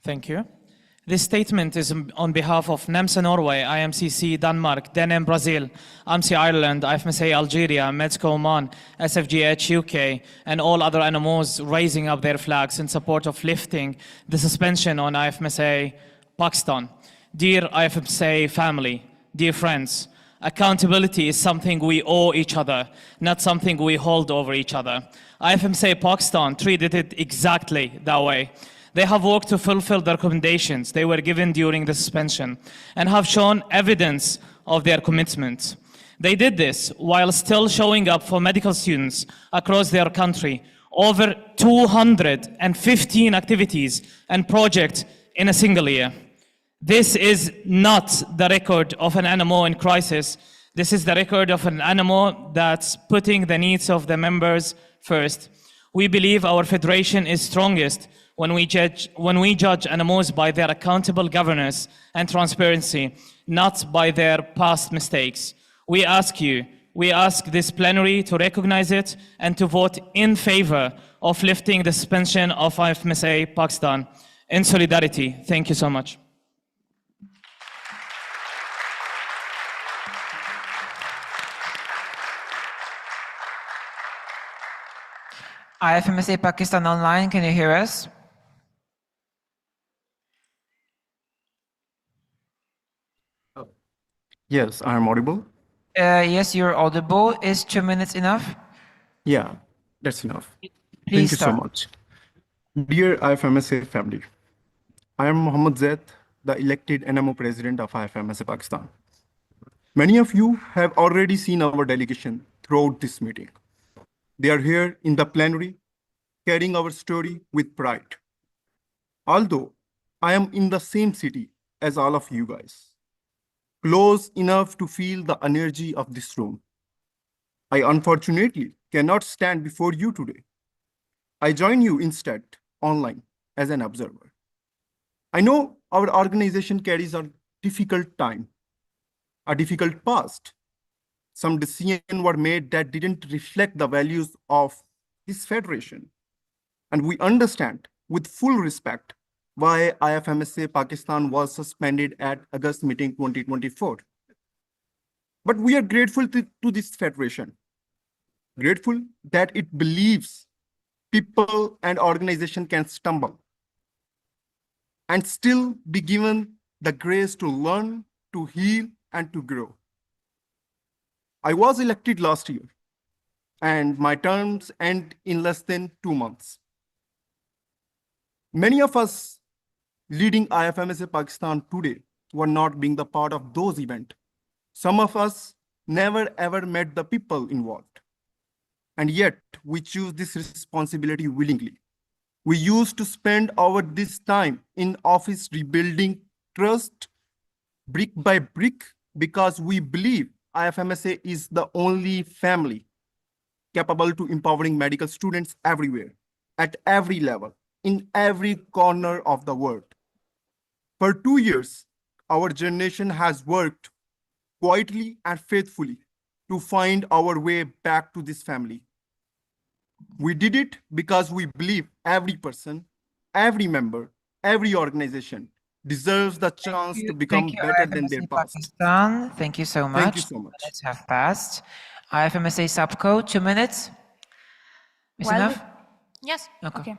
Thank you. This statement is on behalf of NEMSA Norway, IMCC Denmark, DNM Brazil, AMSI Ireland, IFMSA Algeria, MEDSCO Oman, SFGH UK, and all other NMOs raising up their flags in support of lifting the suspension on IFMSA Pakistan. Dear IFMSA family, dear friends, accountability is something we owe each other, not something we hold over each other. IFMSA Pakistan treated it exactly that way. They have worked to fulfill the recommendations they were given during the suspension and have shown evidence of their commitment. They did this while still showing up for medical students across their country, over 215 activities and projects in a single year. This is not the record of an NMO in crisis. This is the record of an NMO that's putting the needs of the members first. We believe our federation is strongest when we judge NMOs by their accountable governance and transparency, not by their past mistakes. We ask this plenary to recognize it and to vote in favor of lifting the suspension of IFMSA Pakistan. In solidarity, thank you so much. IFMSA Pakistan online, can you hear us? Yes, I am audible. Yes, you're audible. Is 2 minutes enough? Yeah, that's enough. Please Thank you so start. much. Dear IFMSA family, I am Mohammad Zaid, the elected NMO president of IFMSA Pakistan. Many of you have already seen our delegation throughout this meeting. They are here in the plenary, carrying our story with pride. Although I am in the same city as all of you guys, close enough to feel the energy of this room, I unfortunately cannot stand before you today. I join you instead online as an observer. I know our organization carries a difficult time, a difficult past. Some decisions were made that didn't reflect the values of this federation. And we understand with full respect why IFMSA Pakistan was suspended at August meeting 2024. But we are grateful to this federation, grateful that it believes people and organization can stumble and still be given the grace to learn, to heal, and to grow. I was elected last year, and my terms end in less than 2 months. Many of us leading IFMSA Pakistan today were not being the part of those events. Some of us never ever met the people involved. And yet we choose this responsibility willingly. We used to spend this time in office rebuilding trust brick by brick because we believe IFMSA is the only family capable to empowering medical students everywhere, at every level, in every corner of the world. For 2 years, our generation has worked quietly and faithfully to find our way back to this family. We did it because we believe every person, every member, every organization deserves the chance to become Thank you, better than their IFMSA past. Pakistan. Thank you so much. Thank you so much. Minutes have passed. IFMSA Subco, 2 minutes. Is While enough? Yes. Okay.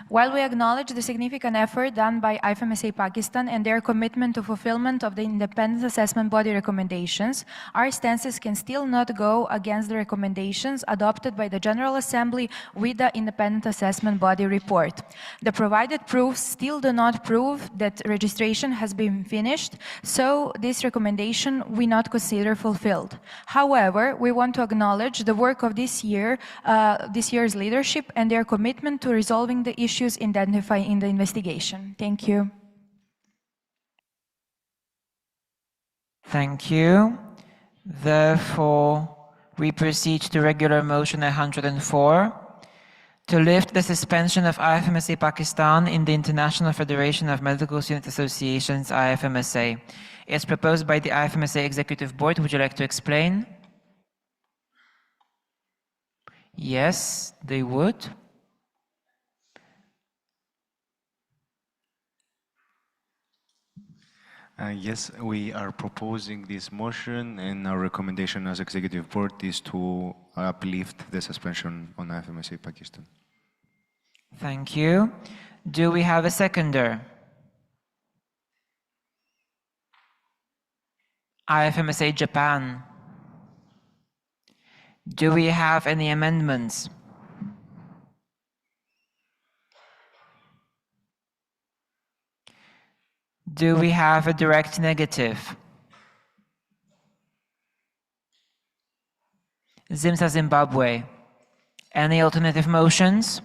While we acknowledge the significant effort done by IFMSA Pakistan and their commitment to fulfillment of the independent assessment body recommendations, our stances can still not go against the recommendations adopted by the General Assembly with the independent assessment body report. The provided proofs still do not prove that registration has been finished, so this recommendation we not consider fulfilled. However, we want to acknowledge the work of this year's leadership and their commitment to resolving the issues identified in the investigation. Thank you. Thank you. Therefore, we proceed to regular motion 104 to lift the suspension of IFMSA Pakistan in the International Federation of Medical Student Associations, IFMSA. It's proposed by the IFMSA Executive Board. Would you like to explain? Yes, they would. Yes, we are proposing this motion, and our recommendation as Executive Board is to uplift the suspension on IFMSA Pakistan. Thank you. Do we have a seconder? IFMSA Japan. Do we have any amendments? Do we have a direct negative? ZIMSA Zimbabwe. Any alternative motions?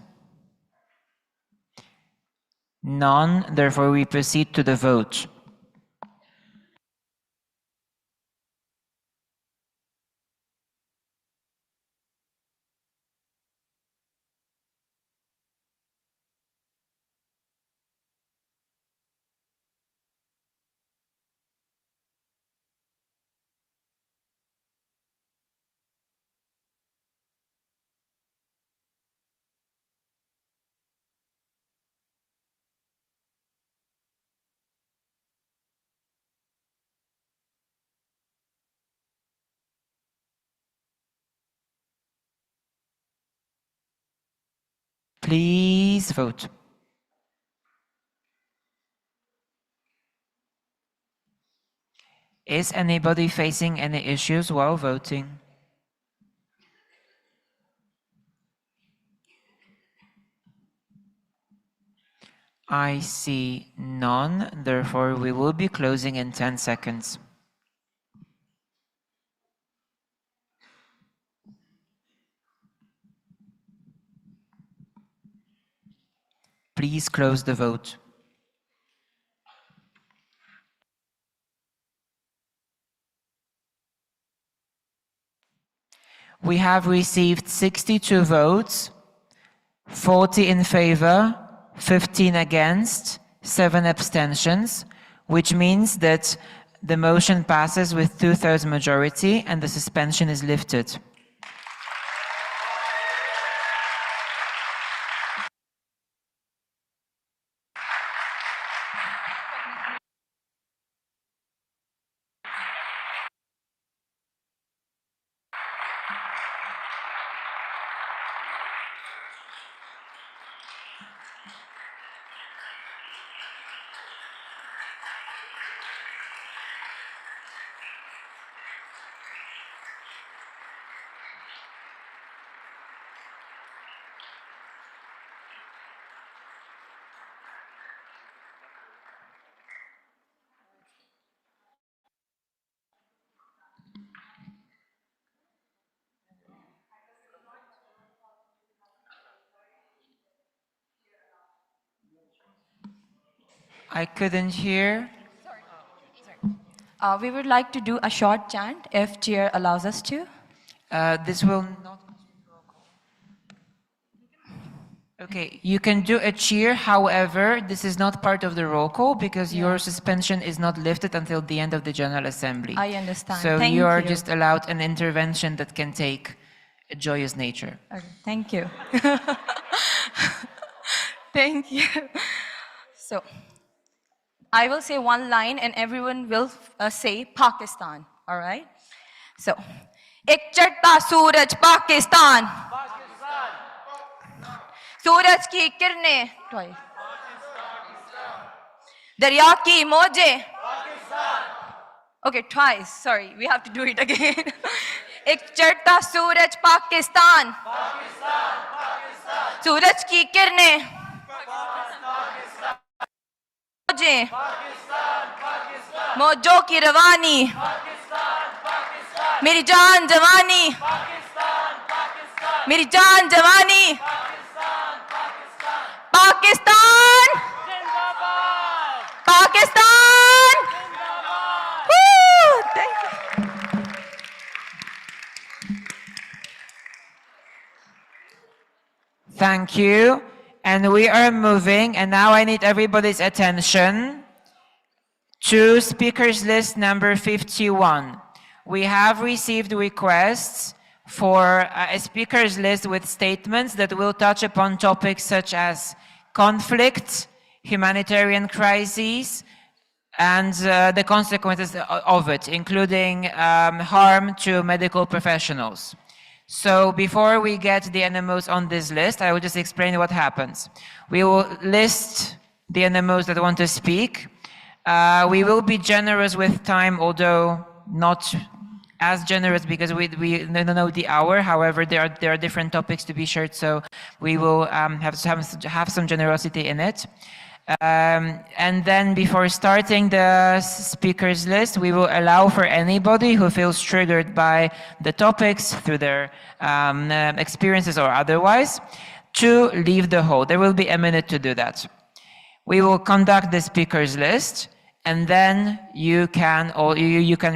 None, therefore we proceed to the vote. Please vote. Is anybody facing any issues while voting? I see none, therefore we will be closing in 10 seconds. Please close the vote. We have received 62 votes, 40 in favor, 15 against, 7 abstentions, which means that the motion passes with 2/3 majority and the suspension is lifted. I couldn't hear. We would like to do a short chant if chair allows us to. This will not. Okay, you can do a cheer. However, this is not part of the roll call because your suspension is not lifted until the end of the General Assembly. I understand. So Thank you are you. just allowed an intervention that can take a joyous nature. Okay, thank you. Thank you. So, I will say one line and everyone will say Pakistan, all right? So, ek chadta suraj Pakistan. सूरज की किरणें twice. दरिया की मौजें okay twice sorry we have to do it again एक चढ़ता सूरज पाकिस्तान सूरज की किरणें मौजें मौजों की रवानी मेरी जान जवानी मेरी जान जवानी Pakistan! Pakistan! Woo! Thank you. Thank you. And we are moving, and now I need everybody's attention to speakers list number 51. We have received requests for a speakers list with statements that will touch upon topics such as conflict, humanitarian crises, and the consequences of it, including harm to medical professionals. So before we get the NMOs on this list, I will just explain what happens. We will list the NMOs that want to speak. We will be generous with time, although not as generous because we don't know the hour. However, there are different topics to be shared, so we will have some generosity in it. And then before starting the speakers list, we will allow for anybody who feels triggered by the topics through their experiences or otherwise to leave the hall. There will be a minute to do that. We will conduct the speakers list, and then you can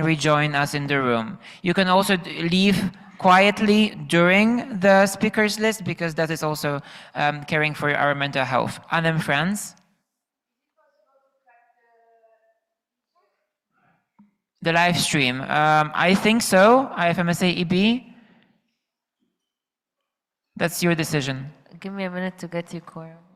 rejoin us in the room. You can also leave quietly during the speakers list because that is also caring for our mental health. Anem friends. The live stream. I think so. IFMSA EB. That's your decision. Give me a minute to get you quorum.